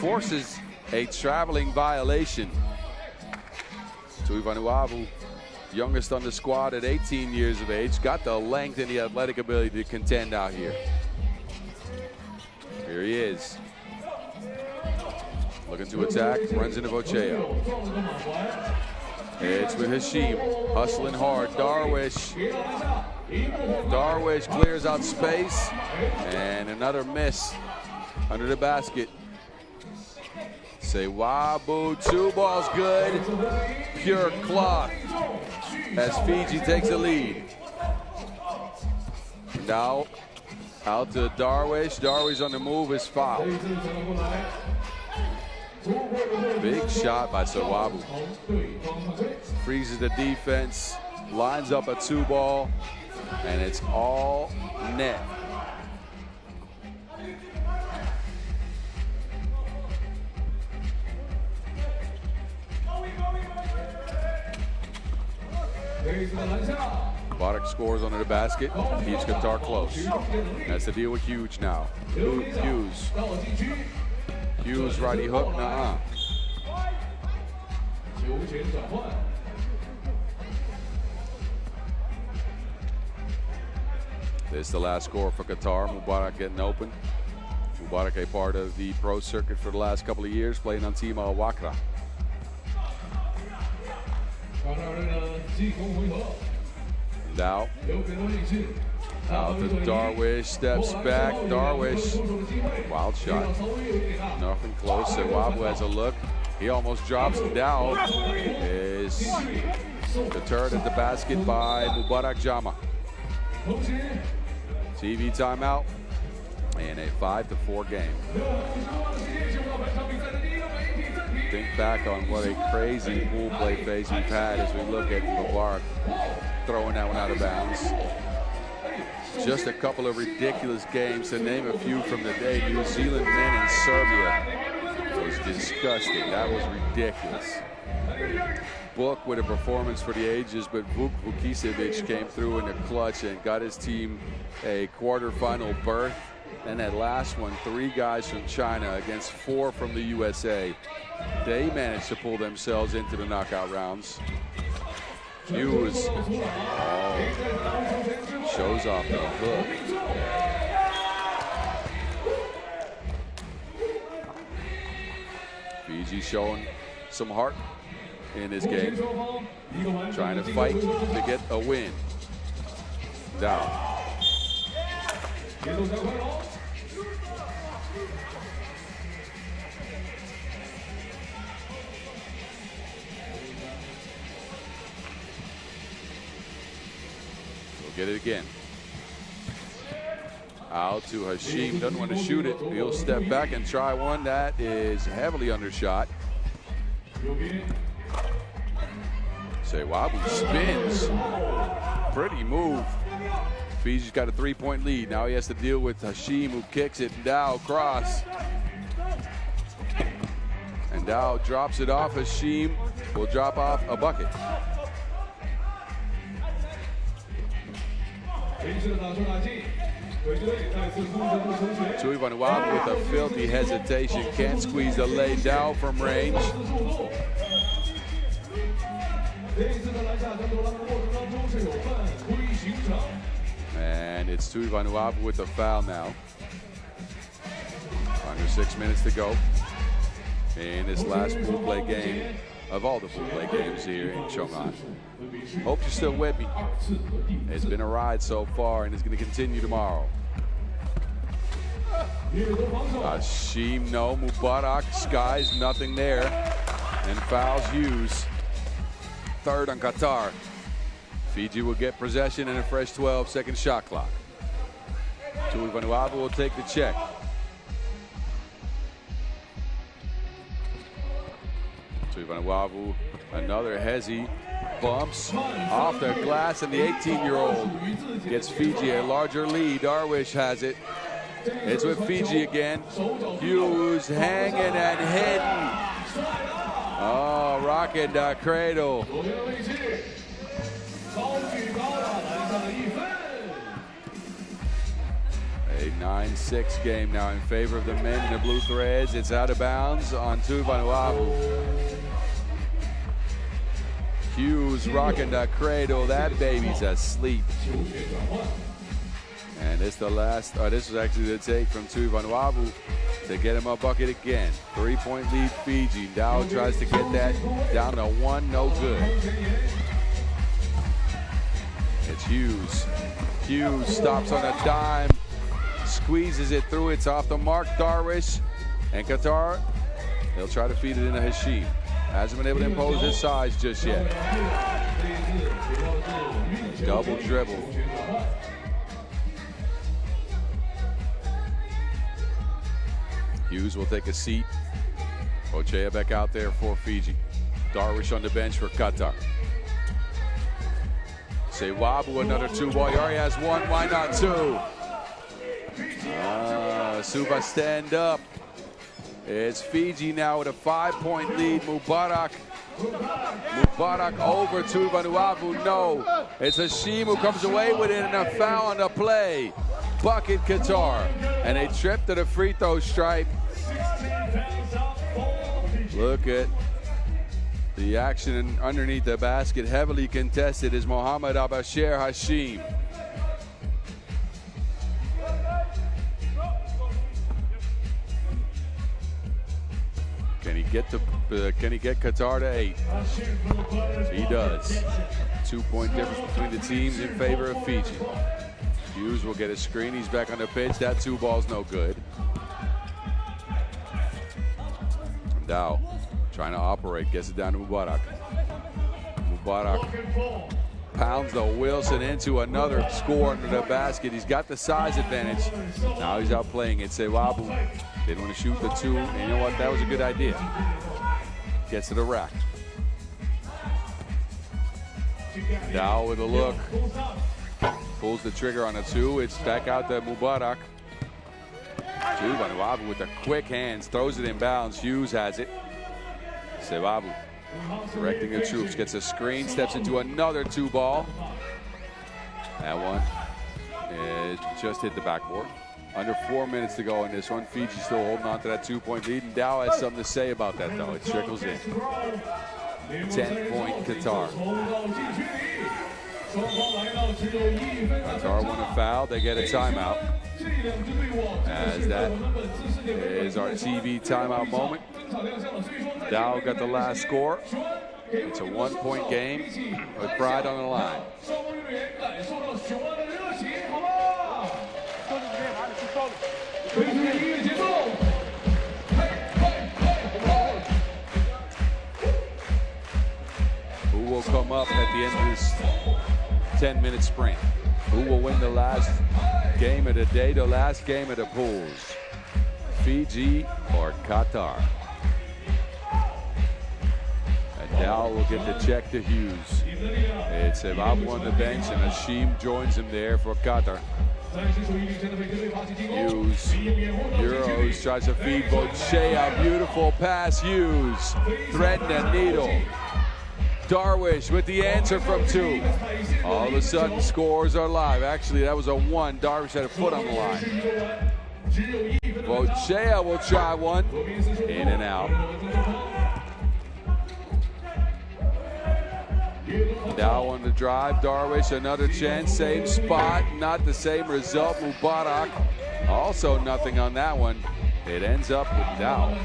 forces a traveling violation. Tuivanuavu, youngest on the squad at 18 years of age, got the length and the athletic ability to contend out here. Here he is. Looking to attack, runs into Bochea. It's with Hashim, hustling hard. Darwish clears out space, and another miss under the basket. Sewabu, 2 balls good. Pure cloth as Fiji takes the lead. Now out to Darwish. Darwish on the move is fouled. Big shot by Sewabu. Freezes the defense, lines up a 2-ball, and it's all net. Mubarak scores under the basket, keeps Qatar close. That's the deal with Hughes now. Hughes righty hook, nuh-uh. This is the last score for Qatar. Mubarak getting open. Mubarak a part of the pro circuit for the last couple of years, playing on Team Al-Wakra. Now, out to Darwish, steps back. Darwish, wild shot. Nothing close. Sewabu has a look. He almost drops it down. Is deterred at the basket by Mubarak Jama. TV timeout and a 5-4 game. Think back on what a crazy pool play phase we've had as we look at Mubarak throwing that one out of bounds. Just a couple of ridiculous games, to name a few from the day. New Zealand men in Serbia was disgusting. That was ridiculous. Book with a performance for the ages, but Vuk Vukicevic came through in the clutch and got his team a quarterfinal berth. And that last one, 3 guys from China against 4 from the USA. They managed to pull themselves into the knockout rounds. Hughes shows off the hook. Fiji showing some heart in this game, trying to fight to get a win. Down. Get it again. Out to Hashim, doesn't want to shoot it. He'll step back and try one. That is heavily undershot. Sewabu spins. Pretty move. Fiji's got a 3-point lead. Now he has to deal with Hashim, who kicks it. Dow cross. And Dow drops it off. Hashim will drop off a bucket. Tuivanuavu with a filthy hesitation, can't squeeze the lay down from range. And it's Tuivanuavu with the foul now. Under 6 minutes to go in this last pool play game of all the pool play games here in Chong'an. Hope you're still with me. It's been a ride so far, and it's going to continue tomorrow. Hashim, no. Mubarak skies, nothing there. And fouls Hughes. 3rd on Qatar. Fiji will get possession and a fresh 12-second shot clock. Tui Vanuatu will take the check. Tui Vanuatu, another hezzy, bumps off the glass, and the 18-year-old gets Fiji a larger lead. Darwish has it. It's with Fiji again. Hughes hanging and hidden. Oh, rocking the cradle. A 9-6 game now in favor of the men in the blue threads. It's out of bounds on Tui Vanuatu. Hughes rocking the cradle. That baby's asleep. And it's the last, this was actually the take from Tui Vanuatu to get him a bucket again. 3-point lead Fiji. Dow tries to get that down to 1, no good. It's Hughes. Hughes stops on a dime, squeezes it through. It's off the mark. Darwish and Qatar, they'll try to feed it into Hashim. Hasn't been able to impose his size just yet. Double dribble. Hughes will take a seat. Ochea back out there for Fiji. Darwish on the bench for Qatar. Sewabu, another 2-ball. He already has 1. Why not 2? Suva stand up. It's Fiji now with a 5-point lead. Mubarak over to Vanuatu. No, it's Hashim who comes away with it, and a foul on the play. Bucket Qatar, and a trip to the free throw stripe. Look at the action underneath the basket. Heavily contested is Mohamed Abashir Hashim. Can he get Qatar to 8? He does. 2-point difference between the teams in favor of Fiji. Hughes will get a screen. He's back on the pitch. That 2-ball's no good. Dow trying to operate, gets it down to Mubarak. Mubarak pounds the Wilson into another score under the basket. He's got the size advantage. Now he's out playing it. Sewabu didn't want to shoot the 2. And you know what? That was a good idea. Gets to the rack. Dow with a look. Pulls the trigger on a 2. It's back out to Mubarak. Tui Vanuatu with the quick hands. Throws it in bounds. Hughes has it. Sewabu directing the troops. Gets a screen. Steps into another 2-ball. That one just hit the backboard. Under 4 minutes to go in this one. Fiji still holding on to that 2-point lead. And Dow has something to say about that, though. It trickles in. 10-point Qatar. Qatar won a foul. They get a timeout. As that is our TV timeout moment. Dow got the last score. It's a 1-point game with pride on the line. Who will come up at the end of this 10-minute sprint? Who will win the last game of the day, the last game of the pools? Fiji or Qatar? And Dow will get the check to Hughes. It's Sewabu on the bench, and Hashim joins him there for Qatar. Hughes, Euros, tries to feed Bochea. Beautiful pass, Hughes. Threading the needle. Darwish with the answer from 2. All of a sudden, scores are live. Actually, that was a 1. Darwish had a foot on the line. Bochea will try one. In and out. Dow on the drive. Darwish, another chance. Same spot. Not the same result. Mubarak, also nothing on that one. It ends up with Dow.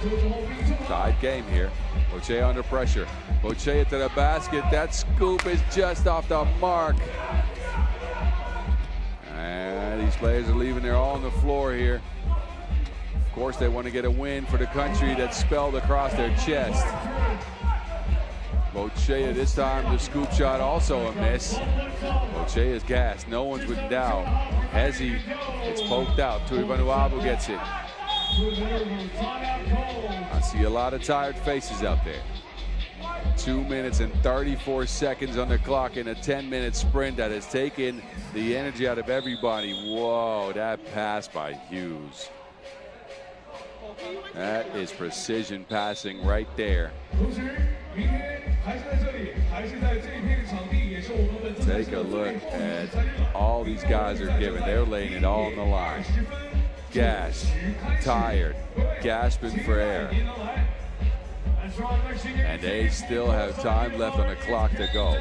Tied game here. Bochea under pressure. Bochea to the basket. That scoop is just off the mark. And these players are leaving their all on the floor here. Of course, they want to get a win for the country that's spelled across their chest. Ochea this time, the scoop shot also a miss. Ochea's gassed, no one's with doubt. Hezi, it's poked out. Tuivanuavu gets it. I see a lot of tired faces out there. 2 minutes and 34 seconds on the clock in a 10-minute sprint that has taken the energy out of everybody. Whoa, that pass by Hughes. That is precision passing right there. Take a look at all these guys are giving. They're laying it all on the line. Gassed, tired, gasping for air. And they still have time left on the clock to go.